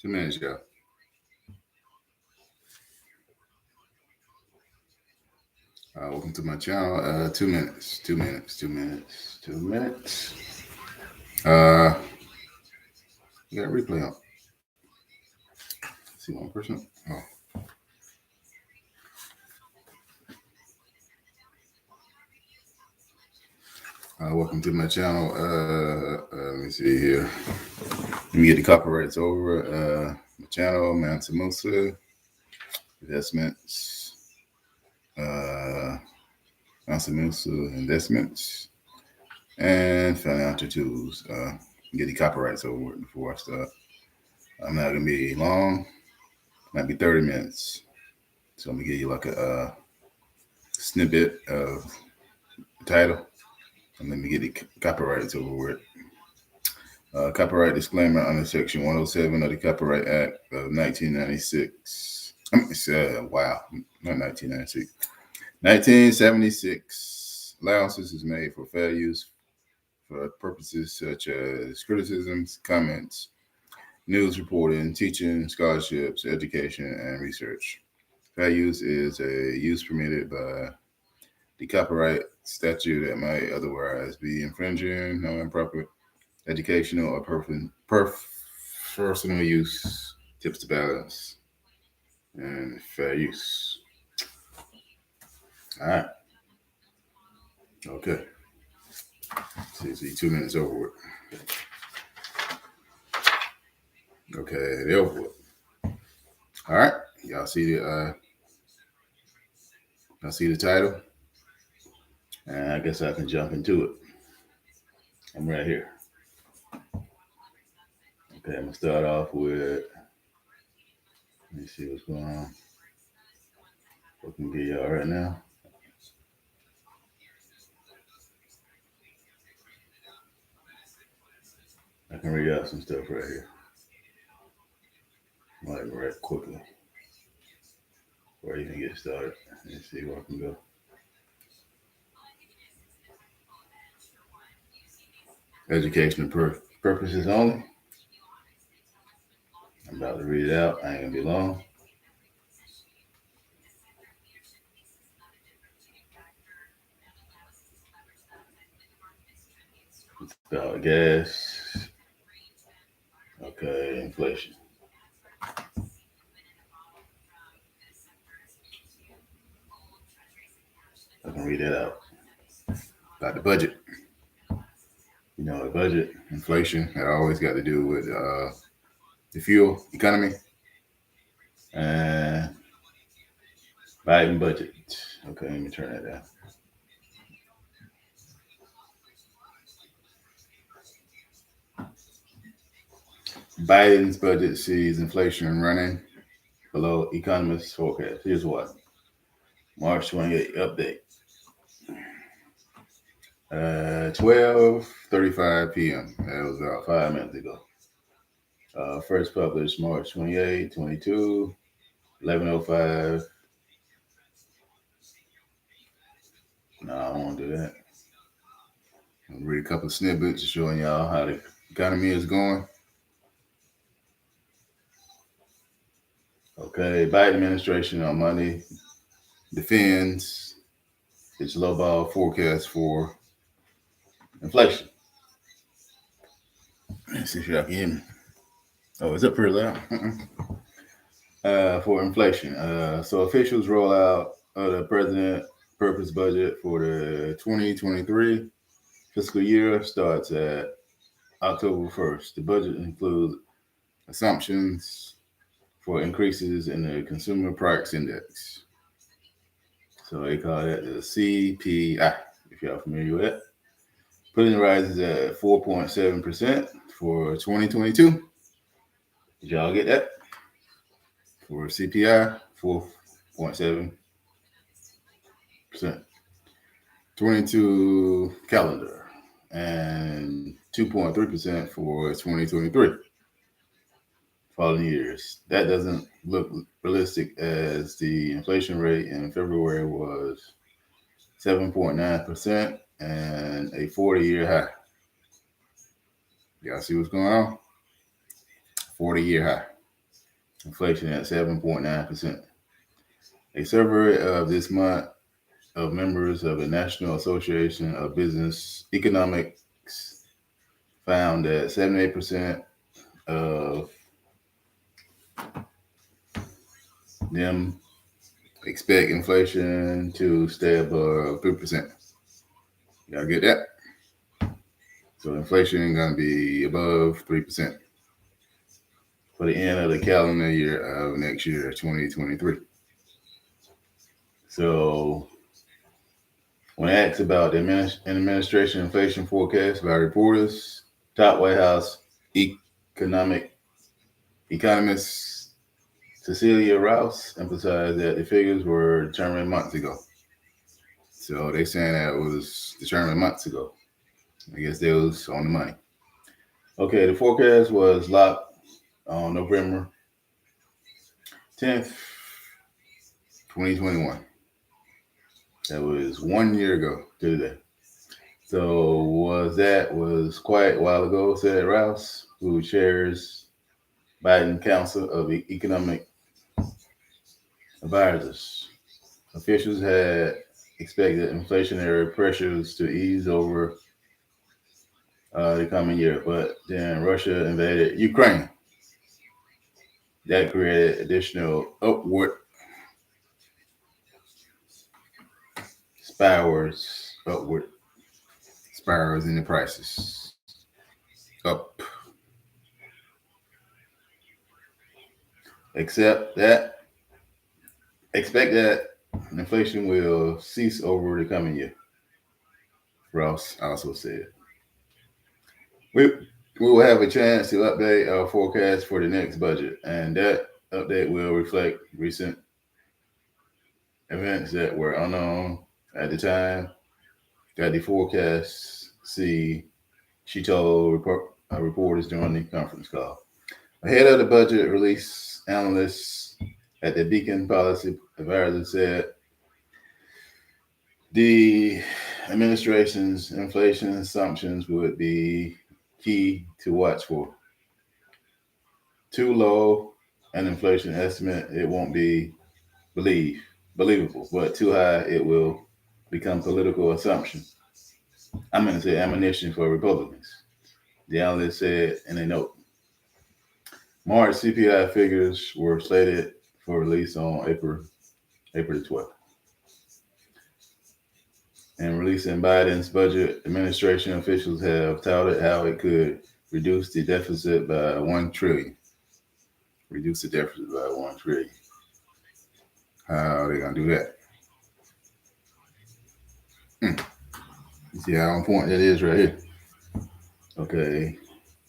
2 minutes, y'all. Welcome to my channel. 2 minutes. 2 minutes. 2 minutes. 2 minutes. You got a replay on. See one person. Oh. Welcome to my channel. Let me see here. Let me get the copyrights over. My channel, Mansa Musa, investments. Mansa Musa investments and financial tools. Get the copyrights over before I start. I'm not gonna be long. Might be 30 minutes. So I'm gonna give you like a snippet of the title, and let me get the copyrights over with. Copyright disclaimer under Section 107 of the Copyright Act of 1996. Wow, not 1996. 1976. Allowances is made for fair use for purposes such as criticisms, comments, news reporting, teaching, scholarships, education, and research. Fair use is a use permitted by the copyright statute that might otherwise be infringing on improper educational or personal use. Tips to balance and fair use. All right. Okay. See, 2 minutes over with. Okay, they're over with. All right. Y'all see the title? And I guess I can jump into it. I'm right here. Okay, I'm gonna start off with, let me see what's going on. What can get y'all right now? I can read out some stuff right here. Like right quickly. Or you can get started. Let's see where I can go. Educational purposes only. I'm about to read it out. I ain't gonna be long. It's about gas. Okay, inflation. I can read that out. About the budget. You know, the budget, inflation, that always got to do with the fuel economy and Biden budget. Okay, let me turn that down. Biden's budget sees inflation running below economists' forecast. Here's what. March 28 update. 12:35 p.m. That was about 5 minutes ago. First published March 28, 22, 11:05. No, I won't do that. I'll read a couple of snippets showing y'all how the economy is going. Okay, Biden administration on Monday defends its lowball forecast for inflation. Let's see if y'all can hear me. Oh, it's up pretty loud. For inflation. So officials roll out the president purpose budget for the 2023 fiscal year starts at October 1st. The budget includes assumptions for increases in the Consumer Price Index. So they call that the CPI, if y'all familiar with it. Putting rises at 4.7% for 2022. Did y'all get that? For CPI, 4.7%. 22 calendar and 2.3% for 2023. Following years. That doesn't look realistic as the inflation rate in February was 7.9% and a 40-year high. Y'all see what's going on? 40-year high. inflation at 7.9%. A survey of this month of members of the National Association of Business Economics found that 78% of them expect inflation to stay above 3%. Y'all get that? So inflation is going to be above 3% for the end of the calendar year of next year, 2023. So when asked about the administration inflation forecast by reporters, top White House economist Cecilia Rouse emphasized that the figures were determined months ago. So they saying that it was determined months ago. I guess they was on the money. Okay, the forecast was locked on November 10th, 2021. That was 1 year ago to today. So was quite a while ago, said Rouse, who chairs Biden Council of Economic Advisors. Officials had expected inflationary pressures to ease over the coming year, but then Russia invaded Ukraine. That created additional upward spirals in the prices. Up. Expect that inflation will cease over the coming year, Ross also said. We will have a chance to update our forecast for the next budget, and that update will reflect recent events that were unknown at the time that the forecasts she told reporters during the conference call. Ahead of the budget release, analysts at the Beacon Policy Advisor said the administration's inflation assumptions would be key to watch for. Too low an inflation estimate, it won't be believable, but too high, it will become political assumption. I'm going to say ammunition for Republicans, the analyst said in a note. March CPI figures were slated for release on April the 12th. In releasing Biden's budget, administration officials have touted how it could reduce the deficit by $1 trillion. Reduce the deficit by $1 trillion. How are they going to do that? You see how on point that is right here. Okay,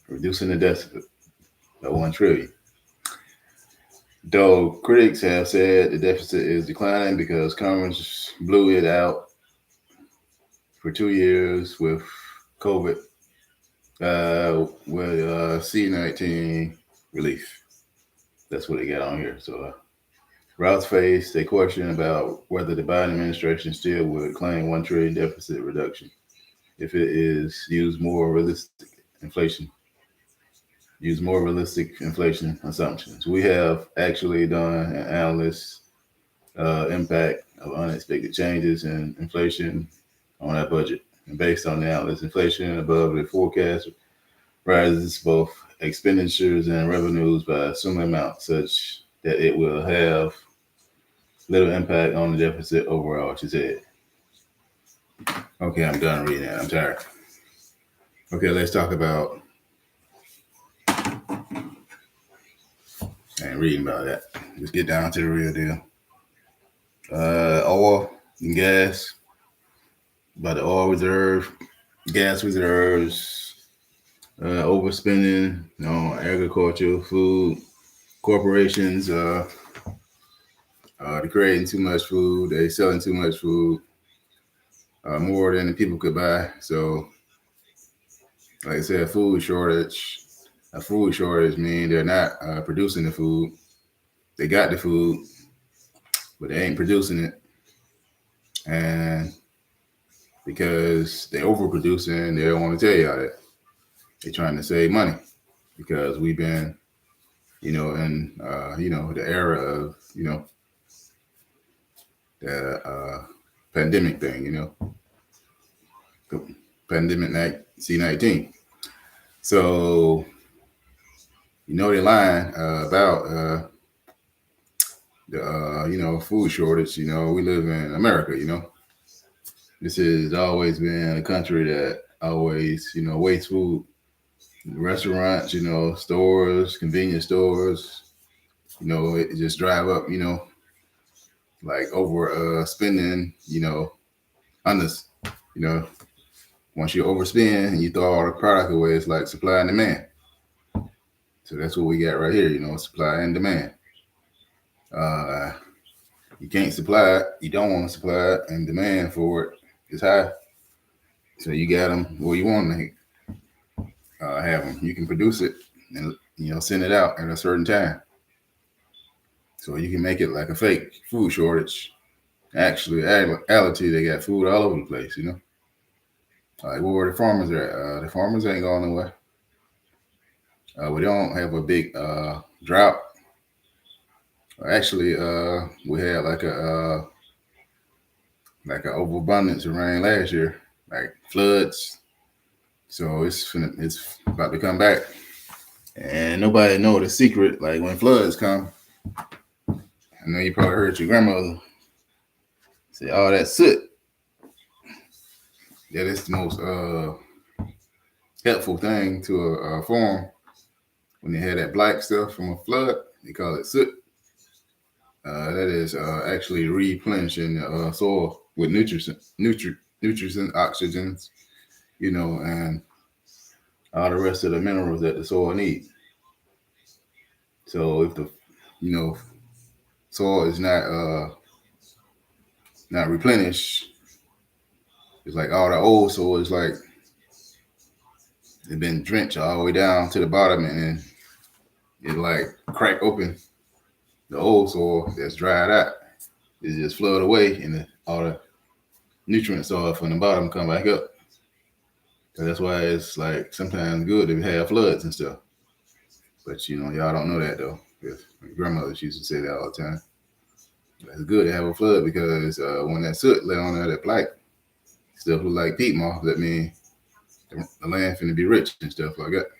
reducing the deficit by $1 trillion. Though critics have said the deficit is declining because Congress blew it out for 2 years with COVID, with C-19 relief. That's what they got on here. So Rouse faced a question about whether the Biden administration still would claim $1 trillion deficit reduction if it is use more realistic inflation assumptions. We have actually done an analysis impact of unexpected changes in inflation on our budget. And based on the analysis, inflation above the forecast rises both expenditures and revenues by a similar amount, such that it will have little impact on the deficit overall, she said. Okay, I'm done reading that. I'm tired. Okay, let's talk about, I ain't reading about that. Let's get down to the real deal. Oil and gas, about the oil reserve, gas reserves, overspending on agriculture, food, corporations, they're creating too much food, they're selling too much food, more than the people could buy. So, like I said, a food shortage means they're not producing the food. They got the food, but they ain't producing it. And because they're overproducing, they don't want to tell y'all that. They're trying to save money because we've been in the era of the pandemic thing, the pandemic C-19. So they lying about the food shortage. We live in America. This has always been a country that always wastes food. Restaurants, stores, convenience stores, it just drive up, like over spending, on this, you know, once you overspend and you throw all the product away, it's like supply and demand. So that's what we got right here, supply and demand. You can't supply it, you don't want to supply it, and demand for it is high. So you got them where you want to have them. You can produce it and send it out at a certain time. So you can make it like a fake food shortage. Actually, reality, they got food all over the place, Like where the farmers are at. The farmers ain't going nowhere. We don't have a big drought. Actually, we had like a overabundance of rain last year, like floods. So it's about to come back, and nobody know the secret. Like when floods come, I know you probably heard your grandmother say, "Oh, that soot." Yeah, that's the most helpful thing to a farm. When they had that black stuff from a flood, they call it soot. That is actually replenishing the soil with nutrients, oxygens, and all the rest of the minerals that the soil needs. So if the soil is not replenished, it's like all the old soil is like it's been drenched all the way down to the bottom, and it like crack open the old soil that's dried out. It just flood away, and all the nutrient soil from the bottom come back up. So that's why it's like sometimes good to have floods and stuff. But y'all don't know that though. Because my grandmothers used to say that all the time. It's good to have a flood because when that soot lay on there, that black stuff look like peat moss. That means the land finna be rich and stuff like that.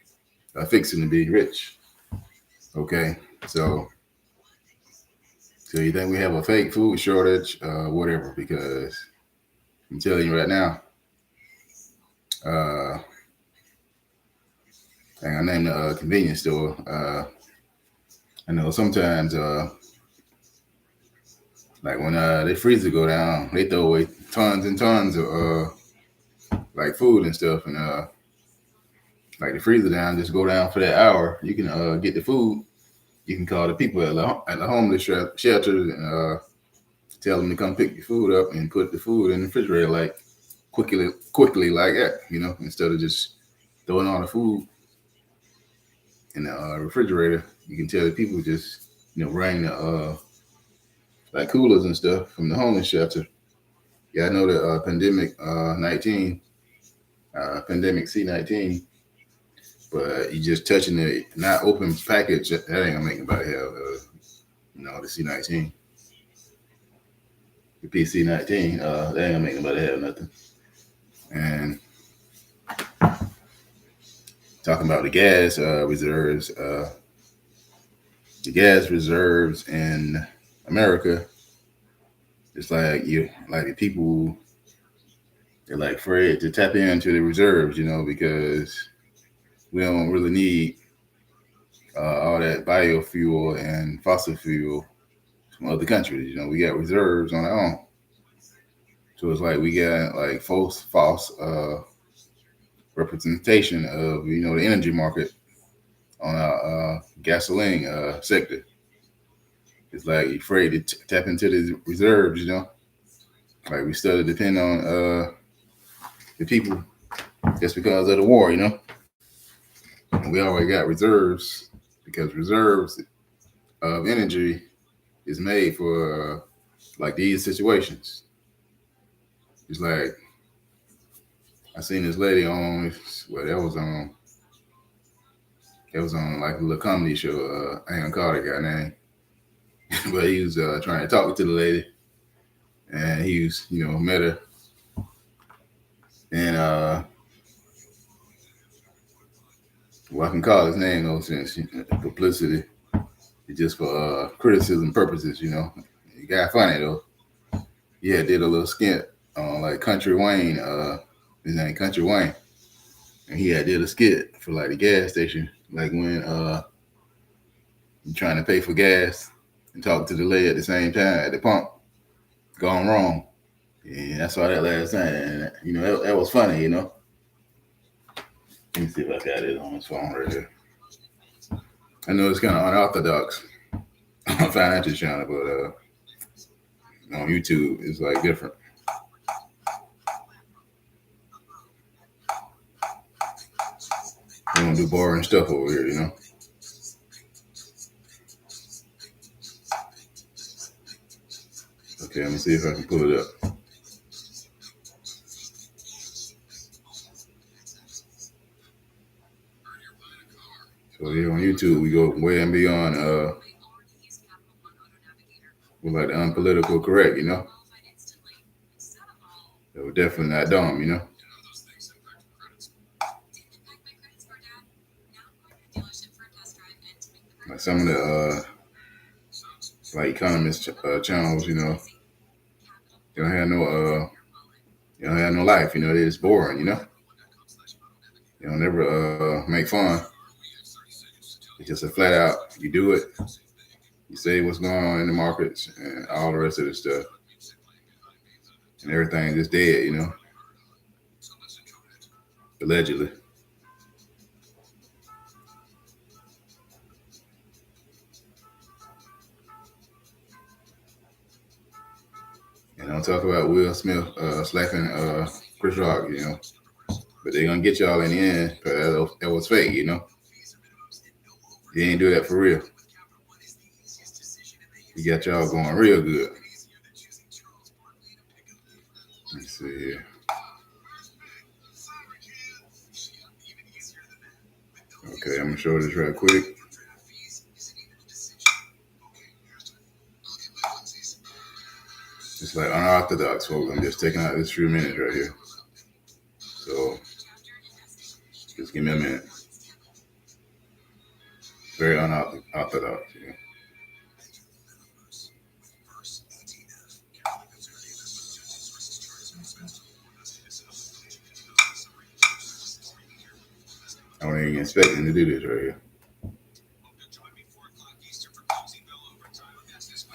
Fixing to be rich. Okay, so you think we have a fake food shortage? Whatever, because I'm telling you right now. I named the convenience store. I know sometimes, like when the freezer go down, they throw away tons and tons of like food and stuff, and like the freezer down, just go down for that hour. You can get the food. You can call the people at the homeless shelters and tell them to come pick your food up and put the food in the refrigerator like quickly like that, instead of just throwing all the food in the refrigerator. You can tell the people just bring the like coolers and stuff from the homeless shelter. Yeah, I know the pandemic C-19, but you just touching the not open package, that ain't gonna make nobody have the C-19. The PC-19, that ain't gonna make nobody have nothing. And talking about the gas reserves, the gas reserves in America, it's like the people, they're like afraid to tap into the reserves, because we don't really need all that biofuel and fossil fuel from other countries. We got reserves on our own. So it's like we got like false representation of the energy market on our gasoline sector. It's like you're afraid to tap into the reserves, like we still depend on the people just because of the war, And we already got reserves because reserves of energy is made for like these situations. It's like I seen this lady on that was on It was on like a little comedy show. I ain't gonna call that guy name, but he was trying to talk to the lady, and he was, met her, and well, I can call his name though since publicity. It's just for criticism purposes, The guy funny though. Yeah, did a little skit on like Country Wayne. His name Country Wayne, and he had did a skit for like the gas station, like when you're trying to pay for gas and talk to the lady at the same time at the pump, gone wrong. Yeah, I saw that last night, and that was funny. Let me see if I got it on his phone right here. I know it's kind of unorthodox on financial channel, but on YouTube it's like different. We don't do boring stuff over here, Okay, let me see if I can pull it up. So here on YouTube, we go way and beyond we're like the unpolitical correct, So we're definitely not dumb, Like some of the like economist channels, they don't have no life, they're just boring, They don't never make fun. It's just a flat out, you do it, you say what's going on in the markets and all the rest of the stuff. And everything just dead, Allegedly. And don't talk about Will Smith slapping Chris Rock, But they're gonna get y'all in the end because that was fake, He ain't do that for real. He got y'all going real good. Let's see here. Okay, I'm gonna show this real quick. It's like unorthodox, folks. I'm just taking out this few minutes right here. So just give me a minute. Very unorthodox, I wasn't even expecting to do this right here.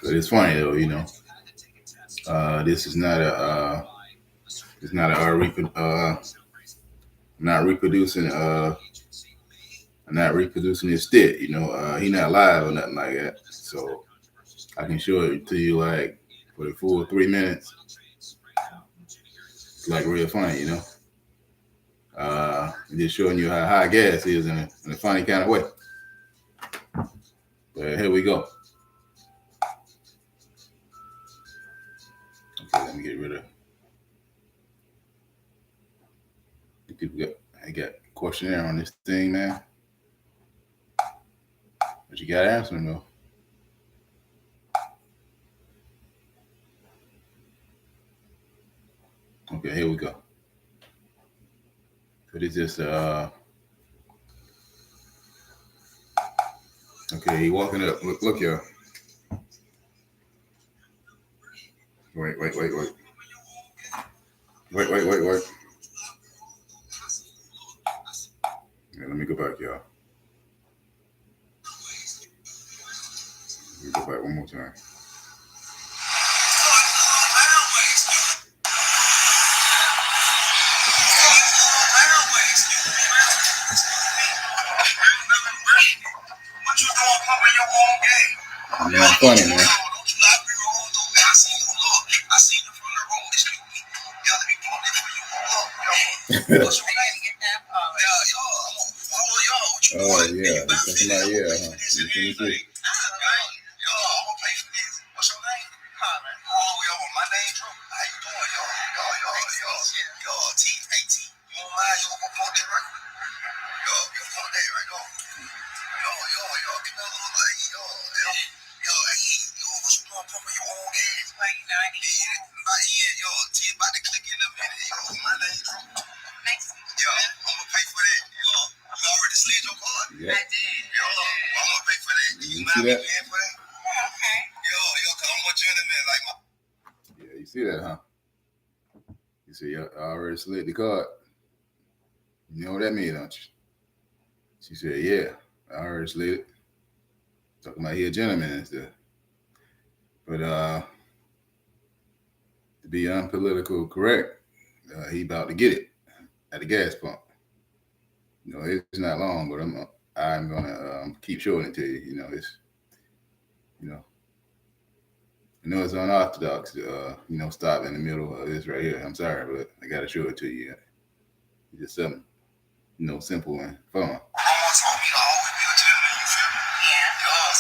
But it's funny though, This is not a it's not a not reproducing I'm not reproducing his skit, he not live or nothing like that. So I can show it to you like for the full 3 minutes. It's like real funny, Just showing you how high gas is in a funny kind of way. But here we go. Okay, let me get rid of. I got a questionnaire on this thing, man. But you gotta answer them though. Okay, here we go. But it's just okay, he walking up. Look y'all. Wait. Yeah, let me go back, y'all. Let me go back one more time. Man, funny, man. Oh yeah, talking about yeah. Huh? What's your name? Huh, man. Oh, yo, my name Drew. How you doing, yo? T-A-T. You don't mind, you gonna pump that right? Yo, you pump that right, go. Yeah. I did. Yo, I'm gonna pay for that. You see that? Okay. Yo, cause I'm a gentleman like my. Yeah, you see that, huh? You see, I already slid the card. You know what that means, don't you? She said, yeah, I already slid it. Talking about he a gentleman and stuff. But to be unpolitical correct, he about to get it at the gas pump. You know, it's not long, but I'm gonna keep showing it to you. You know, it's it's unorthodox to stop in the middle of this right here. I'm sorry, but I gotta show it to you. It's just something simple and fun. Yeah.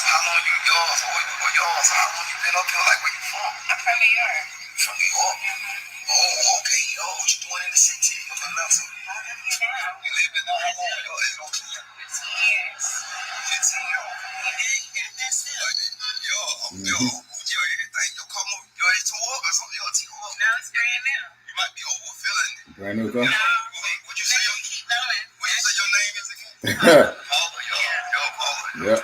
How long you yours? So how long you been up here? Like, where you from? I'm from New York. From New York? Mm-hmm. Oh, okay. Yo, what you doing in the city? You live in Atlanta? You live in Atlanta? Yo, it's okay. 15 years. 15 years. You got that still. Yo, everything. Yo, come on. Yo, it's too old or something. Yo, too old. No, it's brand new. You might be overfilling it. Brand new, though? No. What'd you say? Keep going. What you say your name is again? Paula. Yo, Paula. Yep.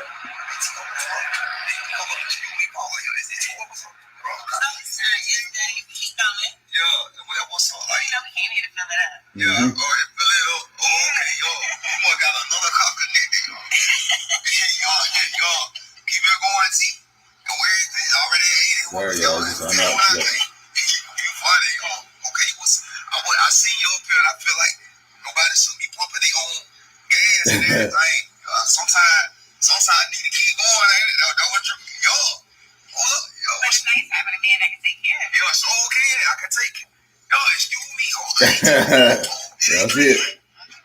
Yeah, go ahead, fill it up. Oh, okay, yo. You must got another cop connected. Y'all. Keep it going, see. Go everything already ate it. There you go. You funny, yo. Okay, I seen you up here and I feel like nobody should be pumping their own gas and everything. Sometimes I need to keep going, ain't it? That what you, yo. Hold up, yo. But it's nice having a man that can take care of it. Yo, it's okay. I can take it. Yo, excuse me. Hold on. That's it.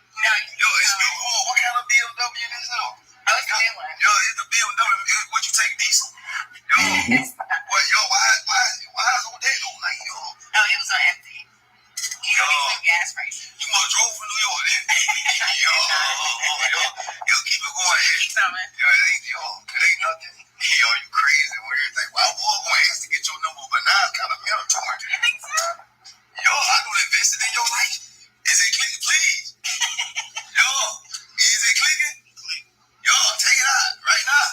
No, yo, excuse me. What kind of BMW is this? Oh, it's a new one. Yo, it's the BMW. What you take, diesel? Yo, what? Yo, why is on that though? Like, yo. No, it was on empty. You know, gas prices. You must drove from New York then. Yo, keep it going. Keep coming. Yo, it ain't nothing. Yo, you crazy or everything. Well, I was going to ask to get your number, but now it's kind of mandatory. You think so? Yo, I don't invested in your life. Is it clicking, please? Yo, is it clicking? Yo, take it out right now.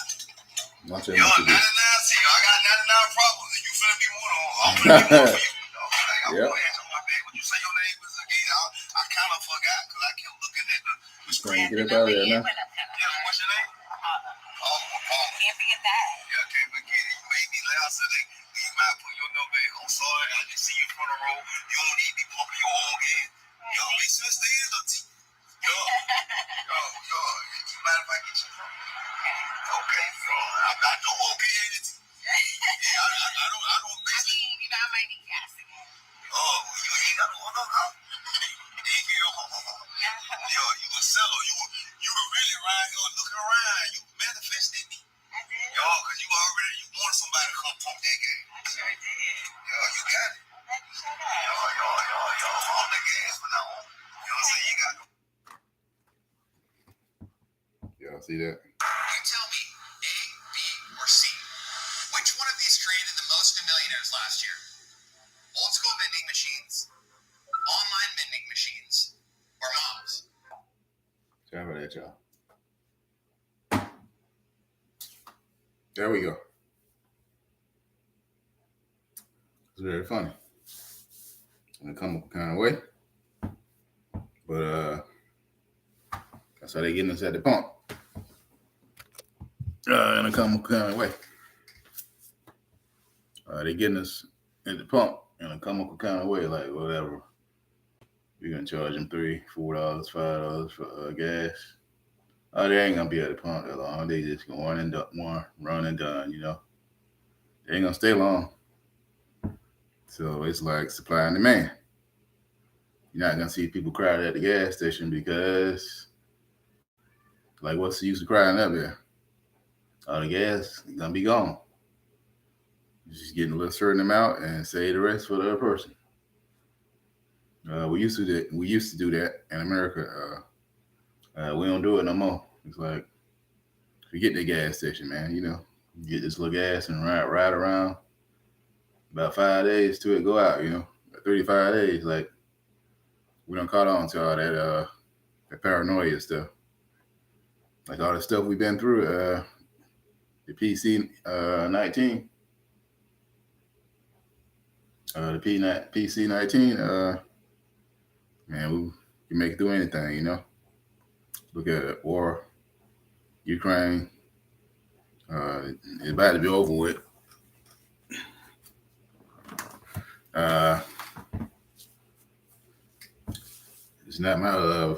Yo, 99, see, I got 99 problems, and you finna be one of them. I'm finna be one for you. Yep. What you say your name is again? I kind of forgot because I kept looking at the screen. Get up out of there now. Yeah, what's your name? Paula. Can't forget that. Yeah, can't forget it. You made me laugh, so you might put your number in. I'm sorry, I just see you in front of the road. You don't need to be pumping your own gas. Yo, make sure it stays up to you. Yo, you mind if I get your number? Okay, yo, I know okay ain't it? Yeah, I don't miss it. I might need gas again. Oh, you ain't got no other car? Yo, you a seller. You were really around here looking around. You manifested me. I did. Yo, because you wanted somebody to come pump that game. I sure did. Yo, you got it. Yo, all the gas for now on. You know what I'm saying? You got it. Y'all see that? You tell me, A, B, or C. Which one of these created the most millionaires last year? Old school vending machines, online vending machines, or moms? Sorry about that, y'all. There we go. It's very funny in a comical kind of way. But that's how they getting us at the pump. In a comical kind of way. They getting us at the pump in a comical kind of way, like whatever. We're gonna charge them $3, $4, $5 for gas. They ain't gonna be at the pump that long. They just gonna run and done, you know. They ain't gonna stay long. So it's like supply and demand. You're not gonna see people crowd at the gas station because, like, what's the use of crowding up there? All the gas is gonna be gone. You're just getting a little certain amount and save the rest for the other person. We used to do that in America. We don't do it no more. It's like if forget the gas station, man. You know, you get this little gas and ride around about 5 days till it go out. You know, 35 days. Like we don't caught on to all that paranoia stuff. Like all the stuff we've been through. The PC 19. The PC 19. Man, we can make it through anything. You know, look at it, war, Ukraine. It's about to be over with. It's not my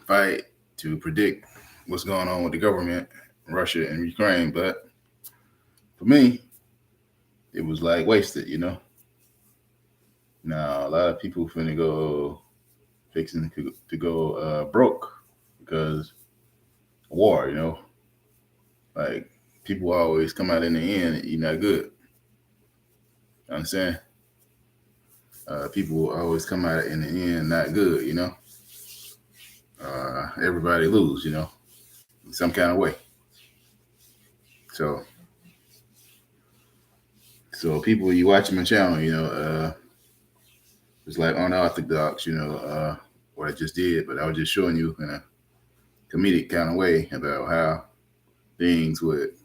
fight to predict what's going on with the government, Russia and Ukraine, but for me, it was like wasted, you know. Now a lot of people finna go fixing to go broke because of war, you know. Like people always come out in the end, you're not good. You understand? People always come out in the end not good, you know. Everybody lose, you know, in some kind of way. So people, you watching my channel, you know, it's like unorthodox, you know, what I just did, but I was just showing you in a comedic kind of way about how things would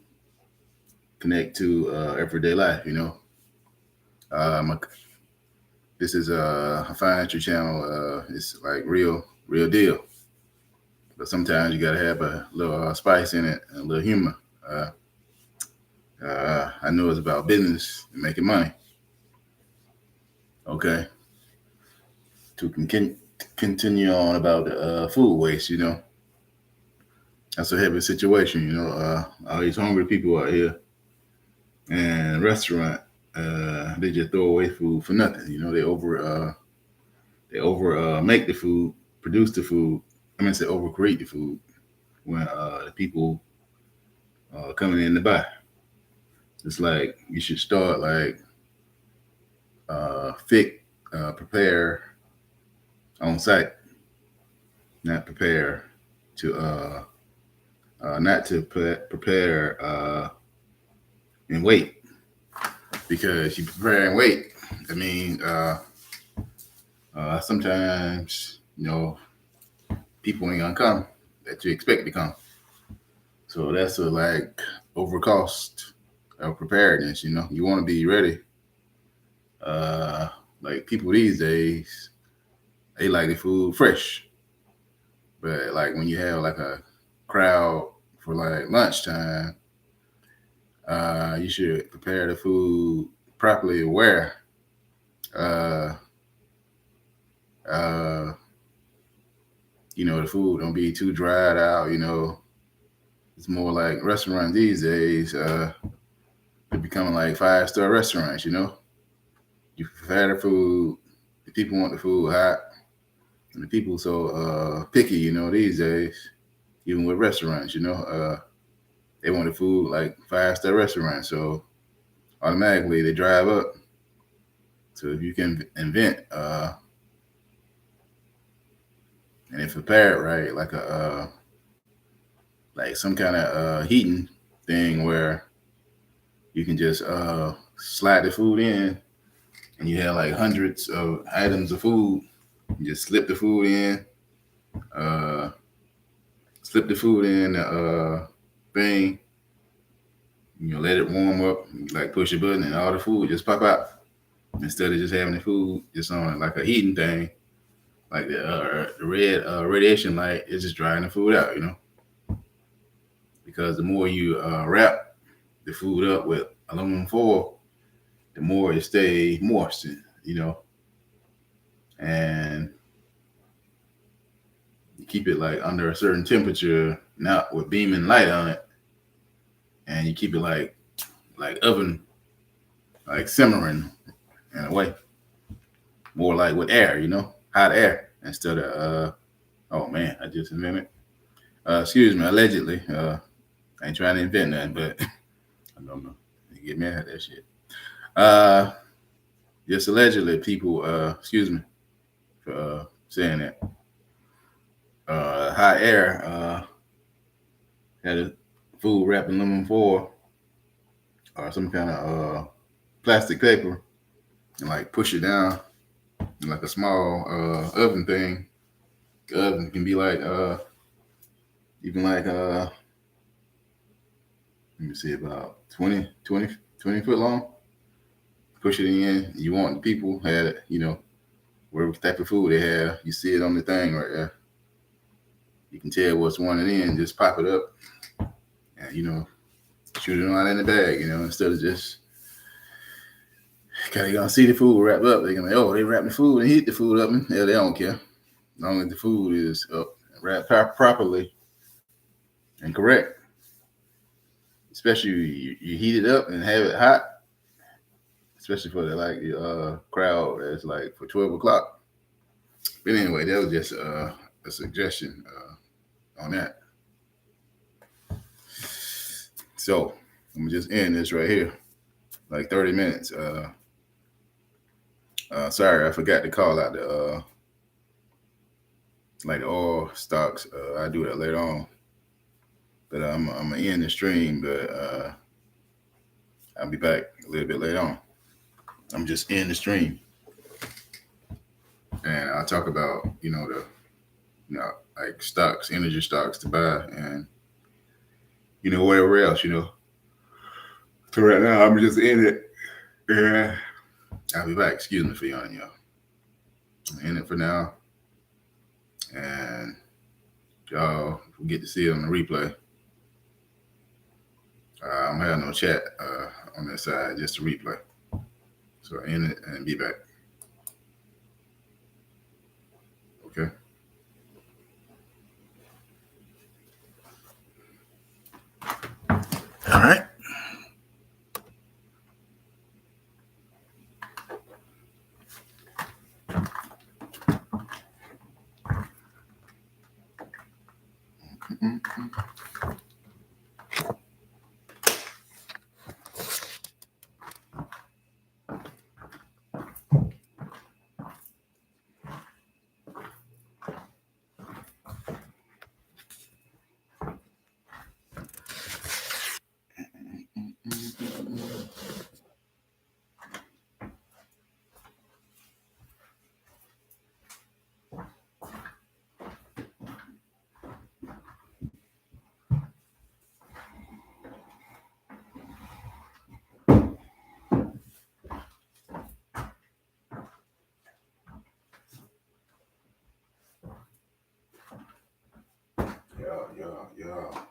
connect to everyday life, you know. This is a financial channel. It's like real deal. But sometimes you gotta have a little spice in it and a little humor. I know it's about business and making money. Okay. To continue on about food waste, you know. That's a heavy situation, you know. All these hungry people out here and restaurant, they just throw away food for nothing. You know, they over make the food, produce the food. I mean, say overcreate the food when the people coming in to buy. It's like you should start like prepare on site, not prepare to not to prepare and wait, because you prepare and wait. I mean, sometimes, you know, people ain't gonna come that you expect to come. So that's a like overcost of preparedness. You know, you want to be ready. Like people these days, they like the food fresh, but like when you have like a crowd for like lunchtime, you should prepare the food properly. Where you know, the food don't be too dried out. You know, it's more like restaurants these days. They're becoming like 5-star restaurants. You know, you prepare the food. The people want the food hot, and the people so picky. You know, these days, even with restaurants, you know, they want the food like 5-star restaurants. So automatically they drive up. So if you can invent and if prepare it right, like a like some kind of heating thing where you can just slide the food in, and you have like hundreds of items of food. You just slip the food in, the thing. You know, let it warm up. Like push a button, and all the food just pop out. Instead of just having the food just on like a heating thing, like the red radiation light is just drying the food out. You know, because the more you wrap the food up with aluminum foil, the more it stays moist, you know, and you keep it like under a certain temperature, not with beaming light on it, and you keep it like oven, like simmering in a way, more like with air, you know, hot air instead of oh man, I just invented. Excuse me, allegedly. I ain't trying to invent nothing, but I don't know. You get mad at that shit. Just allegedly, people. Excuse me for saying that. Hot air had a food wrapped in aluminum foil or some kind of plastic paper and like push it down in like a small oven thing. The oven can be like even like let me see, about 20 foot long. Push it in. You want the people had it, whatever type of food they have. You see it on the thing right there. You can tell what's wanted in. Just pop it up, and shoot it on in the bag. Instead of just kind of gonna see the food wrapped up. They're gonna be, oh, they wrap the food and heat the food up. And yeah, they don't care. As long as the food is up, wrapped properly and correct. Especially you heat it up and have it hot. Especially for the crowd that's like for 12 o'clock. But anyway, that was just a suggestion on that. So I'm gonna just end this right here, like 30 minutes. Sorry, I forgot to call out the oil stocks. I do that later on. But I'm gonna end the stream, but I'll be back a little bit later on. I'm just in the stream, and I'll talk about like stocks, energy stocks to buy, and whatever else. So right now I'm just in it. Yeah, I'll be back. Excuse me for yawning, y'all. I'm in it for now, and y'all get to see it on the replay. I don't have no chat on that side, just a replay. So I end it and be back. Okay. All right. Yeah.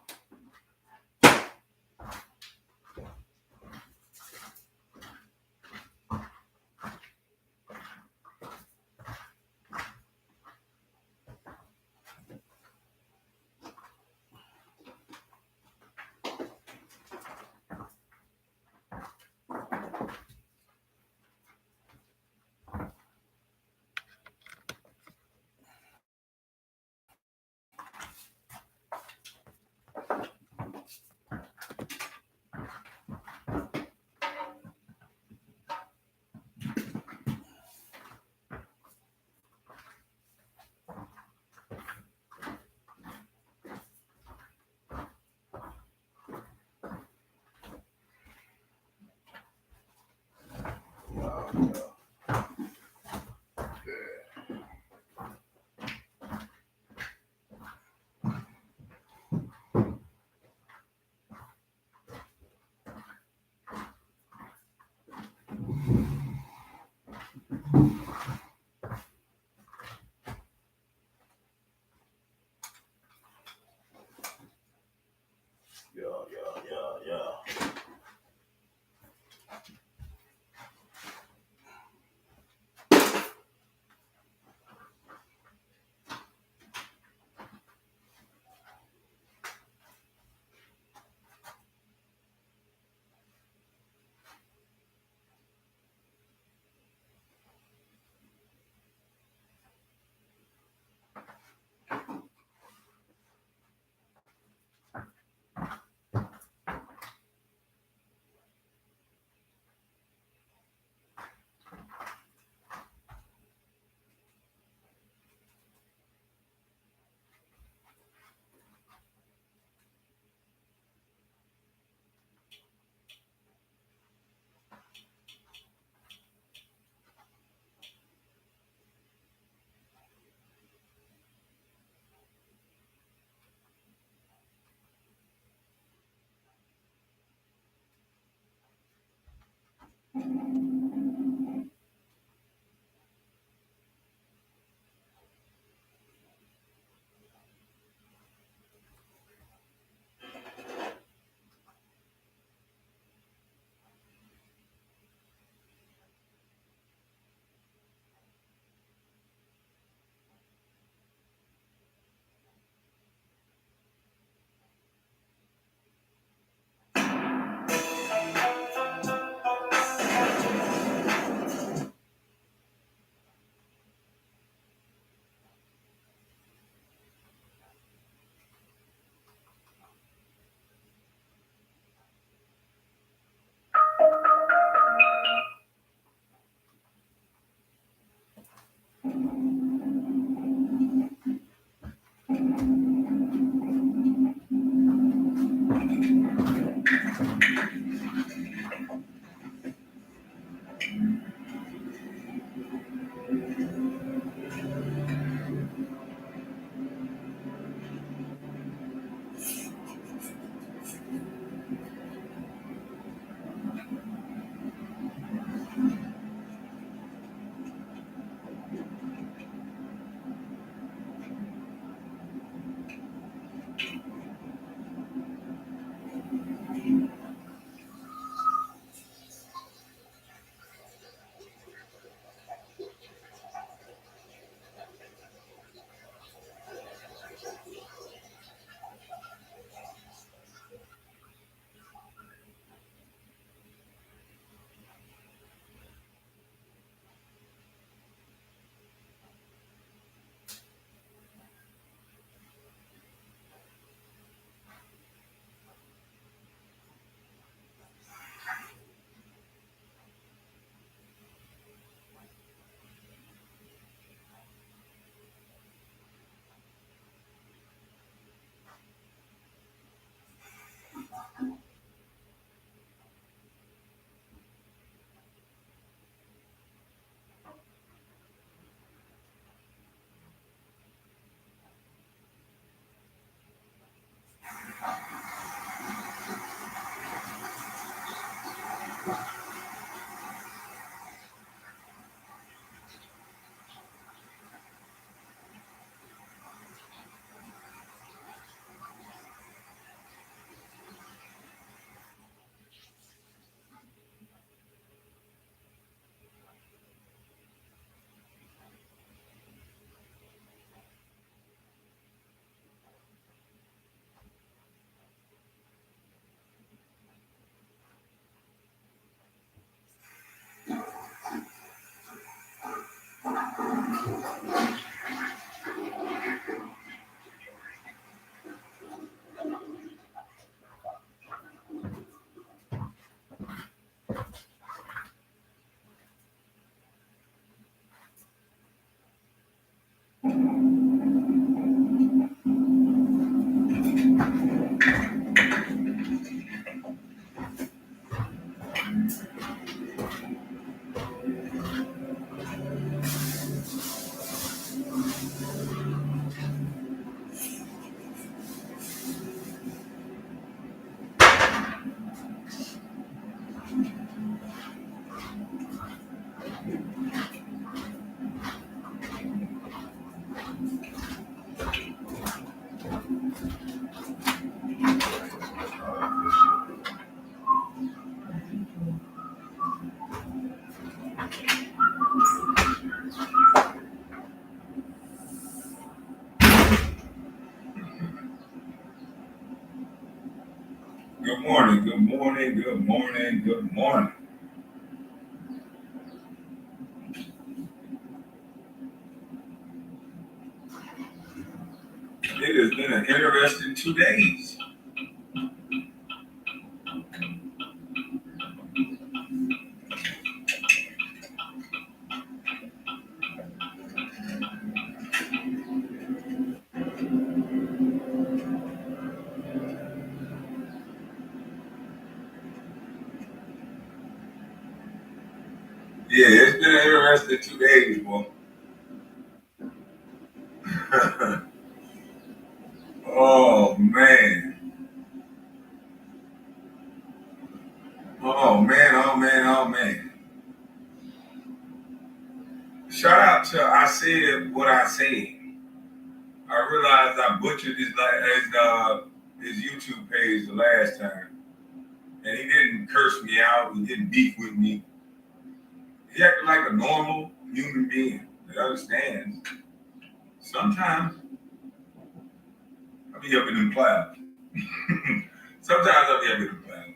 Good morning, good morning, good morning, good morning. It has been an interesting 2 days. Yeah, it's been an interesting 2 days, boy. Oh man. Oh man, oh man, oh man. until I said what I said. I realized I butchered his YouTube page the last time. And he didn't curse me out. He didn't beef with me. He acted like a normal human being that understands. Sometimes I'll be up in them clouds. Sometimes I'll be up in them clouds.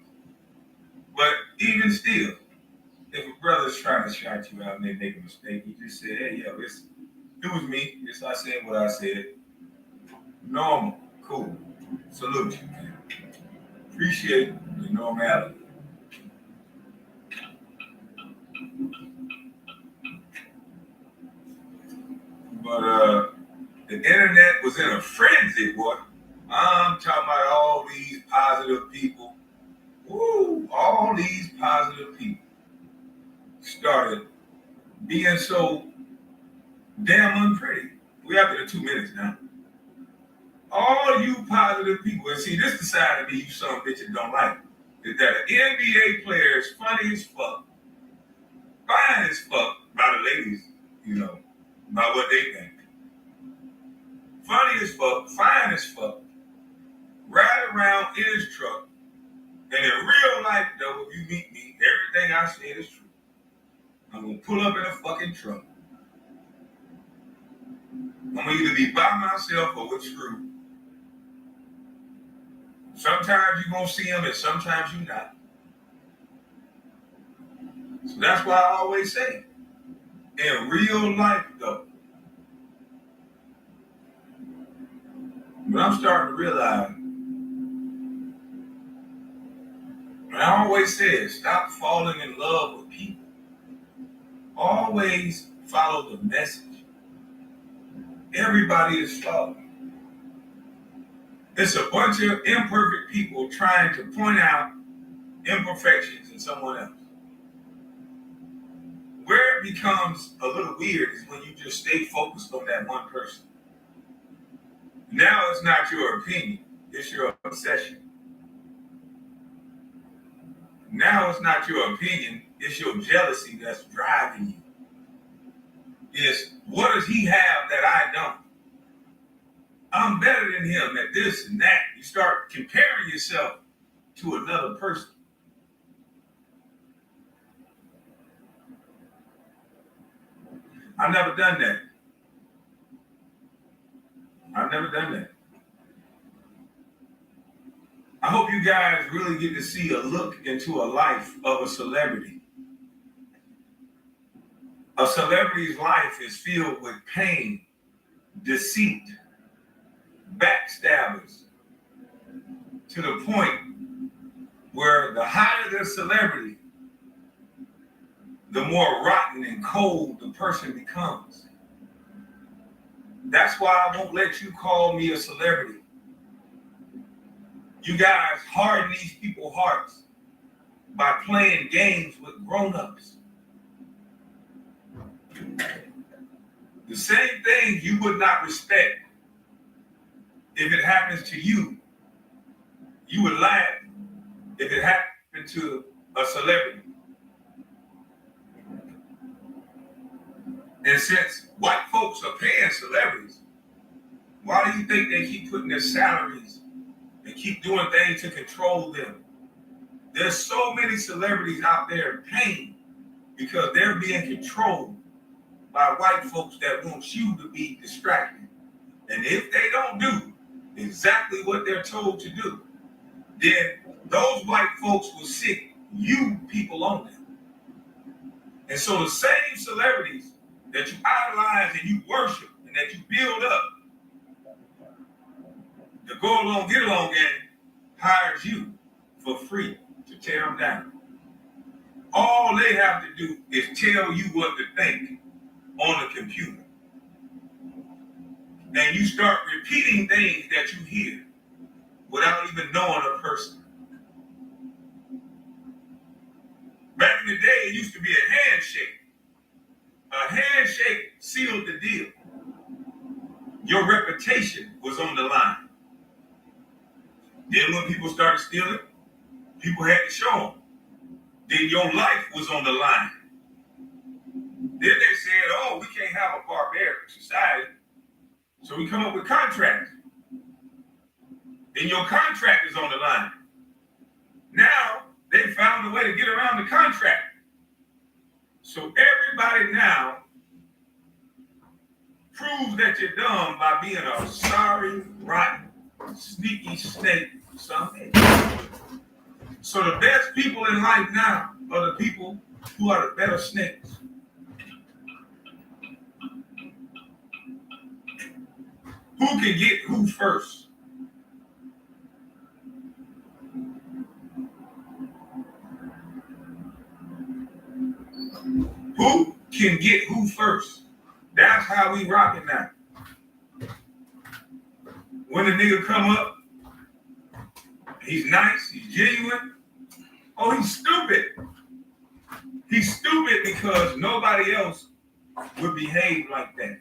But even still, if a brother's trying to shout you out and they make a mistake, you just say, hey, yo, it was me. I said what I said. Normal. Cool. Salute you, man. Appreciate the normality. But the internet was in a frenzy, boy. I'm talking about all these positive people. Woo! All these positive people started being so damn unpretty. We're after the 2 minutes now. All you positive people, and see, this is the side of me you some bitches don't like, is that an NBA player is funny as fuck, fine as fuck by the ladies, by what they think. Funny as fuck, fine as fuck, ride around in his truck, and in real life, though, if you meet me, everything I said is true. I'm gonna pull up in a fucking truck. I'm gonna either be by myself or with Screw. Sometimes you're gonna see him and sometimes you're not. So that's why I always say, in real life though, but I'm starting to realize, and I always said, stop falling in love with people. Always follow the message. Everybody is flawed. It's a bunch of imperfect people trying to point out imperfections in someone else. Where it becomes a little weird is when you just stay focused on that one person. Now it's not your opinion, it's your obsession. Now it's not your opinion, it's your jealousy that's driving you. It's what does he have that I don't? I'm better than him at this and that. You start comparing yourself to another person. I've never done that. I've never done that. I hope you guys really get to see a look into a life of a celebrity. A celebrity's life is filled with pain, deceit, backstabbers, to the point where the higher the celebrity, the more rotten and cold the person becomes. That's why I won't let you call me a celebrity. You guys harden these people's hearts by playing games with grown-ups. The same thing you would not respect if it happens to you, you would laugh if it happened to a celebrity. And since white folks are paying celebrities, why do you think they keep putting their salaries and keep doing things to control them? There's so many celebrities out there paying because they're being controlled by white folks that want you to be distracted. And if they don't do exactly what they're told to do, then those white folks will sick you people on them. And so the same celebrities that you idolize and you worship and that you build up, the go along, get along gang hires you for free to tear them down. All they have to do is tell you what to think on the computer. And you start repeating things that you hear without even knowing a person. Back in the day, it used to be a handshake. A handshake sealed the deal. Your reputation was on the line. Then when people started stealing, people had to show them. Then your life was on the line. Then they said, oh, we can't have a barbaric society. So we come up with contracts. Then your contract is on the line. Now they found a way to get around the contract. So everybody now proves that you're dumb by being a sorry, rotten, sneaky snake something. So the best people in life now are the people who are the better snakes. Who can get who first? Who can get who first? That's how we rocking now. When the nigga come up, he's nice, he's genuine. Oh, he's stupid. He's stupid because nobody else would behave like that.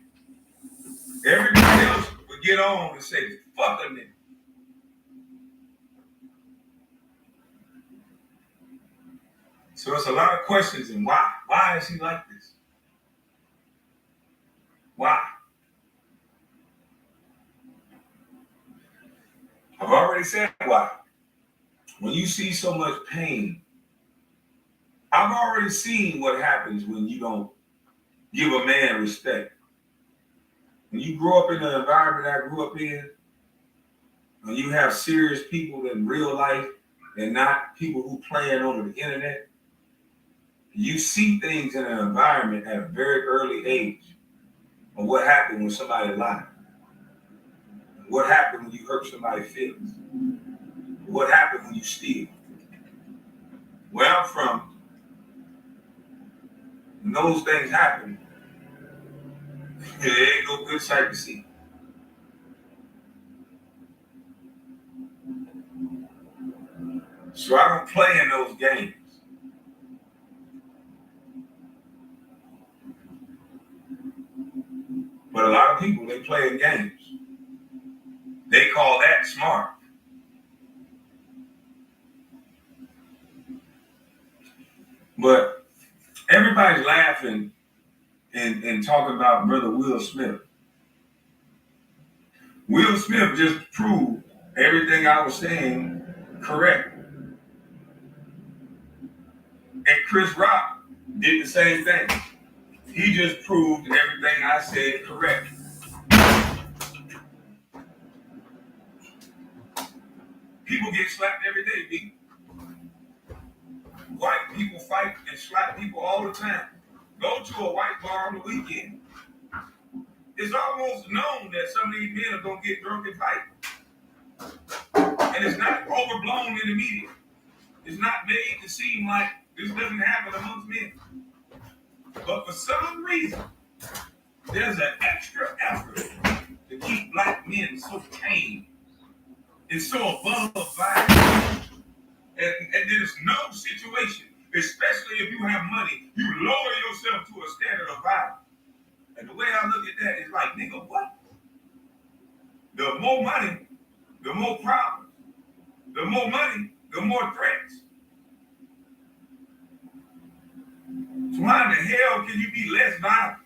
Everybody else would get on and say, fuck a nigga. So it's a lot of questions and why. Why is he like this? Why? I've already said why. When you see so much pain, I've already seen what happens when you don't give a man respect. When you grow up in the environment I grew up in, when you have serious people in real life and not people who playing over the internet, you see things in an environment at a very early age of what happened when somebody lied. What happened when you hurt somebody's feelings? What happened when you steal? Where I'm from, when those things happen, it ain't no good sight to see. So I don't play in those games. But a lot of people, they play in games. They call that smart. But everybody's laughing and talking about Brother Will Smith. Will Smith just proved everything I was saying correct. And Chris Rock did the same thing. He just proved everything I said correct. People get slapped every day, B. White people fight and slap people all the time. Go to a white bar on the weekend. It's almost known that some of these men are going to get drunk and fight. And it's not overblown in the media. It's not made to seem like this doesn't happen amongst men. But for some reason, there's an extra effort to keep black men so tame and so above violence. And there's no situation, especially if you have money, you lower yourself to a standard of violence. And the way I look at that is like, nigga, what? The more money, the more problems. The more money, the more threats. So how in the hell can you be less violent?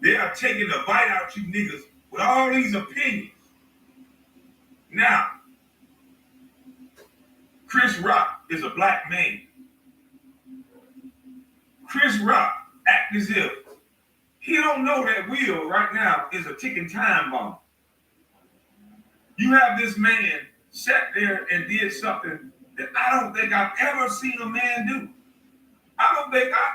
They are taking the bite out you niggas with all these opinions. Now, Chris Rock is a black man. Chris Rock act as if he don't know that Will right now is a ticking time bomb. You have this man sat there and did something that I don't think I've ever seen a man do. I don't think I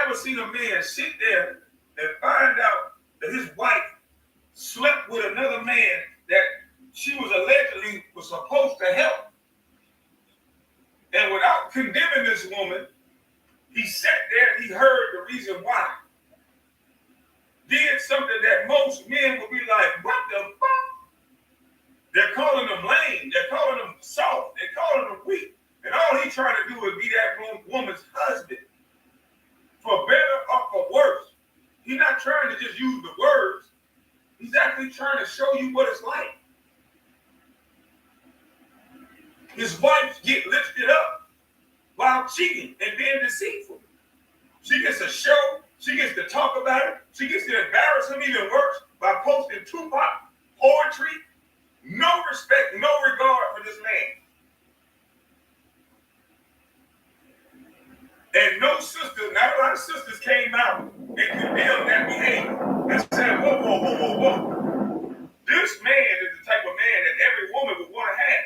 ever seen a man sit there and find out that his wife slept with another man that she was allegedly was supposed to help. And without condemning this woman, he sat there and he heard the reason why. Did something that most men would be like, what the fuck? They're calling him lame. They're calling him soft. They're calling him weak. And all he's trying to do is be that woman's husband. For better or for worse. He's not trying to just use the words. He's actually trying to show you what it's like. His wife get lifted up while cheating and being deceitful. She gets a show. She gets to talk about it. She gets to embarrass him even worse by posting Tupac poetry. No respect, no regard for this man. And no sister, not a lot of sisters came out and condemned that behavior and said, whoa, whoa, whoa, whoa, whoa. This man is the type of man that every woman would want to have.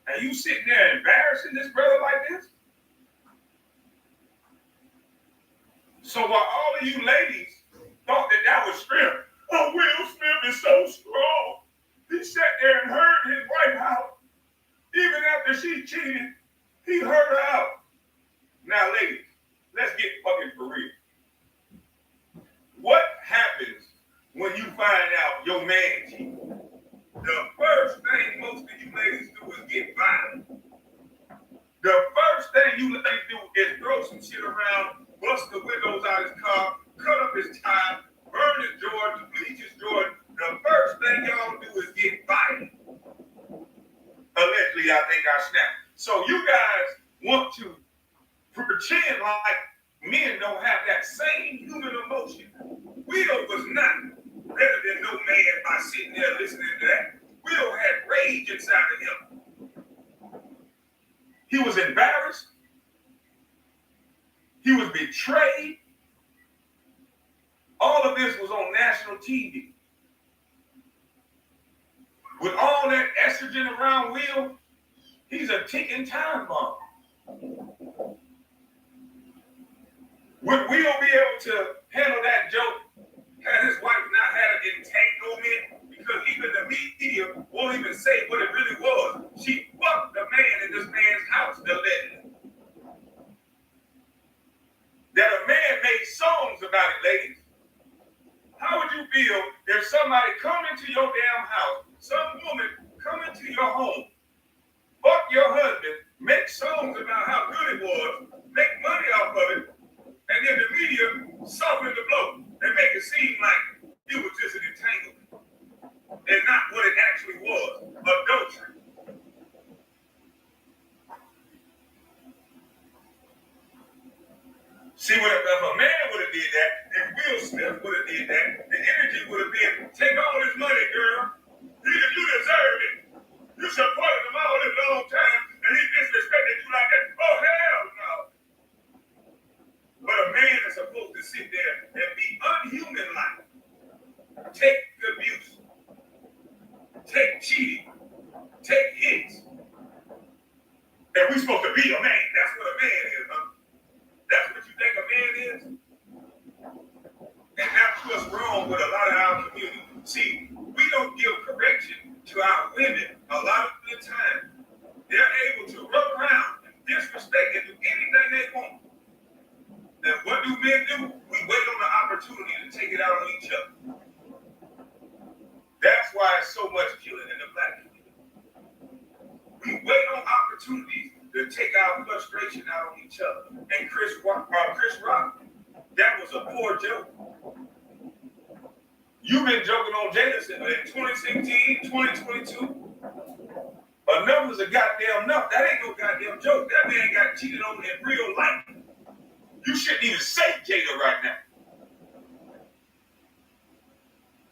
And you sitting there embarrassing this brother like this? So while all of you ladies thought that that was strength, oh, Will Smith is so strong. He sat there and heard his wife out. Even after she cheated, he heard her out. Now, ladies, let's get fucking for real. What happens when you find out your man cheated? The first thing most of you ladies do is get violent. The first thing you ladies do is throw some shit around, bust the windows out his car, cut up his tie, burn his Jordan, bleach his Jordan. The first thing y'all do is get violent. Allegedly, I think I snapped. So you guys want to pretend like men don't have that same human emotion. Will was not better than no man by sitting there listening to that. Will had rage inside of him. He was embarrassed. He was betrayed. All of this was on national TV. With all that estrogen around Will, he's a ticking time bomb. Would Will be able to handle that joke had his wife not had an entanglement? Because even the media won't even say what it really was. She fucked the man in this man's house, allegedly. That a man made songs about it, ladies. How would you feel if somebody come into your damn house, some woman come into your home, fuck your husband, make songs about how good it was, make money off of it, and then the media soften the blow and make it seem like it was just an entanglement and not what it actually was, adultery. See, what if a man would have did that, and Will Smith would have did that, the energy would have been, take all this money, girl. You deserve it. You supported him all this long time, and he disrespected you like that. Oh, hell no. But a man is supposed to sit there and be unhuman-like. Take abuse. Take cheating. Take hits. And we're supposed to be a man. That's what a man is, huh? That's what you think a man is? And that's what's wrong with a lot of our community. See, we don't give correction to our women a lot of the time. They're able to run around and disrespect and do anything they want. And what do men do? We wait on the opportunity to take it out on each other. That's why it's so much killing in the black community. We wait on opportunities to take our frustration out on each other. And Chris Rock, that was a poor joke. You've been joking on Jason in 2016, 2022. Enough is a goddamn enough. That ain't no goddamn joke. That man got cheated on in real life. You shouldn't even say Jada right now.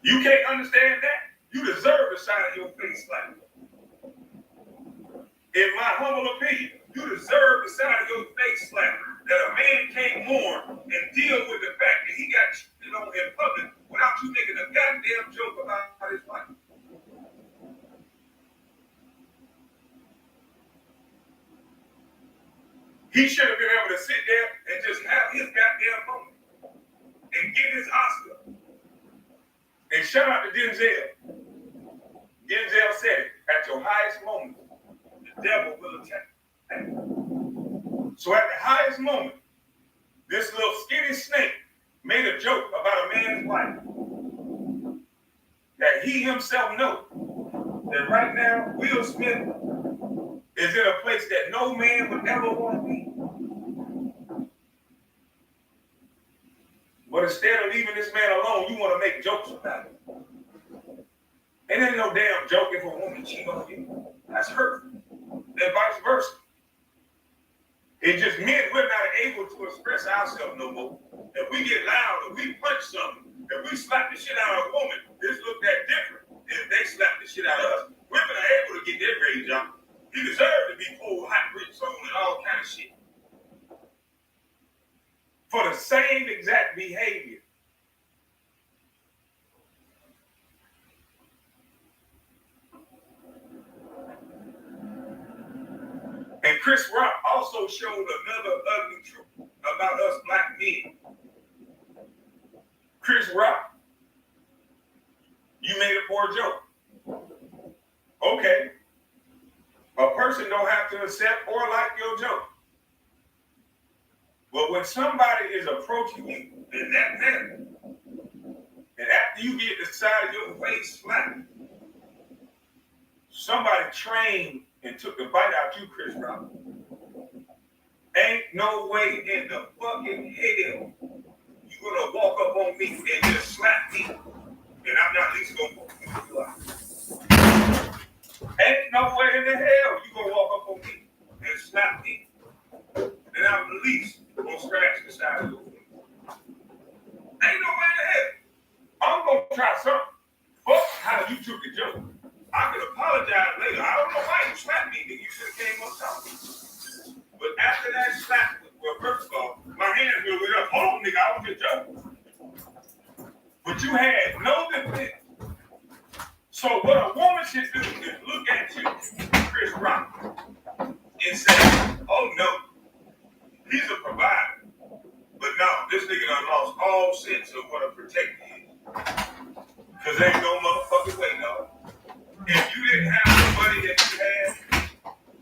You can't understand that? You deserve a shot in your face like that. In my humble opinion, you deserve the side of your face slap that a man can't mourn and deal with the fact that he got cheated on in public without you making a goddamn joke about his wife. He should have been able to sit there and just have his goddamn moment and get his Oscar. And shout out to Denzel. Denzel said it, at your highest moment, the devil will attack. So at the highest moment, this little skinny snake made a joke about a man's wife that he himself knows that right now Will Smith is in a place that no man would ever want to be. But instead of leaving this man alone, you want to make jokes about it. It ain't no damn joke if a woman cheat on you. That's hurtful. and vice versa. It just meant we're not able to express ourselves no more. If we get loud, if we punch something, if we slap the shit out of a woman, this look that different. If they slap the shit out of us, women are able to get their rage out. You deserve to be pulled hot, rich, on, and all kind of shit. For the same exact behavior. And Chris Rock also showed another ugly truth about us black men. Chris Rock, you made a poor joke. Okay. A person don't have to accept or like your joke. But when somebody is approaching you in that manner, and after you get the side of your face slapped, somebody trained and took the bite out you, Chris Rock. Ain't no way in the fucking hell you gonna walk up on me and just slap me, and I'm not at least gonna walk you out. Ain't no way in the hell you gonna walk up on me and slap me, and I'm at least gonna scratch the side of your face. Ain't no way in the hell. I'm gonna try something. Fuck how you took the joke. I can apologize later. I don't know why you slapped me, nigga. You should have came up talking. But after that slap, well, first of all, my hands were up. Hold on, nigga, I was just joking. But you had no defense. So what a woman should do is look at you, Chris Rock, and say, oh no, he's a provider. But no, this nigga done lost all sense of what a protector is. Because there ain't no motherfucking way, no. If you didn't have the money that you had,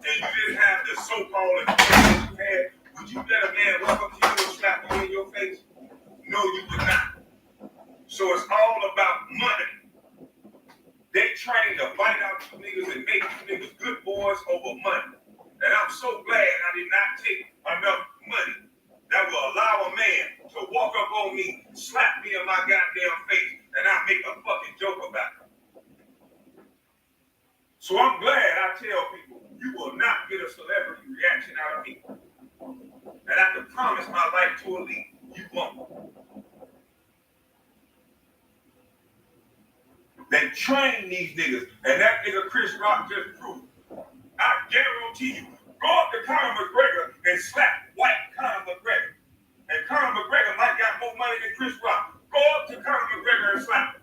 and you didn't have the so-called that you had, would you let a man walk up to you and slap you in your face? No, you would not. So it's all about money. They train to bite out you niggas and make you niggas good boys over money. And I'm so glad I did not take enough money that will allow a man to walk up on me, slap me in my goddamn face, and I make a fucking joke about it. So I'm glad I tell people, you will not get a celebrity reaction out of me. And I can promise my life to a lead, you won't. They train these niggas, and that nigga Chris Rock just proved. I guarantee you, go up to Conor McGregor and slap white Conor McGregor. And Conor McGregor might got more money than Chris Rock. Go up to Conor McGregor and slap him.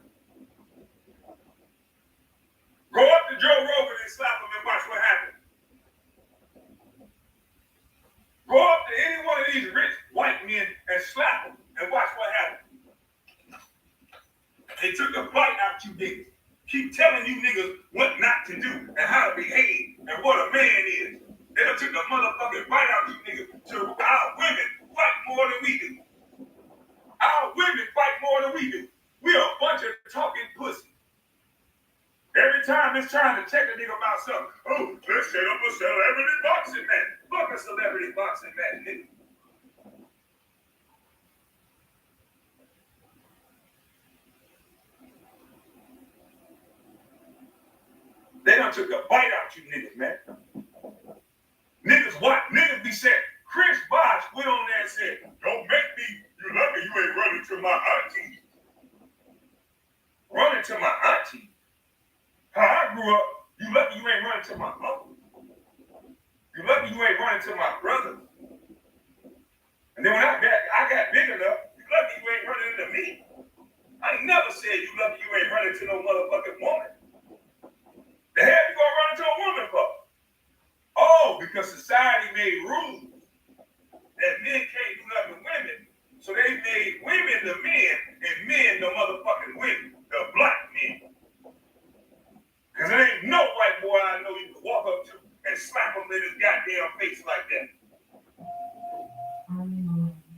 Go up to Joe Rogan and slap him and watch what happens. Go up to any one of these rich white men and slap them and watch what happens. They took the bite out you niggas. Keep telling you niggas what not to do and how to behave and what a man is. They done took the motherfucking bite out you niggas to our women fight more than we do. Our women fight more than we do. We are a bunch of talking pussy. Every time it's trying to check a nigga about something, oh, let's set up a celebrity boxing match. Fuck a celebrity boxing match, nigga. They done took a bite out you niggas, man. Niggas what? Niggas be saying, Chris Bosh went on there and said, don't make me, you lucky you ain't running to my auntie. Running to my auntie? How I grew up, you lucky you ain't running to my uncle. You lucky you ain't running to my brother. And then when I got big enough, you lucky you ain't running into me. I ain't never said you lucky you ain't running to no motherfucking woman. The hell you gonna run into a woman for? Oh, because society made rules that men can't do nothing to women. So they made women the men and men the motherfucking women, the black men. Because there ain't no white boy I know you can walk up to and slap him in his goddamn face like that.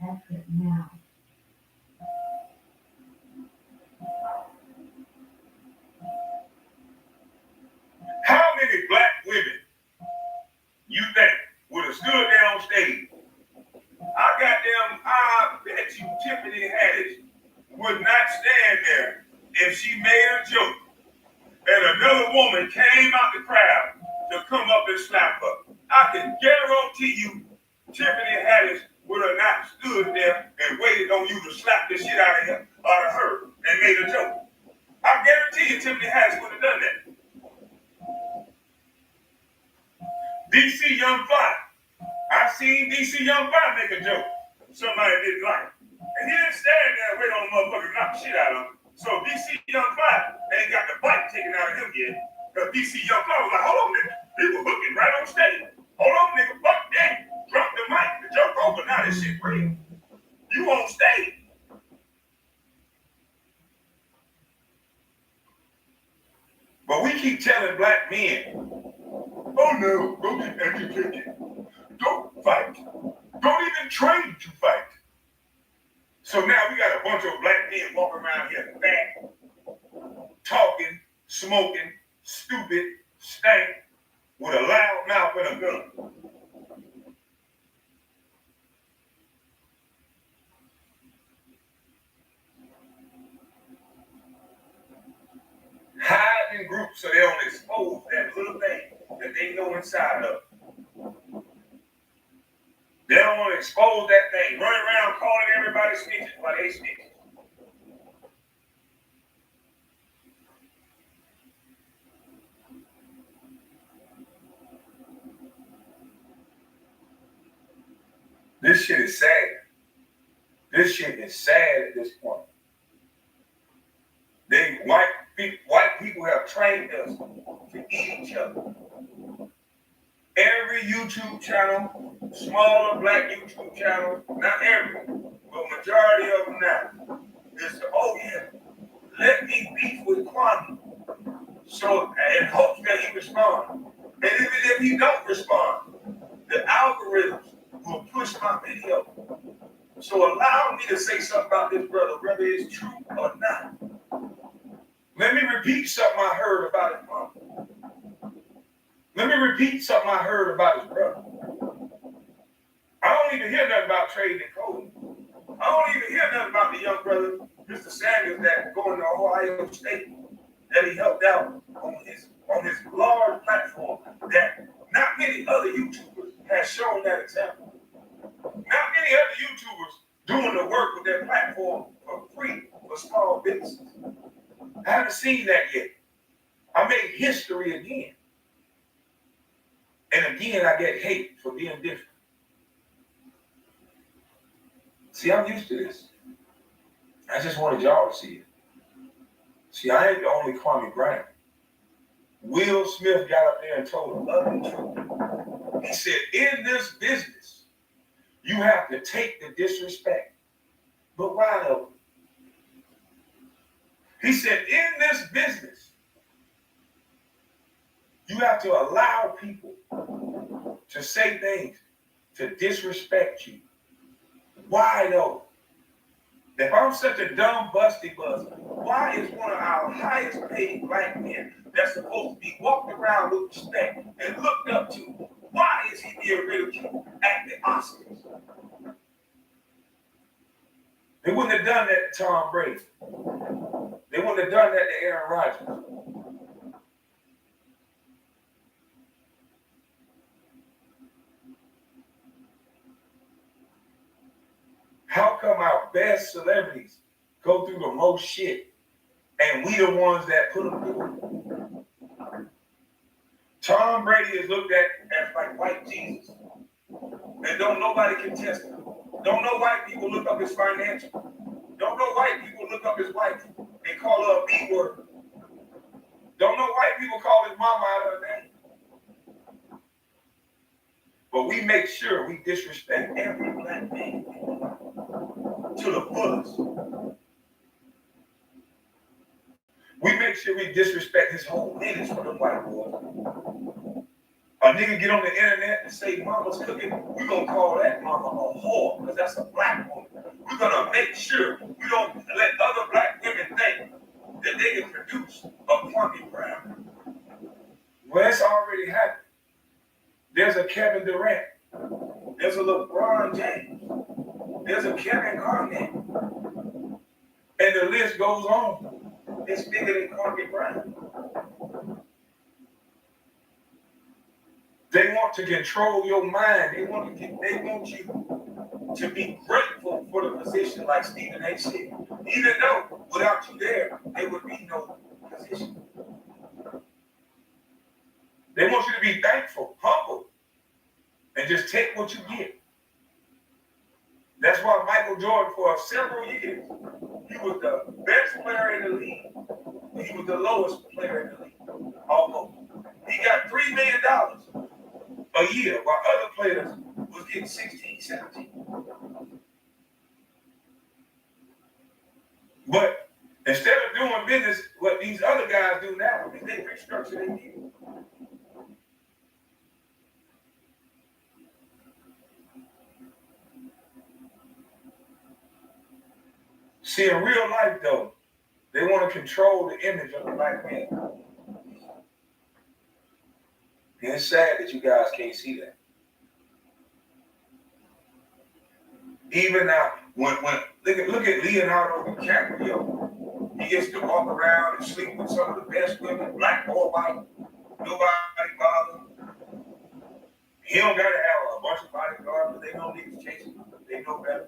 That's it now. How many black women you think would have stood there on stage? I bet you Tiffany Haddish would not stand there if she made a joke and another woman came out the crowd, to come up and slap her. I can guarantee you, Tiffany Haddish would have not stood there and waited on you to slap the shit out of her and made a joke. I guarantee you, Tiffany Haddish would have done that. DC Young Fly. I seen DC Young Fly make a joke somebody didn't like. And he didn't stand there and wait on a motherfucker to knock the shit out of him. So DC Young Fly ain't got the bite taken out of him yet. Because DC Young Fly was like, hold on, nigga. He was hooking right on stage. Hold on, nigga. Fuck that. Drop the mic. The joke over. Now this shit real. You on stage. But we keep telling black men, oh no, go get educated. Don't fight. Don't even train to fight. So now we got a bunch of black men walking around here fat, talking, smoking, stupid, stank, with a loud mouth and a gun. Hide in groups so they don't expose that little thing that they know inside of. They don't want to expose that thing. Running around calling everybody snitches while they snitches. This shit is sad. This shit is sad at this point. White people have trained us to eat each other. Every YouTube channel, smaller black YouTube channel, not every, but majority of them now, is oh yeah, let me beef with Kwame. So in hopes that he responds. And even if he don't respond, the algorithms will push my video. So allow me to say something about this brother, whether it's true or not. Let me repeat something I heard about his mom. Let me repeat something I heard about his brother. I don't even hear nothing about trading code. I don't even hear nothing about the young brother, Mr. Sanders, that going to Ohio State, that he helped out on his large platform that not many other YouTubers have shown that example. Not many other YouTubers doing the work with their platform for free for small businesses. I haven't seen that yet. I made history again. And again, I get hate for being different. See, I'm used to this. I just wanted y'all to see it. See, I ain't the only Kwame Bryant. Will Smith got up there and told a loving truth. He said, in this business, you have to take the disrespect. But why though? He said, in this business, you have to allow people to say things to disrespect you. Why though? If I'm such a dumb busty buzz, why is one of our highest paid black men that's supposed to be walked around with respect and looked up to, why is he being ridiculed at the Oscars? They wouldn't have done that to Tom Brady. They wouldn't have done that to Aaron Rodgers. How come our best celebrities go through the most shit and we the ones that put them through it? Tom Brady is looked at as like white Jesus. And don't nobody contest him. Don't know white people look up his financial. Don't know white people look up his wife and call her a B word. Don't know white people call his mama out of her name. But we make sure we disrespect every black man to the fullest. We make sure we disrespect his whole lineage for the white boys. A nigga get on the internet and say mama's cooking, we're gonna call that mama a whore, because that's a black woman. We're gonna make sure we don't let other black women think that they can produce a Kwame Brown. Well, it's already happened. There's a Kevin Durant. There's a LeBron James. There's a Kevin Garnett. And the list goes on. It's bigger than Kwame Brown. They want to control your mind. They want you to be grateful for the position, like Stephen A. said. Even though without you there would be no position. They want you to be thankful, humble, and just take what you get. That's why Michael Jordan, for several years, he was the best player in the league. He was the lowest player in the league, almost. He got $3 million a year, while other players was getting 16, 17. But instead of doing business, what these other guys do now is they restructure their deal. See, in real life, though, they want to control the image of the black man. And it's sad that you guys can't see that. Even now, when look at Leonardo DiCaprio, he gets to walk around and sleep with some of the best women, black or white. Nobody bothers him. He don't gotta have a bunch of bodyguards, but they don't need to chase him. They know better.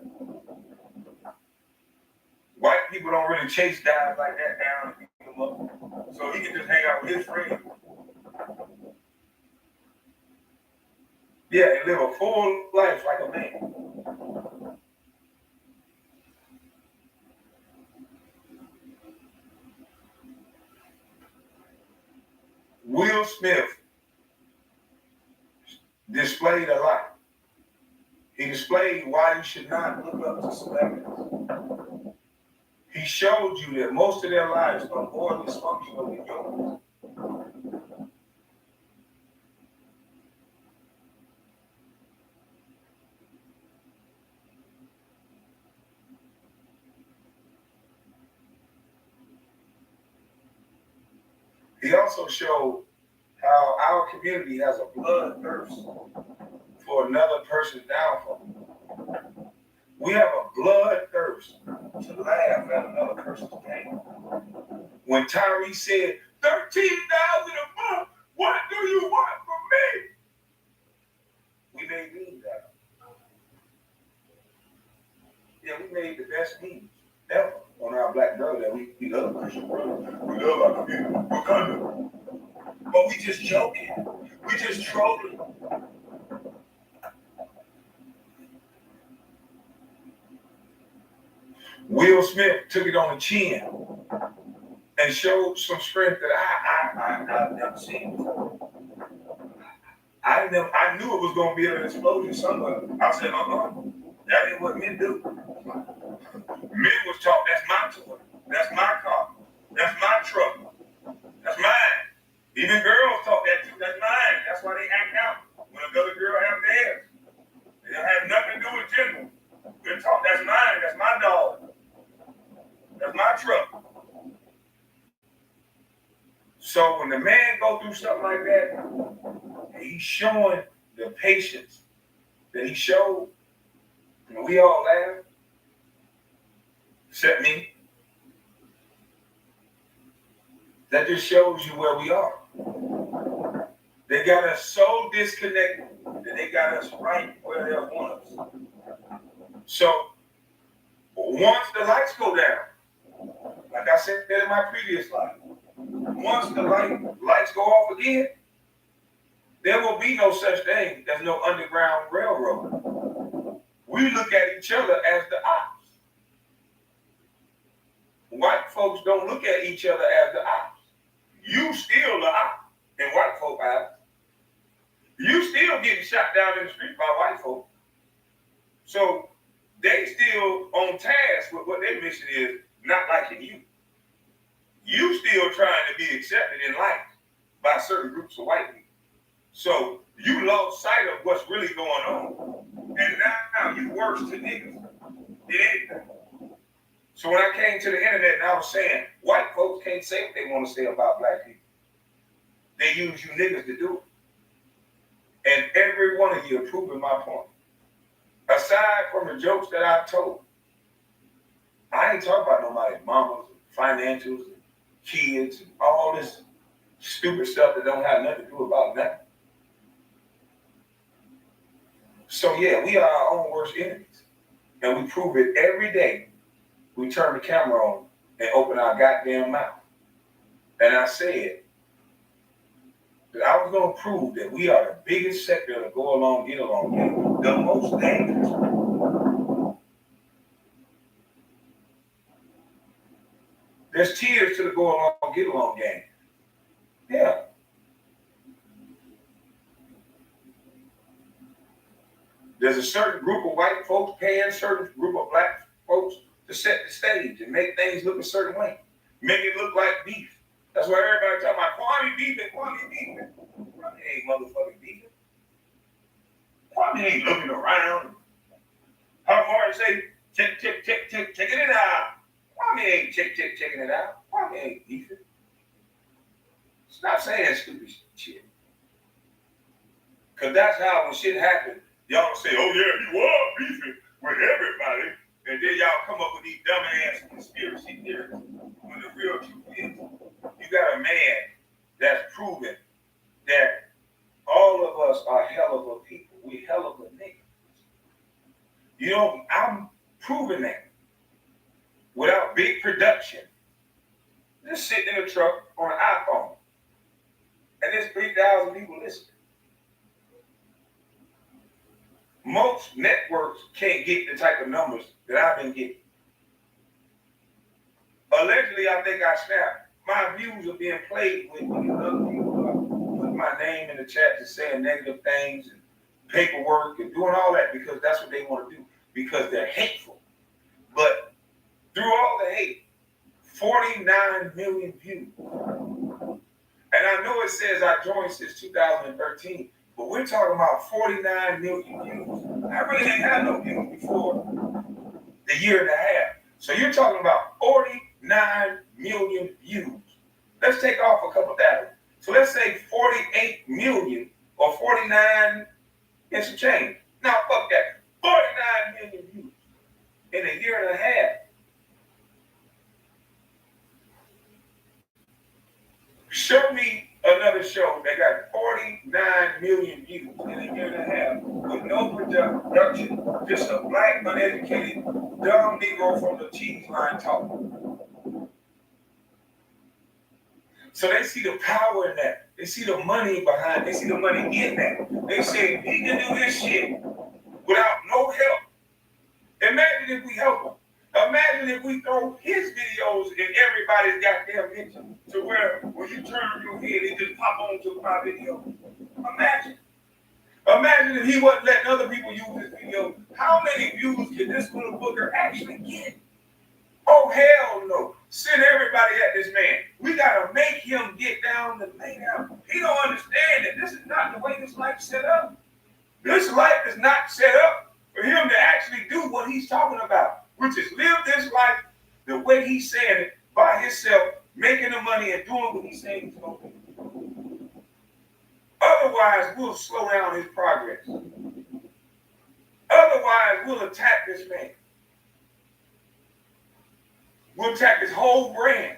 White people don't really chase guys like that down and pick them up. So he can just hang out with his friends. Yeah, and live a full life like a man. Will Smith displayed a lot. He displayed why you should not look up to celebrities. He showed you that most of their lives are more dysfunctional than yours. He also showed how our community has a bloodthirst for another person's downfall. We have a bloodthirst to laugh at another person's pain. When Tyree said, $13,000 a month, what do you want from me? We made memes out of it. Yeah, we made the best memes ever on our black brother that we love Christian brother. We love our community. We're kind. But we just joking. We just trolling. Will Smith took it on the chin and showed some strength that I've never seen before. I knew it was going to be an explosion somewhere. I said, that ain't what men do. Men was taught, that's my toy, that's my car, that's my truck, that's mine. Even girls taught that too, that's mine. That's why they act out when another girl has theirs. They don't have nothing to do with gender. They're taught, that's mine, that's my dog, that's my truck. So when the man go through something like that, he's showing the patience that he showed, and we all laugh, except me. That just shows you where we are. They got us so disconnected that they got us right where they want us. So once the lights go down, like I said in my previous slide, once the lights go off again, there will be no such thing as no underground railroad. We look at each other as the ops. White folks don't look at each other as the ops. You still the op in white folk eyes. You still getting shot down in the street by white folk. So they still on task with what their mission is, not liking you. You still trying to be accepted in life by certain groups of white people. So you lost sight of what's really going on. And now you worse to niggas than anything. So when I came to the internet and I was saying, white folks can't say what they want to say about black people. They use you niggas to do it. And every one of you are proving my point. Aside from the jokes that I told, I ain't talking about nobody's mamas, financials, and kids, and all this stupid stuff that don't have nothing to do about nothing. So yeah, we are our own worst enemies. And we prove it every day. We turn the camera on and open our goddamn mouth. And I said that I was going to prove that we are the biggest sector to go along, get along, the most dangerous. There's tiers to the go along, get along game. Yeah. There's a certain group of white folks paying a certain group of black folks to set the stage and make things look a certain way. Make it look like beef. That's why everybody talking about Kwame beefing, Kwame beefing. Kwame ain't motherfucking beefing. Kwame ain't looking around. How Martin say, checking it out. Kwame ain't checking it out. Kwame ain't beefing. Stop saying stupid shit. Because that's how when shit happens, y'all say, oh yeah, you are beefing with everybody. And then y'all come up with these dumbass conspiracy theories. When the real truth is, you got a man that's proven that all of us are hell of a people. We hell of a nigga. You know, I'm proving that without big production. Just sitting in a truck on an iPhone. And there's 3,000 people listening. Most networks can't get the type of numbers that I've been getting. Allegedly, I think I snapped. My views are being played with other people putting my name in the chat and saying negative things and paperwork and doing all that because that's what they want to do because they're hateful. But through all the hate, 49 million views. And I know it says I joined since 2013, but we're talking about 49 million views. I really ain't had no views before the year and a half. So you're talking about 49 million views. Let's take off a couple thousand. So let's say 48 million or 49 and some change. Now fuck that. 49 million views in a year and a half. Show me another show that got 49 million views in a year and a half with no production, just a black, uneducated, dumb Negro from the cheese line talking. So they see the power in that. They see the money behind it. They see the money in that. They say, he can do this shit without no help. Imagine if we help him. Imagine if we throw his videos in everybody's goddamn picture to where when you turn your head, it just pop onto my video. Imagine. Imagine if he wasn't letting other people use his video. How many views can this little booger actually get? Oh, hell no. Send everybody at this man. We got to make him get down and lay down. He don't understand that this is not the way this life's set up. This life is not set up for him to actually do what he's talking about, which is live this life the way he's saying it by himself, making the money and doing what he's saying he's going to do. Otherwise, we'll slow down his progress. Otherwise, we'll attack this man. We'll attack his whole brand.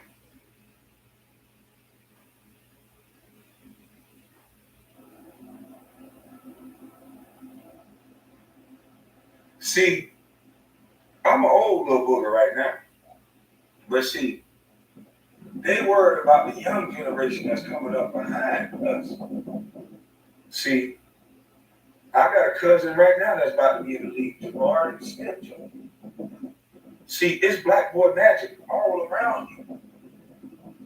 See, I'm an old little booger right now. But see, they worried about the young generation that's coming up behind us. See, I got a cousin right now that's about to be in the league, Jabari Smith. See, it's black boy magic all around you.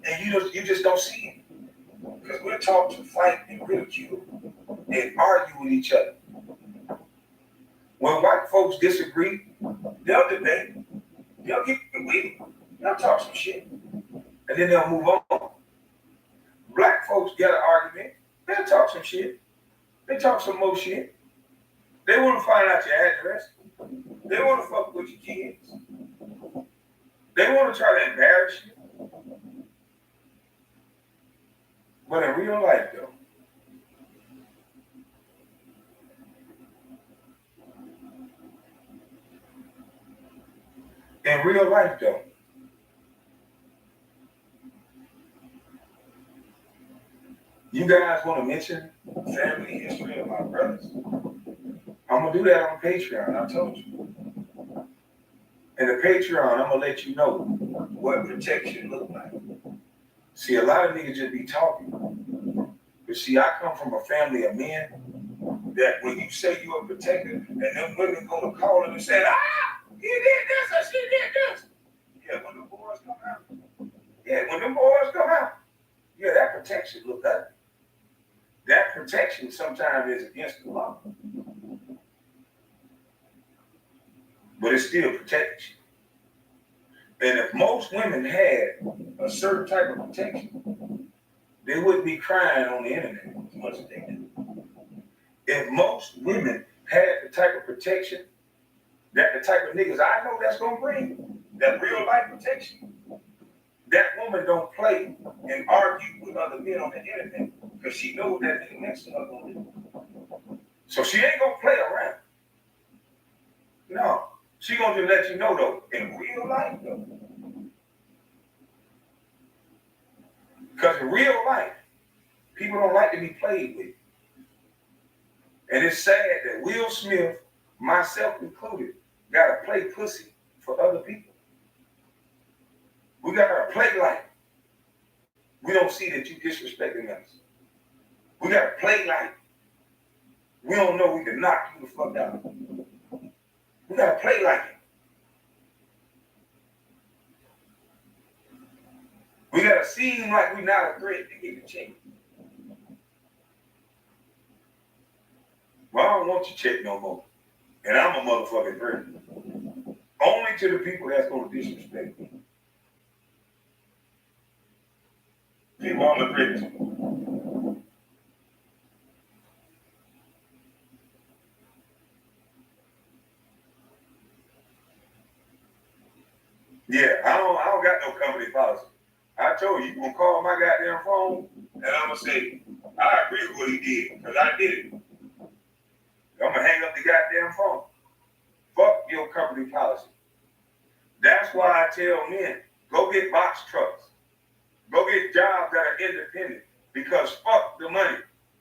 And you just don't see it. Because we're taught to fight and ridicule and argue with each other. When white folks disagree, they'll debate. They'll get weak. They'll talk some shit. And then they'll move on. Black folks get an argument. They'll talk some shit. They talk some more shit. They want to find out your address. They want to fuck with your kids. They want to try to embarrass you. But in real life, though, you guys want to mention family history of my brothers? I I'm gonna do that on Patreon, I told you. And the Patreon, I'm gonna let you know what protection look like. See, a lot of niggas just be talking. But see, I come from a family of men that when you say you're a protector, and them women gonna call him and say, he did this or she did this. Yeah, when the boys come out. Yeah, that protection look ugly. That protection sometimes is against the law. But it still protects you. And if most women had a certain type of protection, they wouldn't be crying on the internet as much as they do. If most women had the type of protection that the type of niggas I know that's gonna bring, that real life protection, that woman don't play and argue with other men on the internet because she knows that nigga next to her gonna do. So she ain't gonna play around. No, she gonna just let you know though, in real life though. Because in real life, people don't like to be played with. And it's sad that Will Smith, myself included, gotta play pussy for other people. We gotta play like we don't see that you disrespecting us. We gotta play like we don't know we can knock you the fuck out. We gotta play like it. We gotta seem like we're not a threat to get the check. Well, I don't want your check no more. And I'm a motherfucking threat. Only to the people that's gonna disrespect me. People I'm a threat to. Yeah, I don't got no company policy. I told you gonna call my goddamn phone, and I'm gonna say, I agree with what he did, because I did it. I'm gonna hang up the goddamn phone. Fuck your company policy. That's why I tell men, go get box trucks. Go get jobs that are independent, because fuck the money.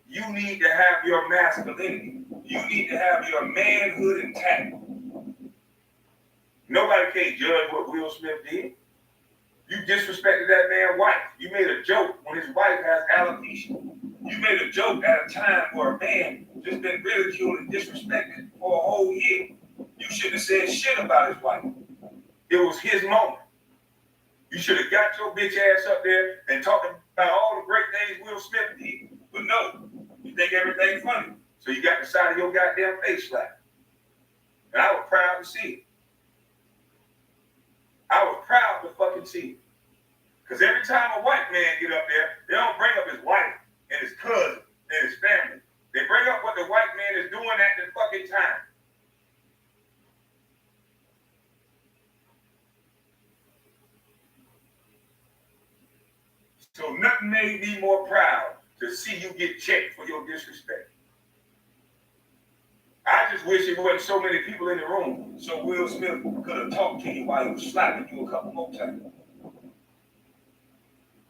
You need to have your masculinity. You need to have your manhood intact. Nobody can judge what Will Smith did. You disrespected that man's wife. You made a joke when his wife has alopecia. You made a joke at a time where a man just been ridiculed and disrespected for a whole year. You shouldn't have said shit about his wife. It was his moment. You should have got your bitch ass up there and talked about all the great things Will Smith did. But no, you think everything's funny. So you got the side of your goddamn face slapped. And I was proud to see it. I was proud to fucking see it. Because every time a white man get up there, they don't bring up his wife and his cousin and his family. They bring up what the white man is doing at the fucking time. So nothing made me more proud to see you get checked for your disrespect. I just wish it wasn't so many people in the room so Will Smith could have talked to you while he was slapping you a couple more times.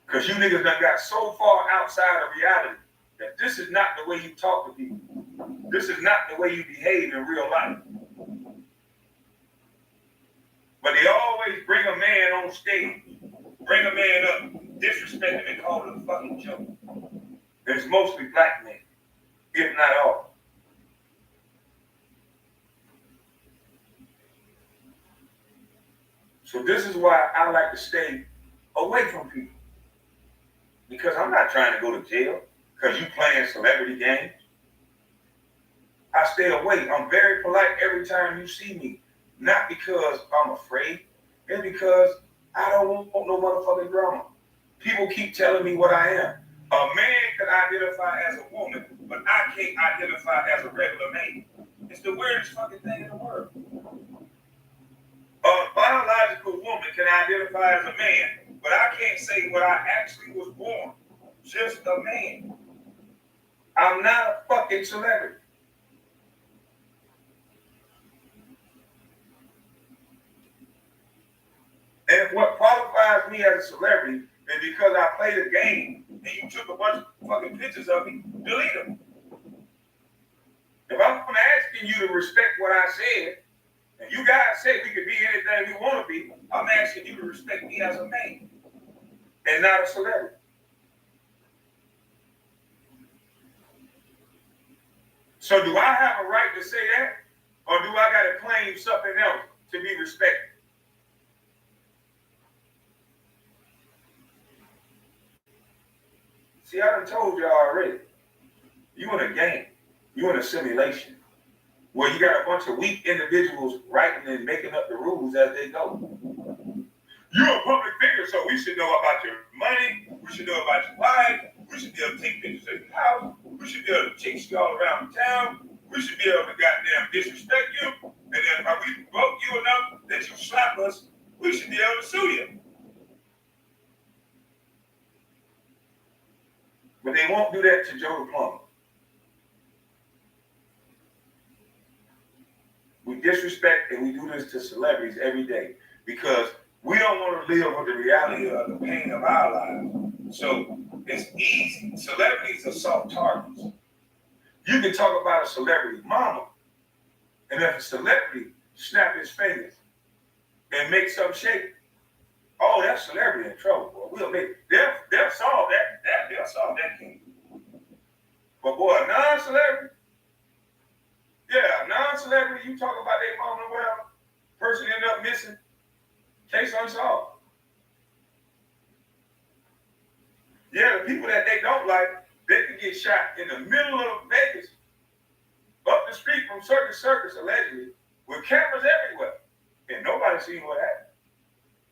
Because you niggas done got so far outside of reality that this is not the way you talk to people. This is not the way you behave in real life. But they always bring a man on stage, bring a man up, disrespect him and call it a fucking joke. It's mostly black men, if not all. So this is why I like to stay away from people. Because I'm not trying to go to jail because you playing celebrity games. I stay away. I'm very polite every time you see me. Not because I'm afraid. It's because I don't want no motherfucking drama. People keep telling me what I am. A man can identify as a woman, but I can't identify as a regular man. It's the weirdest fucking thing in the world. A biological woman can identify as a man, but I can't say what I actually was born. Just a man. I'm not a fucking celebrity. And what qualifies me as a celebrity is because I played a game and you took a bunch of fucking pictures of me, delete them. If I'm asking you to respect what I said, and you guys say we could be anything we want to be, I'm asking you to respect me as a man and not a celebrity. So do I have a right to say that? Or do I got to claim something else to be respected? See, I done told y'all already. You in a game. You in a simulation where you got a bunch of weak individuals writing and making up the rules as they go. You're a public figure, so we should know about your money. We should know about your life. We should be able to take pictures of your house. We should be able to chase you all around town. We should be able to goddamn disrespect you. And then if we provoke you enough that you slap us, we should be able to sue you. But they won't do that to Joe the Plumber. We disrespect and we do this to celebrities every day because we don't want to live with the reality of the pain of our lives. So it's easy. Celebrities are soft targets. You can talk about a celebrity mama, and if a celebrity snap his fingers and make some shape, oh, that celebrity in trouble, boy. They'll solve that. They'll solve that case. But boy, a non-celebrity, non-celebrity, you talk about their mama or whatever, person end up missing, case unsolved. Yeah, the people that they don't like, they can get shot in the middle of Vegas, up the street from Circus Circus, allegedly, with cameras everywhere. And nobody seen what happened.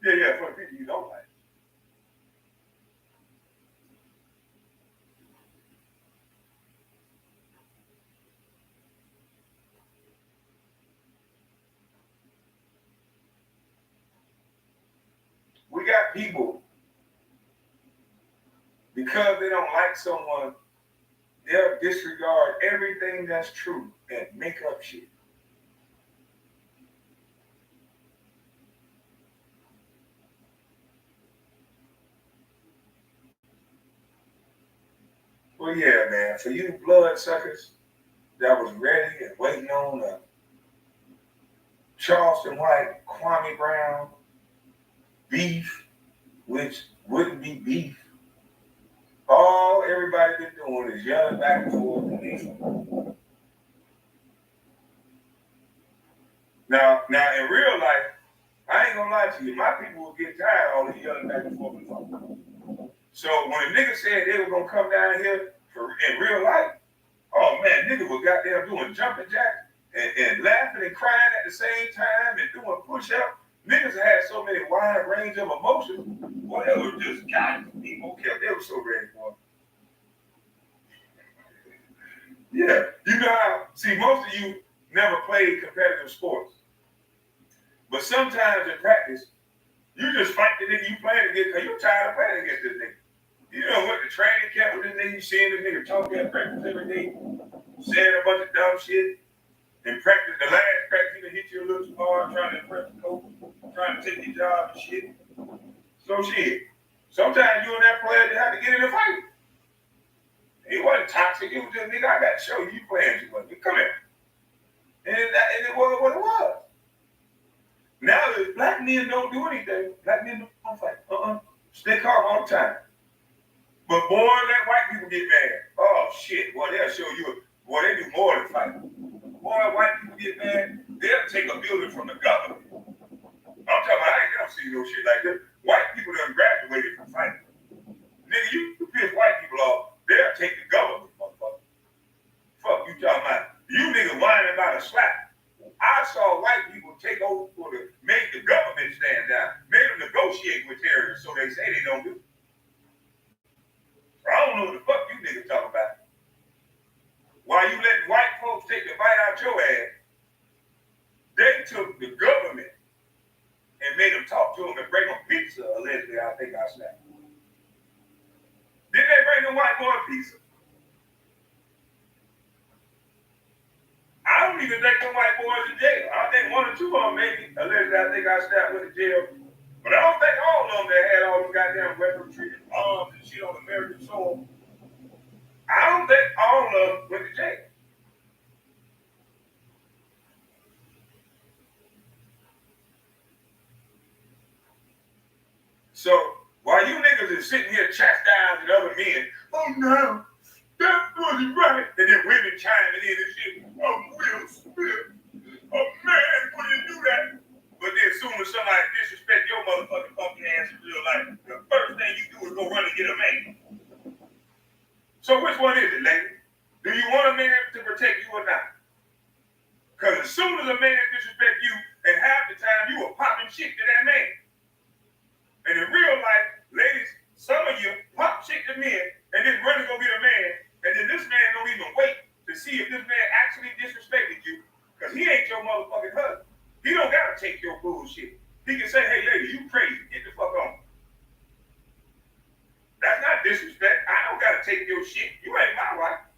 Yeah, for the people you don't like. We got people, because they don't like someone, they'll disregard everything that's true and make up shit. Well, yeah, man, for you bloodsuckers that was ready and waiting on Charleston White, Kwame Brown, beef, which wouldn't be beef. All everybody been doing is yelling back and forth. Now, in real life, I ain't gonna lie to you, my people will get tired of all the yelling back and forth. So when a nigga said they were gonna come down here in real life, oh man, nigga was goddamn doing jumping jacks and laughing and crying at the same time and doing push-ups. Niggas had so many wide range of emotions. Boy, they were just guys, people kept, they were so ready for it. Yeah, you know how, see, most of you never played competitive sports. But sometimes in practice, you just fight the nigga you playing against because you're tired of playing against this nigga. You know what the training camp with this nigga, you seeing this nigga talking at practice every day, saying a bunch of dumb shit. In practice, the last practice, he done hit you a little too hard, trying to impress the coach, trying to take your job and shit. So shit. Sometimes you and that player just have to get in a fight. It wasn't toxic. It was just, nigga, I got to show you, you playing too much. Come here. And it wasn't what it was. Now, if black men don't do anything, black men don't fight. Stay calm all the time. But boy, let white people get mad. Oh, shit. Boy, they'll show you. Boy, they do more than fight. Boy, white people get mad. They'll take a building from the government. I'm talking about, I ain't never seen no shit like this. White people done graduated from fighting. Nigga, you piss white people off, they'll take the government, motherfucker. Fuck you talking about. You niggas whining about a slap. I saw white people take over make the government stand down, made them negotiate with terrorists, so they say they don't do. I don't know what the fuck you niggas talking about. While you letting white folks take the bite out your ass, they took the government and made them talk to them and bring them pizza, allegedly, I think I snapped. Didn't they bring the white boy pizza? I don't even think the white boys in jail. I think one or two of them maybe, allegedly, I think I snapped went to jail. But I don't think all of them that had all them goddamn weaponry and arms and shit on American soil. I don't think all of them went to jail. So while you niggas is sitting here chastising other men, oh no, that wasn't right, and then women chiming in and shit, oh Will Smith, oh man, why you do that? But then as soon as somebody disrespect your motherfucking funky ass in real life, the first thing you do is go run and get a man. So which one is it, lady? Do you want a man to protect you or not? Because as soon as a man disrespect you, and half the time you are popping shit to that man. And in real life, ladies, some of you pop shit to men, and then run to go get a man, and then this man don't even wait to see if this man actually disrespected you, because he ain't your motherfucking husband. He don't gotta take your bullshit. He can say, hey lady, you crazy, get the fuck on. That's not disrespect. I don't gotta take your shit. You ain't my wife.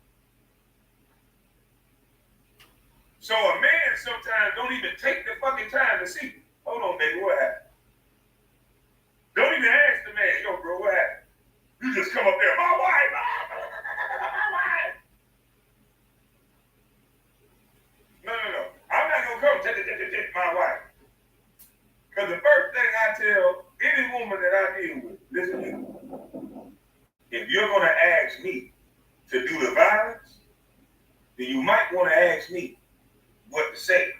So a man sometimes don't even take the fucking time to see. Hold on, baby, what happened? Don't even ask the man, yo, bro, what happened? You just come up there, my wife, my wife. No. I'm not gonna come take my wife. Because the first thing I tell any woman that I deal with, listen to me. If you're gonna ask me to do the violence, then you might want to ask me what to say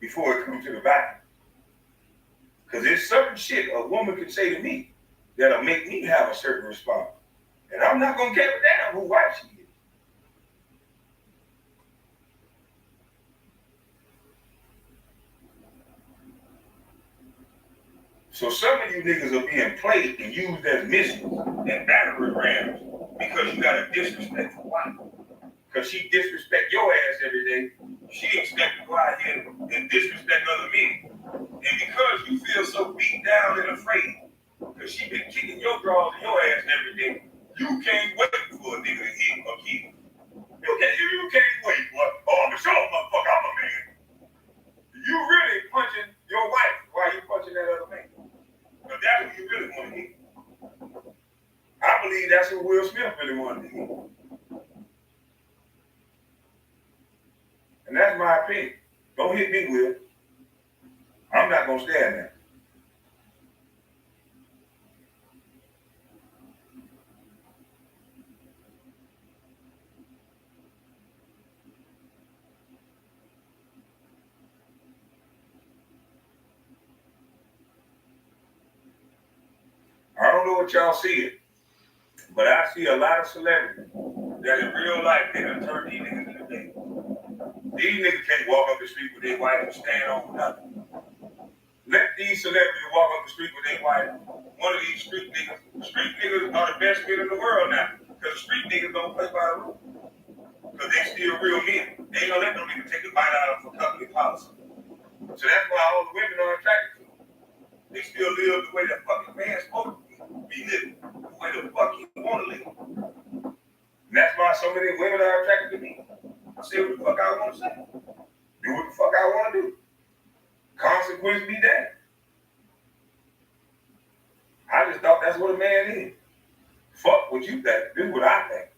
before it comes to the violence. Because there's certain shit a woman can say to me that'll make me have a certain response. And I'm not gonna give a damn who wife she is. So some of you niggas are being played and used as missiles and battery rams because you got a disrespectful wife. Because she disrespect your ass every day, she expect to go out here and disrespect other men. And because you feel so beat down and afraid, because she been kicking your drawers in your ass every day, you can't wait for a nigga to hit or kill. You can't wait, boy. Oh, I'm a show motherfucker, I'm a man. You really punching your wife while you punching that other man. Because that's who you really want to hit. I believe that's who Will Smith really wanted to hit. And that's my opinion. Don't hit me, Will. I'm not going to stand there. I don't know what y'all see, but I see a lot of celebrities that in real life, they done turn these niggas into things. These niggas can't walk up the street with their wife and stand on nothing. Let these celebrities walk up the street with their wife. One of these street niggas are the best men in the world now. Because street niggas don't play by the rules. Because they still real men. They ain't gonna let them niggas take a bite out of them for company policy. So that's why all the women are attracted to them. They still live the way that fucking man's supposed to be living. The way the fuck you want to live. And that's why so many women are attracted to me. I say what the fuck I want to say. Do what the fuck I want to do. Consequence be damned. I just thought that's what a man is. Fuck what you think. This is what I think.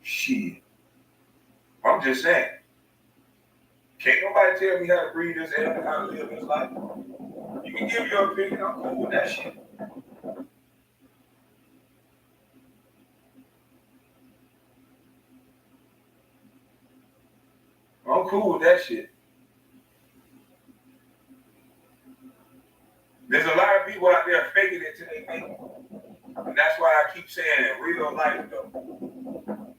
Shit. I'm just saying. Can't nobody tell me how to breathe this air and how to live this life. You can give your opinion. I'm cool with that shit. I'm cool with that shit. There's a lot of people out there faking it till they make it. And that's why I keep saying in real life, though.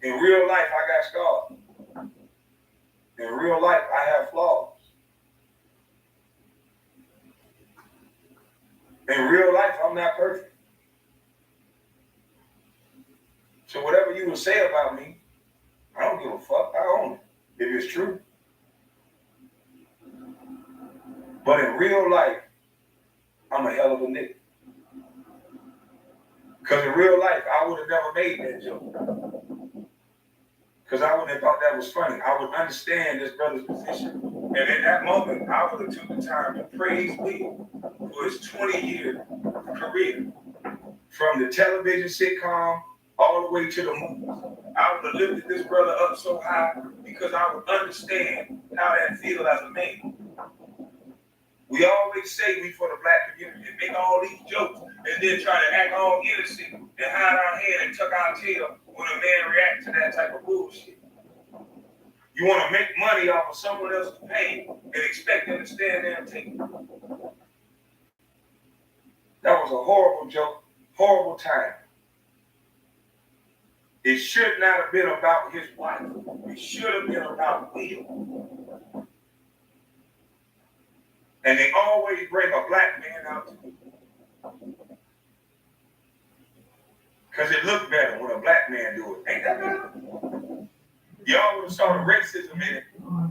In real life, I got scars. In real life, I have flaws. In real life, I'm not perfect. So whatever you will say about me, I don't give a fuck. I own it. If it's true. But in real life, I'm a hell of a nigga. Because in real life, I would have never made that joke. Because I wouldn't have thought that was funny. I would understand this brother's position. And in that moment, I would have took the time to praise Will for his 20-year career. From the television sitcom all the way to the movies. I would have lifted this brother up so high because I would understand how that feels as a man. We always say we for the black community and make all these jokes and then try to act all innocent and hide our head and tuck our tail when a man reacts to that type of bullshit. You want to make money off of someone else's pain and expect them to stand there and take it. That was a horrible joke, horrible time. It should not have been about his wife. It should have been about Will. And they always bring a black man out to do it. Because it looked better when a black man do it. Ain't that better? Y'all would have saw the racism in it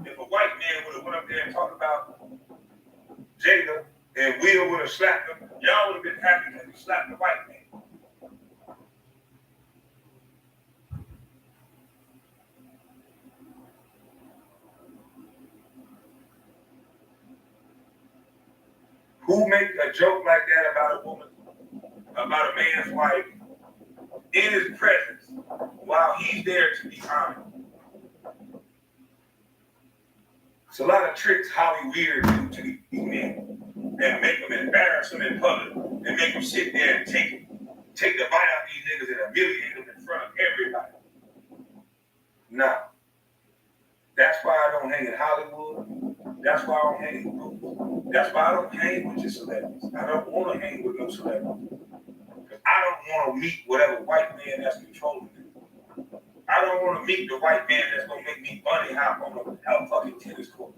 if a white man would have went up there and talked about Jada and Will would have slapped him. Y'all would have been happy because he slapped the white man. Who make a joke like that about a woman, about a man's wife, in his presence, while he's there to be honored? It's a lot of tricks Holly Weird do to these men and make them embarrass them in public and make them sit there and take the bite out of these niggas and humiliate them in front of everybody. No. That's why I don't hang in Hollywood. That's why I don't hang in groups. That's why I don't hang with your celebrities. I don't want to hang with no celebrities. Because I don't want to meet whatever white man that's controlling me. I don't want to meet the white man that's going to make me bunny hop on a fucking tennis court.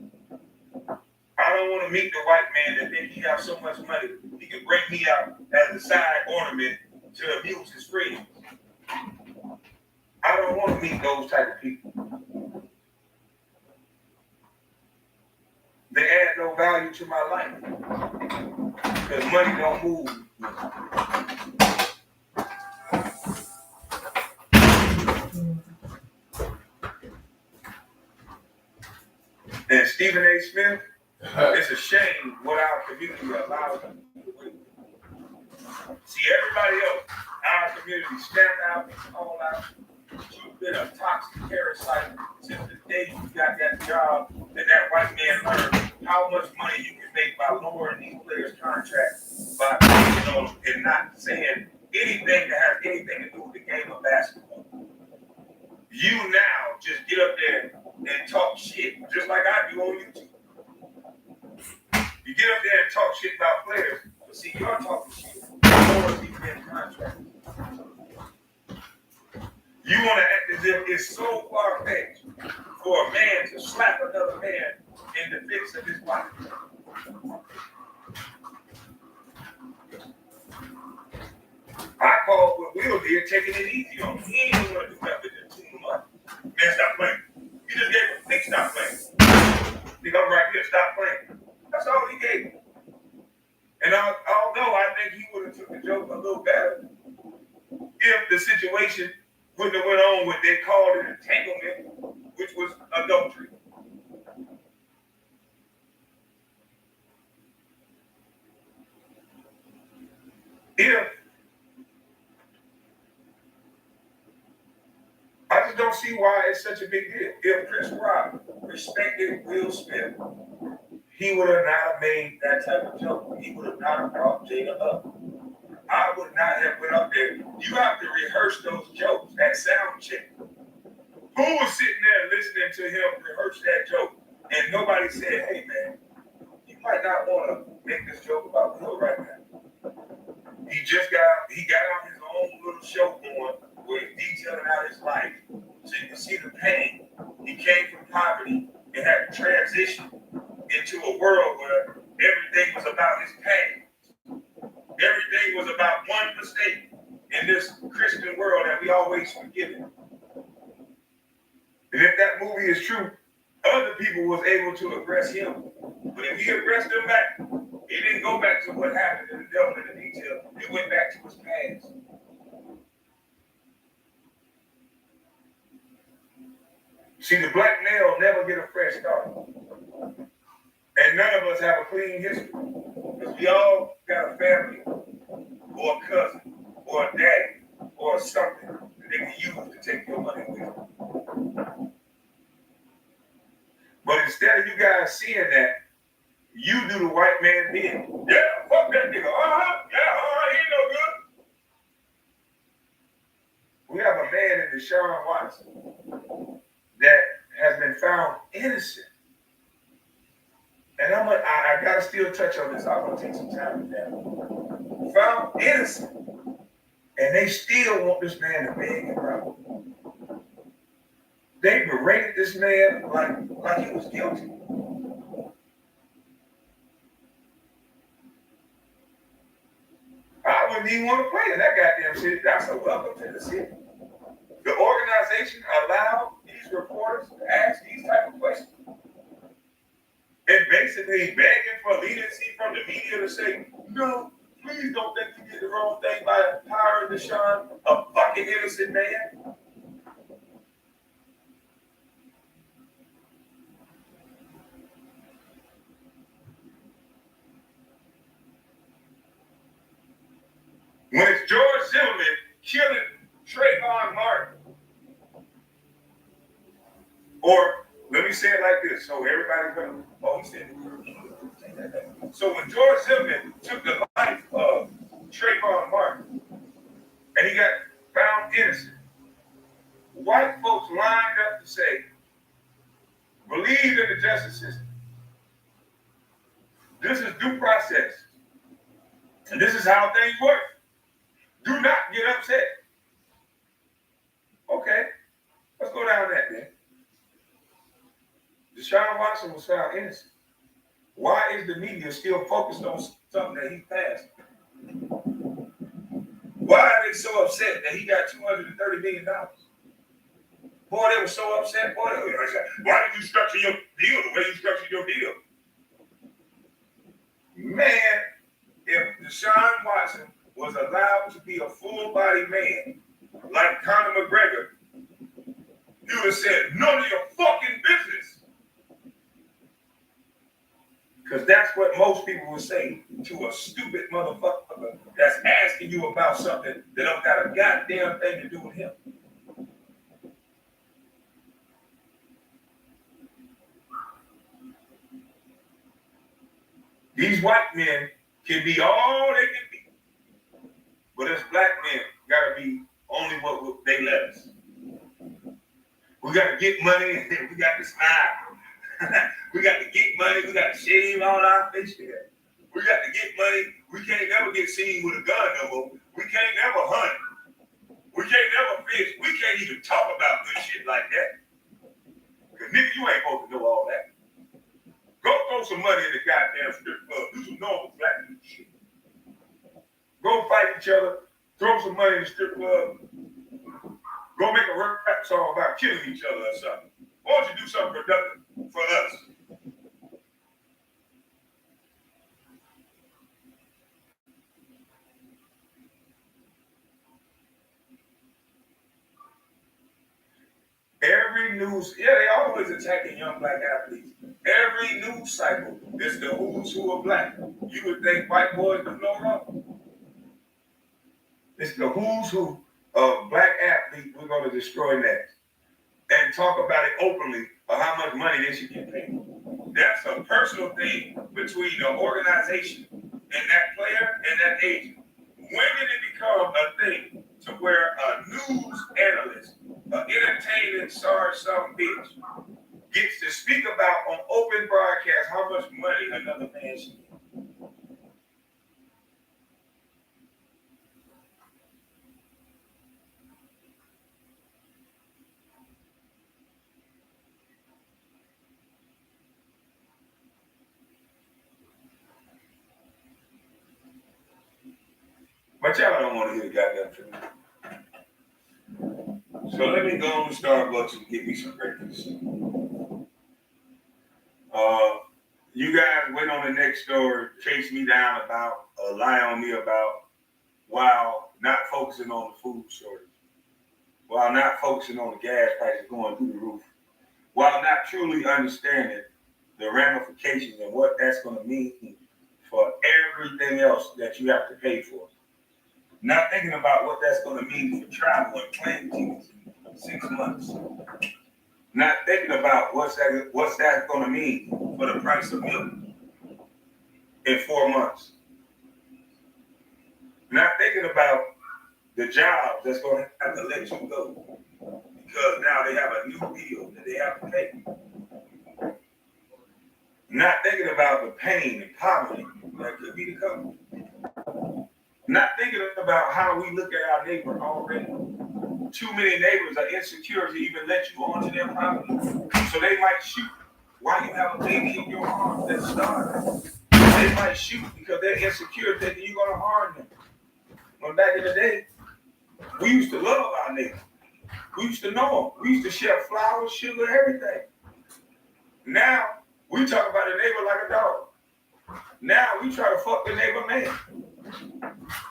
I don't want to meet the white man that think he has so much money he can bring me out as a side ornament to amuse his friends. I don't want to meet those type of people. They add no value to my life because money don't move. And Stephen A. Smith, it's a shame what our community allows them to do. See, everybody else, our community stand out and call out. You've been a toxic parasite since the day you got that job and that white man learned how much money you can make by lowering these players' contracts by and not saying anything that has anything to do with the game of basketball. You now just get up there and talk shit, just like I do on YouTube. You get up there and talk shit about players, but see, you're talking shit. Lowering these men's contracts. You want to act as if it's so far-fetched for a man to slap another man in the face of his wife. I call what Will did taking it easy on him. He ain't even want to do nothing too much. Man, stop playing. He just gave him, nigga, stop playing. Nigga, I'm right here, stop playing. That's all he gave him. And although I think he would have took the joke a little better if the situation wouldn't have went on what they called an entanglement, which was adultery. If I just don't see why it's such a big deal. If Chris Rock respected Will Smith, he would have not made that type of joke. He would have not brought Jada up. I would not have went up there. You have to rehearse those jokes at sound check. Who was sitting there listening to him rehearse that joke and nobody said, hey man, you might not want to make this joke about Will right now. He got on his own little show going where he's detailing out his life so you can see the pain. He came from poverty and had to transition into a world where everything was about his pain. Everything was about one mistake in this Christian world that we always forgive it. And if that movie is true, other people was able to aggress him. But if he aggressed them back, it didn't go back to what happened in the devil in the detail. It went back to his past. See, the black male never get a fresh start. And none of us have a clean history. Because we all got a family, or a cousin, or a daddy, or something that they can use to take your money with. But instead of you guys seeing that, You do the white man thing. Yeah, fuck that nigga. He ain't no good. We have a man in Deshaun Watson that has been found innocent. And I gotta still touch on this. I'm gonna take some time with that. Found innocent. And they still want this man to beg him out. They berated this man like he was guilty. I wouldn't even want to play in that goddamn shit. That's a welcome to the city. The organization allowed these reporters to ask these type of questions. And basically begging for leniency from the media to say, no, please don't think you did the wrong thing by hiring Deshaun, a fucking innocent man. When it's George Zimmerman killing Trayvon Martin, or let me say it like this, so everybody's gonna, he said it. So when George Zimmerman took the life of Trayvon Martin, and he got found innocent, white folks lined up to say, believe in the justice system. This is due process. And this is how things work. Do not get upset. Okay, let's go down that then. Deshaun Watson was found innocent. Why is the media still focused on something that he passed? Why are they so upset that he got $230 million? Boy, they were so upset. Boy, why did you structure your deal the way you structured your deal? Man, if Deshaun Watson was allowed to be a full-body man like Conor McGregor, he would have said, none of your fucking business. Because that's what most people would say to a stupid motherfucker that's asking you about something that don't got a goddamn thing to do with him. These white men can be all they can be. But us black men gotta be only what they let us. We gotta get money and we got to smile. We got to get money, we got to shave on our face here. We got to get money, we can't never get seen with a gun no more. We can't never hunt. We can't never fish. We can't even talk about good shit like that. Because nigga, you ain't supposed to know all that. Go throw some money in the goddamn strip club. Do some normal black people shit. Go fight each other. Throw some money in the strip club. Go make a rap song about killing each other or something. Why don't you do something productive for us? Every news, they always attacking young black athletes. Every news cycle is the who's who of black. You would think white boys do no wrong. It's the who's who of black athletes we're going to destroy next. And talk about it openly of how much money they should get paid. That's a personal thing between the organization and that player and that agent. When did it become a thing to where a news analyst, an entertaining sorry some bitch, gets to speak about on open broadcast how much money another man should get? But y'all don't want to hear the goddamn truth. So let me go to Starbucks and get me some breakfast. You guys went on the next story, chase me down about, lie on me about, while not focusing on the food shortage, while not focusing on the gas prices going through the roof, while not truly understanding the ramifications and what that's going to mean for everything else that you have to pay for. Not thinking about what that's going to mean for travel and plane tickets in 6 months. Not thinking about what's that going to mean for the price of milk. in 4 months. Not thinking about the jobs that's going to have to let you go because now they have a new bill that they have to pay. Not thinking about the pain and poverty that could be to come. Not thinking about how we look at our neighbor already. Too many neighbors are insecure to even let you onto their property. So they might shoot while you have a baby in your arms that's starving. They might shoot because they're insecure thinking you're going to harm them. When back in the day, we used to love our neighbor. We used to know them. We used to share flowers, sugar, everything. Now, we talk about a neighbor like a dog. Now, we try to fuck the neighbor man.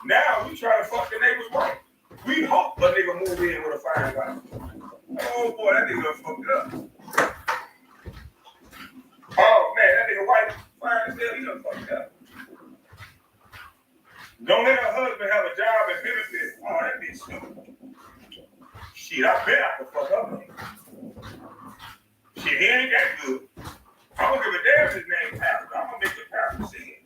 Now, we try to fuck the neighbor's wife. We hope a nigga move in with a fine wife. Oh, boy, that nigga fucked up. Oh, man, that nigga wife fine as hell, he done fucked up. Don't let her husband have a job and benefits. Oh, that bitch stupid. Shit, I bet I can fuck up. Shit, he ain't that good. I'm gonna give a damn if his name Pastor. I'm gonna make the pastor see it.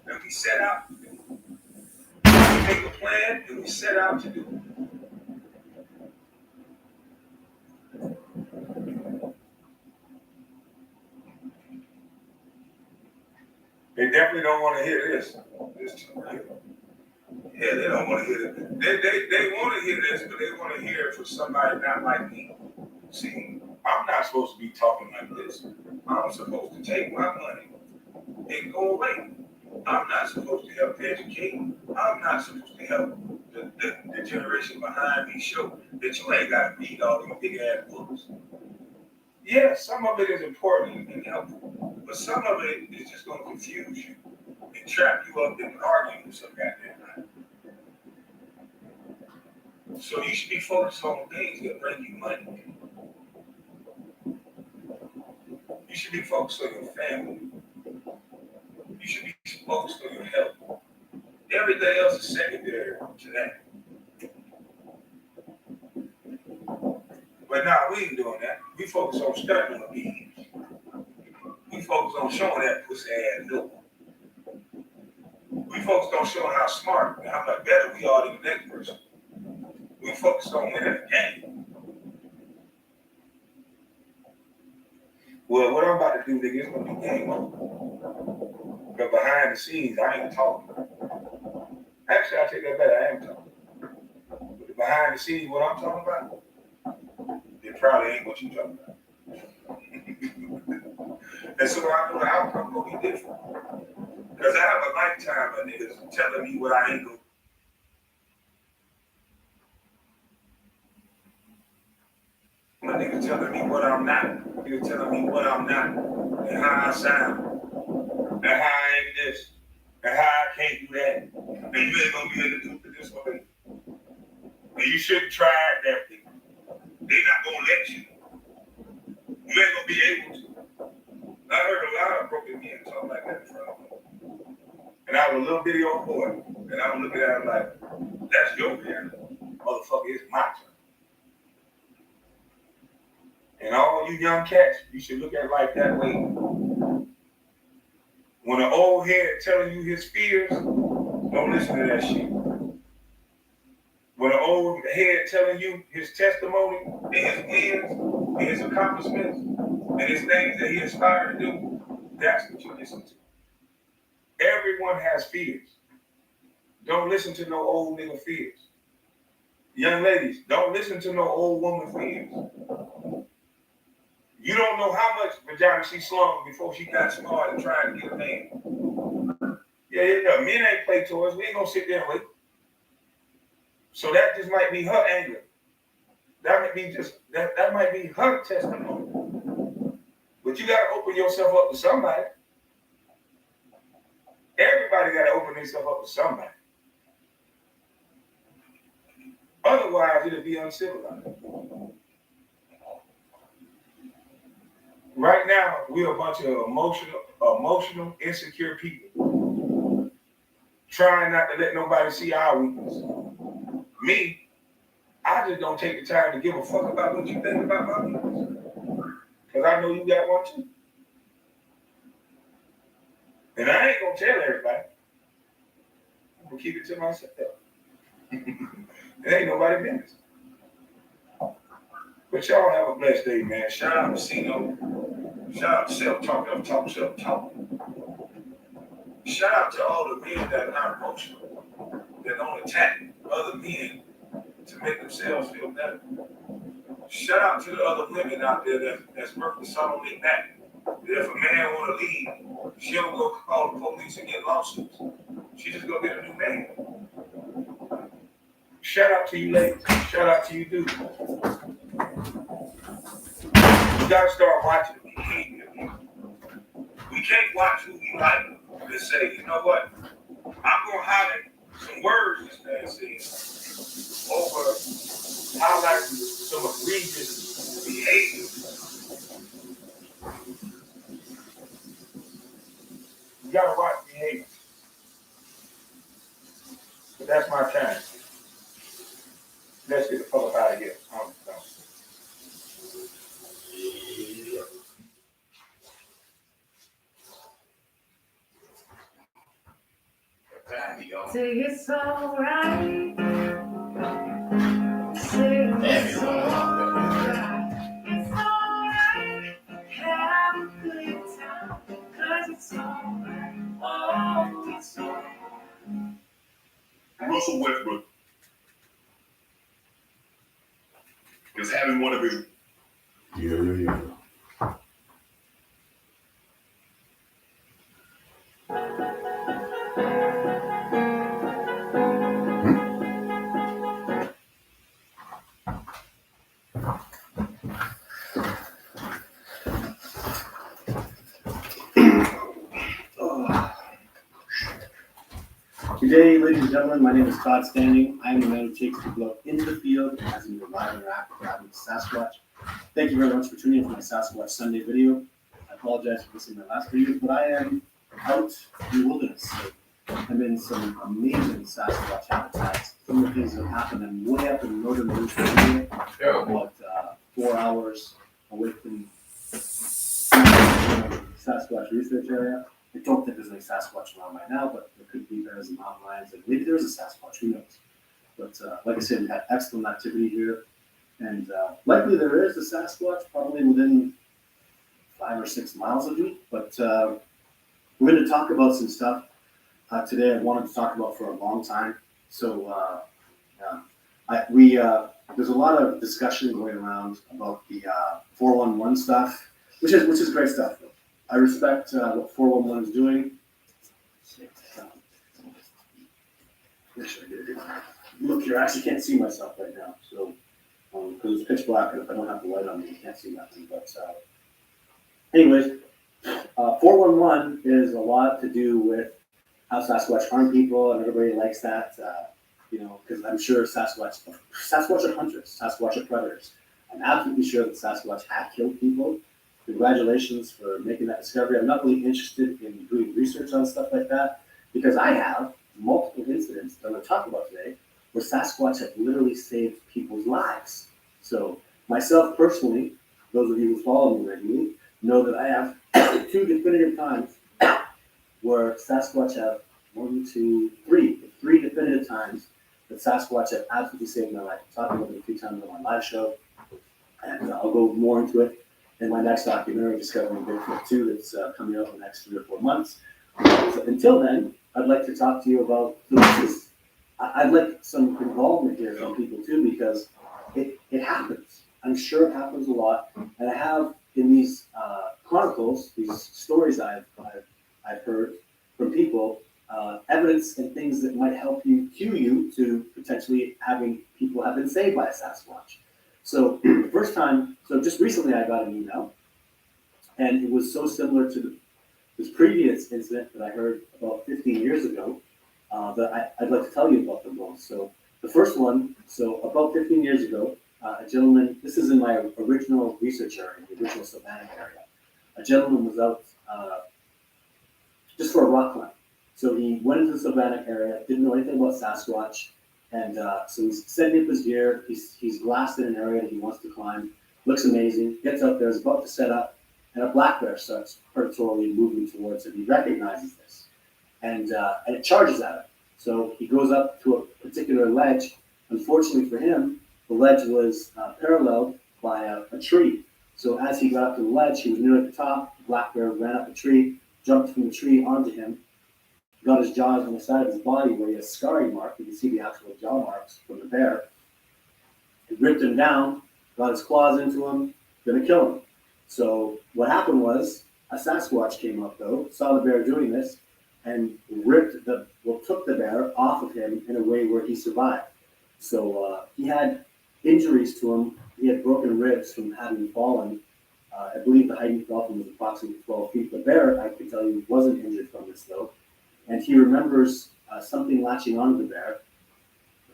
Then we set out. We make a plan and we set out to do it. They definitely don't want to hear this. Yeah, they don't want to hear it. They want to hear this, but they want to hear it from somebody not like me. See, I'm not supposed to be talking like this. I'm supposed to take my money and go away. I'm not supposed to help educate. I'm not supposed to help the generation behind me show that you ain't got to read all these big ass books. Yeah, some of it is important and helpful, but some of it is just going to confuse you and trap you up in arguments some goddamn night. So you should be focused on things that bring you money. You should be focused on your family. You should be focused on your health. Everything else is secondary to that. But nah, we ain't doing that. We focus on studying the bees. We focus on showing that pussy ass look. We focus on showing how smart and how much better we are than the next person. We focus on winning the game. Well, what I'm about to do, nigga, is gonna be game over. But behind the scenes, I ain't talking. Actually, I take that back. I am talking. But behind the scenes, what I'm talking about, it probably ain't what you talking about. And so I know the outcome will be different. Because I have a lifetime of niggas telling me what I ain't gonna. My nigga telling me what I'm not. Nigga telling me what I'm not. And how I sound. And how I ain't this. And how I can't do that. And you ain't gonna be able to do it this way. And you shouldn't try that thing. They not gonna let you. You ain't gonna be able to. I heard a lot of broken men talk like that in front of me. And I was a little bitty old boy. And I was looking at him like, that's your piano. Motherfucker, it's my turn. And all you young cats, you should look at life that way. When an old head telling you his fears, don't listen to that shit. When an old head telling you his testimony and his wins and his accomplishments and his things that he aspired to do, that's what you listen to. Everyone has fears. Don't listen to no old nigga fears. Young ladies, don't listen to no old woman fears. You don't know how much vagina she slung before she got smart and tried to get a man. Yeah, men ain't play toys. We ain't gonna sit there and wait. So that just might be her anger. That might be just that might be her testimony. But you gotta open yourself up to somebody. Everybody gotta open themselves up to somebody. Otherwise, it'll be uncivilized. Right now, we're a bunch of emotional, insecure people trying not to let nobody see our weakness. Me, I just don't take the time to give a fuck about what you think about my weakness. Because I know you got one too. And I ain't gonna tell everybody. I'm gonna keep it to myself. It ain't nobody business. But y'all have a blessed day, man. Shout out to Cino. Shout out to sTalk, sTalk. Shout out to all the men that are not emotional, that don't attack other men to make themselves feel better. Shout out to the other women out there that's working salt on their back. That if a man want to leave, she don't go call the police and get lawsuits. She just go get a new man. Shout out to you ladies. Shout out to you dudes. You gotta start watching the behavior. We can't watch who we like and say, you know what? I'm gonna highlight some words this man said over highlighting some egregious behavior. You gotta watch behavior. But that's my time. Let's get the fuck up out of here. Say it's alright. Say it's alright. It's alright. Have a good time. 'Cause it's alright. Oh, it's alright. Russell Westbrook is having one of his. Yeah. Today, ladies and gentlemen, my name is Todd Standing. I am the man who takes people out into the field as in your live interact with Sasquatch. Thank you very much for tuning in for my Sasquatch Sunday video. I apologize for missing my last video, but I am out in the wilderness. So I'm in some amazing Sasquatch habitats. Some of the things that have happened. I'm way up in northern British Columbia, about 4 hours away from Sasquatch research area. I don't think there's any Sasquatch around right now, but there could be bears and mountain lions, and maybe there is a Sasquatch, who knows? But like I said, we had excellent activity here, and likely there is a Sasquatch, probably within 5 or 6 miles of me. But we're going to talk about some stuff today I wanted to talk about for a long time. So there's a lot of discussion going around about the 411 stuff, which is great stuff. I respect what 411 is doing. Look here, I actually can't see myself right now, so because it's pitch black, and if I don't have the light on me, you can't see nothing. But anyways, 411 is a lot to do with how Sasquatch harm people, and everybody likes that, because I'm sure Sasquatch are hunters, Sasquatch are predators. I'm absolutely sure that Sasquatch have killed people. Congratulations for making that discovery. I'm not really interested in doing research on stuff like that because I have multiple incidents that I'm going to talk about today where Sasquatch have literally saved people's lives. So myself personally, those of you who follow me regularly, know that I have 2 definitive times where Sasquatch have 3 definitive times that Sasquatch have absolutely saved my life. I've talked about it a few times on my live show, and I'll go more into it in my next documentary, Discovering Bigfoot 2, that's coming out in the next 3 or 4 months. So until then, I'd like to talk to you about I'd like some involvement here from people too, because it happens. I'm sure it happens a lot, and I have in these chronicles, these stories I've heard from people, evidence and things that might help cue you to potentially having people have been saved by a Sasquatch. So first time, just recently I got an email, and it was so similar to this previous incident that I heard about 15 years ago that I'd like to tell you about them both. So the first one, about 15 years ago, a gentleman, this is in my original research area, the original Savannah area. A gentleman was out just for a rock climb. So he went into the Savannah area, didn't know anything about Sasquatch, and so he's setting up his gear. He's blasted an area that he wants to climb. Looks amazing. Gets out there, is about to set up, and a black bear starts predatorily moving towards him. He recognizes this, and it charges at him. So he goes up to a particular ledge. Unfortunately for him, the ledge was paralleled by a tree. So as he got up to the ledge, he was near at the top. The black bear ran up the tree, jumped from the tree onto him, got his jaws on the side of his body where he has scarring mark. You can see the actual jaw marks from the bear. It ripped him down, got his claws into him, gonna kill him. So what happened was a Sasquatch came up though, saw the bear doing this, and took the bear off of him in a way where he survived. So he had injuries to him. He had broken ribs from having fallen. I believe the height he fell from was approximately 12 feet. The bear, I can tell you, wasn't injured from this though. And he remembers something latching onto the bear.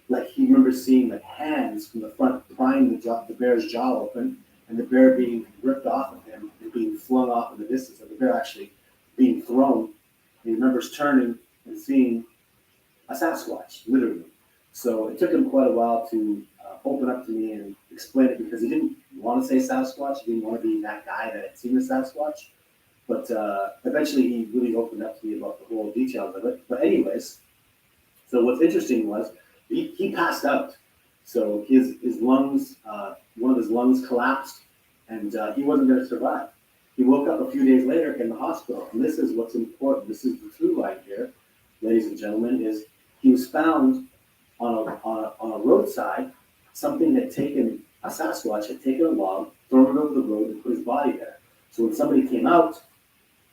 Like he remembers seeing like hands from the front prying the bear's jaw open, and the bear being ripped off of him and being flung off in the distance, or the bear actually being thrown. He remembers turning and seeing a Sasquatch, literally. So it took him quite a while to open up to me and explain it, because he didn't want to say Sasquatch. He didn't want to be that guy that had seen a Sasquatch. But eventually he really opened up to me about the whole details of it. But anyways, so what's interesting was he passed out. So his lungs, one of his lungs collapsed, and he wasn't going to survive. He woke up a few days later in the hospital. And this is what's important. This is the through line here, ladies and gentlemen, is he was found on a roadside. Something had taken, a Sasquatch had taken a log, thrown it over the road, and put his body there. So when somebody came out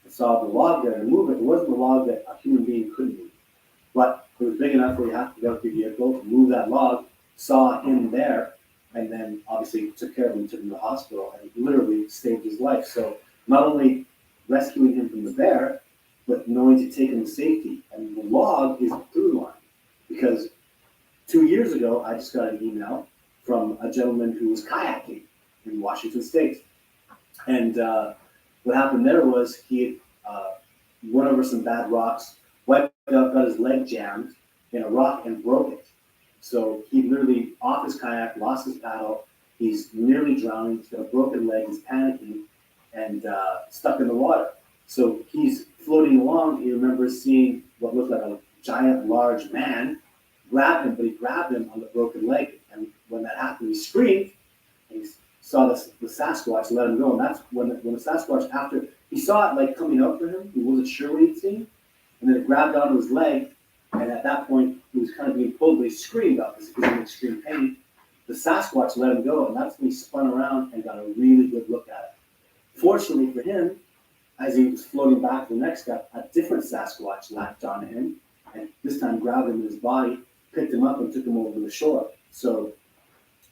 and saw the log there and move it, it wasn't a log that a human being couldn't move. But it was big enough where you have to get out the vehicle, move that log, saw him there, and then obviously took care of him, took him to the hospital, and literally saved his life. So not only rescuing him from the bear, but knowing to take him to safety. And the log is a through line, because 2 years ago, I just got an email from a gentleman who was kayaking in Washington State. And what happened there was he had went over some bad rocks, wiped out, got his leg jammed in a rock and broke it. So he literally off his kayak, lost his paddle. He's nearly drowning. He's got a broken leg. He's panicking and stuck in the water. So he's floating along. He remembers seeing what looked like a giant, large man grab him, but he grabbed him on the broken leg. And when that happened, he screamed. And he saw the Sasquatch let him go. And that's when the Sasquatch, after he saw it like coming out for him, he wasn't sure what he'd seen. And then it grabbed onto his leg. And at that point, he was kind of being pulled, but he screamed out because he was in extreme pain. The Sasquatch let him go, and that's when he spun around and got a really good look at it. Fortunately for him, as he was floating back to the next step, a different Sasquatch latched onto him, and this time grabbed him in his body, picked him up, and took him over to the shore. So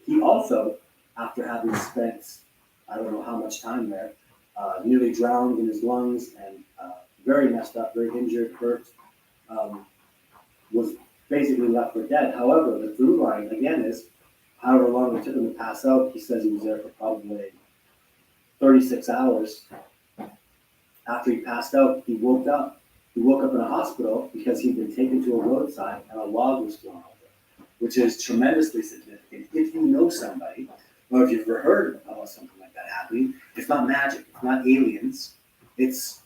he also, after having spent, I don't know how much time there, nearly drowned in his lungs and very messed up, very injured, hurt, was basically left for dead. However, the through line, again, is however long it took him to pass out. He says he was there for probably 36 hours. After he passed out, he woke up. He woke up in a hospital because he'd been taken to a roadside and a log was thrown over, which is tremendously significant. If you know somebody, or if you've ever heard about something like that happening, it's not magic, it's not aliens. It's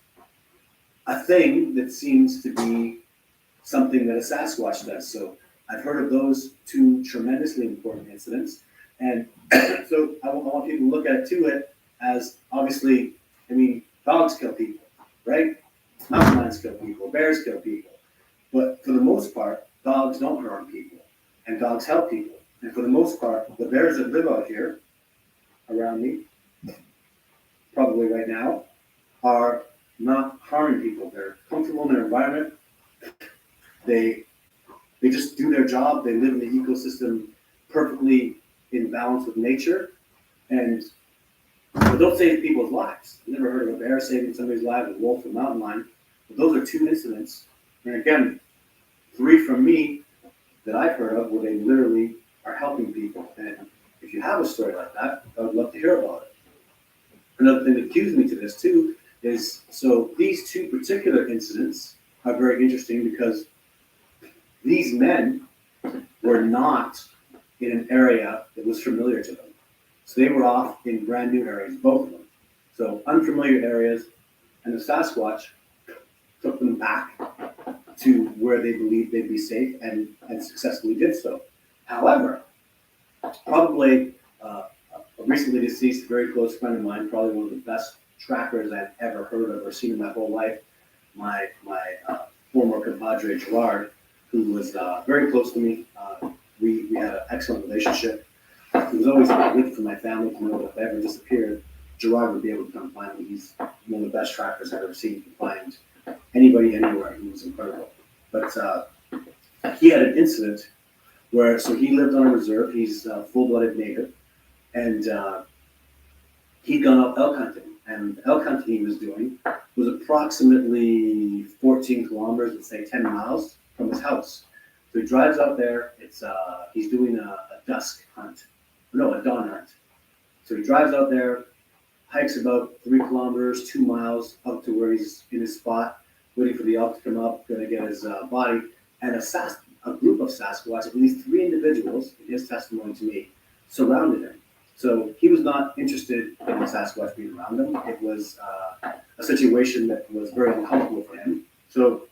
a thing that seems to be something that a Sasquatch does. So I've heard of those two tremendously important incidents. And so I want people to look at it as obviously, I mean, dogs kill people, right? Mountain lions kill people, bears kill people. But for the most part, dogs don't harm people, and dogs help people. And for the most part, the bears that live out here around me, probably right now, are not harming people. They're comfortable in their environment. They just do their job. They live in the ecosystem perfectly in balance with nature, and but don't save people's lives. I've never heard of a bear saving somebody's life, a wolf, a mountain lion. But those are two incidents, and again, 3 from me that I've heard of where they literally are helping people. And if you have a story like that, I would love to hear about it. Another thing that cues me to this too is, so these 2 particular incidents are very interesting because these men were not in an area that was familiar to them. So they were off in brand new areas, both of them. So unfamiliar areas, and the Sasquatch took them back to where they believed they'd be safe and successfully did so. However, probably a recently deceased, very close friend of mine, probably one of the best trackers I've ever heard of or seen in my whole life, my former compadre Gerard, who was very close to me. We had an excellent relationship. It was always good for my family to know that if I ever disappeared, Gerard would be able to come find me. He's one of the best trackers I've ever seen. He could find anybody, anywhere. He was incredible. But he had an incident where, so he lived on a reserve. He's a full-blooded native. And he'd gone up elk hunting. And the elk hunting he was doing was approximately 14 kilometers, let's say 10 miles from his house. So he drives out there. He's doing a dusk hunt. No, a dawn hunt. So he drives out there, hikes about 3 kilometers, 2 miles up to where he's in his spot, waiting for the elk to come up, going to get his body. And a group of Sasquatch, at least 3 individuals, in his testimony to me, surrounded him. So he was not interested in the Sasquatch being around him. It was a situation that was very uncomfortable for him. So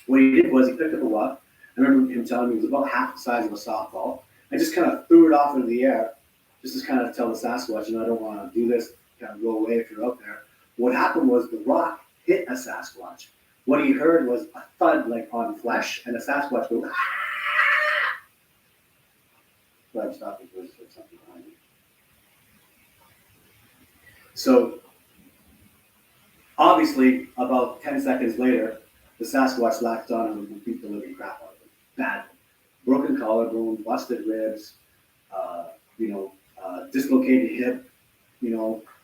what he did was he picked up a rock. I remember him telling me it was about half the size of a softball. I just kind of threw it off into the air, just to kind of tell the Sasquatch, I don't want to do this, kind of go away if you're out there. What happened was the rock hit a Sasquatch. What he heard was a thud like on flesh, and the Sasquatch goes, ah! So I'm stopping because there's something behind me. So, obviously, about 10 seconds later, the Sasquatch latched on him and beat the living crap out of him. Bad. Broken collarbone, busted ribs, dislocated hip.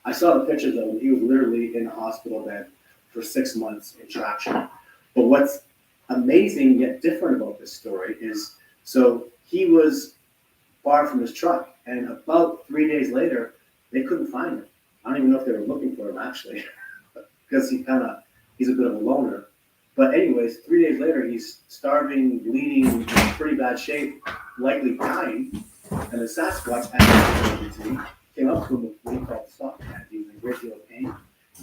I saw the pictures of him. He was literally in a hospital bed for 6 months in traction. But what's amazing yet different about this story is, so he was far from his truck, and about 3 days later, they couldn't find him. I don't even know if they were looking for him, actually, because he's a bit of a loner. But anyways, 3 days later, he's starving, bleeding, in pretty bad shape, likely dying. And the Sasquatch, came up to him with what he called soft hand. He was in a great deal of pain.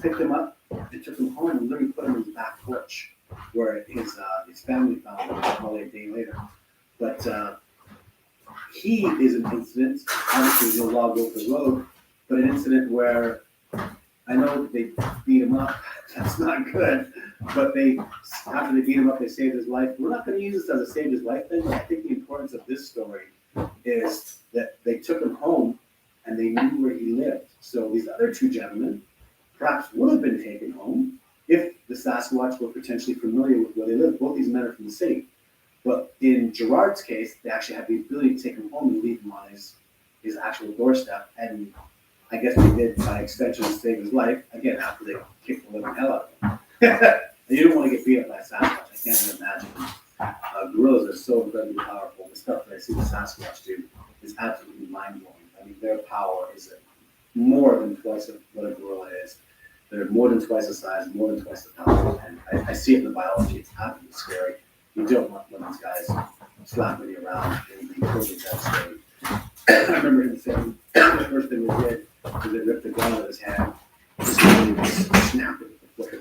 Picked him up and took him home and literally put him in the back porch where his family found him probably a day later. But he is an incident, obviously no law goes the road, but an incident where I know they beat him up. That's not good. But after they beat him up, they saved his life. We're not going to use this as a saved his life thing, but I think the importance of this story is that they took him home and they knew where he lived. So these other 2 gentlemen perhaps would have been taken home if the Sasquatch were potentially familiar with where they lived. Both these men are from the city. But in Gerard's case, they actually had the ability to take him home and leave him on his actual doorstep. And I guess they did, by extension, save his life, again, after they kicked the living hell out of him. You don't want to get beat up by a Sasquatch. I can't even imagine. Gorillas are so incredibly powerful. The stuff that I see the Sasquatch do is absolutely mind-blowing. I mean, their power is more than twice what a gorilla is. They're more than twice the size, more than twice the power. And I see it in the biology. It's absolutely scary. You don't want these guys slapping you around and being totally devastated. I remember him saying the first thing they did was they ripped the gun out of his hand, just snapped it with the flick of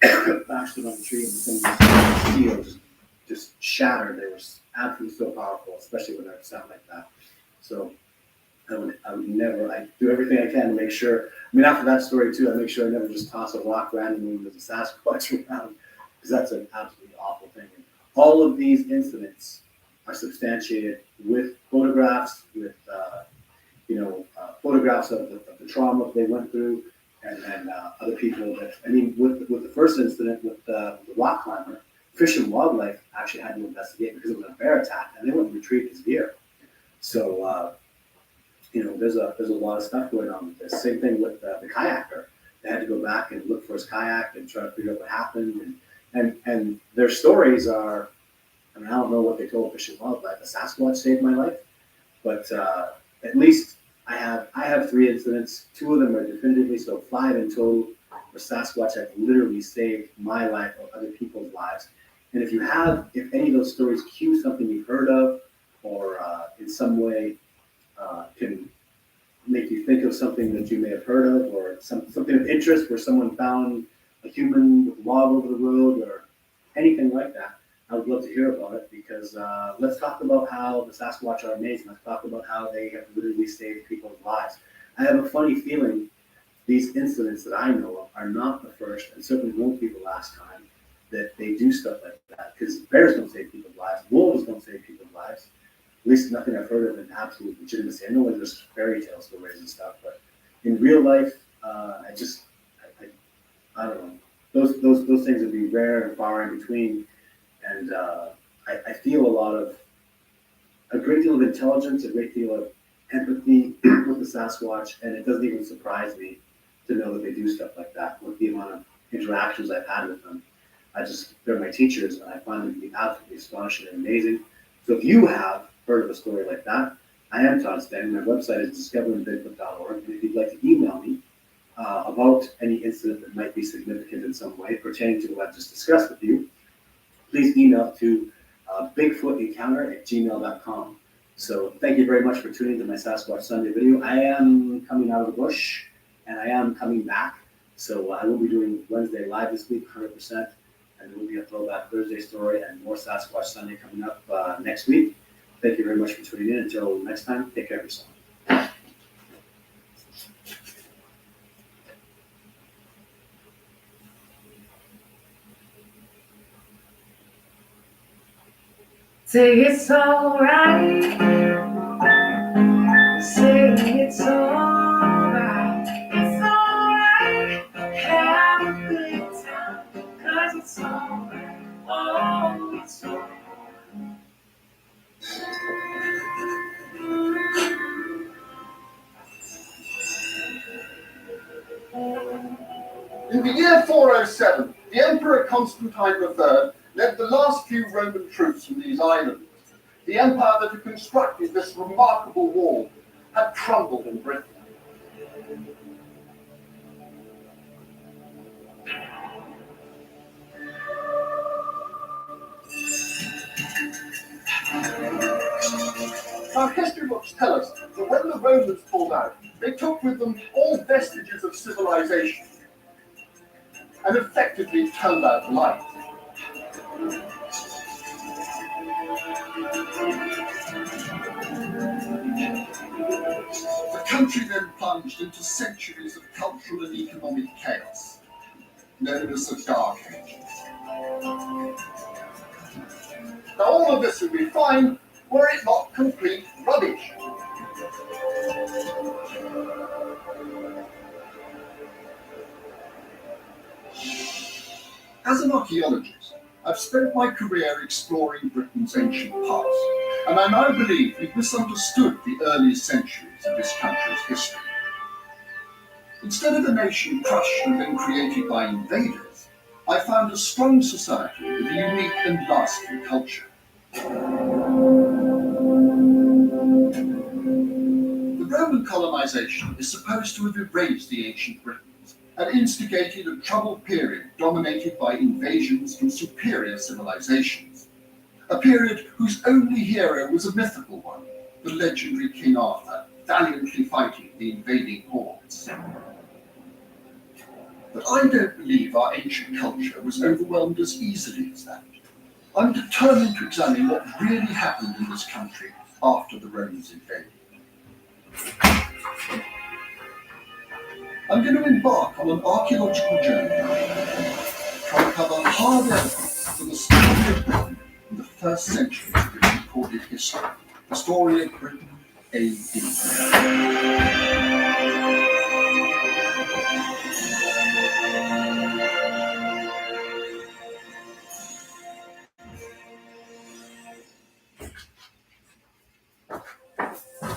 their gun, bashed it on the tree, and the steel just shattered. They were absolutely so powerful, especially when they sound like that. So I would never, I do everything I can to make sure. I mean, after that story too, I make sure I never just toss a rock randomly with a Sasquatch around, because that's an absolutely awful thing. And all of these incidents are substantiated with photographs, with photographs of the trauma they went through, and other people that, I mean, with the first incident with the rock climber, Fish and Wildlife actually had to investigate because it was a bear attack, and they went and retrieved his gear. So, there's a lot of stuff going on with this. Same thing with the kayaker. They had to go back and look for his kayak and try to figure out what happened. And their stories are, I mean, I don't know what they told Fish and Wildlife. The Sasquatch saved my life, but at least I have 3 incidents. 2 of them are definitively, so 5 in total, where Sasquatch have literally saved my life or other people's lives. And if any of those stories cue something you've heard of, or in some way can make you think of something that you may have heard of, or something of interest where someone found a human with log over the road, or anything like that, I would love to hear about it, because let's talk about how the Sasquatch are amazing. Let's talk about how they have literally saved people's lives. I have a funny feeling these incidents that I know of are not the first, and certainly won't be the last time that they do stuff like that, because bears don't save people's lives, wolves don't save people's lives. At least nothing I've heard of in absolute legitimacy. I know there's fairy tale stories and stuff, but in real life, I don't know. Those things would be rare and far in between, and I feel a great deal of intelligence, a great deal of empathy with the Sasquatch, and it doesn't even surprise me to know that they do stuff like that. With the amount of interactions I've had with them, they're my teachers, and I find them to be absolutely astonishing and amazing. So if you have heard of a story like that, I am Todd Stanton. My website is discoveringbigfoot.org, and if you'd like to email me about any incident that might be significant in some way pertaining to what I've just discussed with you, please email to bigfootencounter@gmail.com. So thank you very much for tuning to my Sasquatch Sunday video. I am coming out of the bush, and I am coming back. So I will be doing Wednesday live this week, 100%, and there will be a Throwback Thursday story and more Sasquatch Sunday coming up next week. Thank you very much for tuning in. Until next time, take care of yourself. Say it's alright. Say it's alright. It's alright. Have a good time. 'Cause it's alright. Oh, it's alright. In the year 407, the Emperor Constantine III led the last few Roman troops from these islands. The empire that had constructed this remarkable wall had crumbled in Britain. Our history books tell us that when the Romans pulled out, they took with them all vestiges of civilization and effectively turned out the light. The country then plunged into centuries of cultural and economic chaos, known as the Dark Ages. Now all of this would be fine were it not complete rubbish. As an archaeologist, I've spent my career exploring Britain's ancient past, and I now believe we've misunderstood the early centuries of this country's history. Instead of a nation crushed and then created by invaders, I found a strong society with a unique and lasting culture. The Roman colonization is supposed to have erased the ancient Britons and instigated a troubled period dominated by invasions from superior civilizations. A period whose only hero was a mythical one, the legendary King Arthur, valiantly fighting the invading hordes. But I don't believe our ancient culture was overwhelmed as easily as that. I'm determined to examine what really happened in this country after the Romans invaded. I'm going to embark on an archaeological journey, trying to cover hard evidence for the story of Britain in the first century of its recorded history, the story of Britain A.D.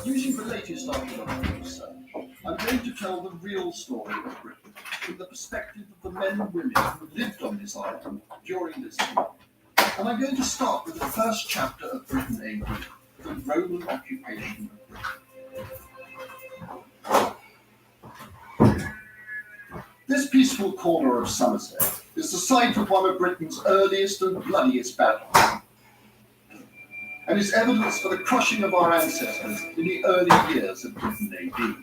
Using the latest archaeological research, I'm going to tell the real story of Britain from the perspective of the men and women who lived on this island during this time. And I'm going to start with the first chapter of Britain A.D., the Roman occupation of Britain. This peaceful corner of Somerset is the site of one of Britain's earliest and bloodiest battles, and is evidence for the crushing of our ancestors in the early years of Britain A.D.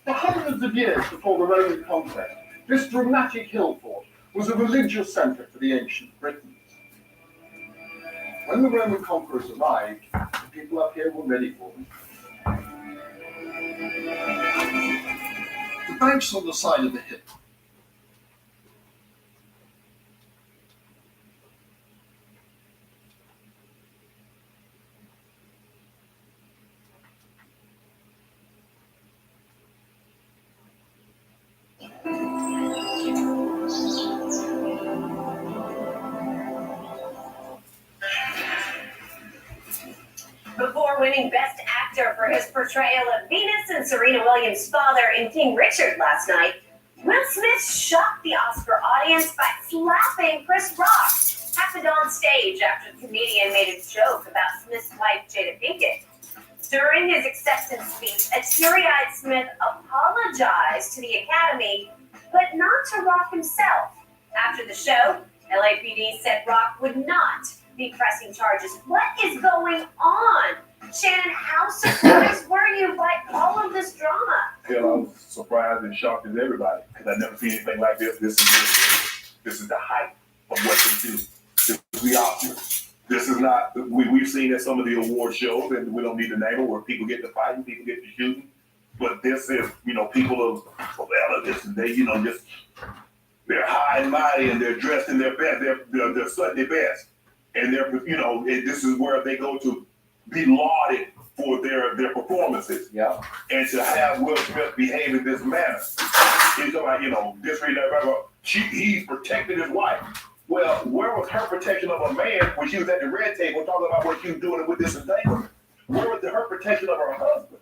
For hundreds of years before the Roman conquest, this dramatic hill fort was a religious centre for the ancient Britons. When the Roman conquerors arrived, the people up here were ready for them. The banks on the side of the hill. Before winning Best Actor for his portrayal of Venus and Serena Williams' father in King Richard last night, Will Smith shocked the Oscar audience by slapping Chris Rock. Happened on stage after the comedian made a joke about Smith's wife, Jada Pinkett. During his acceptance speech, a teary-eyed Smith apologized to the Academy, but not to Rock himself. After the show, LAPD said Rock would not be pressing charges. What is going on? Shannon, how surprised were you by all of this drama? Hell, I was surprised and shocked as everybody because I've never seen anything like this. This is the height of what they do. This is the Oscars. This is not, we've seen at some of the award shows, and we don't need to name them, where people get to fighting, people get to shooting. But this is, people of elegance, and they, just, they're high and mighty, and they're dressed in their best, they're Sunday best. And they're, this is where they go to be lauded for their performances. Yeah. And to have Will Smith behave in this manner, he's talking about, disrespect, he's protecting his wife. Well, where was her protection of a man when she was at the red table talking about what she was doing with this entanglement? Where was her protection of her husband?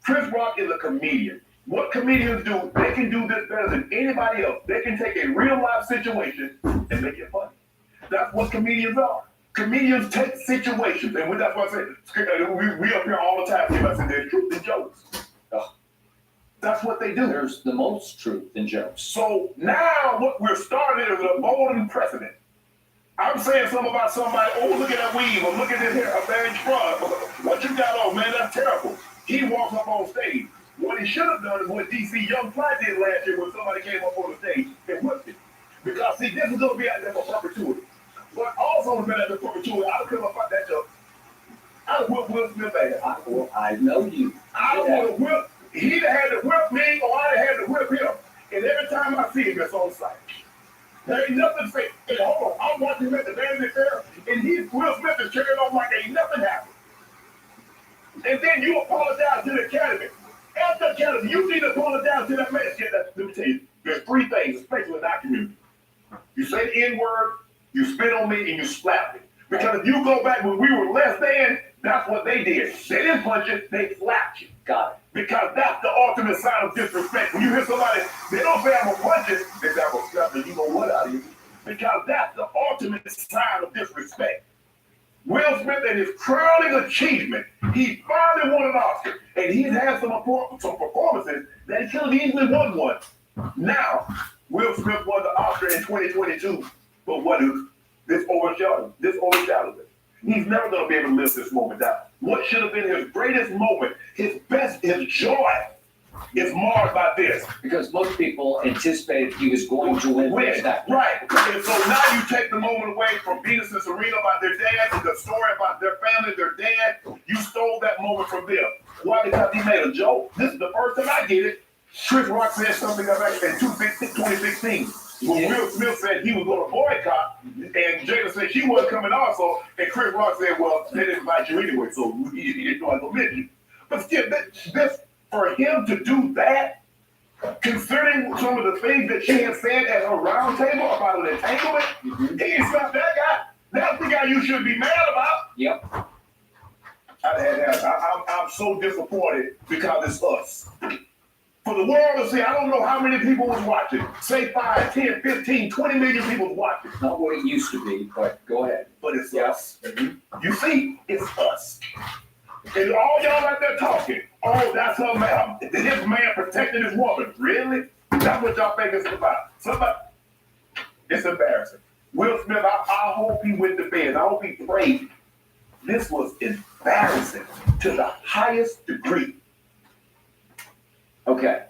Chris Rock is a comedian. What comedians do, they can do this better than anybody else. They can take a real life situation and make it funny. That's what comedians are. Comedians take situations, and that's what I say. We up here all the time. I said there's truth in jokes. That's what they do. There's the most truth in jokes. So now what we're starting is a golden precedent. I'm saying something about somebody, look at that weave, or look at this hair, a man's front. What you got on, man, that's terrible. He walks up on stage. What he should have done is what DC Young Fly did last year when somebody came up on the stage and whipped it. Because, see, this is going to be out there for perpetuity. But also been at the perpetuity, I don't care about that joke. I would whip Will Smith ass. I know you. I would whip. He'd have had to whip me, or I'd have had to whip him. And every time I see him, it's on sight. There ain't nothing to say. Hey, hold on, I'm watching him at the Vanity Fair, and Will Smith is carrying on like ain't nothing happened. And then you apologize to the Academy. At the Academy, you need to apologize to that man. Let me tell you, there's three things, especially in our community. You say the N-word, you spit on me, and you slap me. Because if you go back when we were less than, that's what they did. They didn't punch you, they slapped you. Got it. Because that's the ultimate sign of disrespect. When you hear somebody, they don't say I'm gonna punch you, they say I'm gonna slap the you know what out of you. Because that's the ultimate sign of disrespect. Will Smith and his crowning achievement, he finally won an Oscar. And he's had some performances that he could have easily won one. Now, Will Smith won the Oscar in 2022, but what is this overshadowed it. He's never going to be able to live this moment down. What should have been his greatest moment, his joy, is marred by this. Because most people anticipated he was going to win. Right. And so now you take the moment away from Venus and Serena about their dad, and the story about their family, their dad. You stole that moment from them. Why? Because he made a joke. This is the first time I get it. Chris Rock said something about it in 2016. When Will Smith said he was going to boycott, and Jada said she wasn't coming also, and Chris Rock said, well, they didn't invite you anyway, so he didn't know how to admit you. But still, this, for him to do that, considering some of the things that she had said at her round table about an entanglement, he ain't slapped that guy. That's the guy you should be mad about. Yep. I'm so disappointed because it's us. For the world to see, I don't know how many people was watching. Say 5, 10, 15, 20 million people was watching. Not what it used to be, but go ahead. But it's us. You see, it's us. And all y'all out there talking, that's her man. This man protecting his woman. Really? That's what y'all think it's about. It's embarrassing. Will Smith, I hope he went to bed. I hope he prayed. This was embarrassing to the highest degree. Okay,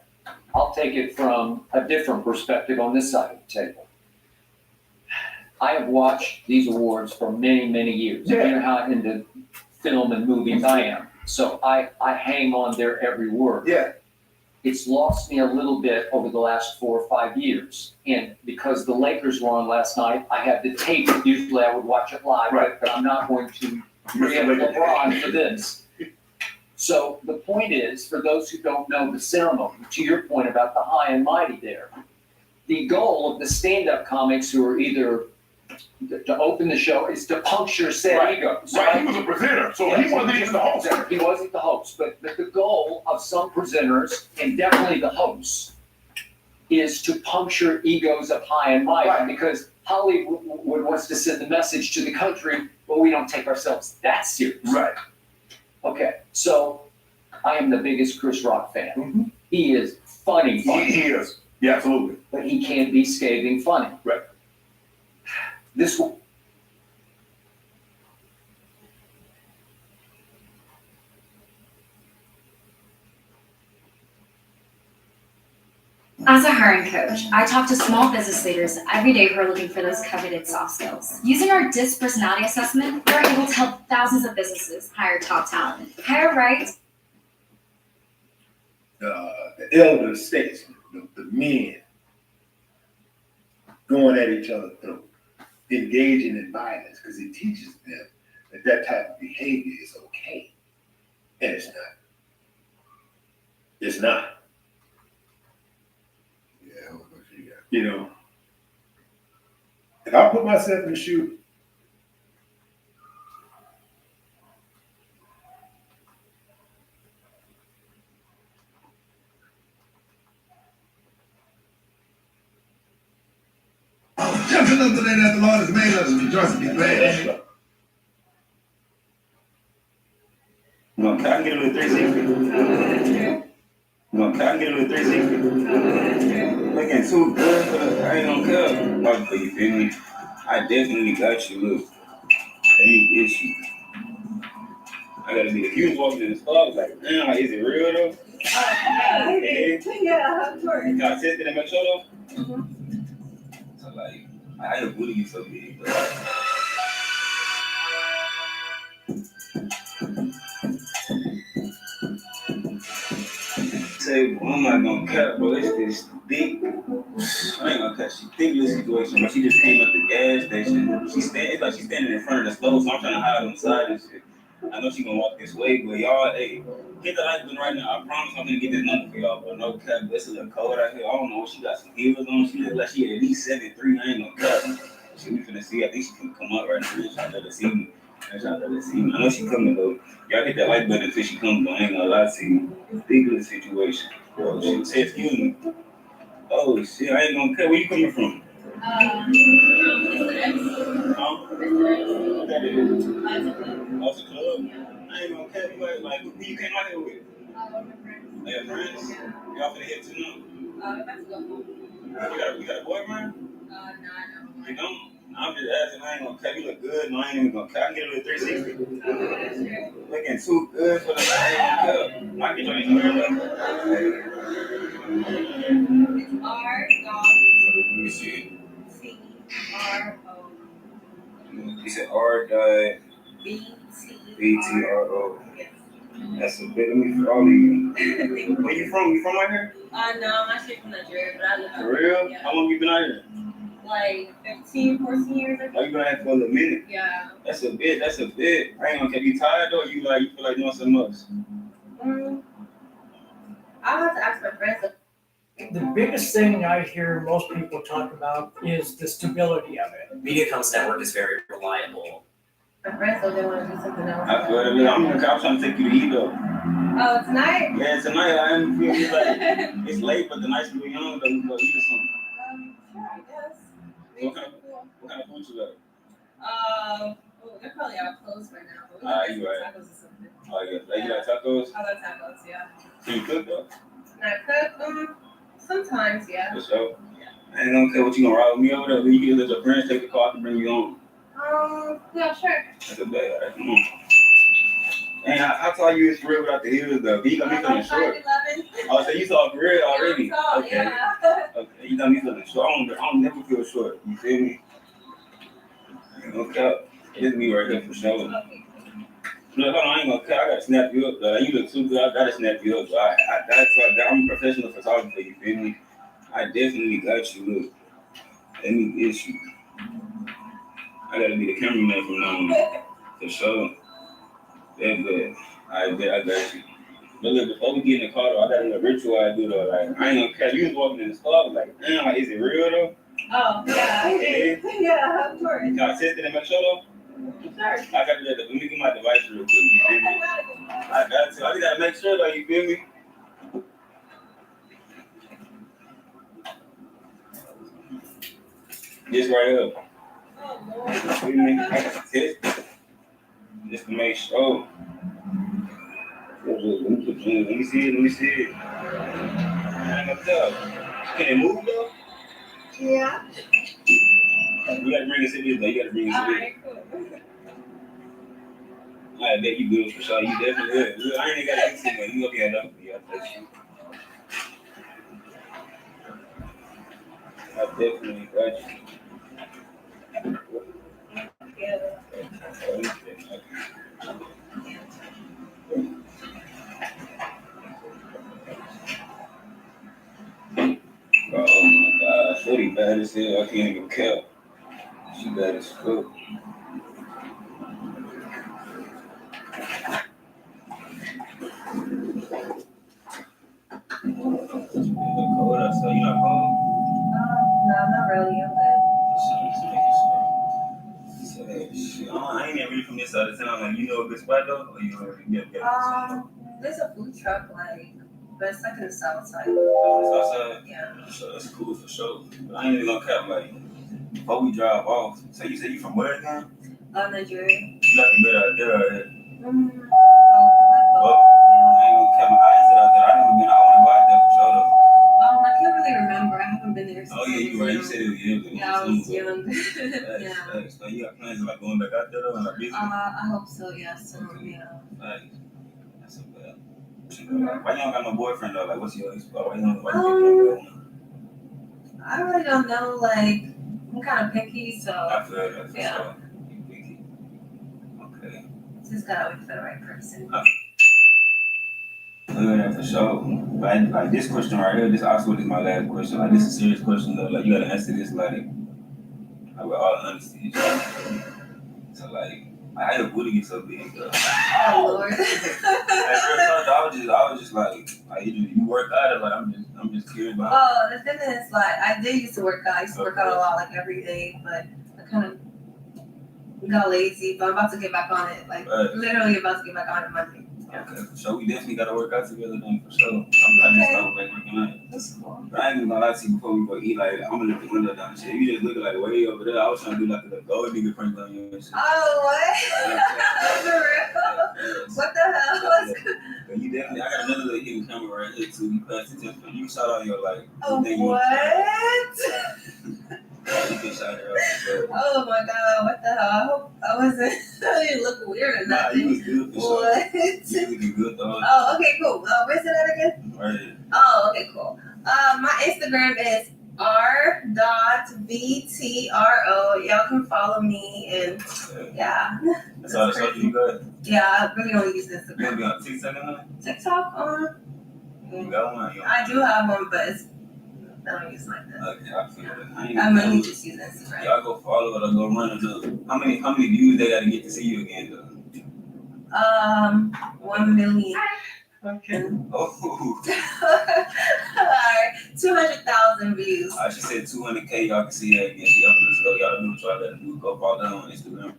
I'll take it from a different perspective on this side of the table. I have watched these awards for many, many years. Yeah. You know how into film and movies I am. So I hang on their every word. Yeah. It's lost me a little bit over the last 4 or 5 years. And because the Lakers were on last night, I had the tape. Usually I would watch it live, Right. but I'm not going to preempt LeBron for this. So the point is, for those who don't know the ceremony, to your point about the high and mighty there, the goal of the stand-up comics who are either to open the show is to puncture said Right. egos. Right, he was a presenter, so Yes, he wasn't even the host. He wasn't the host, but the goal of some presenters, and definitely the hosts, is to puncture egos of high and mighty, Right. because Hollywood wants to send the message to the country, but we don't take ourselves that serious. Right. Okay, so I am the biggest Chris Rock fan. Mm-hmm. He is funny, He is. Yeah, absolutely. but he can't be scathing funny. Right. This one. As a hiring coach, I talk to small business leaders every day who are looking for those coveted soft skills. Using our DISC personality assessment, we're able to help thousands of businesses hire top talent. Hire right. The elder statesmen, the men going at each other through, engaging in violence, because it teaches them that that type of behavior is okay. And it's not. It's not. Yeah, what you got? You know, if I put myself in the shoe, Just another day that the Lord has made us rejoice and be glad. Can I get a little 360? Can I get a little 360? Looking too good for the, I ain't gonna cut. But you feel me? I definitely got you. Look, any issue. I gotta be, if you was walking in the store, I was like, damn, like, is it real though? Yeah, of course. Can I test it and make sure though? So like, I ain't bully you so big, but say, I'm not gonna cut, bro. It's this thick. I ain't gonna cut. She thick little situation, but she just came up the gas station. It's like she's standing in front of the stove, so I'm trying to hide on the side and shit. I know she gonna walk this way, but y'all, hey, get the light button right now. I promise I'm gonna get this number for y'all, but no cap. It's a little cold out here. I don't know. She got some heels on. She look like she at least 7'3". I ain't gonna cut. Shit, we finna see. I think she finna come up right now. She's trying to let her see me. I know she coming though. Y'all hit that like button until she comes, but I ain't gonna lie to you. Big little situation. Bro, she said, excuse me. Oh shit, I ain't gonna cut. Where you coming from? Huh? What that is? Off the club? I ain't gonna cut. You like who you came out here with? My friends. Friends? Y'all finna hit tonight? That's good. You got a boyfriend? No, I don't. You don't? I'm just asking, I ain't gonna cut. You look good, no, I ain't even gonna cut. I can get a little 360. Looking too good for the I ain't gonna cut. I can get your Instagram. It's R dot. Let me see. C-R-O. You said R dot. B-T-R-O. Yes. That's a bit of me for all of you. Where you from? You from out here? No, I'm actually from Nigeria, but I live out For real? Yeah. How long you been out here? Like 15, 14 years, I think. Oh, you been out here for a little minute? Yeah. That's a bit. I ain't gonna get you tired though. You feel like doing something else? I'll have to ask my friends. The biggest thing I hear most people talk about is the stability of it. MediaCom's network is very reliable. My friends said they want to do something else. I feel it. I'm trying to take you to eat though. Oh, tonight? Yeah, tonight. I am feeling like it's late, but the night's really young though. We go eat or something. Sure, I guess. What kind of food you like? They're probably all closed right now. But we can You right. tacos or something. Oh yeah, like you like tacos? I love tacos, yeah. Can you cook though? Can I cook? Sometimes, yeah. For sure. I ain't gonna care what you gonna ride with me over there. You can let your friends take the car to bring you on. Yeah, sure. That's a bad. Come on. And I saw you in for real without the heels though. You got me feeling short. 5'11". Oh, so you saw for real already? Yeah, I'm tall, Okay. yeah. Okay. You got me feeling short. I don't never feel short. You feel me? No cap. This is me right here for sure. Look, hold on, I ain't gonna cut. I gotta snap you up. You look too good. I gotta snap you up. I'm a professional photographer. You feel me? I definitely got you. Look, let me get you. I gotta be the cameraman from now on. For sure. That's good. I bet I got you. But look, before we get in the car, though, I got a little ritual I do though. Like, I ain't gonna cut. You was walking in the store. I was like, damn, like, is it real though? Oh, yeah. Okay. Yeah, of course. Can I test it and make sure though? Sure. I got to let me get my device real quick. You feel me? I got to. I just gotta make sure though. You feel me? This right here. Oh, Lord. You feel me? I got to test it just to make sure. Let me see it. Let me see it. I ain't gonna tell. Can it move though? Yeah. You gotta bring us in this though. You gotta bring us in this. Alright, cool. I bet you good for sure. You definitely good. Look, I ain't even gotta do too much. You gonna get enough for you. I touch you. I definitely got you. Yeah. Oh my God, Shorty bad as hell. I can't even count. She bad as fuck. Cold outside. You not cold? No, not really. I'm Shit. I ain't even really from this side of town. Like, you know a good spot though? Or you already get good. There's a food truck, like, but it's like in the south side. Oh, it's outside? Yeah. So that's cool for sure. But I ain't even gonna cap, like, before we drive off. So you said you from where again? Nigeria. You like a good out there already. Mm-hmm. Well, I ain't gonna cap my eyes out there. I never been. I wanna go out there for sure though. I can't really remember. I haven't been there since. Oh yeah, you right. You said it was young. Yeah, I was young. Yeah. So you got plans of like going back out there though and like visiting? I hope so. Yeah. So yeah. That's so bad. Why you don't got no boyfriend though? Like, what's your why you don't I really don't know. Like, I'm kind of picky, so. I feel that for yeah. sure. You picky. Okay. Just gotta wait for the right person. For sure. Like this question right here, this also is my last question. Like, this is a serious question though. Like, you gotta answer this like with all honesty. So like, how your booty get so big though? Oh Lord. At first, I was just like you work out, like I'm just curious about. Oh, the thing is, like, I did used to work out. I used to work out a lot, like every day, but I kind of got lazy. But I'm about to get back on it. Like, literally about to get back on it Monday. Yeah. Okay, for sure. We definitely gotta work out together then, for sure. I just started back working out. That's cool. But I ain't even gonna lie to you before we go eat. Like, I'm gonna lift the window down and shit. You just looking like way over there. I was trying to do like a gold nigga prank on you and shit. Oh, what? For real? What the hell? But you definitely, I got another little hidden camera right here too. You pay attention. You shot all your like. Oh, what? You can shout it out. Oh my God, what the hell? I hope I wasn't. I didn't look weird or nothing. Nah, you was good for sure. What? You looking good though. Oh, okay, cool. Where's it at again? Right here. Oh, okay, cool. My Instagram is r.vtro. Y'all can follow me and yeah. That's all the stuff you got? Yeah, I really only use Instagram. You gonna be on TikTok now? TikTok? You got one? I do have one, but it's I don't use it like that. Okay, I feel it. I mainly just use Instagram. Y'all go follow it or go run it up. How many views they gotta get to see you again though? 1 million. Okay. Oh. Alright, 200,000 views. She said 200K. Y'all can see her again. She up to the show. Y'all do what y'all gotta do. Go follow her on Instagram.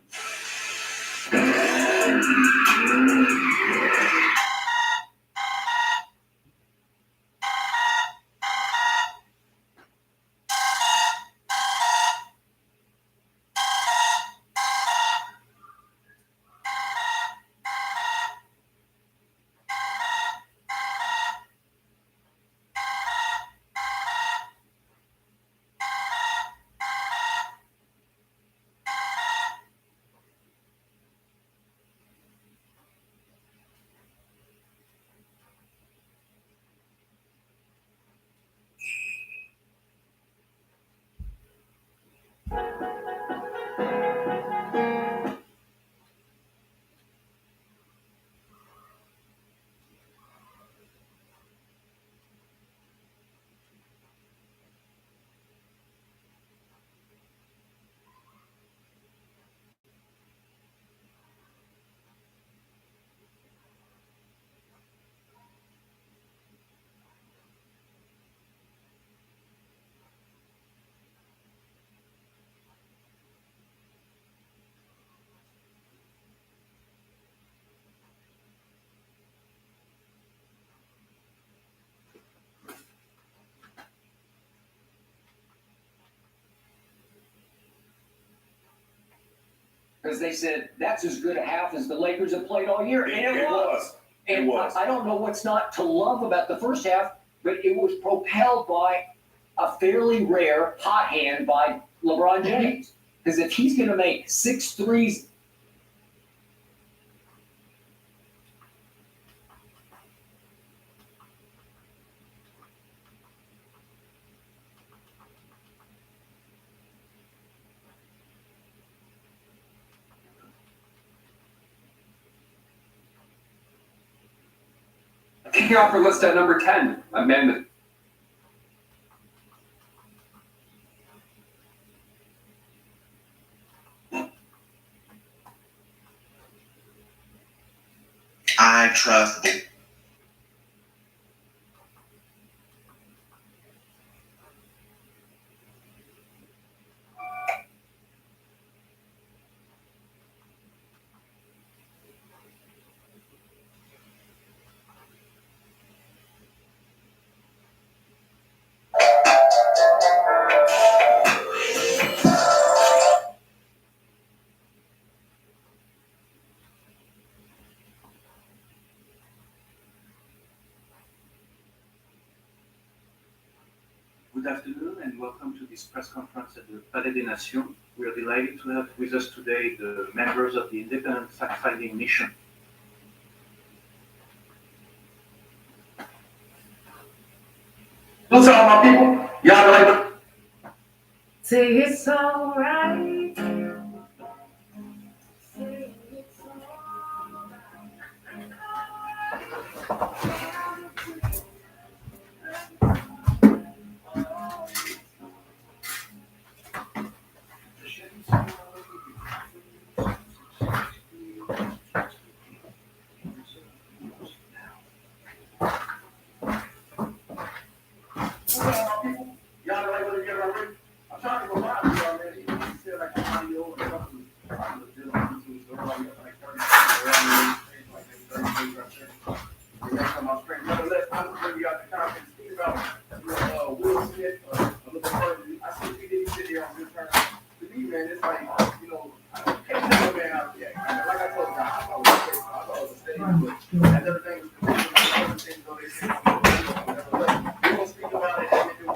Because they said that's as good a half as the Lakers have played all year. And it was. It And was. I don't know what's not to love about the first half, but it was propelled by a fairly rare hot hand by LeBron James. Because if he's going to make 6 threes, kicking off our list at number 10, amendment. I trust the Good afternoon and welcome to this press conference at the Palais des Nations. We are delighted to have with us today the members of the Independent Fact-Finding Mission. What's up, my people? Y'all like Say it's alright. Y'all like what you get already? I'm trying to go live with y'all, man. You feel like I'm audio or something. I'm just doing YouTube, so everybody got like 30 seconds, like 30 seconds right there. And that's on my screen. Nevertheless, I'm going to bring you out the content. Speak about Will Smith a little bit further. I see P. Diddy sit here on good terms. To me, man, it's like, you know, I can't tell a man how to react. Like I told you, I thought it was a stage, but as everything was continuing, other things go, they say, whatever. We're going to speak about it and do it.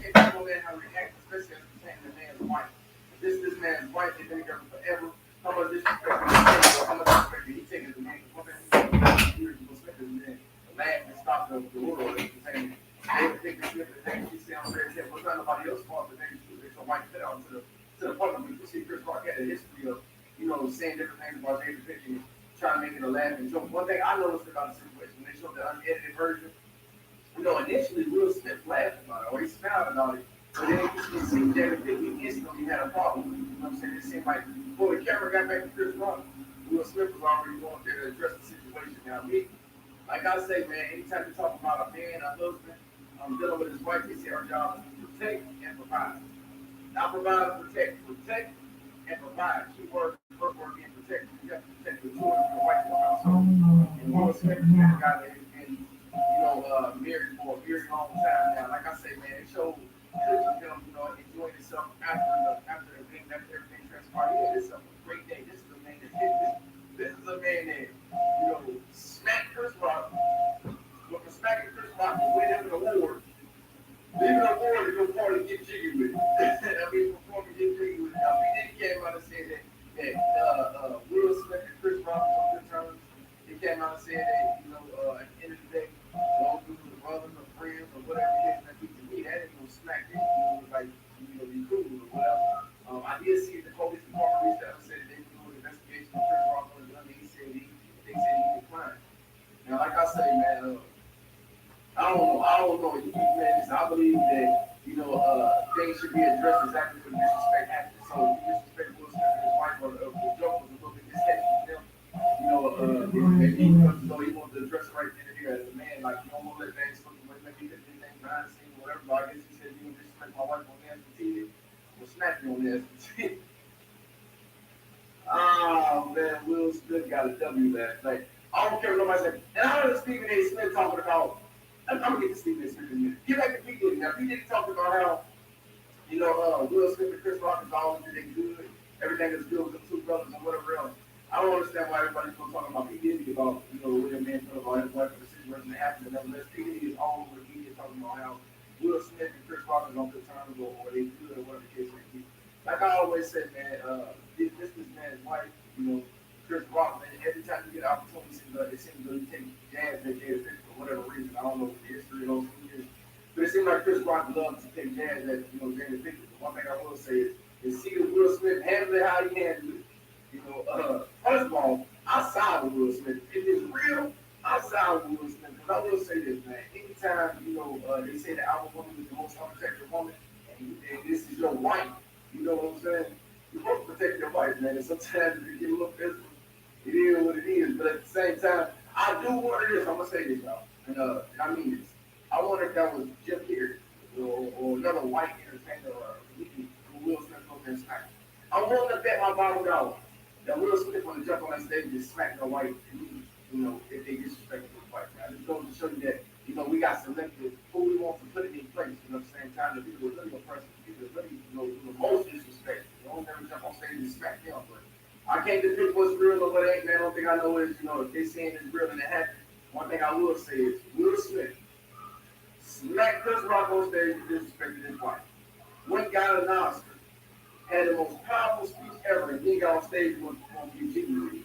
Can't tell a man how to react, especially as it's saying the man's wife. This man's wife, they've been together forever. How much disrespect how much disrespect did he take as a man? Years of respect as a man. The man that stopped the world. Saying, they would take the slip of the thing. She said, I'm very careful. It's not nobody else's fault, but they so white fit out to the point of you see Chris Rock had a history of, you know, saying different things about David Fincher, trying to make it a laughing joke. One thing I noticed about the situation, when they showed the unedited version, you know, initially Will Smith laughed about it, or he smiled about it, but then you see David Fincher instantly had a problem. You know what I'm saying? It seemed like before the camera got back to Chris Rock, Will Smith was already going there to address the situation. Now, me, like I say, man, anytime you talk about a man, a husband, dealing with his wife, they say our job is to protect and provide. Not provide and protect. Protect and provide. Key word, first word being protect. You have to protect the children and the wife of the household. And Will Smith has been a guy that has been, you know, married for a very long time now. Like I say, man, it showed clips of him, you know, enjoying himself after the thing, after everything transpired. Yeah, this is a great day. This is a man that this is a man that, you know, smacked Chris Rock. But for smacking Chris Rock and win him an award, leaving an award to go party and get jiggy with it. I mean, before we get jiggy with it. Now, he came out and said that Will Smith and Chris Rock was on good terms. He came out and said that, you know, at the end of the day, long as the brothers or friends or whatever it is, that to me, that ain't no smack. It was like, you know, be cool or whatever. I did see the police department reached out and said they were doing an investigation of Chris Rock on the gun. They said he declined. Now, like I say, man, I don't know. You keep saying this. I believe that, you know, things should be addressed exactly when disrespect happens. So if you disrespect Will Smith and his wife, or the joke was a little bit distasteful to them, you know, if he comes to know he wants to address it right then and there as a man, like, you don't want to let things slip away, maybe he did things behind the scenes, whatever. But I guess he said, you know, disrespect my wife on national TV, or smack me on national TV. Oh, man, Will Smith got a W last night. I don't care what nobody said. And I heard Stephen A. Smith talking about, I'm gonna get to Stephen A. Smith in a minute. Get back to P. Diddy. Now, P. Diddy talked about how, you know, Will Smith and Chris Rock is always did they good. everything is good with the two brothers and whatever else. I don't understand why everybody's still talking about P. Diddy about, what that man felt about his wife and the situation that happened. And nevertheless, P. Diddy is all over the media talking about how Will Smith and Chris Rock is on good terms or they good or whatever the case may be. Like I always said, man, this man's wife, Chris Rock, man, every time you get an opportunity, it seems like you take jabs at Jada Pinkett for whatever reason. I don't know the history of those years. But it seems like Chris Rock loves to take jabs at, Jada Pinkett. One thing I will say is see that Will Smith handle it how he handled it. First of all, I side with Will Smith. If it's real, I side with Will Smith. Because I will say this, man. Anytime, they say that our woman is the most unprotected woman, and this is your wife, you know what I'm saying? You're supposed to protect your wife, man. And sometimes it get a little physical. It is what it is. But at the same time, I do wonder this. I'm going to say this, y'all. And I mean this. I wonder if that was Jim Carrey or another white entertainer or comedian who Will Smith goes there and smack. I'm willing to bet my bottom dollar that Will Smith want to jump on that stage and smack the white comedian, if they disrespect the white guy. It goes to show you that, we got selected who we want to put it in place. At the same time, the people are really oppressive, people are really, the most disrespect. Don't never jump on stage and smack them. But I can't depict what's real or what ain't, man. The only thing I know is, if they saying it's real and it happened, one thing I will say is Will Smith smacked Chris Rock on stage and disrespected his wife. One guy an Oscar had the most powerful speech ever, and he got on stage and was going to be genuine.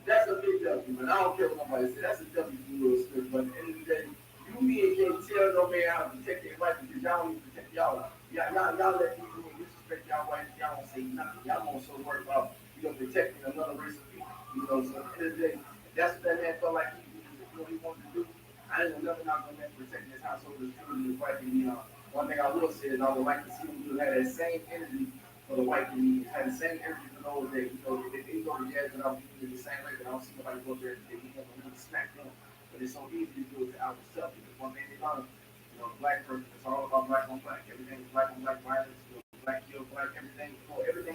That's a big W, but I don't care what nobody says. That's a W for Will Smith. But at the end of the day, you men can't tell no man how to protect their wife because y'all don't even protect y'all. Y'all let people disrespect y'all wife. Y'all don't say nothing. Y'all don't so worried about protecting another race of people. So at the end of the day, that's what that man felt like he wanted to do. I ain't gonna never not gonna protect his household, his children, his wife, and one thing I will say is I would like to see him have that same energy for the white communities, have the same energy for those that, if they go to jazz and I'll be the same way, but I don't see nobody go there and they have to really smack them. But it's so easy to do it to ourselves because one thing they learn, black person, it's all about black on black. Everything is black on black violence, black kill black, everything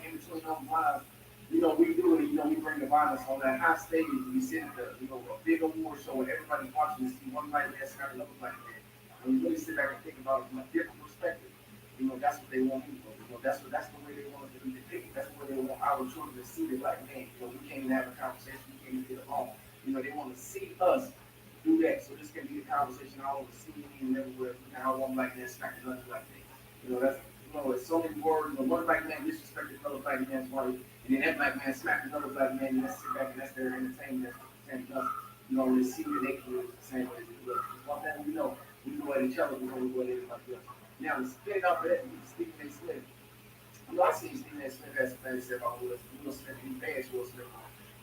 in between those lines. We do it, we bring the violence on that high stage. We sit at a big award show and everybody's watching to see one black man smack another black man. And we really sit back and think about it from a different perspective. That's what they want people. That's the way they want it to be depicted. That's the way they want our children to see the black man. We can't even have a conversation. We can't even get along. They want to see us do that. So this can be a conversation all over CNN and everywhere. How one black man smacked another black man. That's it's so many words. One black man disrespected another black man's wife, and then that black man smacked another black man, and that's sit back and that's their entertainment. That's entertainment. They see that they can the same way as they look. One thing we know at each other before we go at everybody else. Now, to spin off of that, Stephen A. Smith. I seen Stephen A. Smith has some things to say about Will Smith. He bashed Will Smith.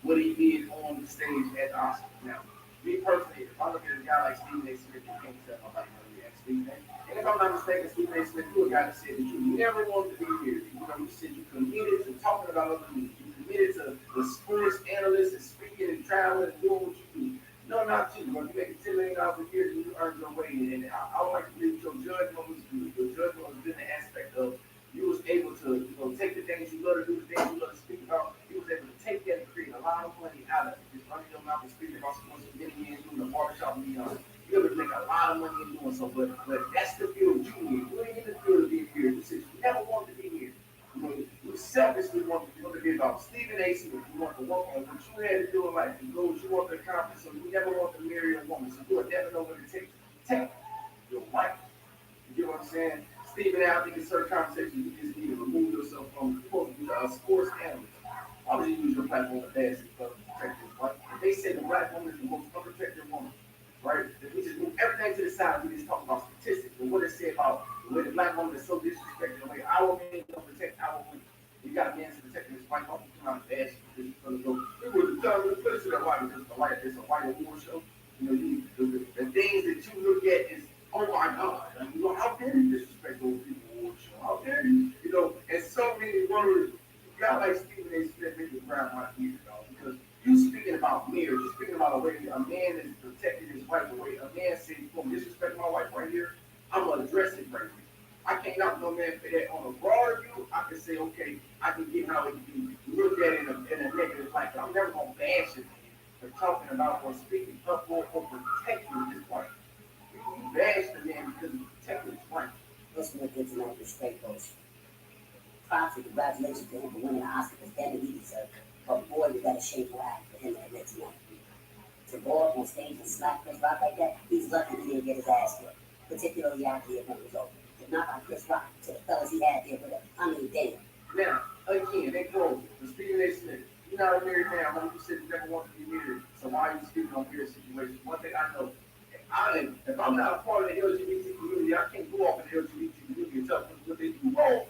What he did on the stage at the Oscars. Now, me personally, if I look at a guy like Stephen A. Smith, you can't tell nobody how to react to Stephen A. And if I'm not mistaken, Stephen A. Smith, you a guy that said that you never wanted to be here. You said you committed to talking about other people. You committed to the sports analyst and speaking and traveling and doing what you do. No, not you. When you make $10 million a year, you earn your way. And I would like to believe your judgment was good. Your judgment was good in the aspect of you was able to take the things you love to do, the things you love to speak about. You was able to take that and create a lot of money out of it. Just running your mouth and speaking about sports and getting in, doing the barbershop and beyond. You're able to make a lot of money in doing so. But that's the field you need. You ain't in the field to be here. You said you never wanted to be here. You selfishly wanted to be about Stephen A. Smith. You want to work on what you had to do in life. You go what you want to accomplish. So you never want to marry a woman. So you would never know what it takes to take your wife. You get what I'm saying? Stephen A., I think in certain conversations, you just need to remove yourself from a sports analyst. Why would you use your platform to bash it for protect your wife? If they say the black woman is the most unprotected woman, right? If we just move everything to the side, we just talk about statistics and what it said about the way the black woman is so disrespected, the way our men don't protect our women. You got a man to protect his wife, don't come out and bash it because he's going to go. It was the time to put it to that wife because it's a white award show. The things that you look at is, oh my God, how dare you disrespect those people award show? How dare you? And so many words. You got like Stephen A. Smith make the ground my ears, because you speaking about marriage, you speaking about a way a man is protecting his wife, a way a man says, "Don't disrespect my wife right here. I'm gonna address it right here." I can't knock no man for that. On a broader view, I can say, okay, I can get how it can be looked at in a negative light. But I'm never gonna bash it for talking about or speaking up or protecting his wife. You bash the man because he's protecting his wife. Listen to this tonight with straight bullshit. Props and congratulations to him for winning the Oscar because damn it, he deserved it. But boy, was that a shameful act for him to admit tonight. To go up on stage and slap Chris Rock like that, he's lucky he didn't get his ass kicked, particularly after the event was over. If not by Chris Rock, to the fellas he had there with him, I mean, damn. Now, again, they grow. The Stephen A. Smith, you're not a married man. Like you said, you never want to be married. So why are you speaking on marriage situations? One thing I know, if I'm not a part of the LGBT community, I can't go off in the LGBT community and tell them what they do wrong.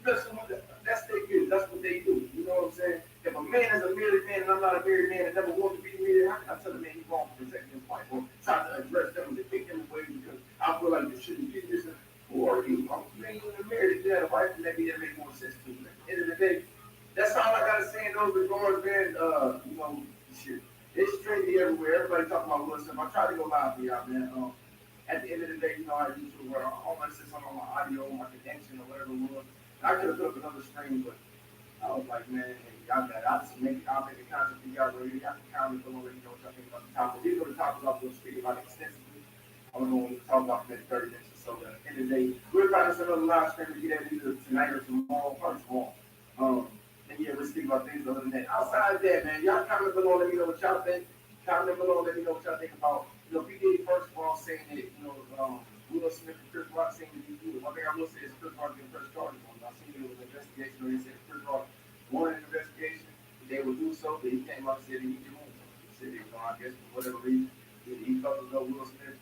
Listen, that's their business. That's what they do. You know what I'm saying? If a man is a married man and I'm not a married man and never want to be married, how can I tell the man he's wrong for protecting his wife or try to address them and pick them away because I feel like they shouldn't be this? Or you, I'm married, you had a wife, and maybe that make more sense to me. At the end of the day, that's all I gotta say in those regards, man. You know, shit. It's trendy everywhere. Everybody talking about Will Smith. I try to go live for y'all, man. At the end of the day, you know, I used to where I almost said something on my audio, my connection, or whatever it was. I could have put up another screen, but I was like, man, hey, y'all got it. I'll make a content for y'all, bro. Y'all can comment below, let me know what y'all think about the topic. These are the topics I'm going to speak about extensively. I'm going to talk about for the next 30 minutes or so. At the end of the day, we'll probably do another live stream to get that either tonight or tomorrow, probably tomorrow. And yeah, we'll speak about things other than that. Outside of that, man, y'all comment below, let me know what y'all think. Comment below, let me know what y'all think about, you know, P. Diddy first of all saying that, you know, Will Smith and Chris Rock saying that he do it. One thing I will say is Chris Rock getting first charges on him. I seen it was an investigation where he said Chris Rock wanted an investigation, they would do so, but he came out and said that he didn't want to. He said, you know, I guess for whatever reason, he felt as though Will Smith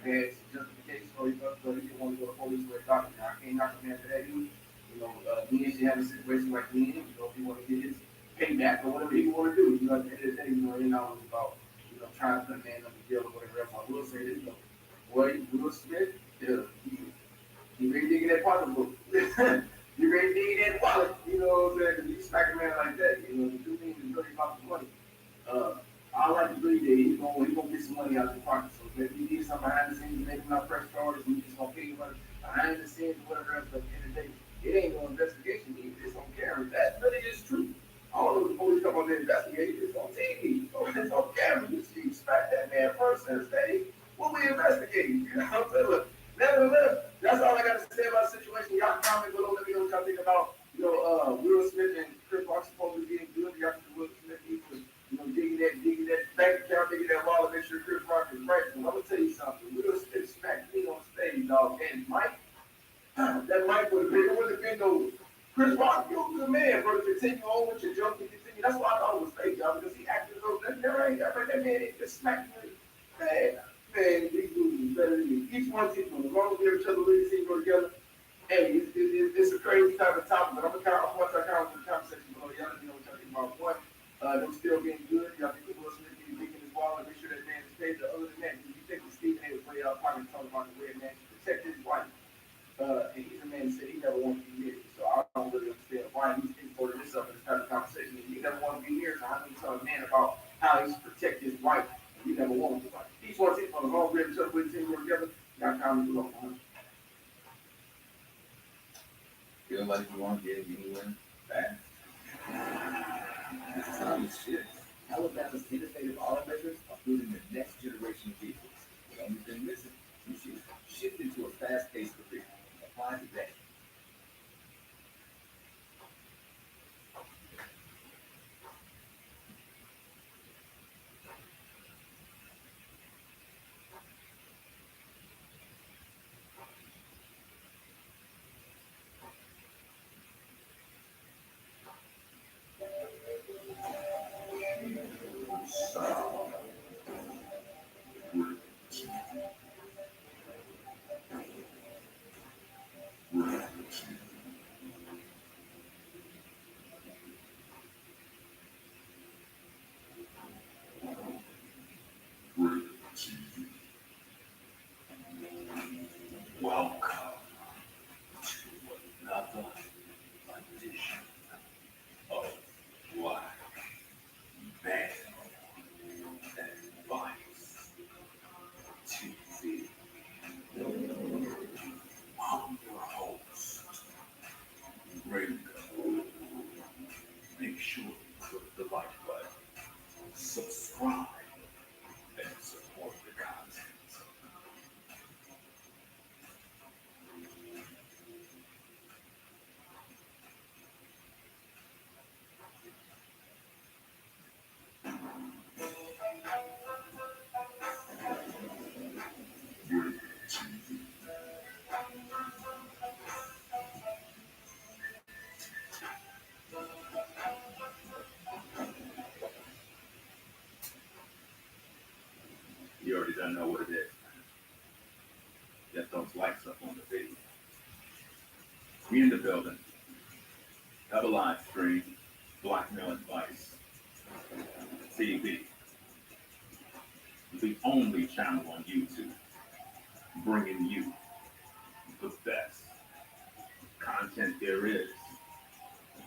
had some justification or he felt as though he didn't want to go to police with a doctor. Now, I can't knock him after that either. You know, me and she have a situation like me and him, you know, if he want to get his payback or whatever he want to do. You know, at the end of the day, you know, it ain't always about, you know, trying to put a man on the jail or whatever else. I will say this, though. Boy, Will Smith, yeah, he really digging that pocketbook. You ready to dig in that wallet, you know what I'm saying? Because you smack a man like that, you know, the two things is really about the money. I like to believe that he's gonna get some money out of the pocket. So if he did something behind the scenes, maybe not press charges, we just gonna pay him money behind the scenes or whatever else. But at the end of the day, it ain't no investigation. It's on camera. That really is true. All of the police come on there investigate. It's on TV. It's on camera. You see, smack that man first and say, what we investigating? You know what I'm saying? Look, nevertheless, that's all I got to say about the situation. Y'all comment below. Let me know what y'all think about, you know, Will Smith and Chris Rock supposed to be getting good. Y'all think Will Smith needs to, you know, digging that bank account, digging that wallet, make sure Chris Rock is right. And I'm gonna tell you something. Will Smith smacked me on stage, dog, and Mike. That Mike would have been. It would have been no Chris Rock. You're a good man, bro. Continue on with your jump and continue. That's why I thought it was fake, y'all, because he acted as though that man ain't just smacked me. Man, these dudes is better than me. Each one team, as long as we each other, we see go together. Hey, it's a crazy type of topic, but I'm gonna count once I count the conversation below. Y'all let me know what y'all think about one. Them still being good. Y'all think Will Smith being big in his wallet, make sure that man is paid. The other than that, you think that Stephen A. was way out talking about the way a man should protect his wife. And he's a man who said he never wanted to be married. So I don't really understand why he's importing this up in this type of conversation. If he never wanted to be married, so how can you tell a man about how he should protect his wife if he never wanted to? Each one team on the whole grid, each other with team work together. Y'all comment below. Feel like you want to get anywhere fast. It's time to shift. Alabama's innovative automakers are building the next generation of vehicles. The only thing missing is you. Shift into a fast-paced career. Apply today. done know what it is. Get those likes up on the video. We in the building. Have a live stream. Blackmail Advice. TV. The only channel on YouTube bringing you the best content there is.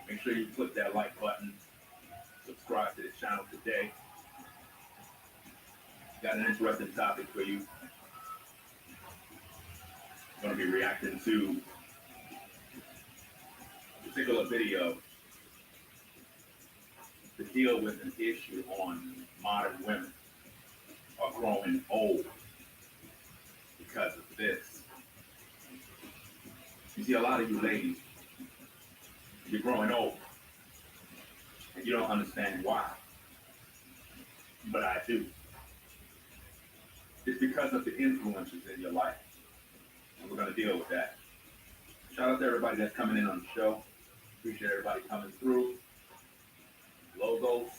Make sure you click that like button. Subscribe to this channel today. Got an interesting topic for you. I'm going to be reacting to a particular video to deal with an issue on modern women are growing old because of this. You see, a lot of you ladies, you're growing old, and you don't understand why. But I do. It's because of the influences in your life. And we're going to deal with that. Shout out to everybody that's coming in on the show. Appreciate everybody coming through. Logos,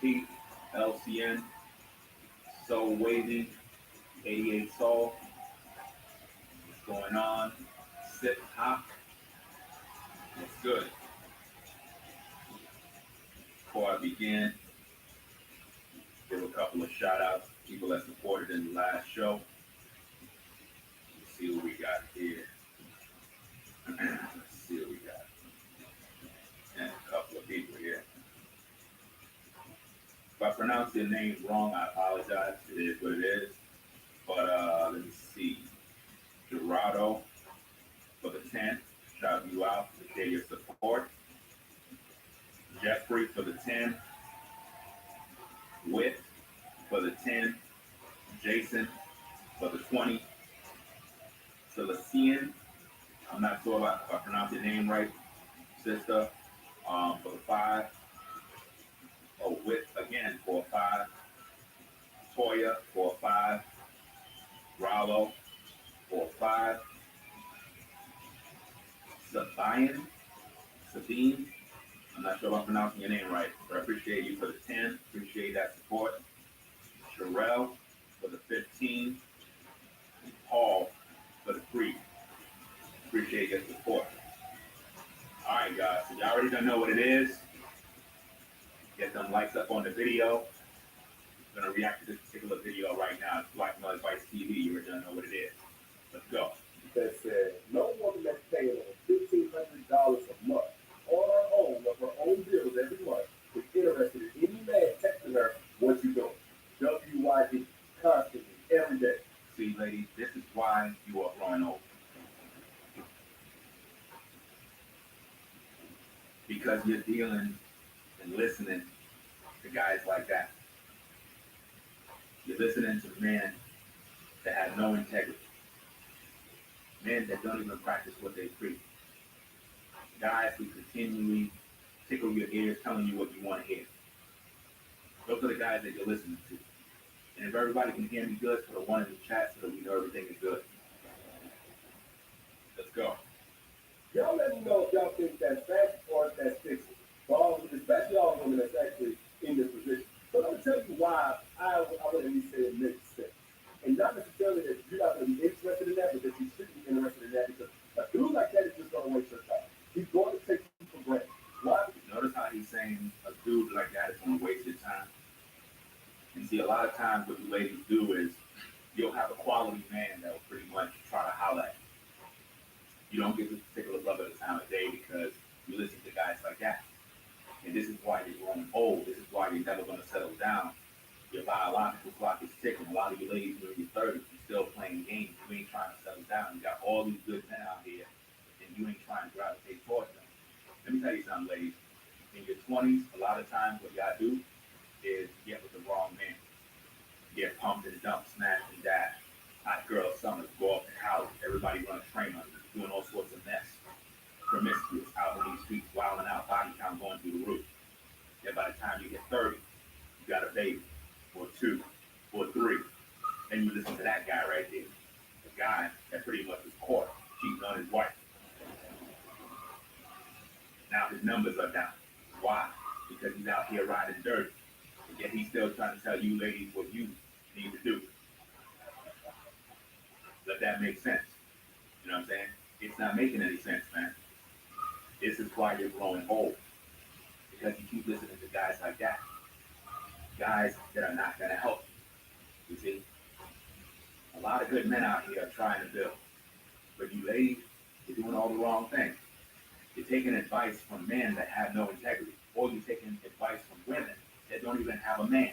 Keith, LCN, Soul Wavy, 88 Soul. What's going on? Sit Hop. What's good? Before I begin, give a couple of shout outs to people that supported in the last show. Let's see what we got here. Let's see what we got. And a couple of people here. If I pronounce your name wrong, I apologize. It is what it is. But let me see. Gerardo for the 10th. Shout you out. Appreciate your support. Jeffrey for the 10. Whit for the 10. Jason for the 20. Celestian, I'm not sure if I pronounced your name right, sister, for the 5. Oh, Whit again for a 5. Toya for a 5. Rallo for a 5. Sabine, I'm not sure if I'm pronouncing your name right, but I appreciate you for the 10. Appreciate that support. Sherelle for the 15. And Paul for the 3. Appreciate your support. All right, guys, so y'all already don't know what it is. Get them likes up on the video. I'm going to react to this particular video right now. It's Blackmail Advice TV. You already don't know what it is. Let's go. That said, no woman that's paying over $1,500 a month on her own of her own bills every month is interested in any man texting her what you doing. WYD constantly, every day. See, ladies, this is why you are growing old. Because you're dealing and listening to guys like that. You're listening to men that have no integrity. Men that don't even practice what they preach. Guys who continually tickle your ears telling you what you want to hear. Those are the guys that you're listening to. And if everybody can hear me good, put a 1 in the chat so that we know everything is good. Let's go. Y'all let me know if y'all think that's fashion or if that's fixing. Especially all women that's actually in this position. But I'm going to tell you why I would at least say it makes sense. And not necessarily that you're not going to be interested in that, but that you should be interested in that because a dude like that is just going to waste your time. He's going to take you for granted. Why? Notice how he's saying a dude like that is going to waste your time. And see, a lot of times what you ladies do is you'll have a quality man that will pretty much try to holler at you. You don't get this particular love at the time of day because you listen to guys like that. And this is why you're growing old. This is why you're never going to settle down. Your biological clock is ticking. A lot of you ladies are in your 30s. You're still playing games. You ain't trying to settle down. You got all these good men out here, and you ain't trying to gravitate towards them. Let me tell you something, ladies. In your 20s, a lot of times what y'all do is get with the wrong man. Get pumped and dumped, smash and dash. Hot girl summer, go off to college. Everybody run a train on you, doing all sorts of mess. Promiscuous, out on these streets, wilding out, body count going through the roof. Then by the time you get 30, you got a baby, or 2, or 3. And you listen to that guy right there. The guy that pretty much was caught cheating on his wife. Now his numbers are down. Why? Because he's out here riding dirty. And yet he's still trying to tell you ladies what you need to do. Let that make sense. You know what I'm saying? It's not making any sense, man. This is why you're growing old. Because you keep listening to guys like that. Guys that are not going to help you. You see? A lot of good men out here are trying to build. But you ladies, you're doing all the wrong things. You're taking advice from men that have no integrity. Or you're taking advice from women that don't even have a man.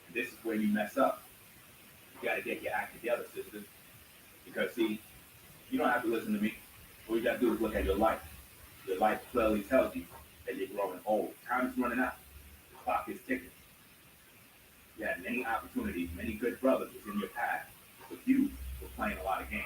And this is where you mess up. You got to get your act together, sisters. Because, see, you don't have to listen to me. All you got to do is look at your life. Your life clearly tells you that you're growing old. Time is running out. The clock is ticking. You had many opportunities, many good brothers was in your path, but you were playing a lot of games.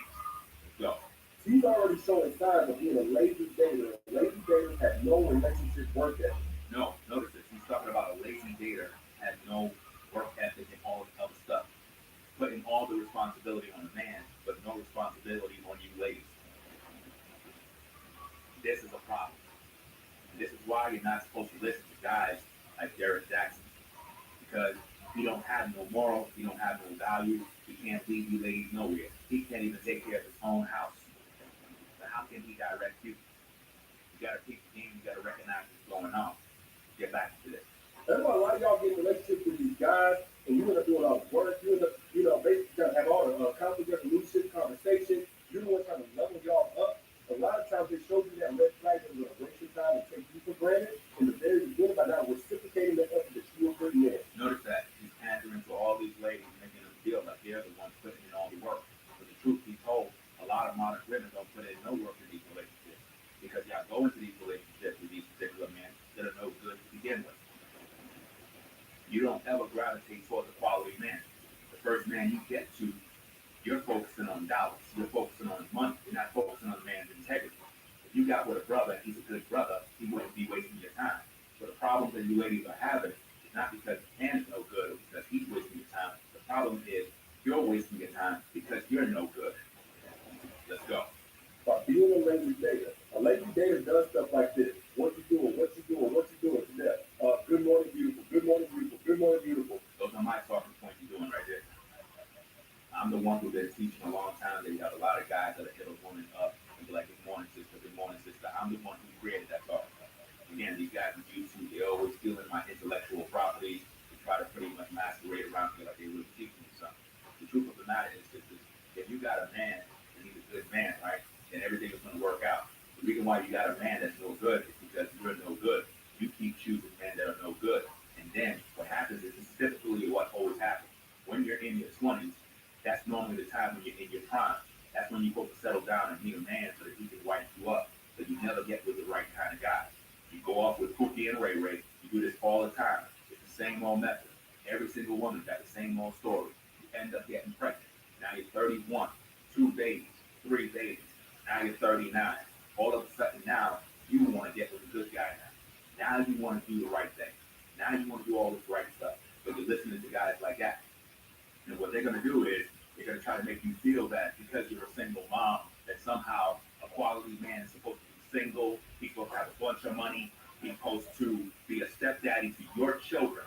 Let's go. She's already showing signs of being a lazy dater. Lazy daters have no relationship work ethic. No, notice this. He's talking about a lazy dater has no work ethic and all this other stuff. Putting all the responsibility on a man, but no responsibility on you ladies. This is a problem. This is why you're not supposed to listen to guys like Derek Jackson. Because he don't have no morals, he don't have no value, he can't lead you ladies nowhere. He can't even take care of his own house. So how can he direct you? You gotta pick the game, you gotta recognize what's going on. Get back to this. That's why a lot of y'all get in relationships with these guys, and you end up doing all the work, you end up, basically trying to have all the conflict resolution, conversation, you're the one trying to level y'all up. A lot of times they show you that red flag is going to waste your time and take you for granted. In the very beginning, by not reciprocating the effort that you were putting in. Notice that he's pandering to all these ladies, making them feel like they're the ones putting in all the work. But the truth be told, a lot of modern women don't put in no work in these relationships because y'all go into these relationships with these particular men that are no good to begin with. You don't ever gravitate towards a quality man. The first man you get to, you're focusing on dollars. You're focusing on money. You're not focusing on the man's integrity. If you got with a brother, he's a good brother, he wouldn't be wasting your time. But the problem that you ladies are having is not because the man's no good or because he's wasting your time. The problem is you're wasting your time because you're no good. Let's go. By being a lazy dater does stuff like this. What you doing? What you doing? What you doing today? Good morning, beautiful. Good morning, beautiful. Good morning, beautiful. Those are my talking points you're doing right there. I'm the one who's been teaching a long time that you have a lot of guys that hit a woman up and be like, good morning, sister, good morning, sister. I'm the one who created that talk. Again, these guys on YouTube, they're always stealing my intellectual property to try to pretty much masquerade around me like they really teaching me something. The truth of the matter is, sisters, if you got a man and he's a good man, right, then everything is going to work out. The reason why you got a man that's no good is because you're no good. You keep choosing men that are no good. And then what happens is, this is typically what always happens. When you're in your 20s, that's normally the time when you're in your prime. That's when you're supposed to settle down and meet a man so that he can wipe you up. But you never get with the right kind of guy. You go off with Pookie and Ray Ray. You do this all the time. It's the same old method. Every single woman got the same old story. You end up getting pregnant. Now you're 31, 2 babies, 3 babies. Now you're 39. All of a sudden now, you want to get with a good guy now. Now you want to do the right thing. Now you want to do all this right stuff. But you're listening to guys like that. And what they're going to do is, they're going to try to make you feel that because you're a single mom, that somehow a quality man is supposed to be single, he's supposed to have a bunch of money, he's supposed to be a stepdaddy to your children,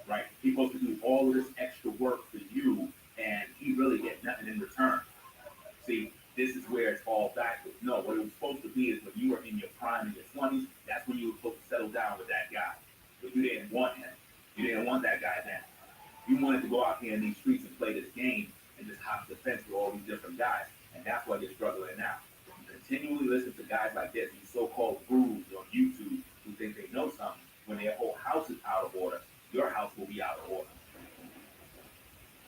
right? He's supposed to do all of this extra work for you, and he really gets nothing in return. See, this is where it's all backwards. No, what it was supposed to be is when you were in your prime, in your 20s, that's when you were supposed to settle down with that guy. But you didn't want him. You didn't want that guy then. You wanted to go out here in these streets and play this game and just hop the fence with all these different guys. And that's why you're struggling now. You continually listen to guys like this, these so-called gurus on YouTube who think they know something. When their whole house is out of order, your house will be out of order.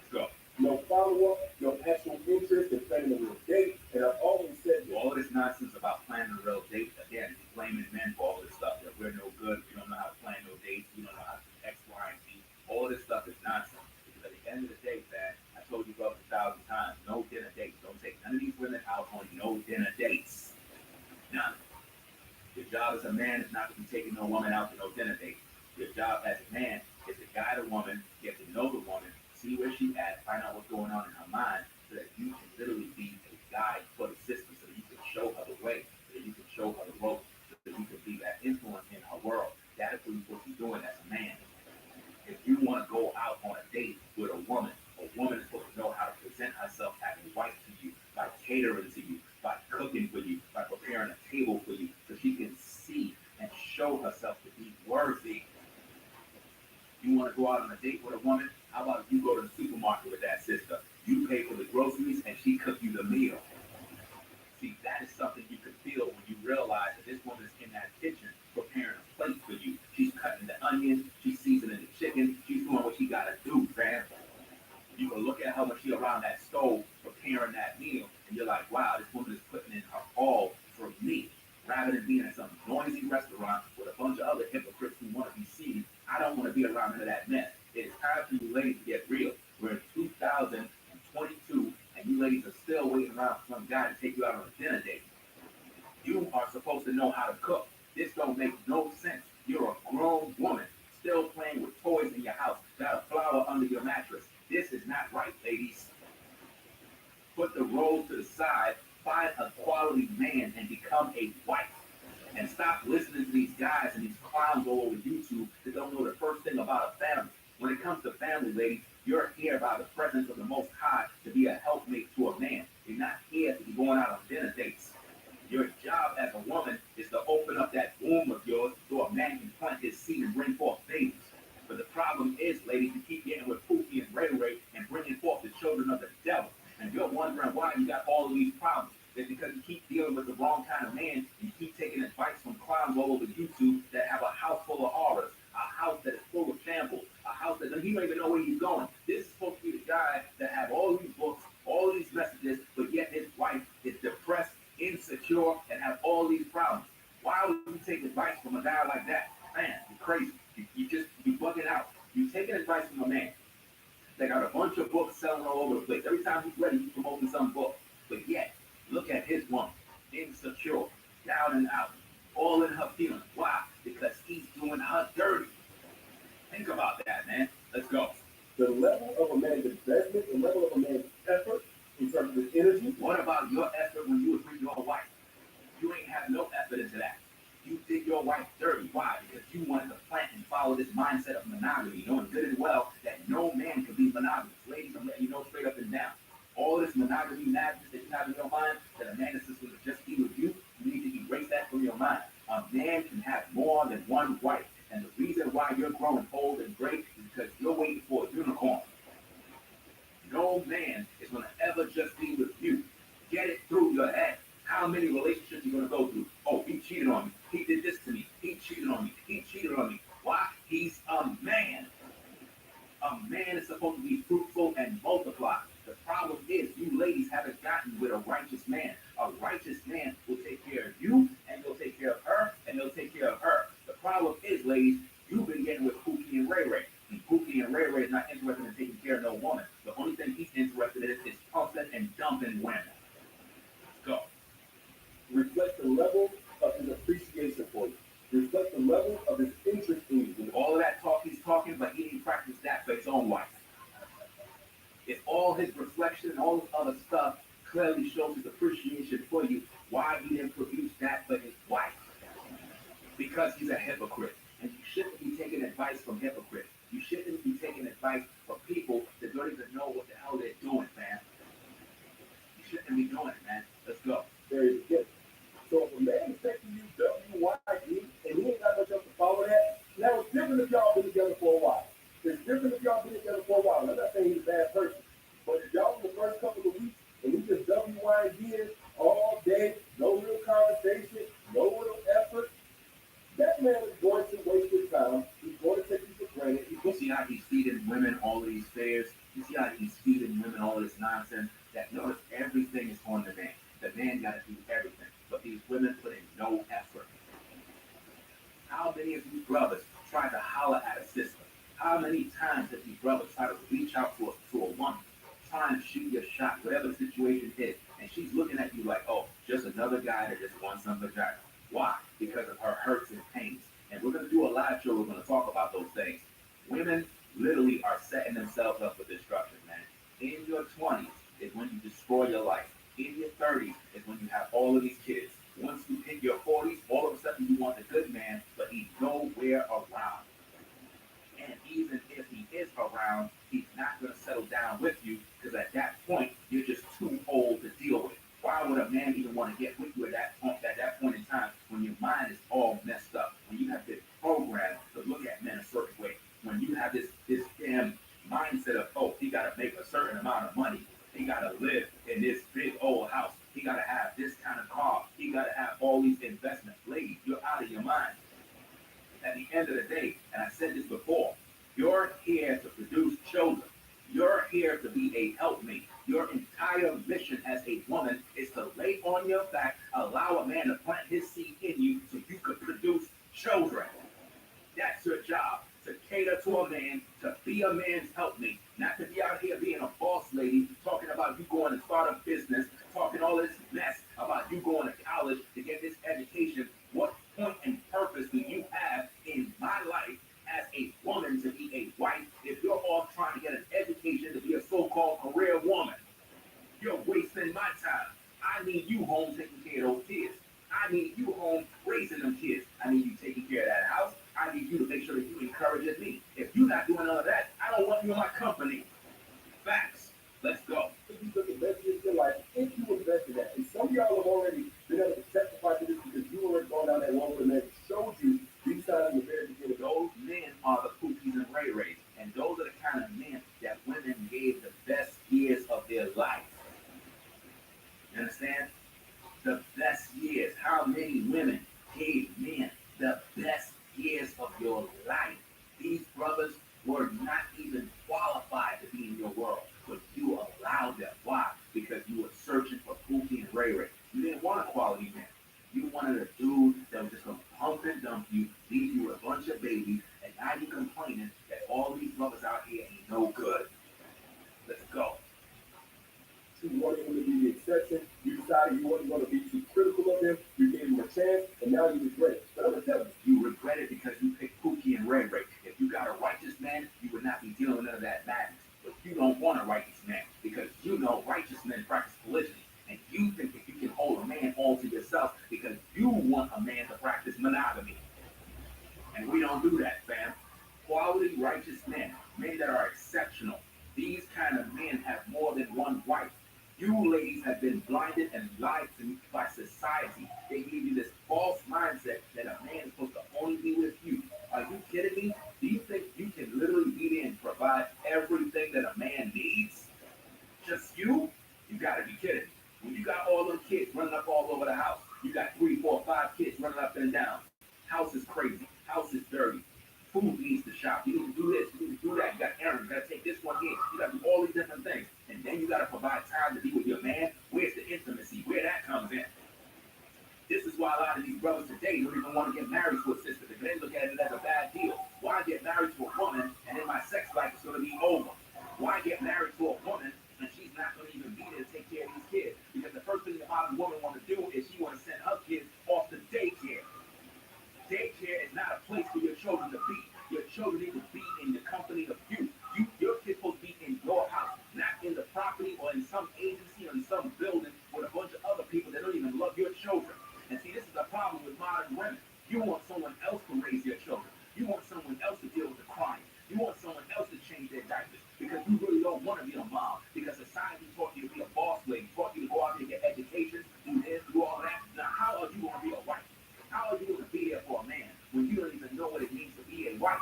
Let's go. No follow-up, no actual interest in planning a real date. And I've always said all of this nonsense about planning a real date, again, you're blaming men for all this stuff. That we're no good, we don't know how to plan no dates, we don't know how to do X, Y, and Z. All this stuff is nonsense. Because at the end of the day, man, I told you brothers 1,000 times, no dinner dates. Don't take none of these women out on no dinner dates. None. Your job as a man is not to be taking no woman out to no dinner dates. Your job as a man is to guide a woman, get to know the woman, see where she's at, find out what's going on in her mind, so that you can literally be a guide for the system, so that you can show her the way, so that you can show her the ropes, so that you can be that influence in her world. That is what you're supposed to be doing as a man. If you want to go out on a date with a woman is supposed to know how to present herself as a show herself to be worthy. You want to go out on a date with a woman? How about you go to the supermarket with that sister? You pay for the groceries and she cook you the meal. See, that is something you can feel when you realize that this woman is in that kitchen preparing a plate for you. She's cutting the onions, she's seasoning the chicken, she's doing what she gotta do, fam. You can look at her when she's around that stove preparing that meal, and you're like, wow, this woman is putting in her all for me. Rather than being at some noisy restaurant with a bunch of other hypocrites who want to be seen, I don't want to be around none of that mess. It is time for you ladies to get real. We're in 2022, and you ladies are still waiting around for some guy to take you out on a dinner date. You are supposed to know how to cook. This don't make no sense. You're a grown woman, still playing with toys in your house, got a flower under your mattress. This is not right, ladies. Put the roles to the side, find a quality man and become a wife. And stop listening to these guys and these clowns all over YouTube that don't know the first thing about a family. When it comes to family, ladies, you're here by the presence of the Most High to be a helpmate to a man. You're not here to be going out on dinner dates. Your job as a woman is to open up that womb of yours so a man can plant his seed and bring forth babies. But the problem is, ladies, you keep getting with Pookie and Ray Ray and bringing forth the children of the devil. And you're wondering why you got all of these problems. It's because you keep dealing with the wrong kind of man and you keep taking advice from clowns all over YouTube that have a house full of horrors, a house that is full of shambles, a house that he don't even know where he's going. This is supposed to be the guy that have all these books, all these messages, but yet his wife is depressed, insecure, and have all these problems. Why would you take advice from a guy like that? Man, you're crazy. You bugging out. You taking advice from a man. They got a bunch of books selling all over the place. Every time he's ready, he's promoting some book. But yet, look at his woman, insecure, down and out, all in her feelings. Why? Because he's doing her dirty. Think about that, man. Let's go. The level of a man's investment, the level of a man's effort in terms of his energy. What about your effort when you was with your wife? You ain't have no effort into that. You did your wife dirty. Why? Because you wanted to plant and follow this mindset of monogamy, knowing good and well that no man can be monogamous. Ladies, I'm letting you know straight up and down. All this monogamy madness that you have in your mind, that a man is supposed to just be with you, you need to erase that from your mind. A man can have more than one wife. And the reason why you're growing old and great is because you're waiting for a unicorn. No man is going to ever just be with you. Get it through your head. How many relationships are you going to go through? Oh, he cheated on me. He did this to me. He cheated on me. He cheated on me. Why? He's a man. A man is supposed to be fruitful and multiply. The problem is you ladies haven't gotten with a righteous man. A righteous man will take care of you, and he'll take care of her, and he'll take care of her. The problem is, ladies, you've been getting with Pookie and Ray Ray. And Pookie and Ray Ray is not interested in taking care of no woman. The only thing he's interested in is pumping and dumping women. Let's go. Reflect the level of his appreciation for you. Reflect the level of his interest in you. With all of that talk he's talking, but he didn't practice that for his own wife. If all his reflection and all this other stuff clearly shows his appreciation for you, why he didn't produce that for his wife? Because he's a hypocrite. And you shouldn't be taking advice from hypocrites. You shouldn't be taking advice from people that don't even know what the hell they're doing, man. You shouldn't be doing it, man. Let's go. Very good. So if a man is texting you WYD and he ain't got much else to follow that, now it's different if y'all been together for a while. It's different if y'all been together for a while. I'm not saying he's a bad person, but if y'all in the first couple of weeks and he just WYD all day, no real conversation, no real effort, that man is going to waste his time. He's going to take you for granted. You see how he's feeding women all of these fears? You see how he's feeding women all of this nonsense? That notice everything is on the man. The man got to do everything. But these women put in no effort. How many of you brothers try to holler at a sister? How many times have you brothers try to reach out to a woman, try and shoot your shot, whatever the situation is, and she's looking at you like, oh, just another guy that just wants some vagina. Why? Because of her hurts and pains. And we're going to do a live show. We're going to talk about those things. Women literally are setting themselves up for destruction, man. In your 20s is when you destroy your life. In your 30s is when you have all of these kids. Once you hit your 40s, all of a sudden you want a good man, but he's nowhere around. And even if he is around, he's not going to settle down with you because at that point, you're just too old to deal with. Why would a man even want to get with you at that point in time when your mind is all messed up, when you have end of the day, and I said this before, you're here to produce children. You're here to be a helpmate. Your entire mission as a woman is to lay on your back, allow a man to plant his seed in you so you could produce children. That's your job, to cater to a man, to be a man's helpmate, not to be out here being a boss lady, talking about you going to start a business, talking all this mess about you going to college to get this education. What point and purpose do you have in my life as a woman to be a wife if you're all trying to get an education to be a so-called career woman? You're wasting my time. I need you home taking care of those kids. I need you home raising them kids. I need you taking care of that house. I need you to make sure that you encourage me. If you're not doing all of that, I don't want you in my company. Facts. Let's go. If you look at the rest of your life, if you invest in that, and some of y'all have already been able to testify to this because you already gone down that road and that showed you these signs in the very beginning. Those men are the Pookies and Ray Rays, and those are the kind of men that women gave the best years of their life. You understand? The best years. How many women gave men the best years of your life? These brothers were not even qualified to be in your world, but you allowed them. Why? Because you were searching for Pookie and Ray Ray. You didn't want a quality man. You wanted a dude that was just going to pump and dump you, leave you with a bunch of babies, and now you're complaining that all these brothers out here ain't no good. Let's go. So you wanted him to be the exception. You decided you wasn't going to be too critical of him. You gave him a chance, and now you regret it. But I'm going to tell you. You regret it because you picked Pookie and Ray Ray. If you got a righteous man, you would not be dealing with none of that madness. But you don't want a righteous man because you know righteous men practice polygyny. And you think that you can hold a man all to yourself because you want a man to practice monogamy. And we don't do that, fam. Quality righteous men, men that are exceptional. These kind of men have more than one wife. You ladies have been blinded and lied to by society. They give you this false mindset that a man is supposed to only be with you. Are you kidding me? Do you think you can literally be there and provide everything that a man needs? Just you? You gotta be kidding. When you got all them kids running up all over the house, you got 3, 4, 5 kids running up and down. House is crazy. House is dirty. Food needs to shop. You need to do this. You need to do that. You got errands. You got to take this one here. You got to do all these different things. And then you got to provide time to be with your man. Where's the intimacy? Where that comes in? This is why a lot of these brothers today don't even want to get married to a sister because they look at it as a bad deal. Why get married to a woman and then my sex life is going to be over? Why get married to a woman and she's not going to even be there to take care of these kids? Because the first thing the modern woman want to do is she want to send her kids off to daycare. Daycare is not a place for your children to be. Your children need to be in the company of you. Your kids supposed to be in your house, not in the property or in some agency or in some building with a bunch of other people that don't even love your children. And see, this is the problem with modern women. You want someone else to raise your children. You want someone else to deal with the crime. You want someone else to change their diapers because you really don't want to be a mom because society taught you to be a boss lady, taught you to go out there and get education, do this, do all that. Now, how are you going to be a wife? How are you going to be there for a man when you don't even know what it means to be a wife?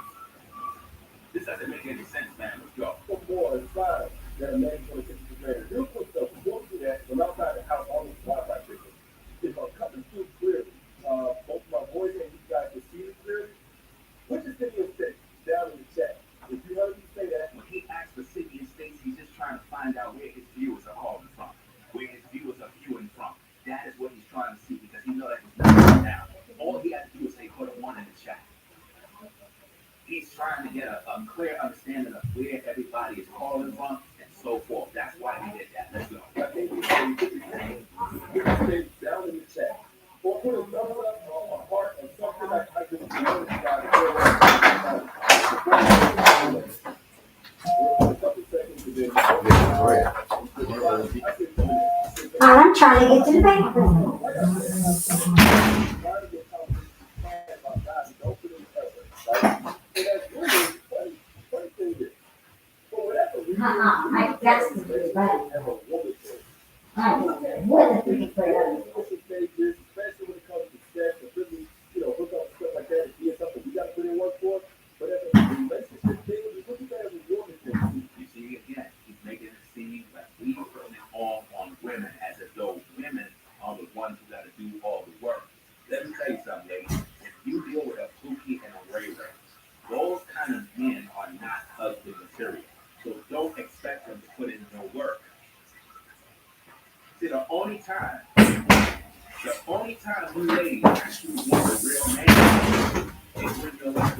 This doesn't make any sense, man. Let's go. One more aside that a man is going to take you for granted. Real quick though, before we do that, from outside the house, all these Wi-Fi signals, if I'm coming through clearly, both my voice and you guys can see it clearly, put your city and state down in the chat. If you heard me say that, when he asks for city and states, he's just trying to find out where his viewers are calling from, where his viewers are viewing from. That is what he's trying to see because he knows that he's not right now. All he has to do is say put a 1 in the chat. He's trying to get a clear understanding of where everybody is calling from and so forth. That's why he did that. Let's go. I think you say put your state down in the chat. Or put a thumbs up or a heart or something like I just want you guys I'm trying to get to the bathroom. That's the truth, right? What if we can put it on? Especially when it comes to sex and really, hook up stuff like that and being something we got to put in work for. But as a relationship thing, what you guys are doing thing. You see, again, he's making it seem like we are putting it all on women as if though women are the ones who got to do all the work. Let me tell you something, ladies. If you deal with a Pookie and a Ray Ray,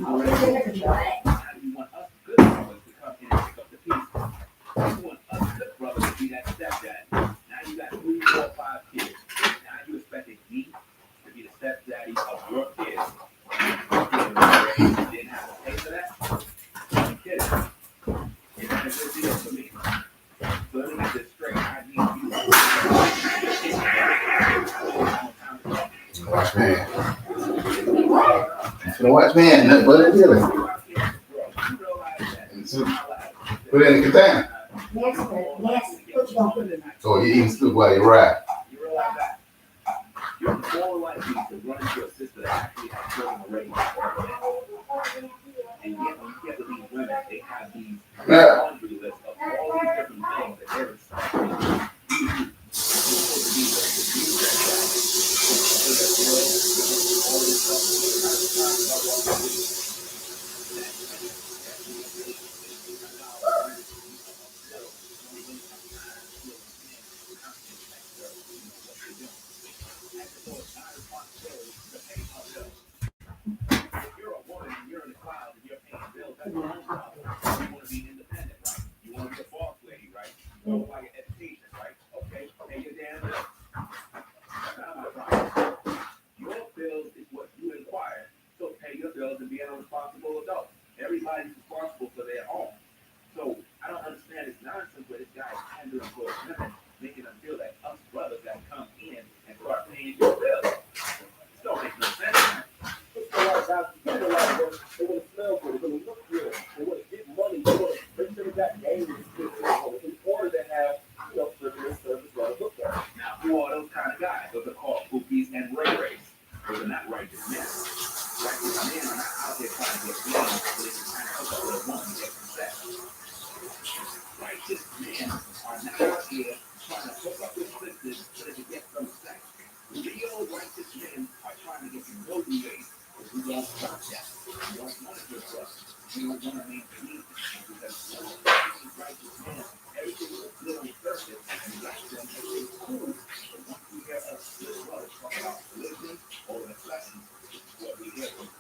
you want us good brothers to come in and pick up the pieces. You want us good brothers to be that stepdad. Now you got 3, 4, 5 kids. Now you expecting me to be the stepdaddy of your kids. You didn't have to pay for that? I'm kidding. It's not a good deal for me. So let me get this straight. I need you. Watch man. Watch man. Nothing but a dealer. Put it in the container. Yes, what you gonna put in? So you eating soup while you ride. You realize that? You're more likely to run into a sister that actually has children already. And yet, when you get with these women, they have these laundry lists of all these different things that they're expecting you to do. You're supposed to be all this stuff. You're a woman and you're in the cloud and you're paying bills. That's your own problem. You want to be independent, right? You want to be a boss lady, right? You want to buy your education, right? Okay, pay your damn bills. That's not my problem. Your bills is what you inquire. So pay your bills and be a responsible adult. Everybody's responsible for their own. So I don't understand this nonsense where this guy is pandering for women, making them feel that us brothers got to come in and start paying your bills. This don't make no sense. They want to smell good. They want to look good. They want to get money. They want to make sure they got games in order to have, frivolous service that look at. Now, who are those kind of guys? Those are called Pookies and Ray Rays. Those are not righteous men. Righteous men are not out there trying to get gains so they can kind of hook up with a woman and get some sex. Righteous men are not out here trying to hook up with sisters so they can get some sex. Real righteous men are trying to get to know you ladies. We don't stop that. We don't want to get trust. We don't want to maintain it because righteous men, everything looks good on the surface and we like them and they cool. But once we hear us good brothers talk about religion or reflection, what we hear from them.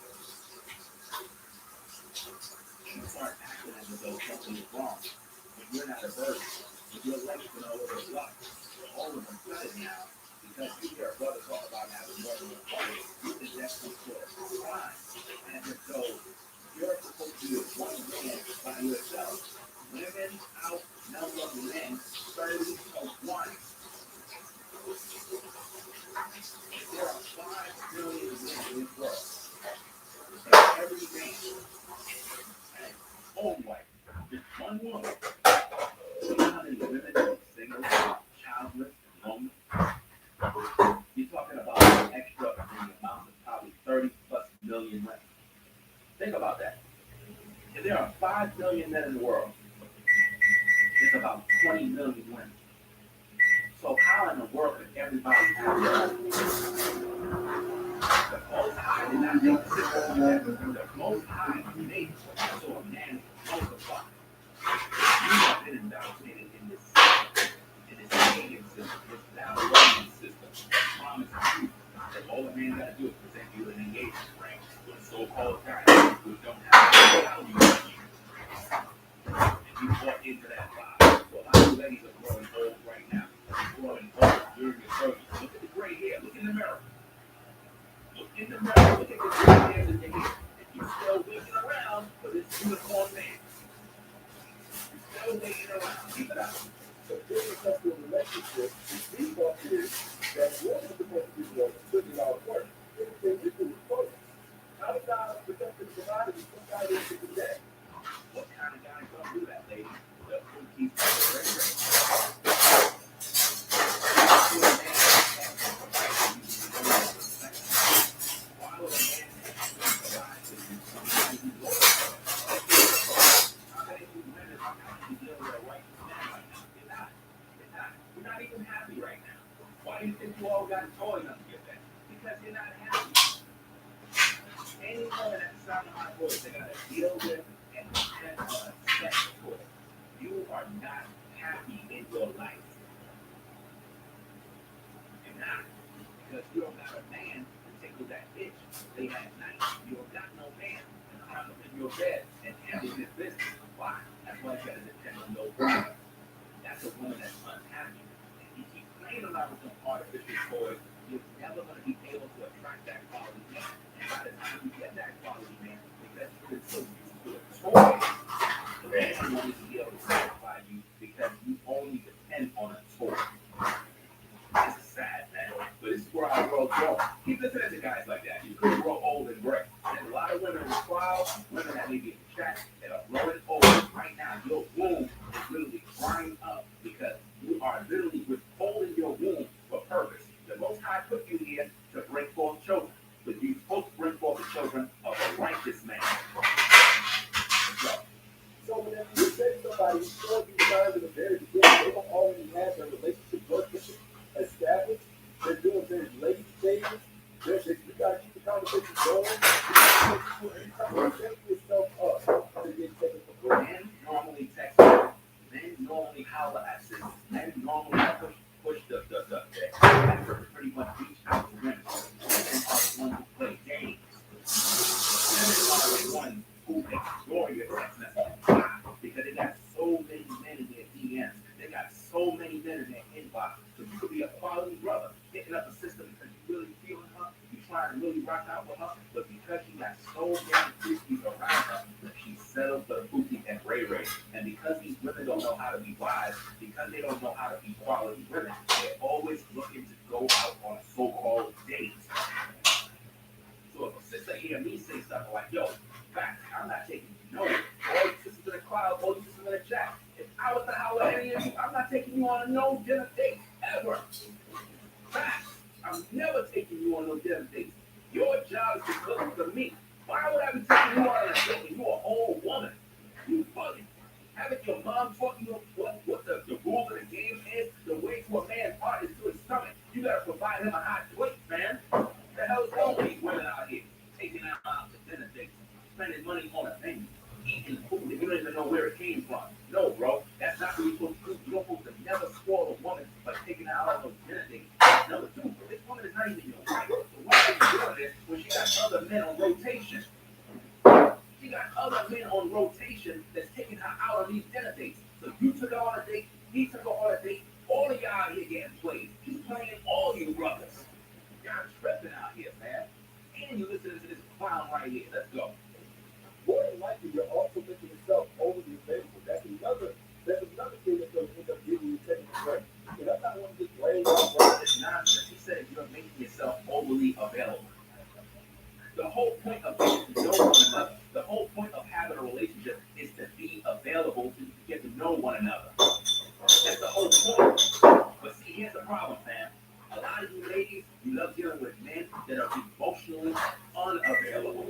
You start acting as though something is wrong. When you're not a virgin, when your legs been all over the block, all of a sudden now, because you hear a brother talk about having more than one wife, you think that's some sort of crime. And so you're supposed to be one man by yourself. Women outnumber men 30 to 1. There are 5 billion men in this world. And every man has his own wife. Just one woman. You know how many women are single, childless, and lonely? You're talking about an extra in the amount of probably 30+ million women. Think about that. If there are 5 billion men in the world, there's about 20 million women. So how in the world could everybody have that? The Most High did not make the system like that. The Most High made it so a man multiply. You have been indoctrinated in this pagan system, this Babylonian system. Promise you that all a man got to do is present you an engagement ring with a so-called guy who don't have any value. And you bought into that lie. So a lot of ladies are growing old right now. Growing old during your 30s. Look at the gray hair. Look in the mirror. Look in the mirror. Look at the gray hairs in your hair. You're still looking around for this unicorn man. You're still waiting around. Keep it up. So this is a relationship. We thought is that women are supposed to be the ones putting out work. Everything we do is focus. How does God protect the provider if some guy didn't do that? What kind of guys don't do that, lady? The Pookies and the Ray Rays. Why would a man provide for you somebody who's loyal? How many of you women are actually dealing with a righteous man right now? You're not. You're not. You're not even happy right now. Why do you think you all got toy enough to get that? Because you're not happy. Any woman at the sound of my voice, they got to deal with and depend on sex toy. You are not happy in your life. You're not. Because you don't got a man to tickle that bitch late at night. You don't got no man to come bed and handle his business. Why? That's why you gotta depend on no woman. That's a woman that's unhappy. If you keep playing around with some artificial toys, you're never gonna be able to attract that quality man. And by the time you get that quality man, because you're so used to a toy, the man is going to be able to satisfy you because you only depend on a toy. This is sad, man. But this is where our world's going. Keep listening to guys like that. You could grow old and gray. There's a lot of women in the crowd, women that may be in the chat, that are growing old right now. Your womb is literally drying up because you are literally withholding your womb for purpose. The Most High put you here to bring forth children. But you're supposed to bring forth the children of a righteous man. So whenever you say somebody who's showing you signs in the very beginning, they don't already have their relationship relationship established. They're doing very late stages. You got to keep the conversation going. You set yourself up to get taken for granted. Men normally text. Men normally holler at sisters. Men normally push the effort to pretty much reach out to women. Women are the ones who play games. Women are the ones who ignore your text messages. Why? Because they got so many men in their DMs. They got so many men in their inbox. So you could be a quality brother hitting up a sister because you really feeling her, you trying to really rock out with her, but because you got so many freakies around her, she settled for the Pookie and Ray Ray. And because these women don't know how to be wise, because they don't know how to be quality women, they're always looking to go out on a so-called date. So if a sister hear me say something like, yo, fact, I'm not taking you nowhere. All you sisters in the crowd, all you sisters in the chat, if I was to holler at any of you, I'm not taking you on no dinner date, ever. Fact, I'm never taking you on no dinner dates. Your job is to cook for me. Why would I be taking you on a date when you're an old woman? You bugging. Haven't your mom taught you what the rules of the game is? The way to a man's heart is to his stomach. You gotta provide him a hot plate, man. What the hell is wrong with these women out here? Taking out to dinner dates, spending money on a menu, eating food that you don't even know where it came from. No, bro, that's not what you're supposed to do. You're supposed to never spoil a woman by taking her out on those dinner dates. Number two, this woman is not even your wife. So why are you doing this when she got other men on rotation? She got other men on rotation that's taking her out on these dinner dates. So you took her on a date, he took her on a date, all of y'all out here getting played. He's playing all you brothers. Y'all tripping out here, man. And you listening to this clown right here. Let's go. More than likely, you're also making yourself overly available. That's another thing that's going to end up getting you taken away. And I'm not one to just blame you. It's nonsense. He said you're making yourself overly available. The whole point of getting to know one another, the whole point of having a relationship is to be available to get to know one another. That's the whole point. But see, here's the problem, fam. A lot of you ladies, you love dealing with men that are emotionally unavailable.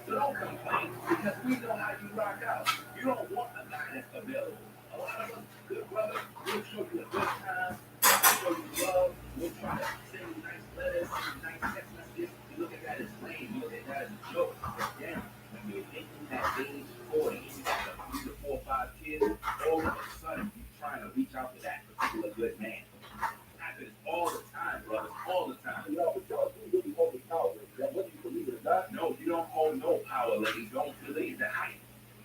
So don't complain because we know how you rock out. You don't want a guy that's available. A lot of us, good brothers, we'll show you a good time, we'll show you love, we'll try to send you nice letters, send you nice text messages. You look at that as lame, you look at that as a joke. But then, when you're hitting that age 40, you got 3 to 4, 5 kids, all of a sudden you're trying to reach out to that particular good man. It happens all the time, brothers, all the time. You know, but y'all do really hold the power. Whether you believe it or not. No, you don't hold no power, ladies. Don't believe the hype.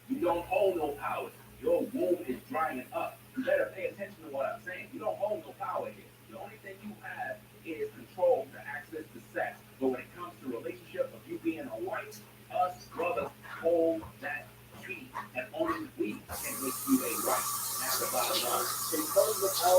You don't hold no power. Your womb is drying up. You better pay attention to what I'm saying. You don't hold no power here. The only thing you have is control to access to sex. But when it comes to relationship of you being a wife, us brothers hold that key. And only we can make you a wife. That's the bottom line. In terms of how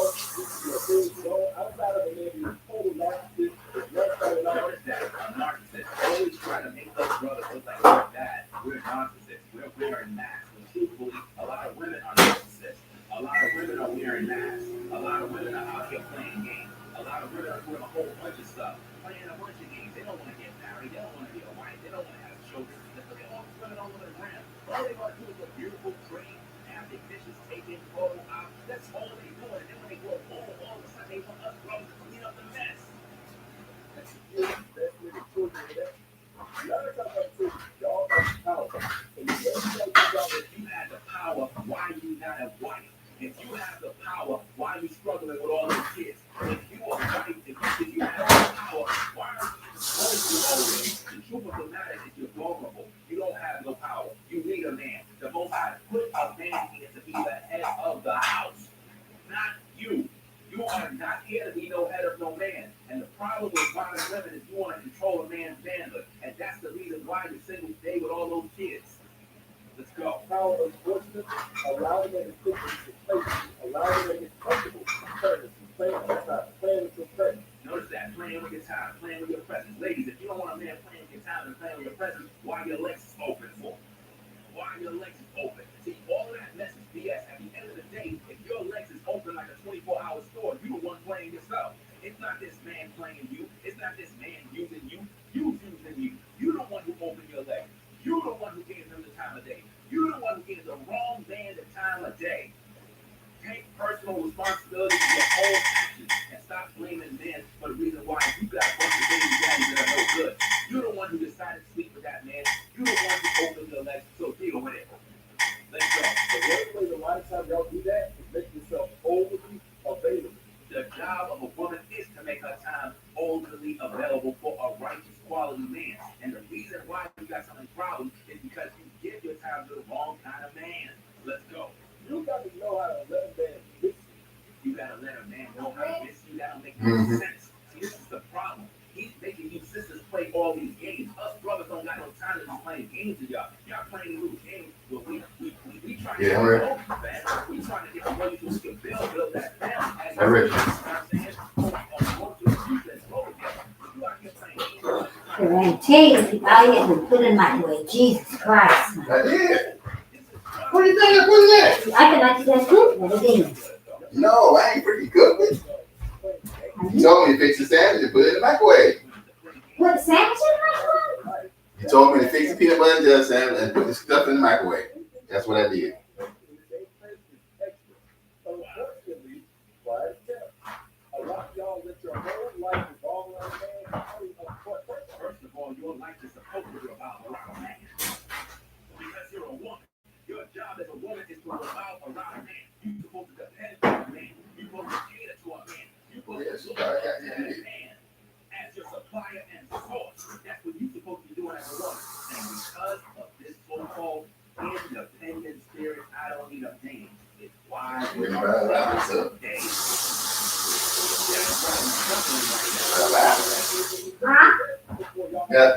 you're being known outside of a man who's total narcissist, Notice that a narcissist always try to make us brothers look like we're bad. We're narcissists. We're wearing masks. When truthfully, a lot of women are narcissists. A lot of women are wearing masks. A lot of women are out here playing games. A lot of women are doing a whole bunch of stuff, playing a bunch of games. They don't want to get married. They don't want to be a wife. They don't want to have children. Just look at all these women all over the ground. All they want to do is look beautiful, pretty, have their pictures taken, photo out. That's all they do. And then when they grow old, all of a sudden they want us brothers to clean up the mess. If you had the power, why you not a wife? If you have the power, why are you struggling with all those kids? If you are wife, if you have the power, why are you going through all this? The truth of the matter is you're vulnerable. You don't have no power. You Most High put a man here to be the head of the house, not you. You are not here to be no head of no man. And the problem with modern women is you want to control a man's manhood. And that's the reason why you're single today with all those kids. Let's go. How unfortunate, allowing them to fit into places, allowing them to get comfortable, playing with your time, playing with your presence. Notice that, playing with your time, playing with your presence. Ladies, if you don't want a man playing with your time and playing with your presence, why are your legs open for? Why are your legs open? See, all of that mess is BS. At the end of the day, if your legs is open like a 24-hour store, you the one playing yourself. It's not this man playing you. It's not this man using you. You using you. You the one who opened your legs. You the one who gave him the time of day. You the one who gave the wrong man the time of day. Take personal responsibility for your own actions and stop blaming men for the reason why you got a bunch of baby daddies that are no good. You're the one who decided to sleep with that man. You're the one who opened your legs, so deal with it. Let's go. The worst way a lot of times y'all do that is make yourself overly available. The job of a woman is to make her time overly available for a righteous quality man. And the reason why you got so many problems is because you give your time to the wrong kind of man. Let's go. You got to know how to let a man miss you. You gotta let a man know how to miss you. That don't make no sense. See, this is the problem. He's making you sisters play all these games. Us brothers don't got no time to be playing games with y'all. Y'all playing little games where we trying to get along, man. We trying to get the money so we can build that family. As you know what I'm saying? Go to the future and go together. You out here playing games. There ain't cheese. I get to put in my way. Jesus Christ. I did. What do you think I put in there? I can actually just cook it again. No, I ain't freaking cooking. You told me to fix the sandwich and put it in the microwave. Put the sandwich in the microwave? You told me to fix the peanut butter and jelly sandwich and put the stuff in the microwave. That's what I did. Unfortunately, why is that? A lot of y'all let your whole life revolve around man. First of all, your life is supposed to be about a man. Because you're a woman. Your job as a woman is to revolve around a man. You're supposed to depend on a man. You're supposed to cater to a man. You're supposed to look at that man as your supplier and source. That's what you're supposed to be doing as a woman. And because of this so-called independent spirit, I don't need a man. It's why we are today. Yeah.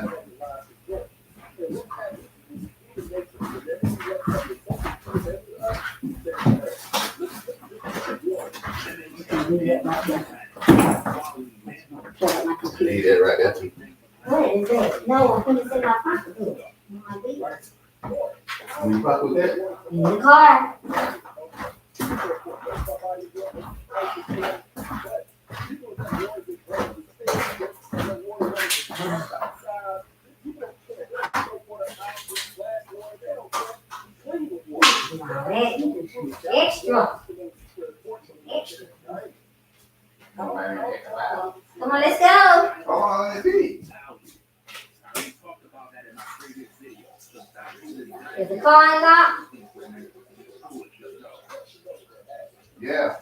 Leave that right there too. Where is it? No, I think it's in my pocketbook. When you fuck with that? In the car. Extra. Come on, let's go. Come on, let's see. Is the car unlocked? Yeah.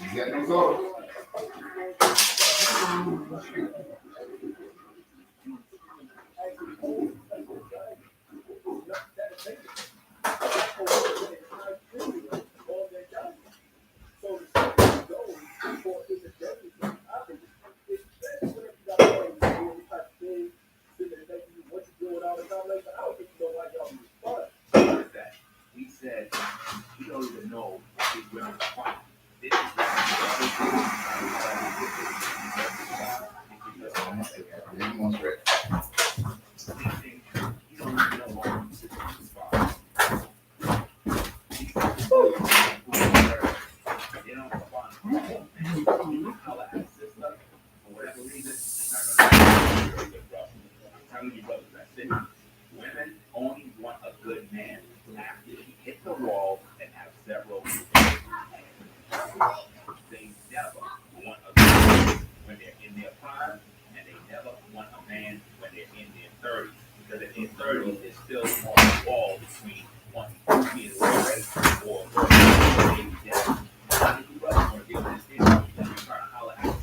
You got no soda? We said we don't even know these women are. This women only want a good man after he hit the wall and have several. They never want a good man when they're in their prime, and they never want a man when they're in their 30s. Because in their 30s, they're still on the wall between wanting to be right or baby daddy. How did you brothers want to deal with this issue? You're trying to holler at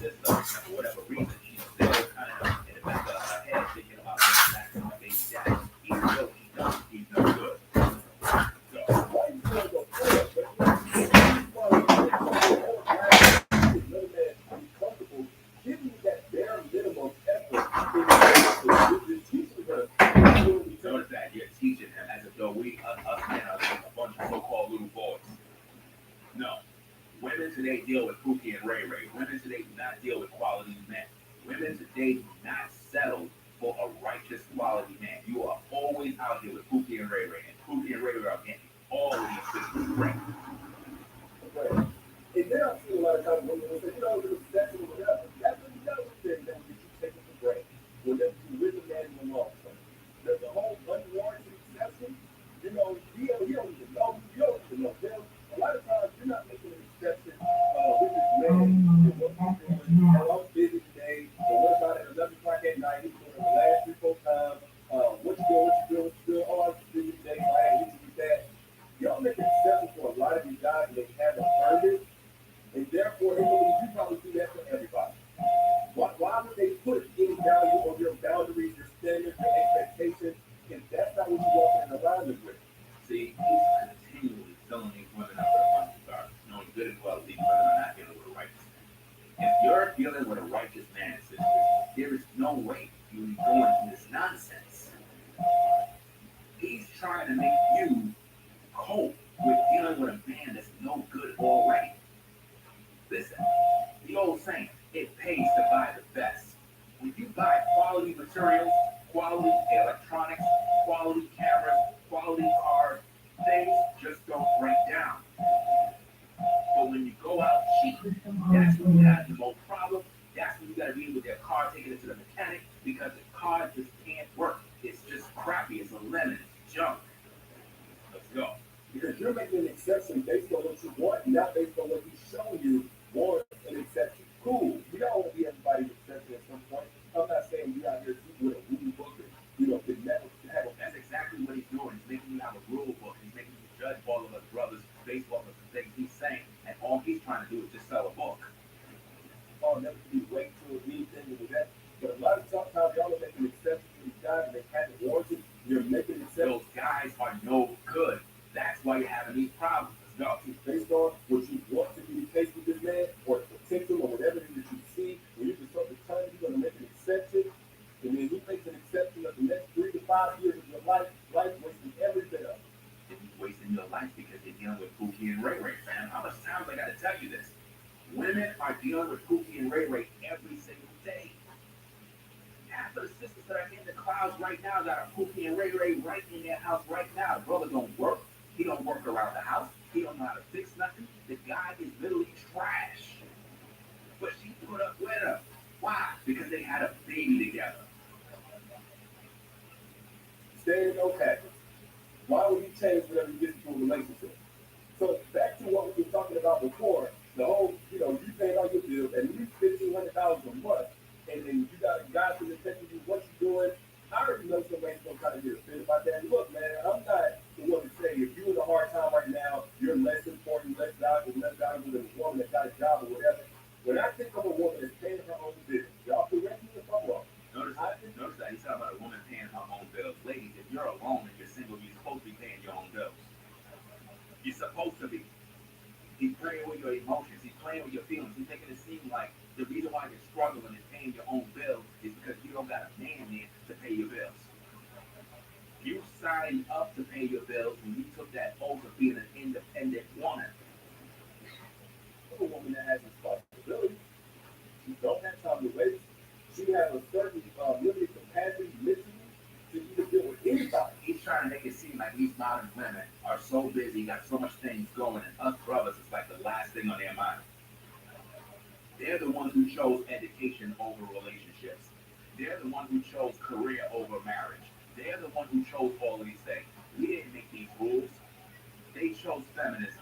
you're dealing with a righteous man, sister. There is no way you would be going through this nonsense. He's trying to make you cope with dealing with a man that's no good already. Listen, the old saying, it pays to buy the best. When you buy quality materials, quality electronics, quality cameras, quality cars, things just don't break down. But when you go out cheap, that's when you have the most problem. That's when you got to deal with their car, taking it to the mechanic, because the car just can't work. It's just crappy. It's a lemon. It's junk. Let's go. Because you're making an exception based on what you want, not based on what he's showing you warrants an exception. Cool. You don't want to be everybody's exception at some point. I'm not saying you out here with a rule book and, can never have a. That's exactly what he's doing. He's making you have a rule book. He's making you judge all of us brothers based off of the things he's saying. And all he's trying to do is just sell a book. Oh, never be wait till anything with that. But a lot of times y'all are making exceptions to these guys and they haven't warranted. You're making exceptions. Those guys are no good. That's why you're having these problems. No. Based on what you want to be the case with this man, or the potential, or whatever it is that you see, when you just start to turn, you're going to make an exception, and then he makes an exception of the next 3 to 5 years of your life wasting every bit of it. And he's wasting your life because you're dealing with Pookie and Ray Ray, fam. How much times I got to tell you this? Women are dealing with Pookie and Ray Ray every single day. Half of the sisters that are in the clouds right now got a Pookie and Ray Ray right in their house right now. The brother don't work. He don't work around the house. He don't know how to fix nothing. The guy is literally trash. But she put up with him. Why? Because they had a baby together. Staying okay. Why would he change whenever you get into a relationship? So back to what we were talking about before, the whole, you paying all your bills, at least $1,500 a month, and then you got a guy who's texting you what you doing. I already know somebody's gonna kind of get offended about that. Look, man, I'm not the one to say if you're in a hard time right now, you're less important, less valuable than a woman that got a job or whatever. When I think of a woman that's paying her own bills, y'all correct me if I'm wrong. Notice that. He's talking about a woman paying her own bills. Ladies, if you're alone and you're single, you're supposed to be paying your own bills. You're supposed to be. He's playing with your emotions. He's playing with your feelings. He's making it seem like the reason why you're struggling and paying your own bills is because you don't got a man there to pay your bills. You signed up to pay your bills when you took that oath of being an independent woman. A woman that has responsibility, she don't have time to waste. She has a certain limited capacity mentally to even deal with anybody. He's trying to make it seem like these modern women are so busy, got so much things going, and us brothers is like the last thing on their mind. They're the ones who chose education over relationships. They're the ones who chose career over marriage. They're the ones who chose all of these things. We didn't make these rules. They chose feminism.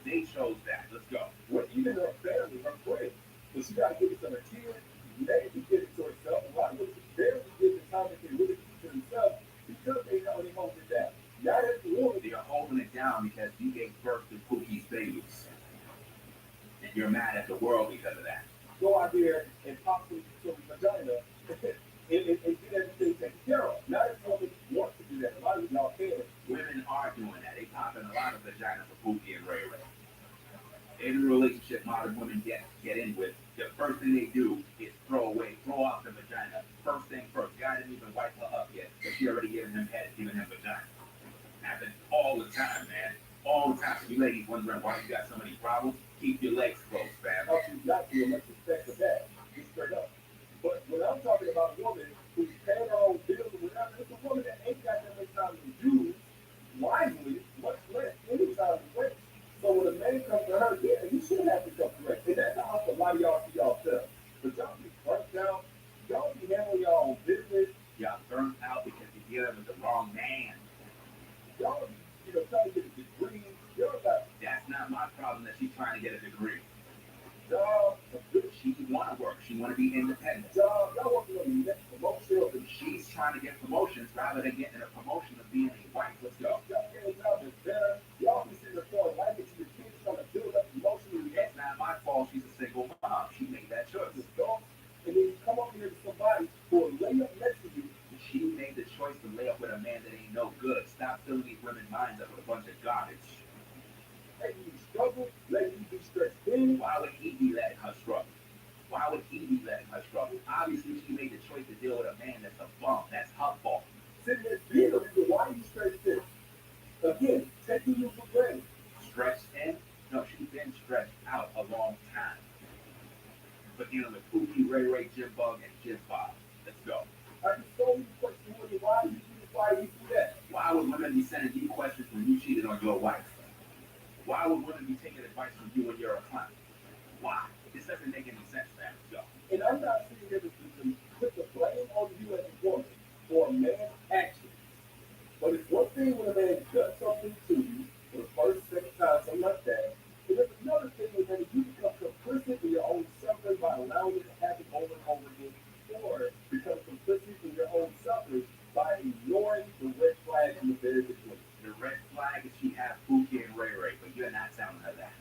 They chose that. Let's go. What even her family, her friends. So she got to give it to her kids, maybe give it to herself. A lot of them barely give the time that they really give to themselves because they know they hold it down. Not every woman. They're holding it down because you gave birth to Pookie's babies. And you're mad at the world because of that. Go out there and possibly kill the vagina and get everything taken care of. Not every woman wants to do that. A lot of y'all can. Women are doing that. They popping a lot of vagina for Pookie and Ray Ray. Every relationship modern women get in with, the first thing they do is throw out the vagina. First thing first. Guy didn't even wipe her up yet, but she already giving him head, giving him vagina. Happens all the time, man. All the time. So you ladies wondering why you got so many problems, keep your legs closed, fam. Oh, she's not doing much respect for that. Just straight up. But when I'm talking about a woman who's paying her own bills or whatever, it's a woman that ain't got that much time to use wisely, much less any time to waste. So when a man comes to her, yeah, you should have to come correct. And that's how a lot of y'all see yourself. But y'all be burnt down. Y'all be handling your own business. Y'all burnt out because you're dealing with the wrong man. Y'all be, trying to get a degree. That's not my problem that she's trying to get a degree. Y'all, she want to work. She want to be independent. Y'all working on the next promotion. She's trying to get promotions rather than getting a promotion of being a wife. Let's go. Y'all getting a job that's better. Y'all be sitting there throwing life into your kids trying to build up emotionally. It's not my fault she's a single mom. She made that choice. And then you come up here to somebody who will lay up next to you. She made the choice to lay up with a man that ain't no good. Stop filling these women's minds up with a bunch of garbage. Letting you struggle, letting you be stressed in. Why would he be letting her struggle? Why would be letting her struggle. Obviously, she made the choice to deal with a man that's a bum. That's her fault. Sitting there being a reason why you stress this. Again, taking you for granted. Stressed in? No, she's been stressed out a long time. But dealing with Pookie, Ray Ray, Jim Bug, and Jim Bob. Let's go. I just so many questions. Why you do that? Why would women be sending you questions when you cheated on your wife? Why would women be taking advice from you when you're a clown? Why? This doesn't make any sense, man. Let's go. And I'm not sitting here to put the blame on you as a woman for a man's actions. But it's one thing when a man does something to you for the first, second time, something like that. And there's another thing when you become complicit in your own suffering by allowing it to happen over and over again, or become complicit in your own suffering by ignoring the red flag in the very beginning. The red flag is she has Pookie and Ray Ray, but you're not telling her that.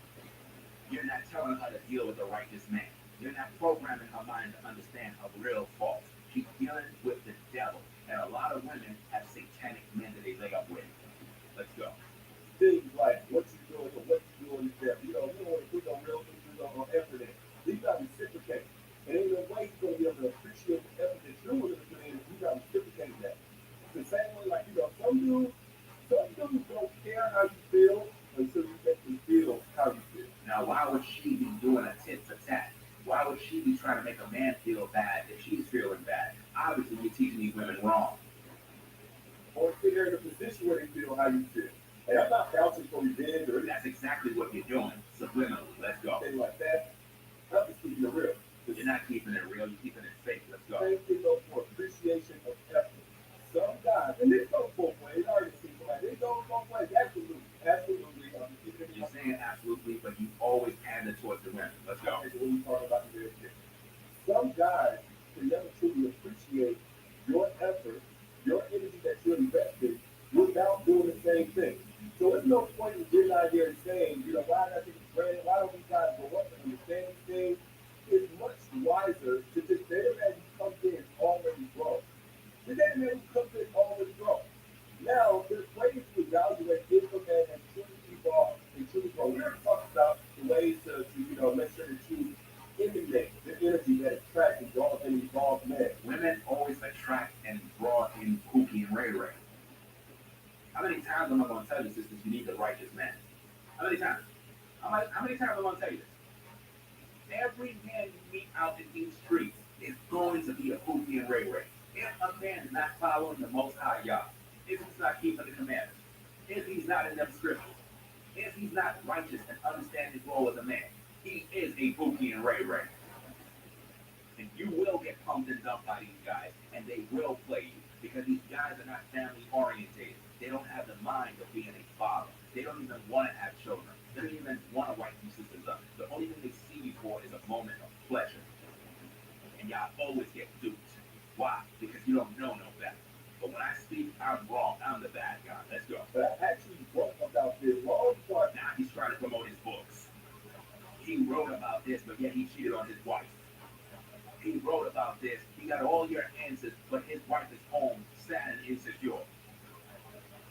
You're not telling her to deal with a righteous man. You're not programming her mind to understand her real faults. She's dealing with the devil. And a lot of women have satanic men that they lay up with. Let's go. Things like what you doing or what you doing is that, you don't want to put no real issues on effort in. You got to reciprocate. And in a way, you're going to be able to appreciate the effort that you're willing to put in. You got to reciprocate that. The same way, like, some dudes don't care how you feel until you make them feel how you feel. Now, why would she be doing a tit for tat? Why would she be trying to make a man feel bad if she's feeling bad? Obviously, you're teaching these women wrong. Or sit there in a position where they feel how you feel. And I'm not vouching for revenge or that's exactly what you're doing. Subliminally. Let's go. Thing like that. I'm just keeping it real. You're not keeping it real. You're keeping it fake. Let's go. Same thing goes for appreciation of effort. Some guys, and this goes both ways. I already see somebody. It goes both ways. Absolutely. You're saying absolutely, but you always pander towards the women. Let's go. When you talk about the very some guys can never truly appreciate your effort, your energy that you're investing without doing the same thing. So there's no point in getting out here and saying, why not take it for granted? Why don't we guys go up and understand these things? It's much wiser to just date a man who comes in already grown. You date a man who comes in already grown. Now, there's ways to evaluate if a man has truly evolved and truly grown. We already talked about the ways to make sure that you emanate the energy that attracts and draws an evolved man. Women always attract and draw in Pookie and Ray Ray. How many times am I going to tell you, sisters, you need a righteous man? How many times? How many times am I going to tell you this? Every man you meet out in these streets is going to be a Pookie and Ray Ray. If a man is not following the Most High Yah, if he's not keeping the commandments, if he's not in them scriptures, if he's not righteous and understands his role as a man, he is a Pookie and Ray Ray. And you will get pumped and dumped by these guys, and they will play you, because these guys are not family orientated. They don't have the mind of being a father. They don't even want to have children. They don't even want to wipe these sisters up. The only thing they see you for is a moment of pleasure. And y'all always get duped. Why? Because you don't know no better. But when I speak, I'm wrong. I'm the bad guy. Let's go. But I actually wrote about this long time. Now he's trying to promote his books. He wrote about this, but yet he cheated on his wife. He wrote about this. He got all your answers, but his wife is home, sad and insecure.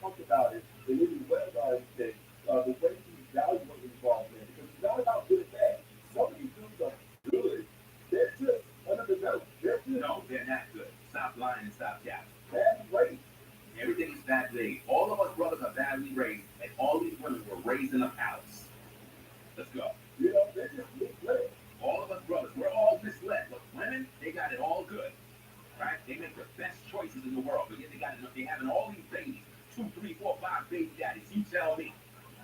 Talk about it, and then you webinar that the way you evaluate involvement, because it's not about good and bad. Some of these dudes are good. They're just under the nose. They're good. No, they're not good. Stop lying and stop capping. Bad raised. Everything is badly raised. All of us brothers are badly raised, and all these women were raised in a palace. Let's go. They're just misled. All of us brothers, we're all misled. But women, they got it all good. Right? They make the best choices in the world, but yet they having all these babies. 2, 3, 4, 5 baby daddies. You tell me.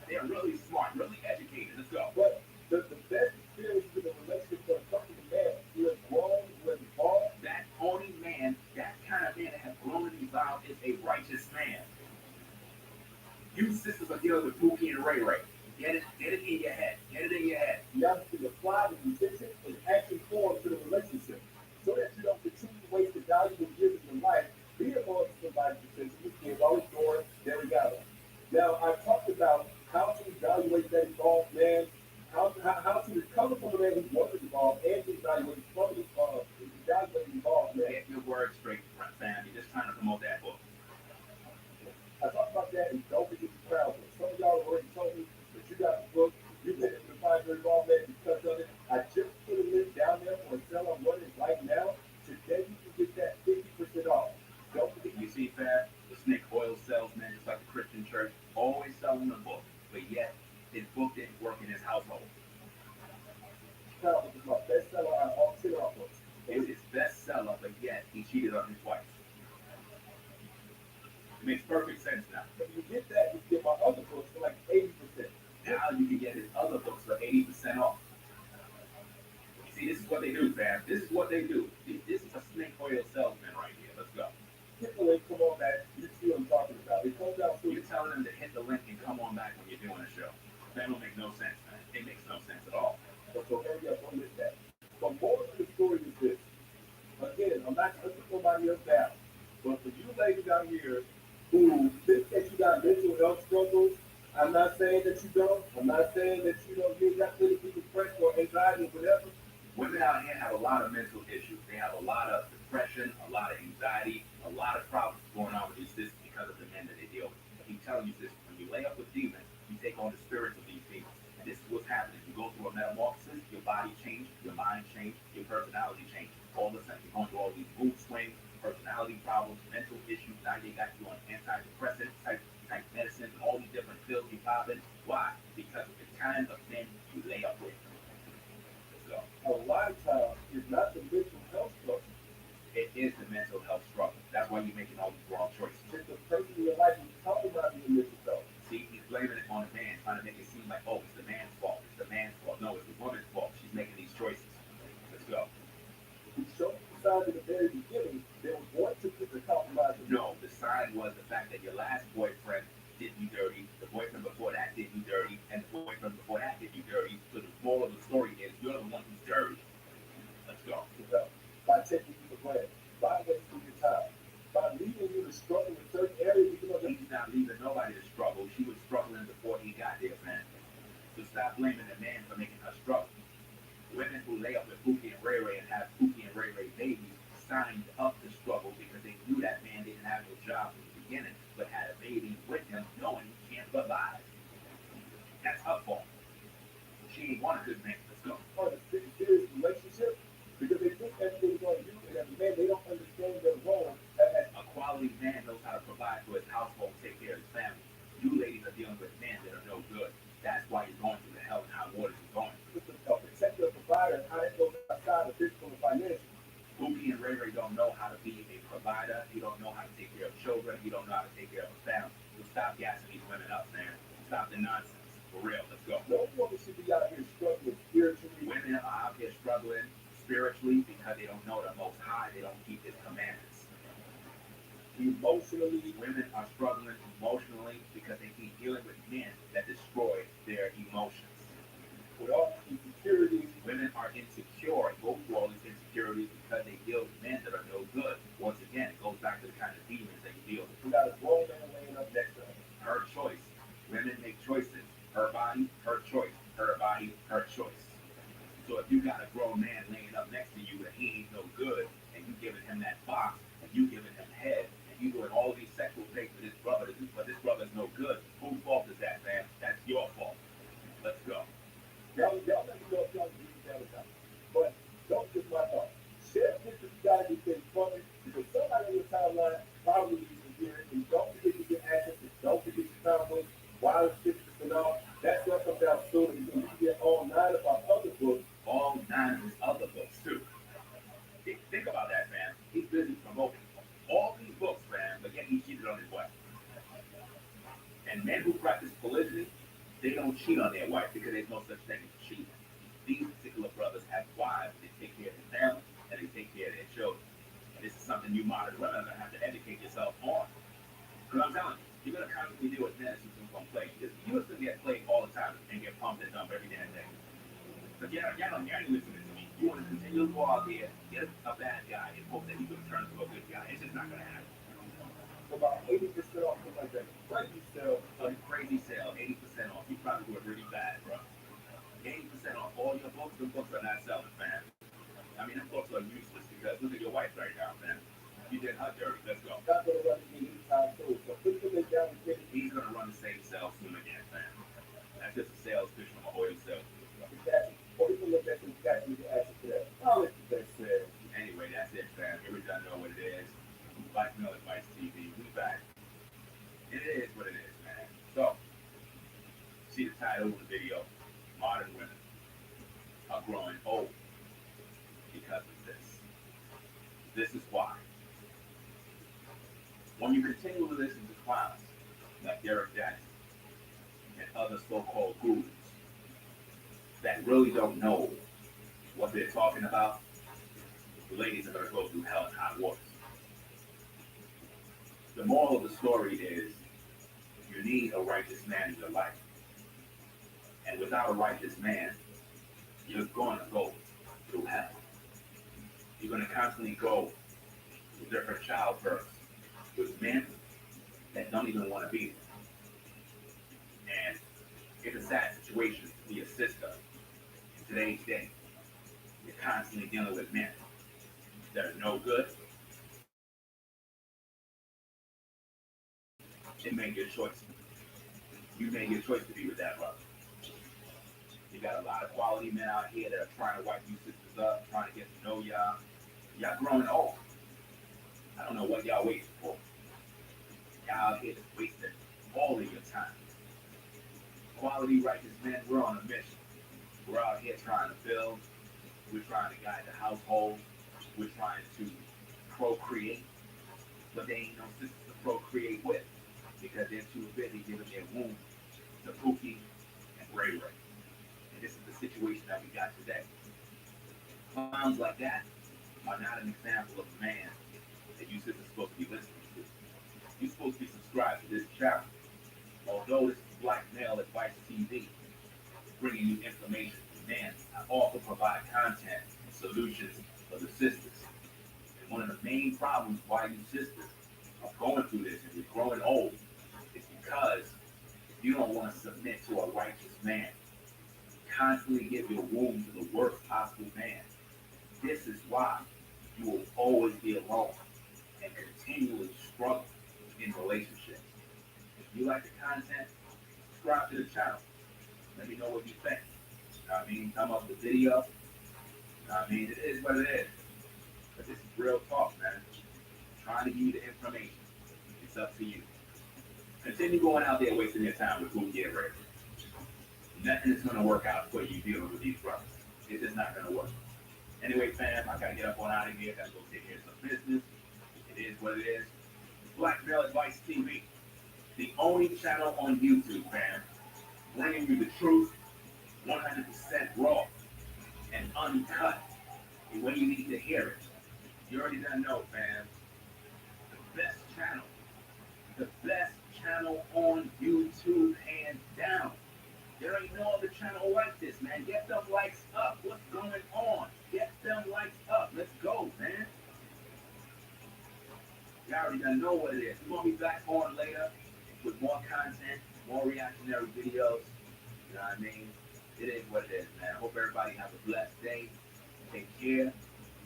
They're really smart, really educated. Let's go. But the best experience in a relationship for a couple of men who have grown, who have evolved. That only man, that kind of man that has grown and evolved is a righteous man. You sisters are dealing with Pookie and Ray Ray. Get it in your head. Get it in your head. You have to apply the intention and action form to the relationship, so that you don't continue to waste the valuable years of your life being on somebody's attention. You can't always ignore it. There we go. Now, I talked about how to evaluate that evolved man, how to recover from a man who wasn't involved, and to evaluate from the involved man. Get your words straight, fam. You're just trying to promote that book. I talked about that, and don't forget the crowd. Some of y'all are cheated on his wife. It makes perfect sense now. If you get that, you get my other books for like 80%. Now you can get his other books for 80% off. You see, this is what they do, fam. This is what they do. This is a snake oil salesman right here. Let's go. Hit the link, come on back. You see what I'm talking about. It comes out soon. You're telling them to hit the link and come on back when you're doing a show. That don't make no sense, man. It makes no sense at all. So hurry up, don't miss that. But more of the story is this. Again, I'm not cutting somebody else down. But for you ladies out here who think that you got mental health struggles, I'm not saying that you don't. I'm not saying that you don't get that little bit of depression or anxiety or whatever. Women out here have a lot of mental issues. They have a lot of depression, a lot of anxiety, a lot of problems going on with these systems because of the men that they deal with. I keep telling you this, when you lay up with demons, you take on the spirits of these demons. And this is what's happening. You go through a metamorphosis, your body changes, your mind changes, your personality changes. All of a sudden, you're going through all these mood swings, personality problems, mental issues. Now they got you on antidepressant type medicine, all these different pills you pop in. Why? Because of the kind of men you lay up with. So, a lot of times, it's not the mental health struggle. It is the mental health struggle. That's why you're making all these wrong choices. It's the person in your life who's talking about your mental health. See, he's blaming it on the man, trying to make it seem like, oh, it's the man's fault. It's the man's fault. No, it's the woman's fault. She's making these choices. Let's go. Who showed the sign in the very beginning, they were going to put the compromise. No, the sign was the fact that your last boyfriend did you dirty, the boyfriend before that did you dirty, and the boyfriend before that did you dirty. So the moral of the story is you're the one who's dirty. Let's go. By taking you for granted, by wasting your time, by leaving you to struggle in certain areas. He's not leaving nobody to struggle. She was struggling before he got there, man. So stop blaming the man for making her struggle. Women who lay up with Pookie and Ray Ray and have Pookie and Ray Ray babies signed up to struggle because they knew that man didn't have no job from the beginning, but had a baby with him knowing he can't survive. That's her fault. She ain't want a good man. Let's go. Or the serious relationship, because they think everything's on you, and as a man, they don't understand their role. A quality man knows how to provide for his household, take care of his family. You ladies are dealing with men that are no good. That's why you're going through the hell and high waters you're going through. A protector, provider, how it goes outside of physical and financial. Pookie and Ray Ray don't know how to be a provider. You don't know how to take care of children. You don't know how to take care of a family. So stop gassing these women up, man. Stop the nonsense. For real, let's go. No woman should be out here struggling spiritually. Women are out here struggling spiritually because they don't know the Most High. They don't keep His commandments. Emotionally, women are struggling emotionally because they keep dealing with men that destroy their emotions. With all these insecurities, women are insecure and go through all these insecurities because they deal with men that are no good. Once again, it goes back to the kind of demons that you deal with. You got a grown man laying up next to her. Her choice. Women make choices. Her body, her choice. Her body, her choice. So if you got a grown man laying up next to you and he ain't no good, and you giving him that box, and you giving him head, and you doing all these sexual things for this brother, but this brother's no good, whose fault is that, man? That's your fault. Let's go. Y'all let me know if y'all agree with that or not. But don't just my thought. Share pictures you got these things from it, because somebody on your timeline probably needs to hear it. And don't forget to get access, and don't forget to download wireless pictures and all. That stuff comes out soon, and you can get all 9 of our other books. All 9 of his other books, too. Think about that, man. He's busy promoting all these books, man, but yet he cheated on his wife. And men who practice polygyny, they don't cheat on their wife because there's no such thing as cheating. These particular brothers have wives, they take care of their family, and they take care of their children. And this is something you modern women are going to have to educate yourself on. Because I'm telling you, you're going to constantly deal with men who's going to play. You're going to get played all the time and get pumped and dumped every damn day. But y'all ain't listening to me. You want to continue to go out there, get a bad guy, and hope that he's going to turn into a good guy. It's just not going to happen. About 80% off, something like that. Crazy sale. Crazy sale, 80% off. You probably do it really bad, bro. 80% off all your books. The books are not selling, man. I mean, them books are useless because look at your wife right now, man. You did her dirty. Let's go. Not going to run the anytime soon. So put the link down and get it. He's going to run the same sale soon again, man. That's just a sales pitch from an oil sale. Exactly. Or you can look at the exactly the answer to that. I'll let you say. Anyway, that's it, fam. Every time know what it is. Black Male Advice TV. We back. It is what it is, man. So, see the title of the video. Modern women are growing old because of this. This is why. so-called gurus that really don't know what they're talking about, the ladies are going to go through hell and hot water. The moral of the story is you need a righteous man in your life. And without a righteous man, you're going to go through hell. You're going to constantly go through different childbirths with men that don't even want to be there. And it's a sad situation to be a sister in today's day. You're constantly dealing with men that are no good. It made your choice. You made your choice to be with that brother. You got a lot of quality men out here that are trying to wipe you sisters up, trying to get to know y'all. Y'all growing old. I don't know what y'all waiting for. Y'all out here just wasting all of your time. Quality righteous men, we're on a mission. We're out here trying to build. We're trying to guide the household. We're trying to procreate. But there ain't no sisters to procreate with because they're too busy giving their womb to Pookie and Ray Ray. And this is the situation that we got today. Clowns like that are not an example of a man that you sisters are supposed to be listening to. You're supposed to be subscribed to this channel. Although this is Black Male Advice TV, bringing you information from men, I also provide content and solutions for the sisters. And one of the main problems why you sisters are going through this and you're growing old is because you don't want to submit to a righteous man. Constantly give your womb to the worst possible man. This is why you will always be alone and continually struggle in relationships. If you like the content, subscribe to the channel. Let me know what you think. You know what I mean? Come up with the video. You know what I mean? It is what it is. But this is real talk, man. I'm trying to give you the information. It's up to you. Continue going out there wasting your time with Pookie and Ray. Nothing is going to work out for you dealing with these brothers. It's just not going to work. Anyway, fam, I got to get up on out of here. Got to go take care of some business. It is what it is. Black Male Advice TV. The only channel on YouTube, fam. Bringing you the truth, 100% raw and uncut. The way you need to hear it. You already done know, fam. The best channel. The best channel on YouTube, hands down. There ain't no other channel like this, man. Get them likes up. What's going on? Get them likes up. Let's go, man. You already done know what it is. We're going to be back on later with more content, more reactionary videos. You know what I mean? It is what it is, man. I hope everybody has a blessed day. Take care. You know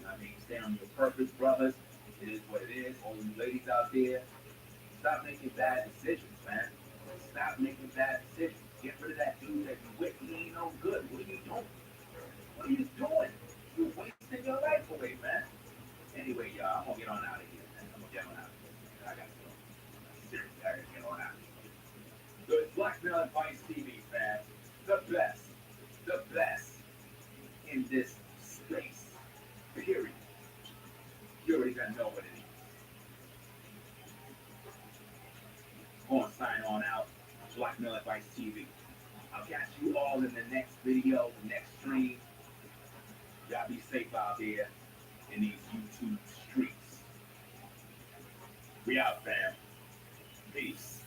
what I mean? Stay on your purpose, brothers. It is what it is. All you ladies out there, stop making bad decisions, man. Stop making bad decisions. Get rid of that dude that you with. He ain't no good. What are you doing? What are you doing? You're wasting your life away, man. Anyway, y'all, I'm going to get on out of here, man. I'm going to get on out of here. I got to go. Seriously, I got to get on out of here. So it's Black Male Advice TV, fam. The best in this space. Period. You already got to know what it is. I'm going to sign on out. Black Male Advice TV. I'll catch you all in the next video, the next stream. Y'all be safe out there in these YouTube streets. We out, fam. Peace.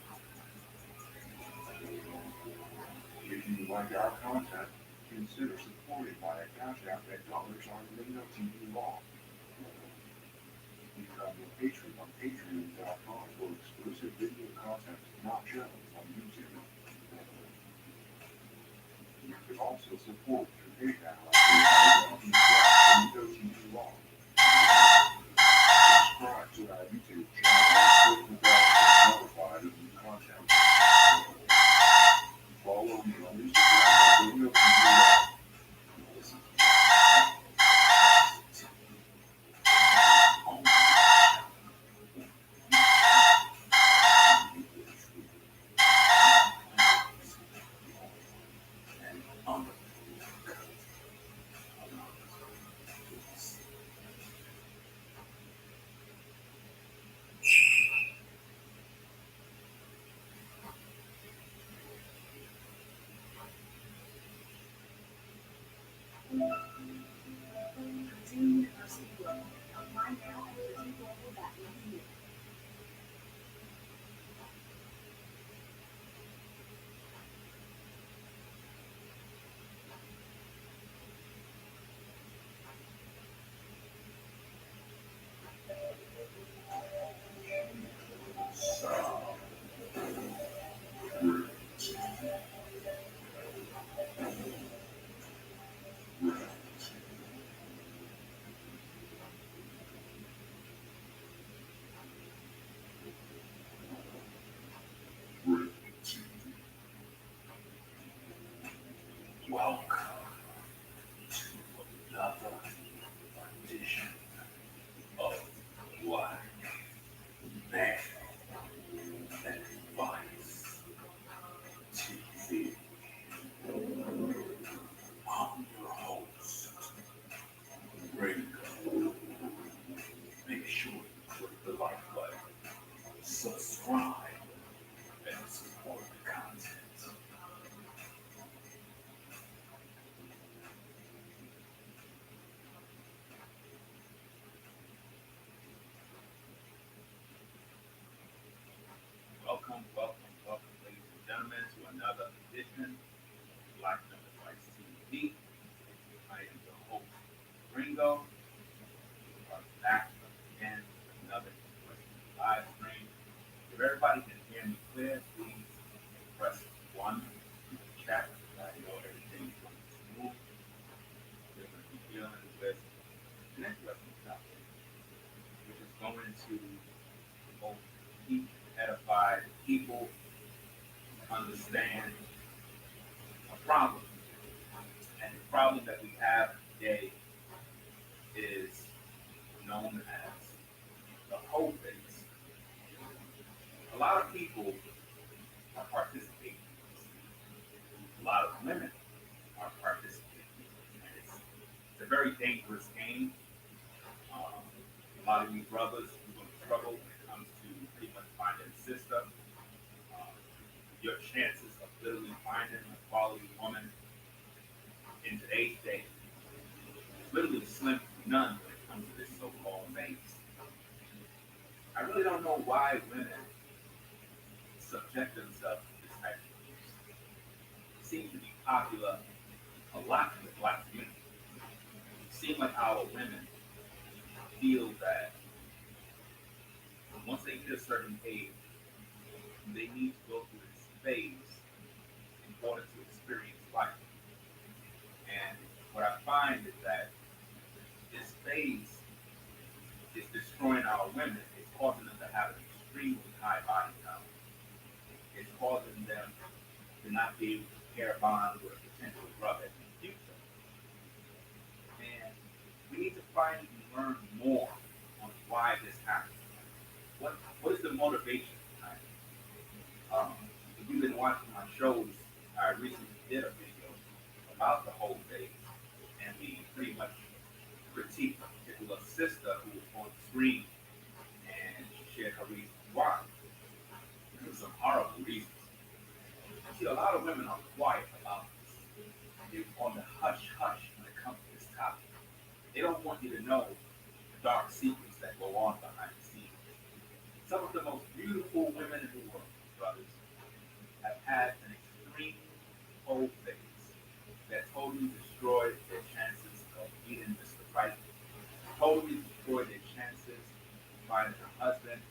If you like our content, consider supporting by a cash app at $on Law. Become a patron on patreon.com for exclusive video content not shown on YouTube. You can also support through PayPal at Law. Subscribe to our YouTube channel and click the bell to be notified of new content. Follow me on Instagram at Listen. Welcome to another edition of Black Man Advice TV. I'm your host, Ringo. Make sure you click the like button, subscribe, and support the content. Welcome, ladies and gentlemen, to another edition of Black Men Advice TV. I am your host, Ringo. We are back again with another live stream. If everybody can hear me clear, please press 1 in the chat. I know everything is going smooth. We're going to be dealing with an interesting topic, which is going to both keep edify people, understand a problem. And the problem that we have today is known as the whole phase. A lot of people are participating in this. A lot of women are participating in this. And it's a very dangerous game. A lot of you brothers are going to struggle when it comes to pretty much finding a sister. Your chances of literally finding a quality woman in today's day is literally slim to none when it comes to this so-called phase. I really don't know why women subject themselves to this type of abuse. It seems to be popular a lot in the Black community. It seems like our women feel that once they hit a certain age, they need to go through this phase in order to experience life. And what I find is that this phase is destroying our women. It's causing them to have an extremely high body count. It's causing them to not be able to pair bonds with a potential brother in the future. And we need to find and learn more on why this happens. What is the motivation behind it? If you've been watching my shows, I recently did a video about the whole phase, and we pretty much critiqued a particular sister who was on the screen, and she shared her reasons why. There were some horrible reasons. See, a lot of women are quiet about this. They're on the hush-hush when it comes to this topic. They don't want you to know the dark secrets that go on behind the scenes. Some of the most beautiful women in the world, brothers, have had an extreme whole phase that totally destroyed their chances of meeting Mr. Right, totally destroyed their chances of finding a husband.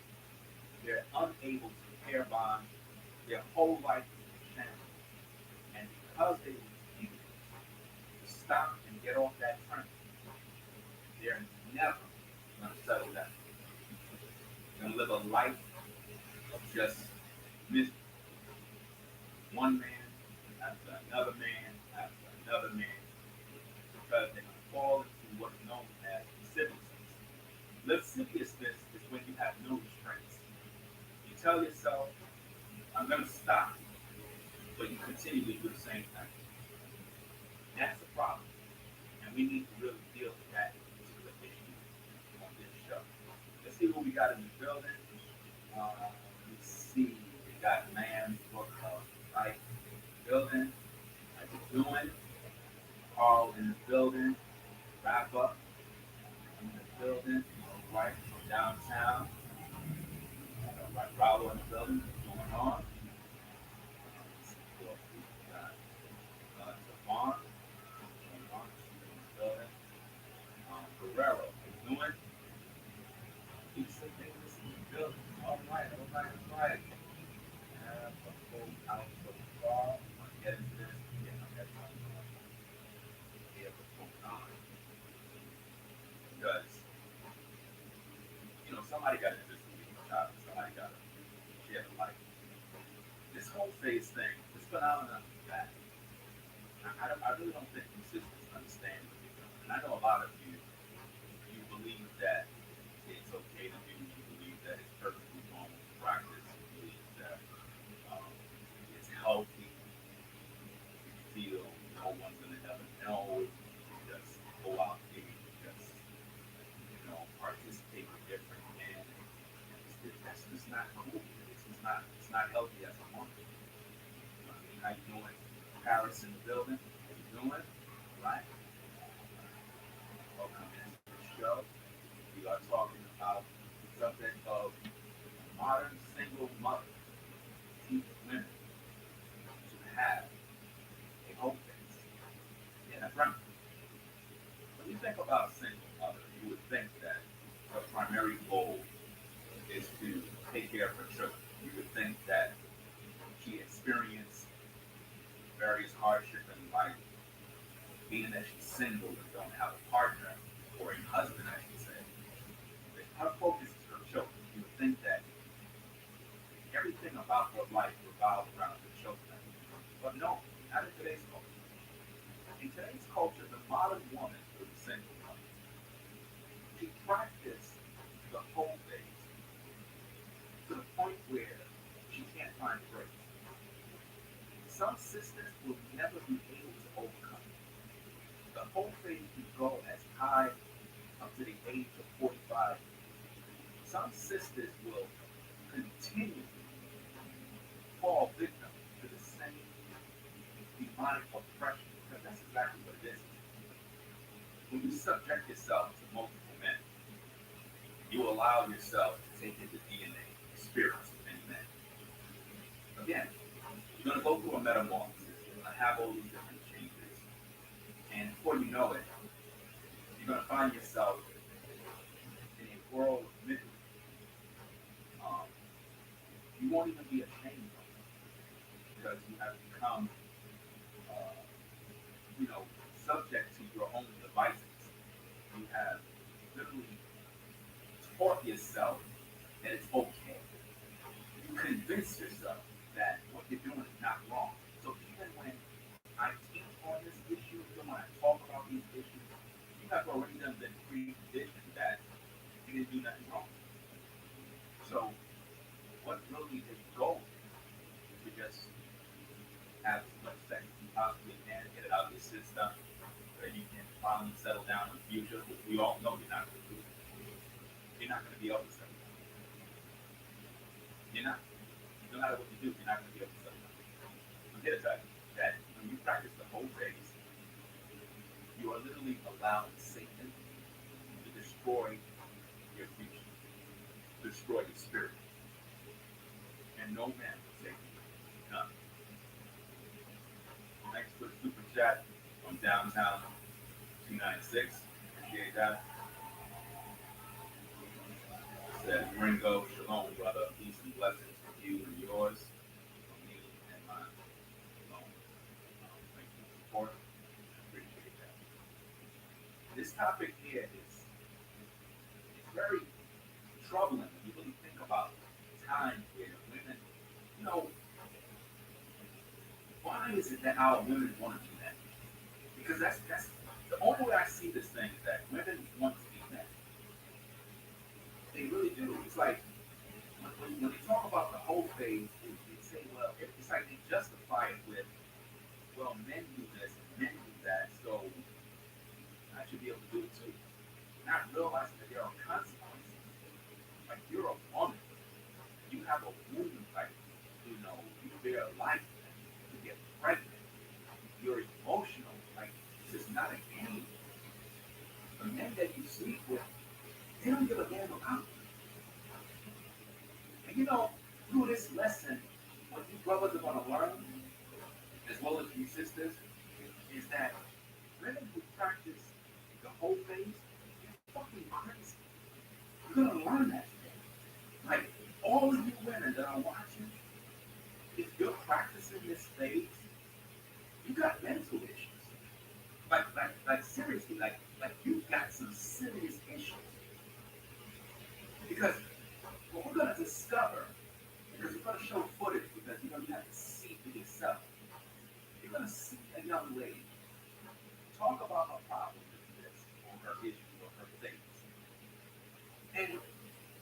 They're unable to pair bond. Their whole life is in shambles. And because they refuse to stop and get off that train, they're never going to settle down. They're going to live a life of just misery. One man after another man after another man, because they're going to fall into what's known as lasciviousness. Lasciviousness is when you have no restraints. You tell yourself, I'm going to stop, but you continue to do the same thing. That's the problem. And we need to really deal with that particular issue on this show. Let's see what we got in the building. Let's see. We got Man's Book of Life in the building. How you doing? Carl in the building. Wrap up in the building. All right, from downtown. All right, Rollo in the building. What's going on? Devon. Guerrero, how you doing? Pizza Davis in the building. All right. A full house so far. I'm going to get into this. Yeah, I'm getting what's going on. Because, somebody got to just leave the top. Somebody got to share the light. This whole phase thing, this phenomenon is bad. I not cool. It's not healthy as a woman. I mean, how you doing? Paris in the building. How you doing? Right? Welcome to the show. We are talking about the subject of modern single mother. Teach women to have a hope base. Yeah, that's right. When you think about single mother, you would think that her primary goal is to take care of her children. You would think that she experienced various hardships in life, being that she's single and don't have a partner or a husband, I should say. But her focus is her children. You would think that everything about her life revolves around her children. But no, not in today's culture. In today's culture, the modern woman is a single woman. She practiced the whole phase to the point where she can't find a break. Some sisters will never be able to overcome it. The whole phase can go as high up to the age of 45. Some sisters will continue to fall victim to the same demonic oppression, because that's exactly what it is. When you subject yourself to multiple men, you allow yourself to take in the DNA, spirits of many men. Again, you're going to go through a metamorphosis. You're going to have all these different changes. And before you know it, you're going to find yourself in a world of misery. You won't even be ashamed of it because you have become, subject to your own devices. You have literally taught yourself that it's okay. You convince yourself that what you're doing is not wrong. So even when I teach on this issue, even when I talk about these issues, you have already done the precondition that you didn't do nothing wrong. So what really is the goal is to just have as much sex as you possibly can, get it out of your system, so you can finally settle down in the future, which we all know you're not going to do. You're not going to be able to settle down. You're not. No matter what you do, you're not going to be able to settle down. I'm here to tell you that when you practice the whole phase, you are literally allowing Satan to destroy your future, destroy your spirit. And no man will save you. None. Thanks for the super chat from downtown 296. Appreciate that. Said Ringo, shalom, brother. Peace and blessings for you and yours, from me and mine. Shalom. Thank you for the support. Appreciate that. This topic here is very troubling when you really think about times where women, why is it that our women want to do that? Because that's the only way I see this thing is that women want to be men. They really do. It's like when they talk about the whole phase, they say, well, it's like they justify it with, well, men do this and men do that, so I should be able to do it too. Not realizing that there are consequences. Like you're a woman, you have a womb, like you bear life, you get pregnant, you're emotional, like this is not a game. The men that you sleep with, they don't give a damn about you. And through this lesson, what you brothers are going to learn, as well as you sisters, is that women who practice the whole phase, you're fucking crazy. You're going to learn that today. Like, all of you women that are watching, if you're practicing this phase, you got mental issues. Like seriously, like you've got some serious issues. Because what we're going to discover, because we're going to show footage, because you have to see for yourself. You're going to see a young lady talk about her problem with this, or her issue, or her things. And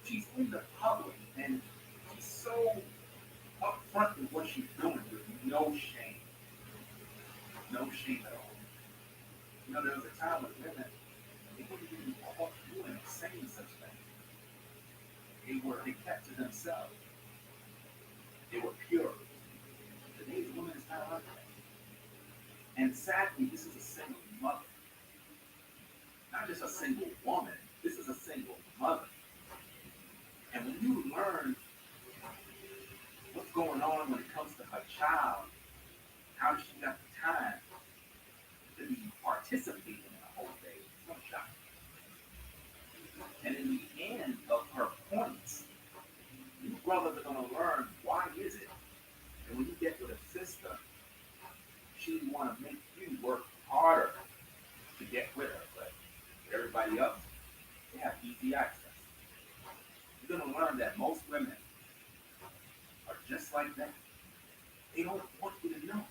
she's in the public, and she's so upfront with what she's doing with no shame. No shame at all. There was a time when women, they wouldn't even be caught doing or saying such things. They they kept to themselves. They were pure. Today's woman is not like that. And sadly, this is a single mother. Not just a single woman, this is a single mother. And when you learn what's going on when it comes to her child, how she got the time to be participating in the whole day, it's no shock. And in the end of her points, you brothers are going to learn why is it. And when you get with a sister, she want to make you work harder to get with her. But everybody else, they have easy access. You're going to learn that most women are just like that. They don't want you to know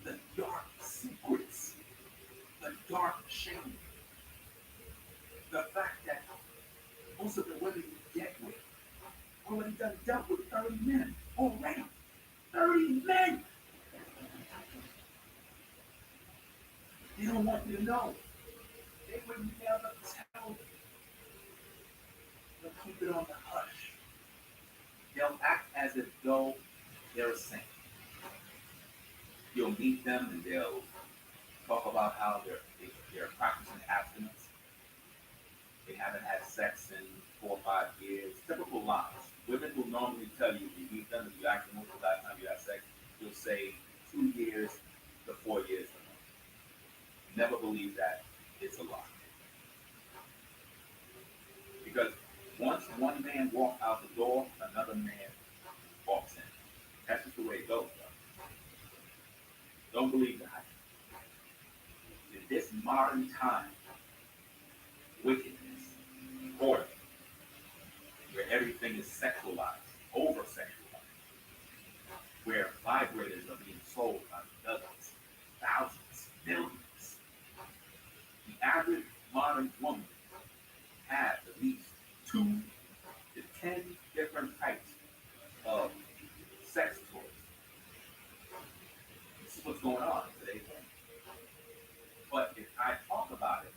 the dark secrets, the dark shame, the fact that most of the women you get with already done dealt with 30 men already. 30 men! They don't want you to know. They would never tell you. They'll keep it on the hush. They'll act as if though they're a saint. You'll meet them and they'll talk about how they're practicing abstinence. They haven't had sex in 4 or 5 years. Typical lies. Women will normally tell you, if you meet them, if you ask them when's the last time you had sex, you'll say 2 years to 4 years. Never believe that. It's a lie. Because once one man walks out the door, another man walks in. That's just the way it goes, though. Don't believe that. In this modern time, wickedness, order, where everything is sexualized, over-sexualized, where vibrators are being sold by dozens, thousands, millions. The average modern woman has at least 2 to 10 different types of sex toys. This is what's going on today. But if I talk about it,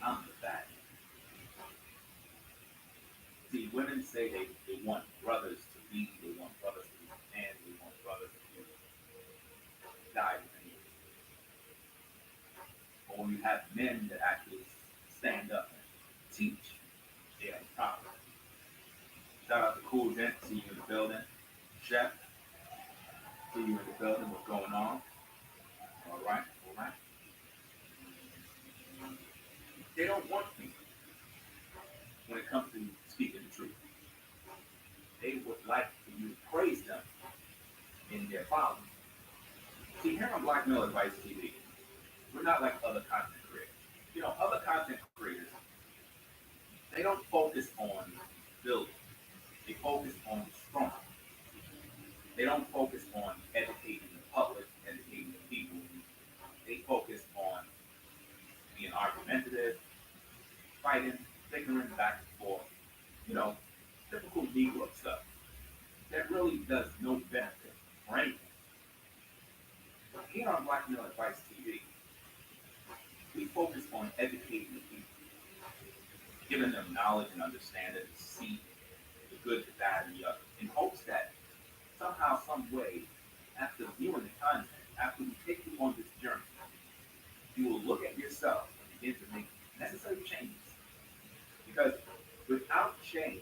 I'm the bad. See, women say they want brothers to lead, they want brothers to be men, they want brothers to die with them. But when you have men that actually stand up and teach, they have a problem. Shout out to Cool Gent, see you in the building. Chef, see you in the building, what's going on? All right. They don't want me when it comes to speaking the truth. They would like for you to praise them in their following. See, here on Black Male Advice TV, we're not like other content creators. You know, other content creators, they don't focus on building. They focus on strong. They don't focus on educating the public, educating the people. They focus on being argumentative, fighting, bickering back and forth. You know, typical Negro stuff. That really does no benefit for anything. But here on Black Male Advice TV, we focus on educating the people, giving them knowledge and understanding to see the good, the bad, and the other, in hopes that somehow, some way, after viewing the content, after we take you on this journey, you will look at yourself and begin to make necessary changes. Because without change,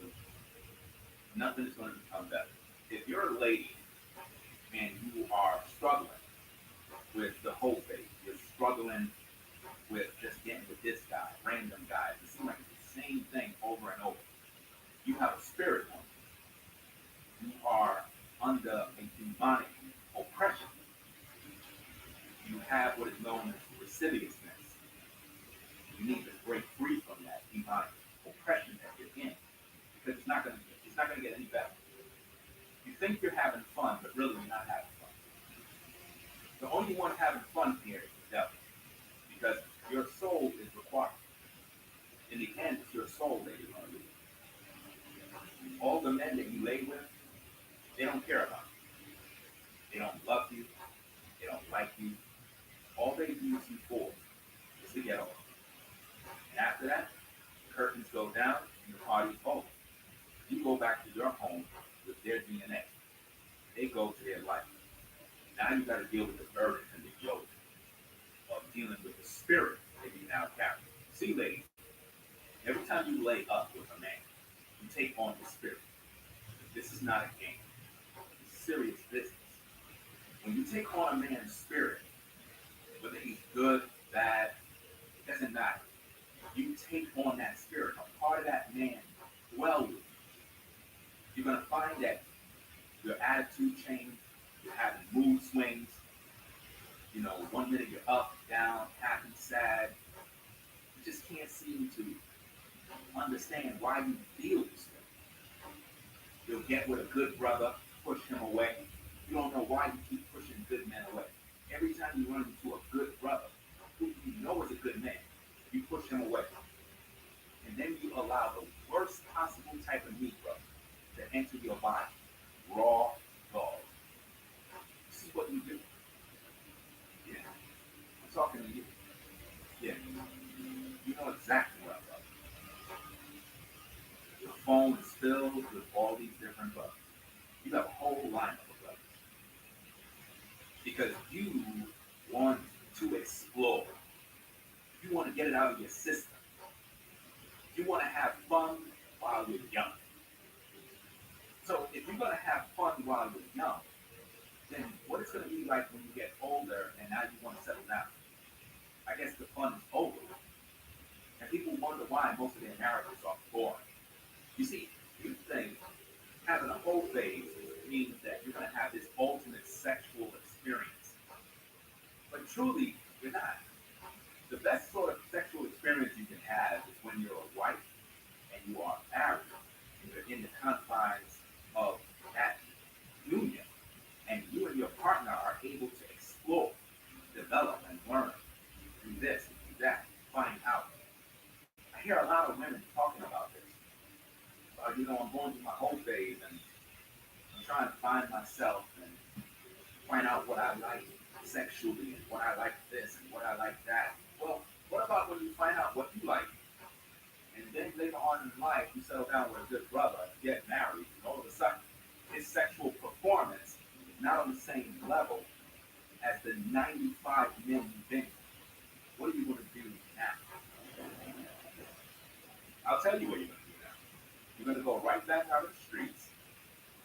nothing is going to become better. If you're a lady and you are struggling with the whole faith, you're struggling with just getting with this guy, random guys, it seems like it's the same thing over and over. You have a spirit on you. You are under a demonic oppression. You have what is known as lasciviousness. You need to break free from that demonic oppression that you're in, because it's not going to get any better. You think you're having fun, but really you're not having fun. The only one having fun here is the devil, because your soul is required. In the end, it's your soul that you're going to lose. All the men that you lay with, they don't care about you. They don't love you. They don't like you. All they use you for is to get over. And after that, the curtains go down and the party's over. go back to your home with their DNA. They go to their life. Now you got to deal with the burden and the yoke of dealing with the spirit that you now carry. See, ladies, every time you lay up with a man, you take on the spirit. This is not a game. It's serious business. When you take on a man's spirit, whether he's good, bad, it doesn't matter. You take on that spirit, a part of that man dwell with you. You're going to find that your attitude changes, you're having mood swings. You know, 1 minute you're up, down, happy, sad. You just can't seem to understand why you feel this way. You'll get with a good brother, push him away. You don't know why you keep pushing good men away. Every time you run into a good brother, who you know is a good man, you push him away. And then you allow the worst possible type of Negro to enter your body. Raw dog. This is what you do. Yeah. I'm talking to you. Yeah. You know exactly what I'm talking about. Your phone is filled with all these different brothers. You have a whole lineup of brothers. Because you want to explore. You want to get it out of your system. You want to have fun while you're young. So if you're going to have fun while you're young, then what it's going to be like when you get older and now you want to settle down? I guess the fun is over. And people wonder why most of their marriages are boring. You see, you think having a whole phase means that you're going to have this ultimate sexual experience. But truly, you're not. The best sort of sexual experience you can have is when you're a wife and you are married and you're in the confines of that union, and you and your partner are able to explore, develop, and learn, do this, do that, find out. I hear a lot of women talking about this. I'm going through my whole phase and I'm trying to find myself and find out what I like sexually and what I like this and what I like that. Well, what about when you find out what you like? And then later on in life, you settle down with a good brother, get married, and all of a sudden, his sexual performance is not on the same level as the 95 men you've been. What are you going to do now? I'll tell you what you're going to do now. You're going to go right back out of the streets,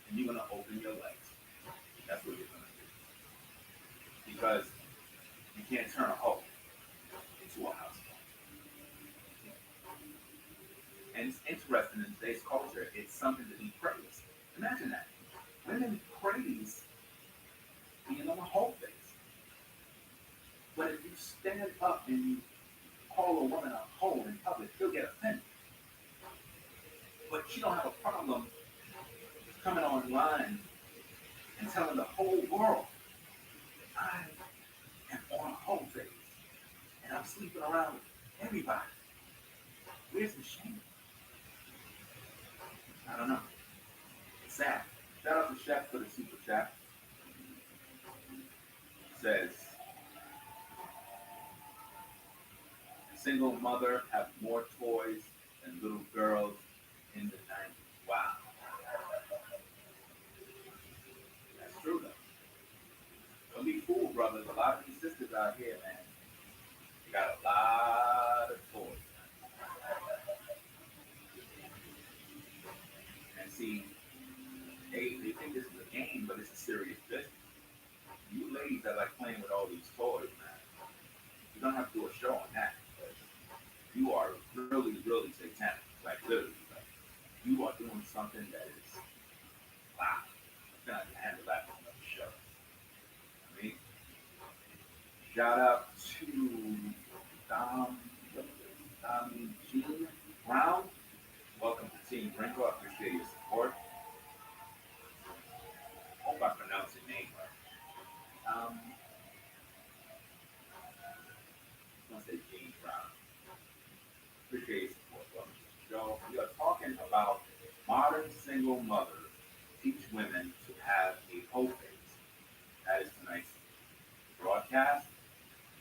and you're going to open your legs. That's what you're going to do. Because you can't turn a hoe into a house. And it's interesting in today's culture, it's something to be praised. Imagine that. Women praise being on a whole face. But if you stand up and you call a woman a hoe in public, she'll get offended. But she don't have a problem coming online and telling the whole world, I am on a whole face. And I'm sleeping around with everybody. Where's the shame? I don't know. It's sad. Shout out to Chef for the super chat. Says, single mother have more toys than little girls in the 90s. Wow. That's true though. Don't be fooled, brothers. A lot of these sisters out here, man, they got a lot of toys. And see, they think this is a game, but it's a serious business. You ladies that like playing with all these toys, man, you don't have to do a show on that. But you are really, really satanic. Like literally, like, you are doing something that is wow. You're gonna have to handle that on another show. I mean, shout out to Jean Brown. Welcome to Team Brinko. I appreciate your support. Hope I pronounced your name right. I'm gonna say Jean Brown. Appreciate your support. Welcome to the show. We are talking about modern single mothers teach women to have a whole face. That is tonight's broadcast,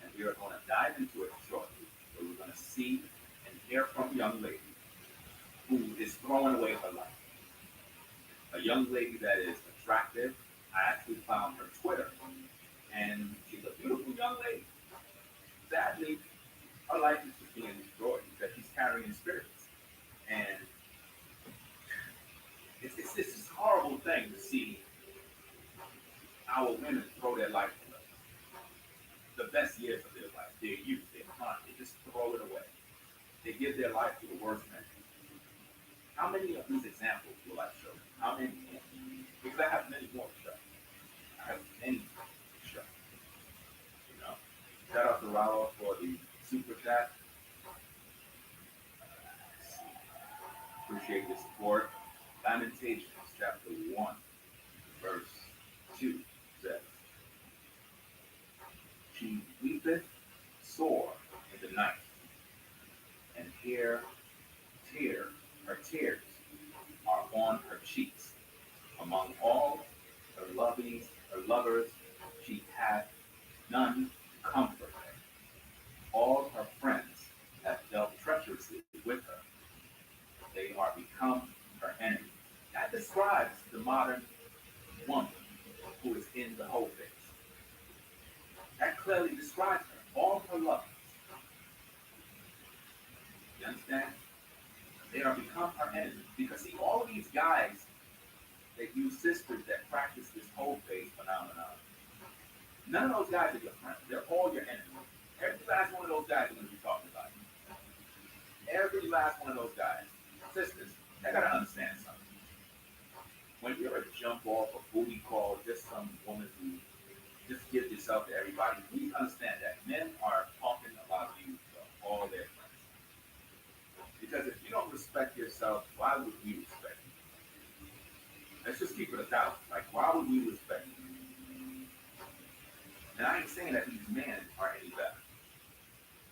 and we are going to dive into it shortly. So we're going to see and hear from a young lady who is throwing away her life. a young lady that is attractive. I actually found her Twitter, and she's a beautiful young lady. Sadly, her life is just being destroyed because she's carrying spirits. And it's this horrible thing to see our women throw their life away. The best years of their life, their youth, their prime, they just throw it away. They give their life to the worst men. How many of these examples will I show? How many? Because I have many more to show. I have many to show. You know, shout out to Ralph for the super chat. Appreciate the support. Lamentations chapter 1, verse 2 says, "She weepeth sore in the night, and her tears are on her cheeks. Among all her lovers, she hath none to comfort her. All her friends have dealt treacherously with her. They are become her enemy." That describes the modern woman who is in the whole phase. That clearly describes her, all her lovers. You understand? They are become her enemy. Because see, all of these guys that use sisters that practice this whole phase phenomenon, none of those guys are your friends. They're all your enemies. Every last one of those guys are going to be talking about you. Every last one of those guys, sisters, they gotta understand something. When you're a jump off, a booty call, just some woman who just gives yourself to everybody, please understand that men are talking about you to all their friends. Because if you don't respect yourself, why would we respect you? Let's just keep it 1,000. Like, why would we respect you? And I ain't saying that these men are any better.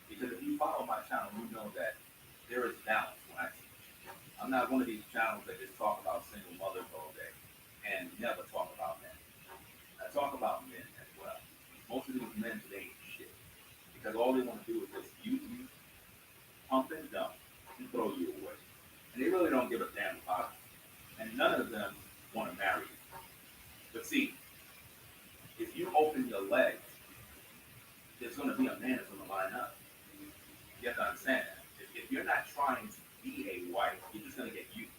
Because if you follow my channel, you know that there is balance when I teach. I'm not one of these channels that just talk about single mothers all day and never talk about men. I talk about men as well. Most of these men today ain't shit. Because all they want to do is just use you, pump and dump, and throw you away. And they really don't give a damn about it. And none of them want to marry you. But see, if you open your legs, there's going to be a man that's going to line up. You have to understand that. If you're not trying to be a wife, you're just going to get used.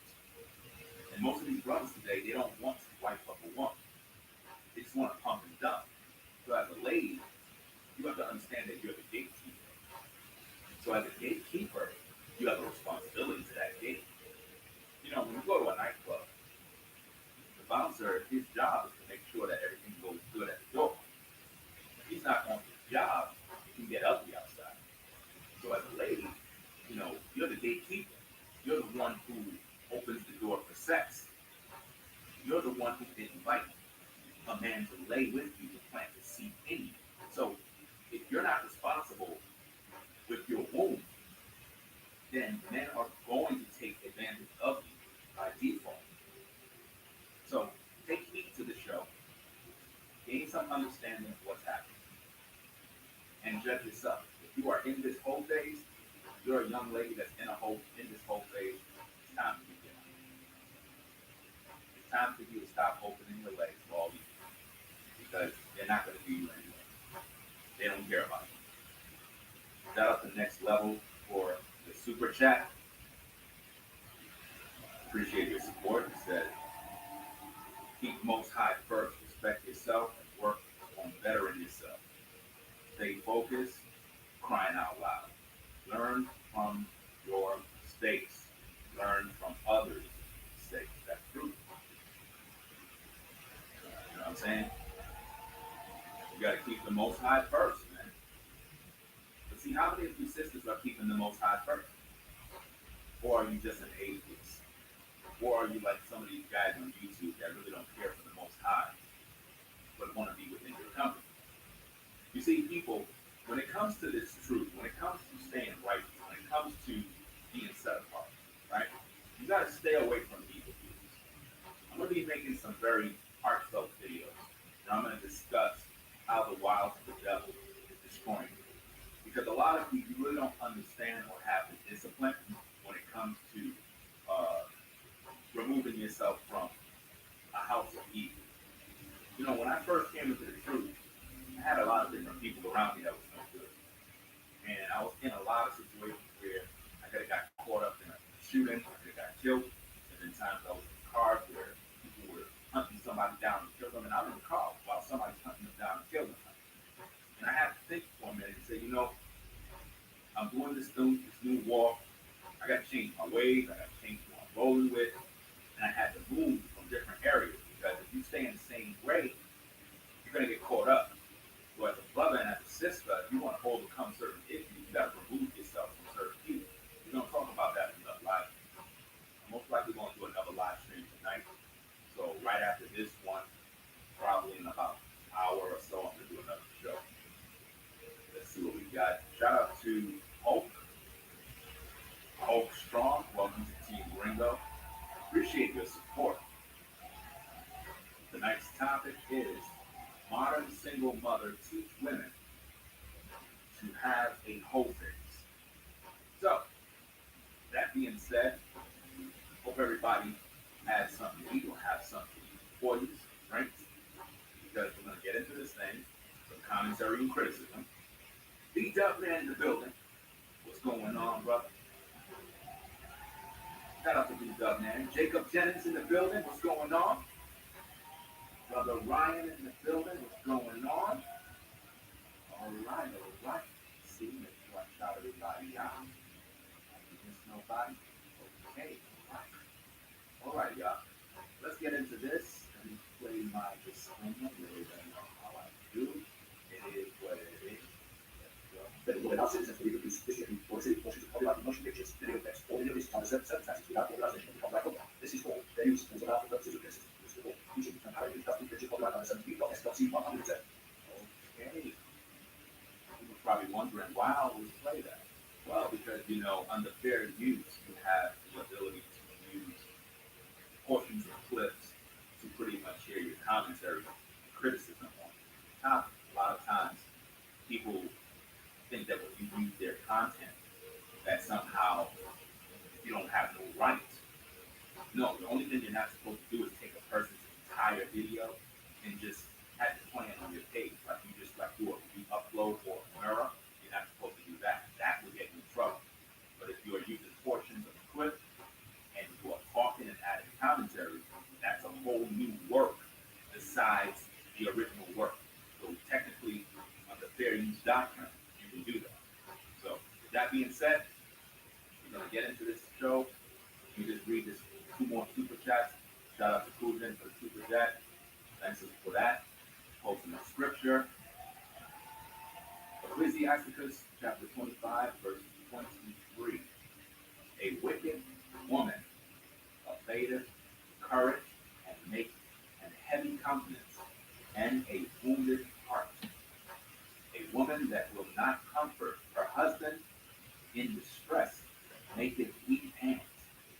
And most of these brothers today, they don't want to wife up a woman. They just want to pump and dump. So as a lady, you have to understand that you're the gatekeeper. So as a gatekeeper, you have a responsibility to that gate. You know, when you go to a nightclub, the bouncer, his job is to make sure that everything goes good at the door. If he's not on his job, it can get ugly outside. So as a lady, you know, you're the gatekeeper. You're the one who opens the door for sex. You're the one who invites a man to lay with you to plant the seed in you. So if you're not responsible with your womb, then men are going to take advantage of you by default. So take heed to the show. Gain some understanding of what's happening. And judge yourself. If you are in this whole phase, you're a young lady that's in this whole phase, it's time for you to get out. It's time for you to stop opening your legs for all these people. Because they're not going to do you anyway. They don't care about you. Shout out to Next Level for the super chat. Appreciate your support. It said, "Keep Most High first. Respect yourself and work on bettering yourself. Stay focused, crying out loud. Learn from your mistakes. Learn from others' mistakes." That's true. You know what I'm saying? You got to keep the Most High first, man. But see, how many of you sisters are keeping the Most High first? Or are you just an atheist? Or are you like some of these guys on YouTube that really don't care for the Most High, but want to be within your company? You see, people, when it comes to this truth, when it comes to staying righteous, when it comes to being set apart, right? You got to stay away from evil views. I'm going to be making some very heartfelt videos, and I'm going to discuss how the wiles of the devil is destroying you. Because a lot of you really don't understand or have the discipline when it comes to removing yourself from house of evil. You know, when I first came into the truth, I had a lot of different people around me that was no good. And I was in a lot of situations where I could have got caught up in a shooting, I could have got killed. And then times I was in cars where people were hunting somebody down and kill them, and I'm in the car while somebody's hunting them down and killing them. And I had to think for a minute and say, you know, I'm doing this new walk. I got to change my ways. I got to change who I'm rolling with. And I had to move from different areas because if you stay in the same way, you're going to get caught up. So as a brother and as a sister, if you want to overcome certain issues, you got to remove yourself from certain people. We're going to talk about that in another live. I'm most likely going to do another live stream tonight. So right after this one, probably in about an hour or so, I'm going to do another show. Let's see what we got. Shout out to Hulk. Hulk Strong. Welcome to Team Gringo. Appreciate your support. Tonight's topic is modern single mother teach women to have a whole face. So, that being said, hope everybody has something to eat or have something for you, right? Because we're going to get into this thing, some commentary and criticism. D-Dub Man in the building. What's going on, brother? Shout out to D-Dub Man. Jacob Jennings in the building. What's going on? Brother Ryan in the building. What's going on? All right. See, make sure I shout everybody out. Did I miss nobody? Okay. All right, y'all. Let's get into this. Let me play my disclaimer. Really don't know how I do. It is what it is. Pero lo demás es el que por si copyright motion pictures, video text, or video is under certain circumstances without authorization of the copyright holder. This is all fair use and allowed for purposes of criticism. This is all. You should compare it with picture copyright under 17.s.c 100%. Okay. People probably wondering, why would we play that? Well, because, you know, under fair use, you have the ability to use portions of clips to pretty much share your commentary and criticism on the topic. A lot of times, people think that when you use their content, that somehow you don't have no rights. No, the only thing you're not supposed to do is take a person's entire video and just have it playing on your page. Like you just like do a upload or a mirror, you're not supposed to do that. That will get you in trouble. But if you are using portions of the clip and you are talking and adding commentary, that's a whole new work besides the original work. So technically, under fair use doctrine, you can do that. So with that being said, we're gonna get into this show. You just read this 2 more super chats. Shout out to Kuzin for the super chat. Thanks for that. Posting the scripture. Ecclesiasticus chapter 25, verse 23. A wicked woman abateth courage and maketh an heavy countenance and a wounded heart. A woman that will not comfort her husband in distress maketh weak hands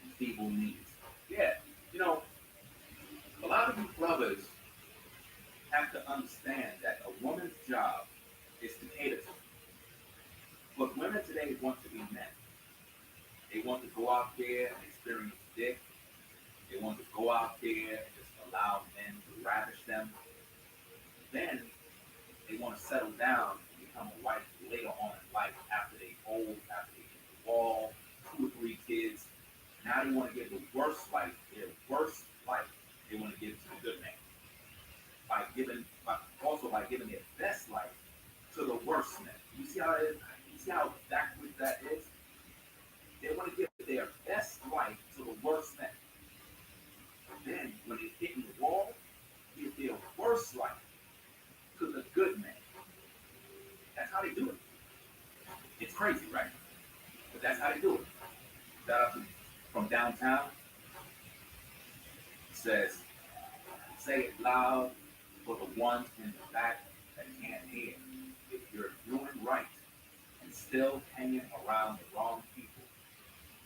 and feeble knees. Yeah, you know, a lot of you brothers have to understand that a woman's job is to cater to them. Look, women today want to be men. They want to go out there and experience dick. They want to go out there and just allow men to ravish them. Then they want to settle down and become a wife later on in life after they old, after they hit the wall, 2 or 3 kids. Now they want to give the worst life, their worst life, they want to give to the good man. By giving their best life to the worst man. You see how it is? You see how backwards that is? They want to give their best life to the worst man. Then when they hit the wall, give their worst life to the good man. That's how they do it. It's crazy, right? But that's how they do it. Shout out to from downtown. It says, say it loud for the ones in the back that can't hear. If you're doing right and still hanging around the wrong people,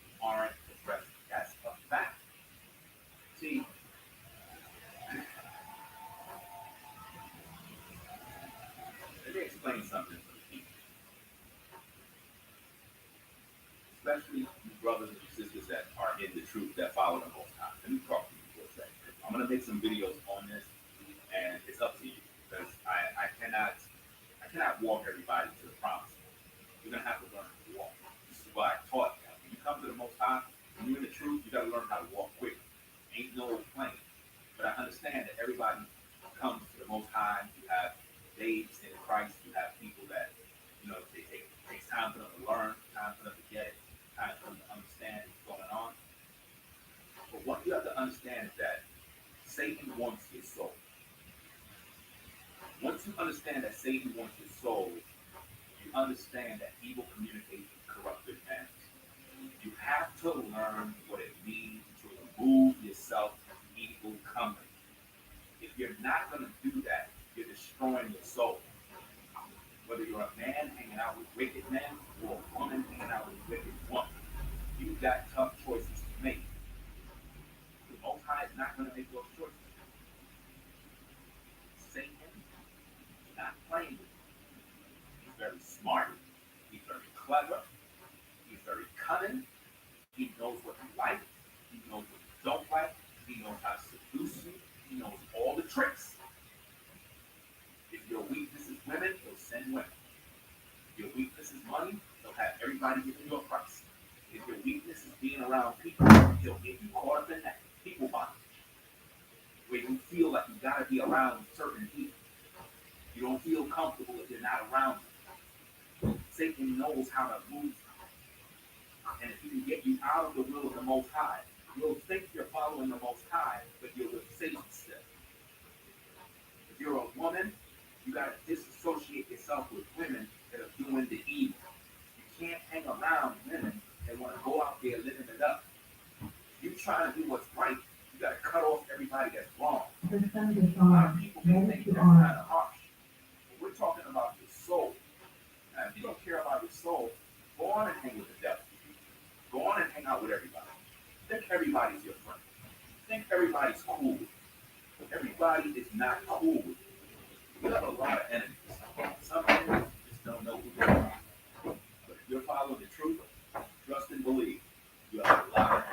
you aren't the president. That's a fact. See, let me explain something to the people. Especially you brothers and sisters that are in the truth, that follow the Most High. Let me talk to you for a second. I'm going to make some some videos on this, and it's up to you because I cannot walk everybody to the promise. You're gonna have to learn to walk. This is why I taught you. When you come to the Most High, when you're in the truth, you gotta learn how to walk quick. Ain't no plane. But I understand that everybody comes to the Most High. You have babes in Christ. You have people that, it takes time for them to learn, time for them to get it, time for them to understand what's going on. But what you have to understand is that Satan wants your soul. Once you understand that Satan wants your soul, you understand that evil communicates with corrupted manners. You have to learn what it means to remove yourself from evil company. If you're not going to do that, you're destroying your soul. Whether you're a man hanging out with wicked men or a woman hanging out with a wicked woman, you've got tough choices to make. The Most High is not going to make those choices. Satan is not playing with you. He's very smart. He's very clever. He's very cunning. He knows what you like. He knows what you don't like. He knows how to seduce you. He knows all the tricks. If your weakness is women, he'll send women. If your weakness is money, he'll have everybody giving you a price. If your weakness is being around people, he'll get you caught up in that people bondage, where you feel like you gotta be around certain people. You don't feel comfortable if you're not around them. Satan knows how to move. And if he can get you out of the will of the Most High, you'll think you're following the Most High, but you're with Satan still. If you're a woman, you got to disassociate yourself with women that are doing the evil. You can't hang around women that want to go out there living it up. You trying to do what's right, you got to cut off everybody that's wrong. A lot of people may think that's kind of harsh. But we're talking about your soul. Now, if you don't care about your soul, go on and hang with the devil. Go on and hang out with everybody. Think everybody's your friend. Think everybody's cool. Everybody is not cool with you. You have a lot of enemies. Some enemies just don't know who they are. But if you're following the truth, trust and believe, you have a lot of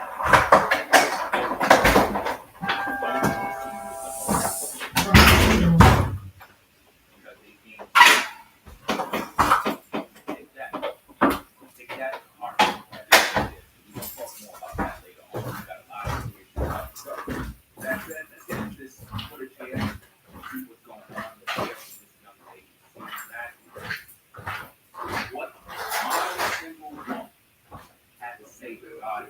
Take that to heart. We'll talk more about that later on. We got a lot of information. So, that said, let's get into this footage here. See what's going on with this young lady. See exactly what my single woman had to say to God,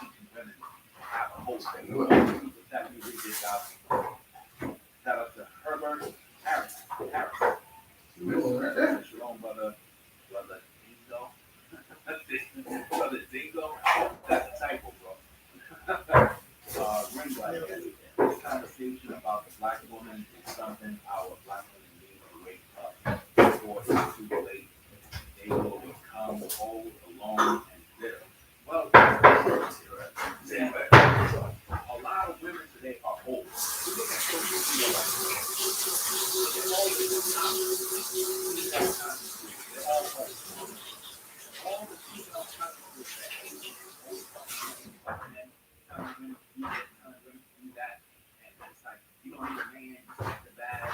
teaching women how to hope. Let me read this out. Shout out to Herbert Harris. Shalom, brother Dingo. Brother Dingo. That's a typo, bro. Ringlight. This conversation about the black woman is something our black women need to wake up before it's too late. They will become old, alone, and bitter. Well, a lot of women today are old. You look at social media like they're all old. All the female constantly do that, and it's like you don't need a man, you take the bag,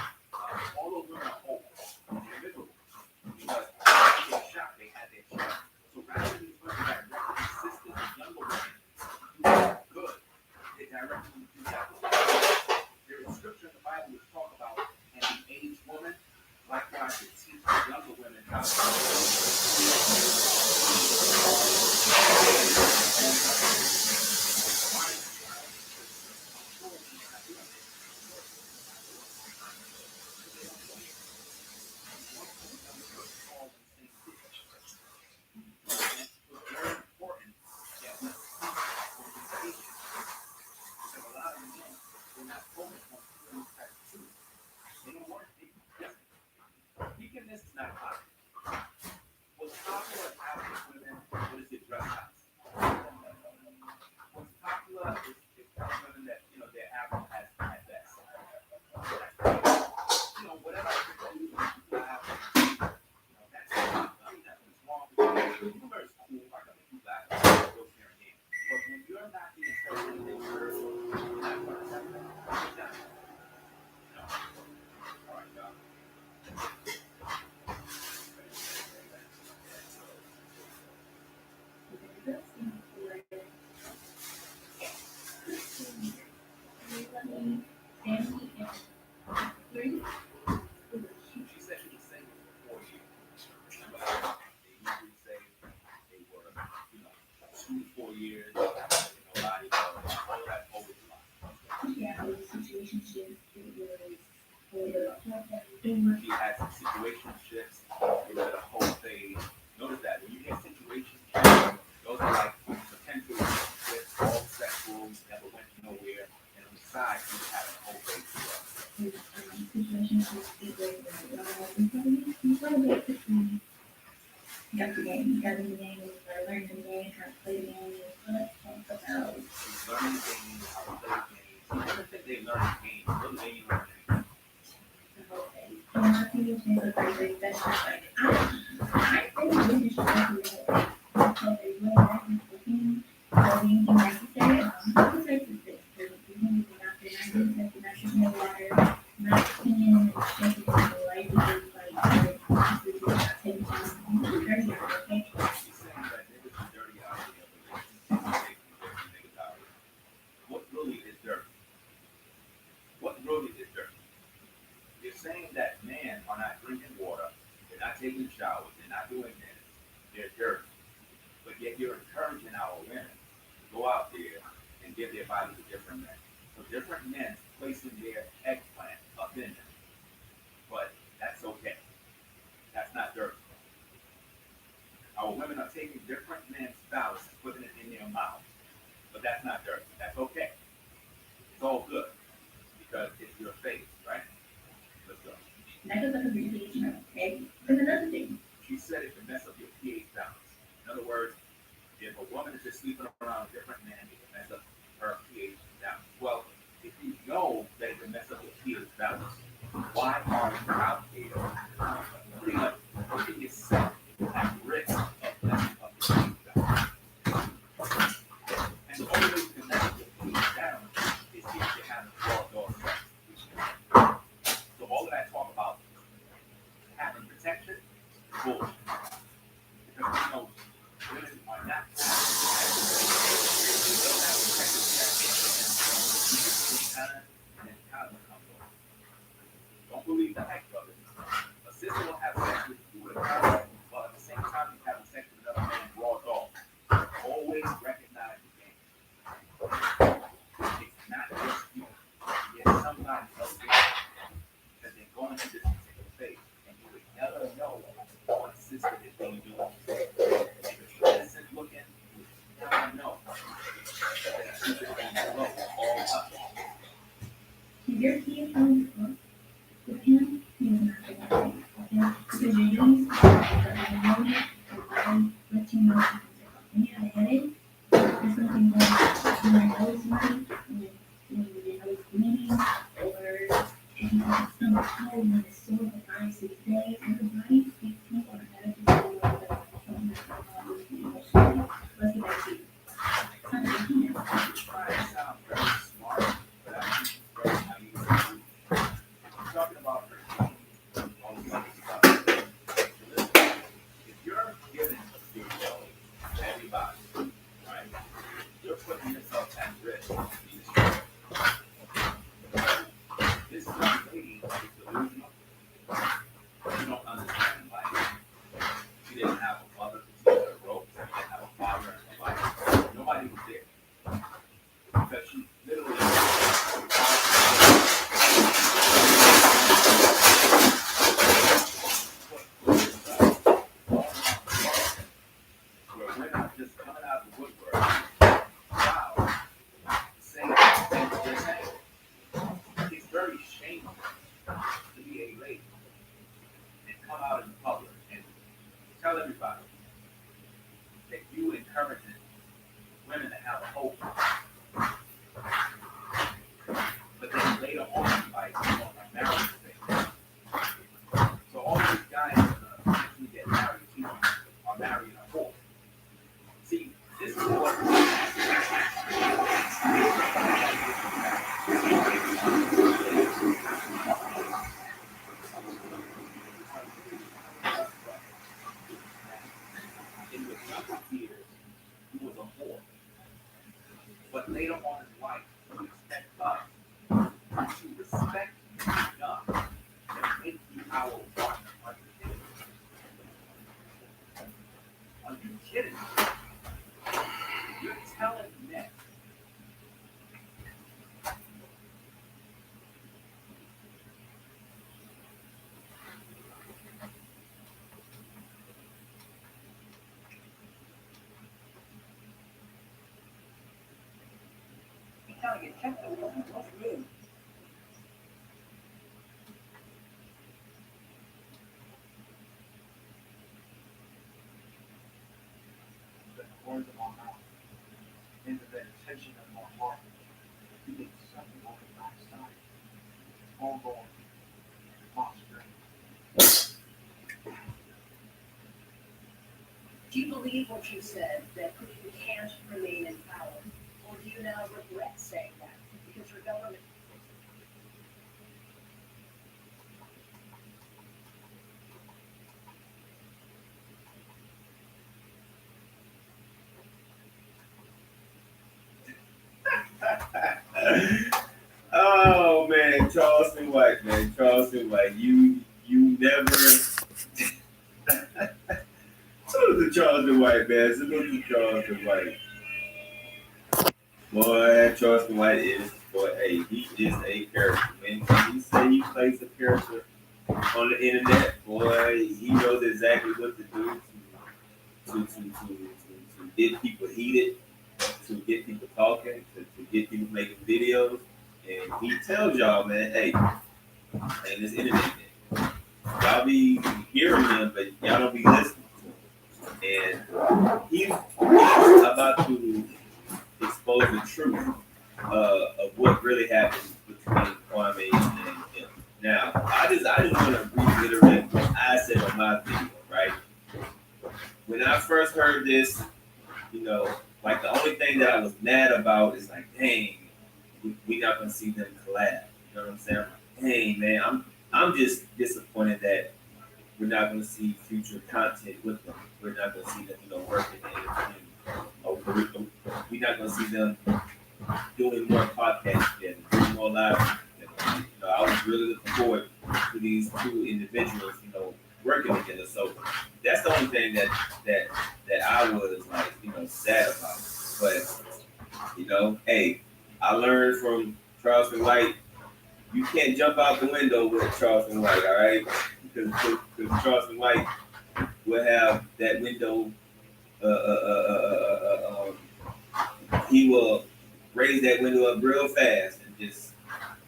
give their body to different men. So different men placing their eggplant up in them. But that's okay. That's not dirty. Our women are taking different men's phallus and putting it in their mouth. But that's not dirty. That's okay. It's all good. Because it's your face, right? Let's go. That goes up to the pH now, okay? There's another thing. She said it can mess up your pH balance. In other words, if a woman is just sleeping around with different men, it can mess up her pH balance. Well, if you know that it can mess up your pH balance, why are you out there pretty much putting yourself at risk of messing up your pH balance? And the only way you can mess up your pH balance is if you have a raw dog sex. So all of that talk about having protection, bullshit. Because we know women are not don't believe the hype of it. A sister will have sex with you with a partner, but at the same time you having sex with another man, raw dog. Always recognize the game. It's not just you. It's somebody else there. Because they're going through this particular phase. And you would never know what sister is being doing. If it's innocent looking, you would never know that sister is going to blow all up. If your pH balance works with him, he doesn't have to worry, okay? Because you're doing stuff because you know it, and I let you know when you have a headache, there's something going on in your nose, maybe, when your nose bleeding, or if you have a stomach cold and it's sore for 5, 6 days, everybody speaks to you or has to do with something that's going on with you emotionally. Let's get back to you. Something you can do. Try to sound very smart, but I think it's very naive. I'm talking about all this other stuff. Listen, if you're giving your belly to everybody, right, you're putting yourself at risk of being destroyed. This young lady is delusional. You don't understand life. She didn't have a mother to teach her ropes. She didn't have a father in her life. Nobody was there. Because she literally where we're not just coming out of the woodwork. Wow. Saying what they're saying. It's very shameful to be a lady and come out in public and tell everybody that you encouraging women to have a hope. But then later on, like, you know, a marriage thing. So all these guys who get married to you are marrying a whore. See, this is what in the younger years, he was a whore. But later on in life, we expect us to respect you enough to make you our partner. Are you kidding me? You're telling men What's good? The words of my mouth, into the intention of my heart, you get something on the backside. Ongoing, fostering. Do you believe what you said, that Putin can't remain in power? Or do you now regret saying that because your government... Oh man, Charleston White, man, Charleston White, you never. Salute to Charleston White, man. Salute to Charleston White. Boy, Charles White is, boy, hey, he is a character. When he say he plays a character on the internet, boy, he knows exactly what to do to get people heated, to get people talking, to get people making videos. And he tells y'all, man, hey, and this internet, man, y'all be hearing him, but y'all don't be listening to him. And he's about to expose the truth of what really happened between Kwame and him. Now, I just want to reiterate what I said on my video, right? When I first heard this, you know, like the only thing that I was mad about is like, dang, we not gonna see them collab. You know what I'm saying? Like, dang, man, I'm just disappointed that we're not gonna see future content with them. We're not gonna see them, you know, working in we're not gonna see them doing more podcasts together, doing more live together. You know, I was really looking forward to these two individuals, you know, working together. So that's the only thing that I was like, you know, sad about. But you know, hey, I learned from Charleston White. You can't jump out the window with Charleston White, all right? Because Charleston White will have that window. He will raise that window up real fast and just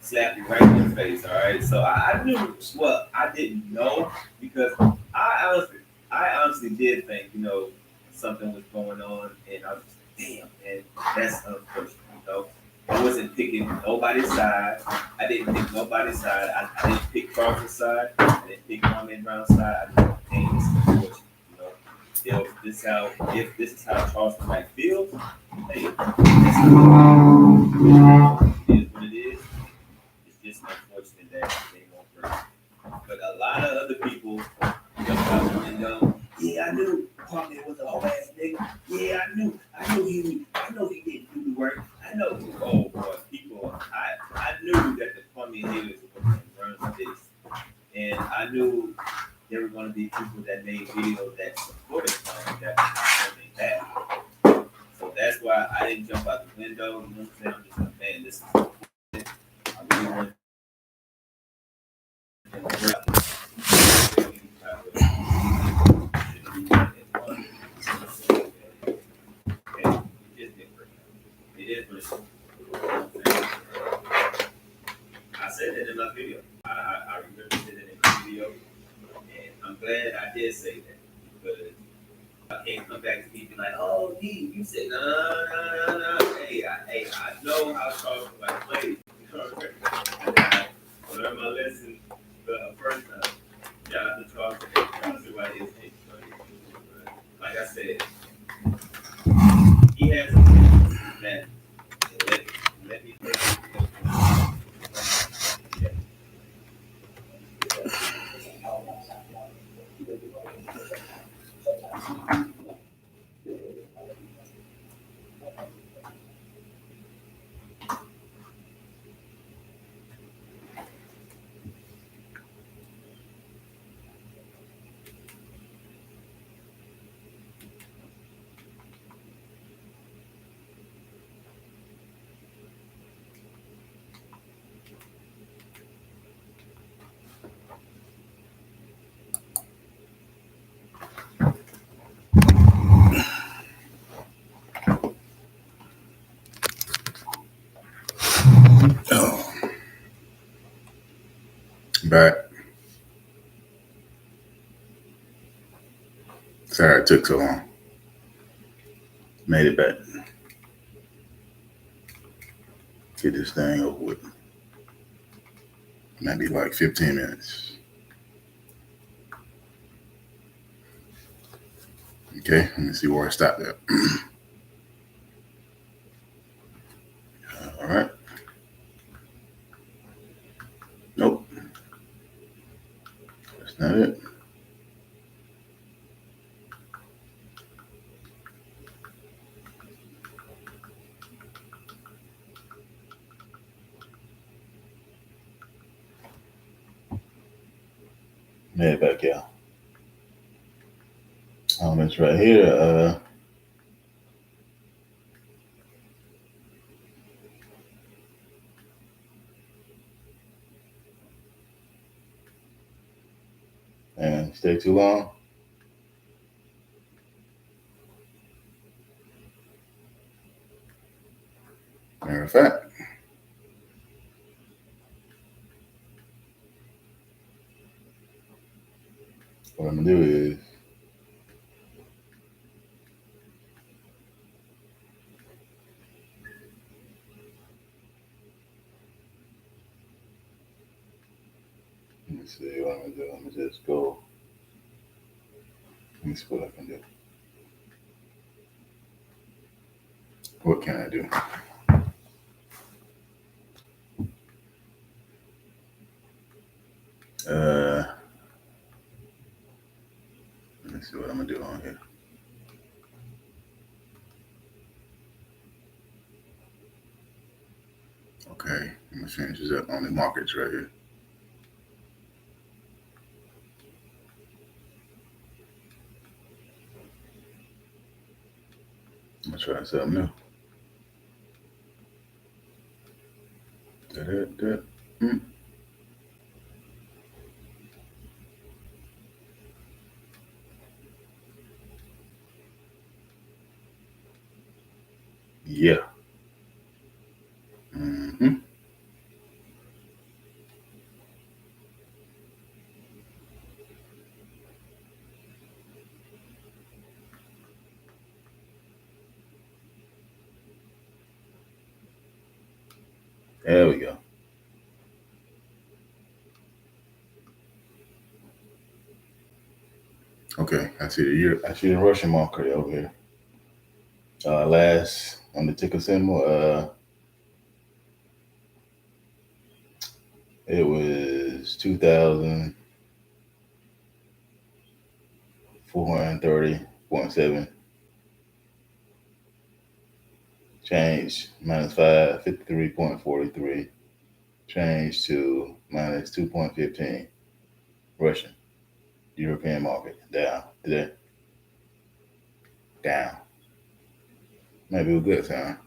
slap you right in the face. All right. So I knew what I didn't know because I honestly did think, you know, something was going on, and I was just like, damn, man, that's unfortunate. You know, I wasn't picking nobody's side. I didn't pick nobody's side. I didn't pick Charles's side. I didn't pick Kwame Brown's side. I just thought, damn, this is unfortunate. You know, if this is how Charleston White feels, hey, that's it is what it is. It's just unfortunate that they won't work. But a lot of other people jump out the window. Yeah, I knew Kwame was a whole ass nigga. Yeah, I know he didn't do the work. I know. Oh boy, people, I knew that the Kwame haters were going to run this, and I knew there were going to be people that made videos that supported Kwame that Kwame had. So that's why I didn't jump out the window. You know what I'm saying? I'm just like, man, this is unfortunate. I really want I said that in my video. I remember saying it in my video, and I'm glad I did say that because I can't come back to me and be like, "Oh, D, you said no." Hey, I know how Charles White plays. You know what I'm saying? I learned my lesson the first time. Shout out to Charles White is like I said, he has that let me play. Back. Sorry it took so long. Made it back. Get this thing over with. Maybe like 15 minutes. Okay, let me see where I stopped at. All right. Nope. That's not it. Made it back, yeah. It's right here. and stay too long. Matter of fact, what I'm gonna do is let me see what I'm gonna do. I'm gonna just go. Let me see what I can do. What can I do? Let me see what I'm gonna do on here. Okay, I'm gonna change this up on the markets right here. I'm gonna try something new. Yeah. Mm-hmm. There we go. Okay, I see the Russian market over here. Last on the ticker symbol, it was 2,430.7. Change minus 553.43. Change to minus 2.15. Russian. European market down today. Down. Maybe a good time.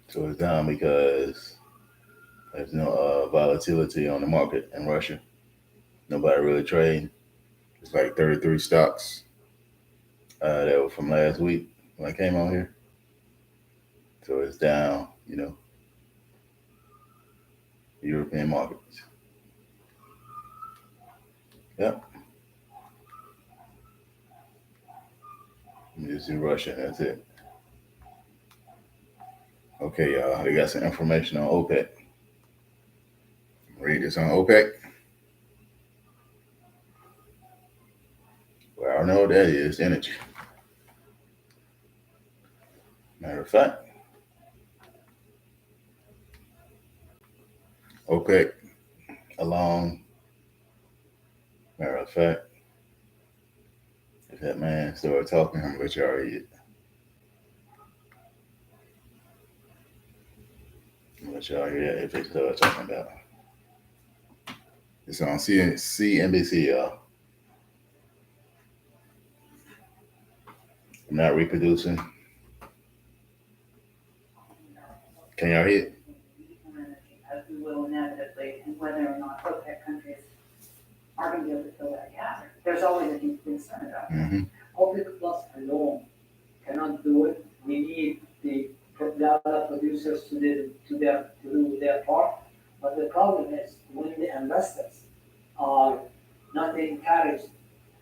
So it's down because there's no volatility on the market in Russia. Nobody really trading. It's like 33 stocks that were from last week when I came on here. So it's down, European markets. Yep. Just in Russia, that's it. Okay, y'all, they got some information on OPEC. Read this on OPEC. Well, I don't know what that is, energy. Matter of fact, OPEC along, matter of fact, if that man started talking, I'm gonna let y'all read it. I'm gonna let y'all hear that if they start talking about it. It's on CNBC, y'all. I'm not reproducing. Can y'all hear it? As we will inevitably, and whether or not OPEC countries are going to be able to fill that gap. There's always a deep concern about that. Mm-hmm. OPEC Plus alone cannot do it. We need the data producers to do their part. But the problem is when the investors are not encouraged,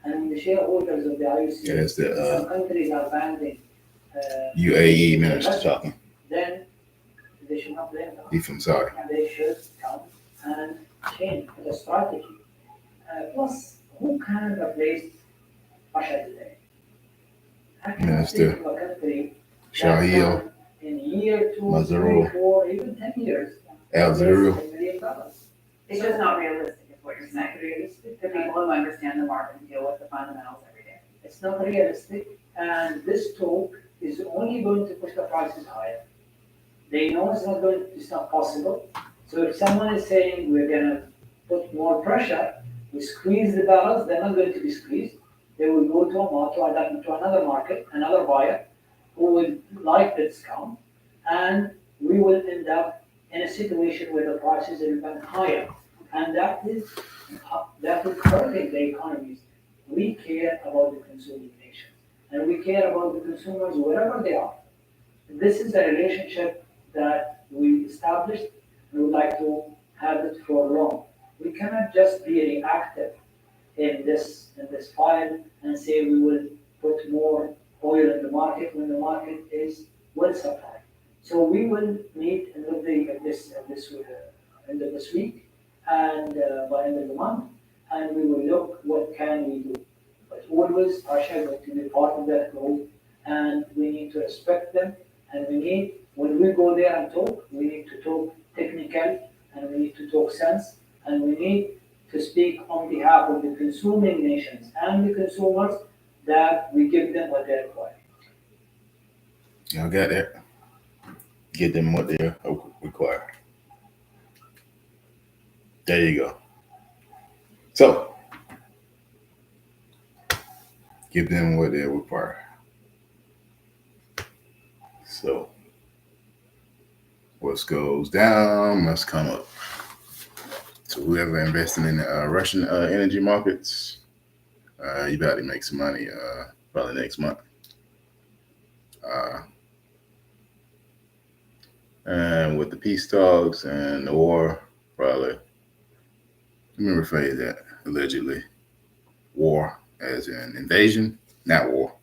and the shareholders of the IOC, some countries are banning UAE minister talking. Then they should not blame them. I'm sorry. And they should come and change the strategy. Plus, who can replace Russia today? I cannot think of a country Shahil, in a year, 2, Mazarul, 3, 4, even 10 years. $1 million. It's just not realistic, is what you're saying. Realistic. The people who understand the market and deal with the fundamentals every day. It's not realistic, and this talk is only going to push the prices higher. They know it's not possible. So if someone is saying we're going to put more pressure, we squeeze the barrels, they're not going to be squeezed. They will go to another market, another buyer who will like the discount, and we will end up in a situation where the prices are even higher. And that is hurting the economies. We care about the consuming nations, and we care about the consumers wherever they are. This is the relationship that we established, and we would like to have it for long. We cannot just be reactive in this file and say we will put more oil in the market when the market is well supplied. So we will meet end of end of this week and by end of the month, and we will look what can we do. But always Russia is going to be part of that group, and we need to respect them. And we need, when we go there and talk, we need to talk technical, and we need to talk sense, and we need to speak on behalf of the consuming nations and the consumers, that we give them what they require. Y'all got that? Give them what they require. There you go. So, give them what they require. So, what goes down must come up. So, whoever investing in the Russian energy markets, you about to make some money probably next month. And with the peace talks and the war, probably. Let me rephrase that. Allegedly, war as in invasion, not war.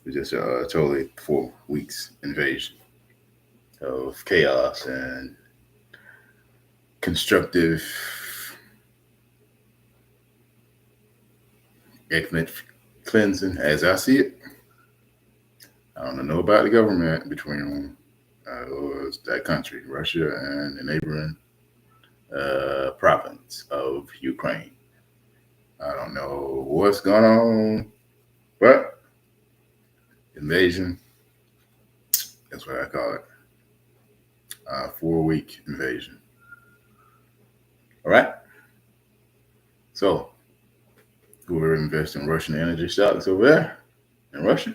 It's just a totally 4 weeks invasion of chaos and constructive ethnic cleansing, as I see it. I don't know about the government between that country, Russia, and the neighboring province of Ukraine. I don't know what's going on, but invasion, that's what I call it. 4-week invasion. All right. So, whoever invests in Russian energy stocks over there in Russia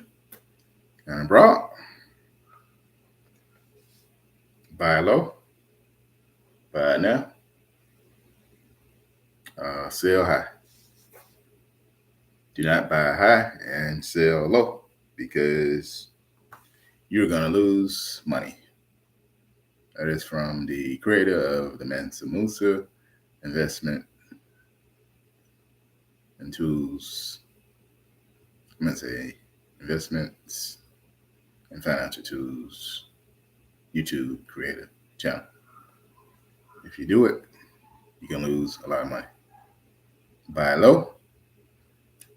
and abroad, buy low, buy it now, sell high. Do not buy high and sell low, because you're going to lose money. That is from the creator of the Mansa Musa investment and tools. I'm going to say investments and financial tools YouTube creator channel. If you do it, you can lose a lot of money. Buy low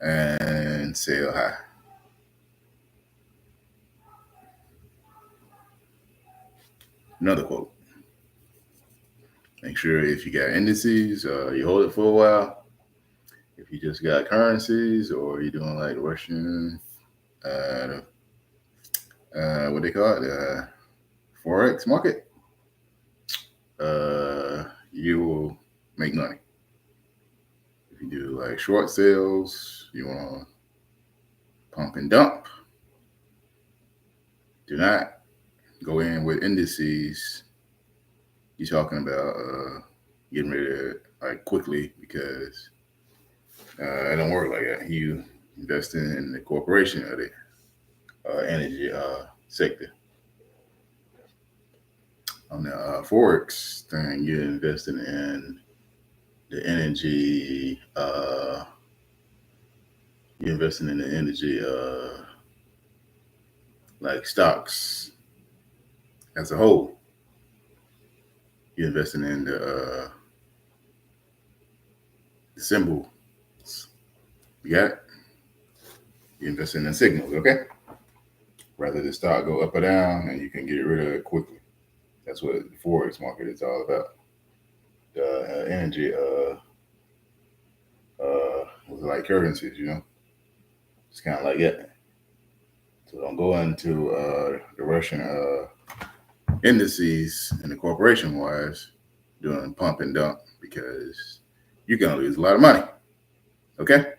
and sell high. Another quote. Make sure if you got indices, you hold it for a while. If you just got currencies, or you're doing like the Russian, what they call it, Forex market, you will make money. If you do like short sales, you want to pump and dump, do not go in with indices. You're talking about getting rid of it like quickly, because it don't work like that. You invest in the corporation of the energy sector. On the Forex thing, you're investing in the energy. You're investing in the energy, like stocks as a whole. You're investing in the symbol. You got it? You're investing in signals, okay? Rather the stock go up or down, and you can get rid of it quickly. That's what the Forex market is all about. The energy like currencies, you know? It's kind of like that. So don't go into the Russian indices and the corporation wise doing pump and dump, because you're going to lose a lot of money. Okay?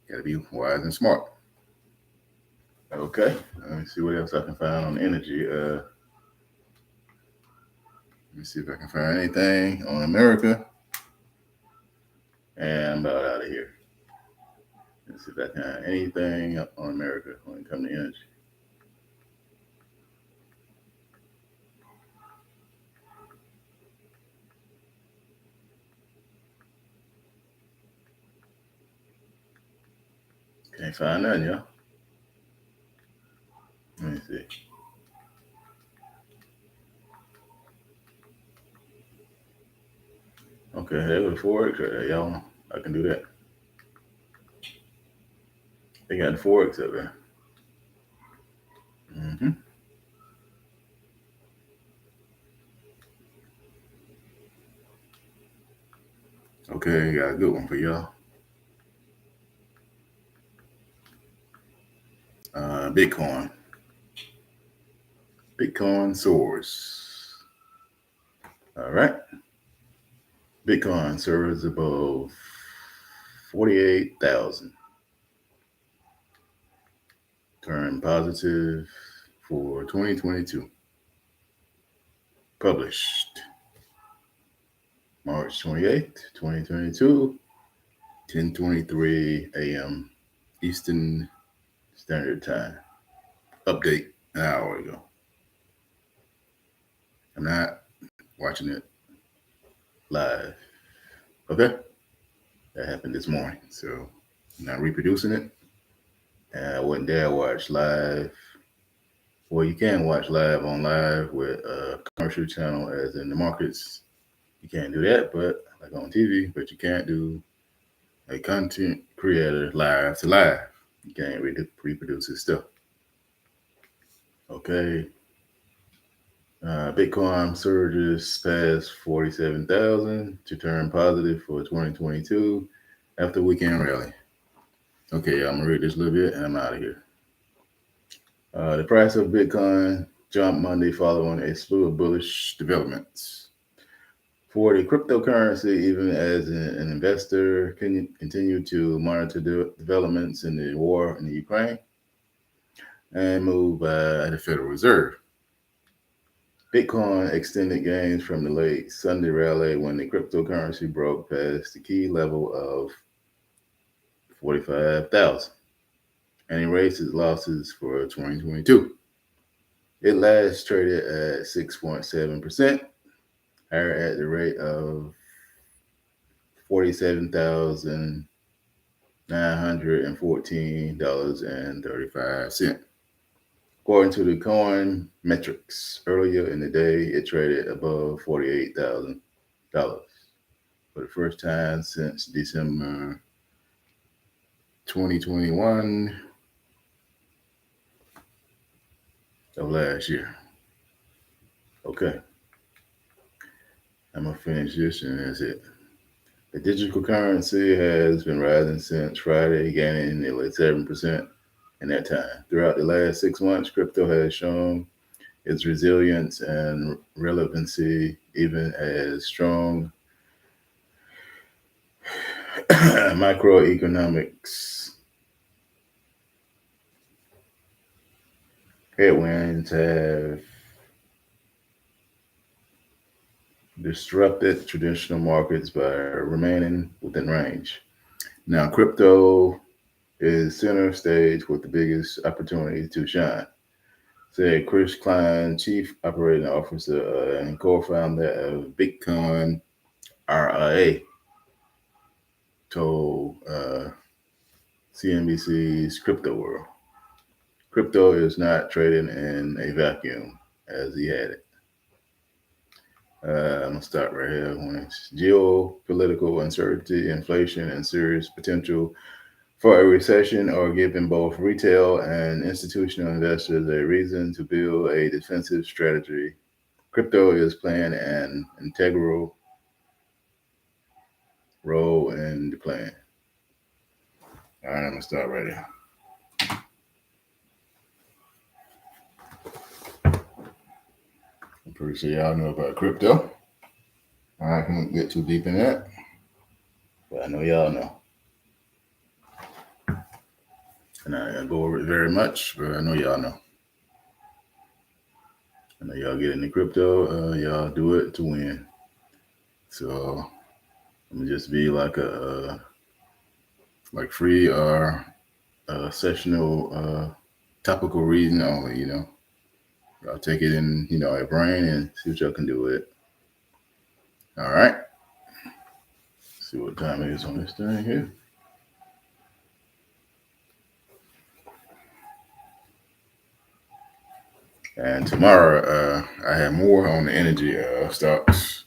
Got to be wise and smart. Okay, let me see what else I can find on energy. Let me see if I can find anything on America. And I'm about out of here. Let's see if I can find anything on America when it comes to energy. Can't find nothing, y'all. Let me see. Okay, there was Forex right there, y'all. I can do that. They got the Forex up there. Mm-hmm. Okay, got a good one for y'all. Bitcoin. Bitcoin soars. All right. Bitcoin soars above 48,000. Turn positive for 2022. Published March 28th, 2022, 10:23 a.m. Eastern Standard Time. Update an hour ago. I'm not watching it live. Okay? That happened this morning. So I'm not reproducing it. And I wouldn't dare watch live. Well, you can watch live on live with a commercial channel as in the markets. You can't do that, but like on TV, but you can't do a content creator live to live. You can't reproduce his stuff. Okay. Bitcoin surges past 47,000 to turn positive for 2022 after weekend rally. Okay, I'm gonna read this a little bit and I'm out of here. The price of Bitcoin jumped Monday following a slew of bullish developments. For the cryptocurrency, even as an investor, can continue to monitor developments in the war in the Ukraine and move by the Federal Reserve. Bitcoin extended gains from the late Sunday rally when the cryptocurrency broke past the key level of 45,000 and erased its losses for 2022. It last traded at 6.7%, higher at the rate of $47,914.35. According to the coin metrics, earlier in the day, it traded above $48,000 for the first time since December 2021 of last year. Okay. I'm going to finish this and that's it. The digital currency has been rising since Friday, gaining nearly 7% in that time. Throughout the last 6 months, crypto has shown its resilience and relevancy, even as strong microeconomics headwinds have disrupted traditional markets by remaining within range. Now, crypto is center stage with the biggest opportunity to shine, said Chris Klein, Chief Operating Officer and co-founder of Bitcoin RIA, told CNBC's Crypto World. Crypto is not trading in a vacuum, as he had it. I'm going to start right here. When it's geopolitical uncertainty, inflation, and serious potential for a recession are giving both retail and institutional investors a reason to build a defensive strategy. Crypto is playing an integral role in the plan. All right, I'm going to start right here. I'm pretty sure y'all know about crypto. I can't get too deep in that, but I know y'all know. And I go over it very much, but I know y'all know. know y'all get into crypto, y'all do it to win. So I'm gonna just be like a like free or sessional topical reading only, Y'all take it in, your brain and see what y'all can do with it. All right. See what time it is on this thing here. And tomorrow, I have more on the energy stocks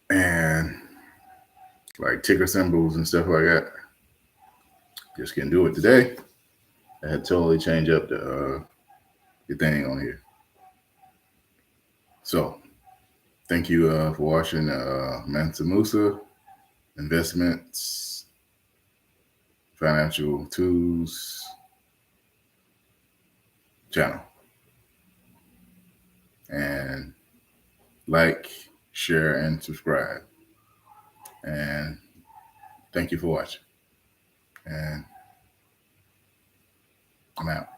and like ticker symbols and stuff like that. Just can't do it today. I had to totally change up the thing on here. So, thank you for watching Mansa Musa Investments, Financial Tools channel. And like, share, and subscribe. And thank you for watching. And I'm out.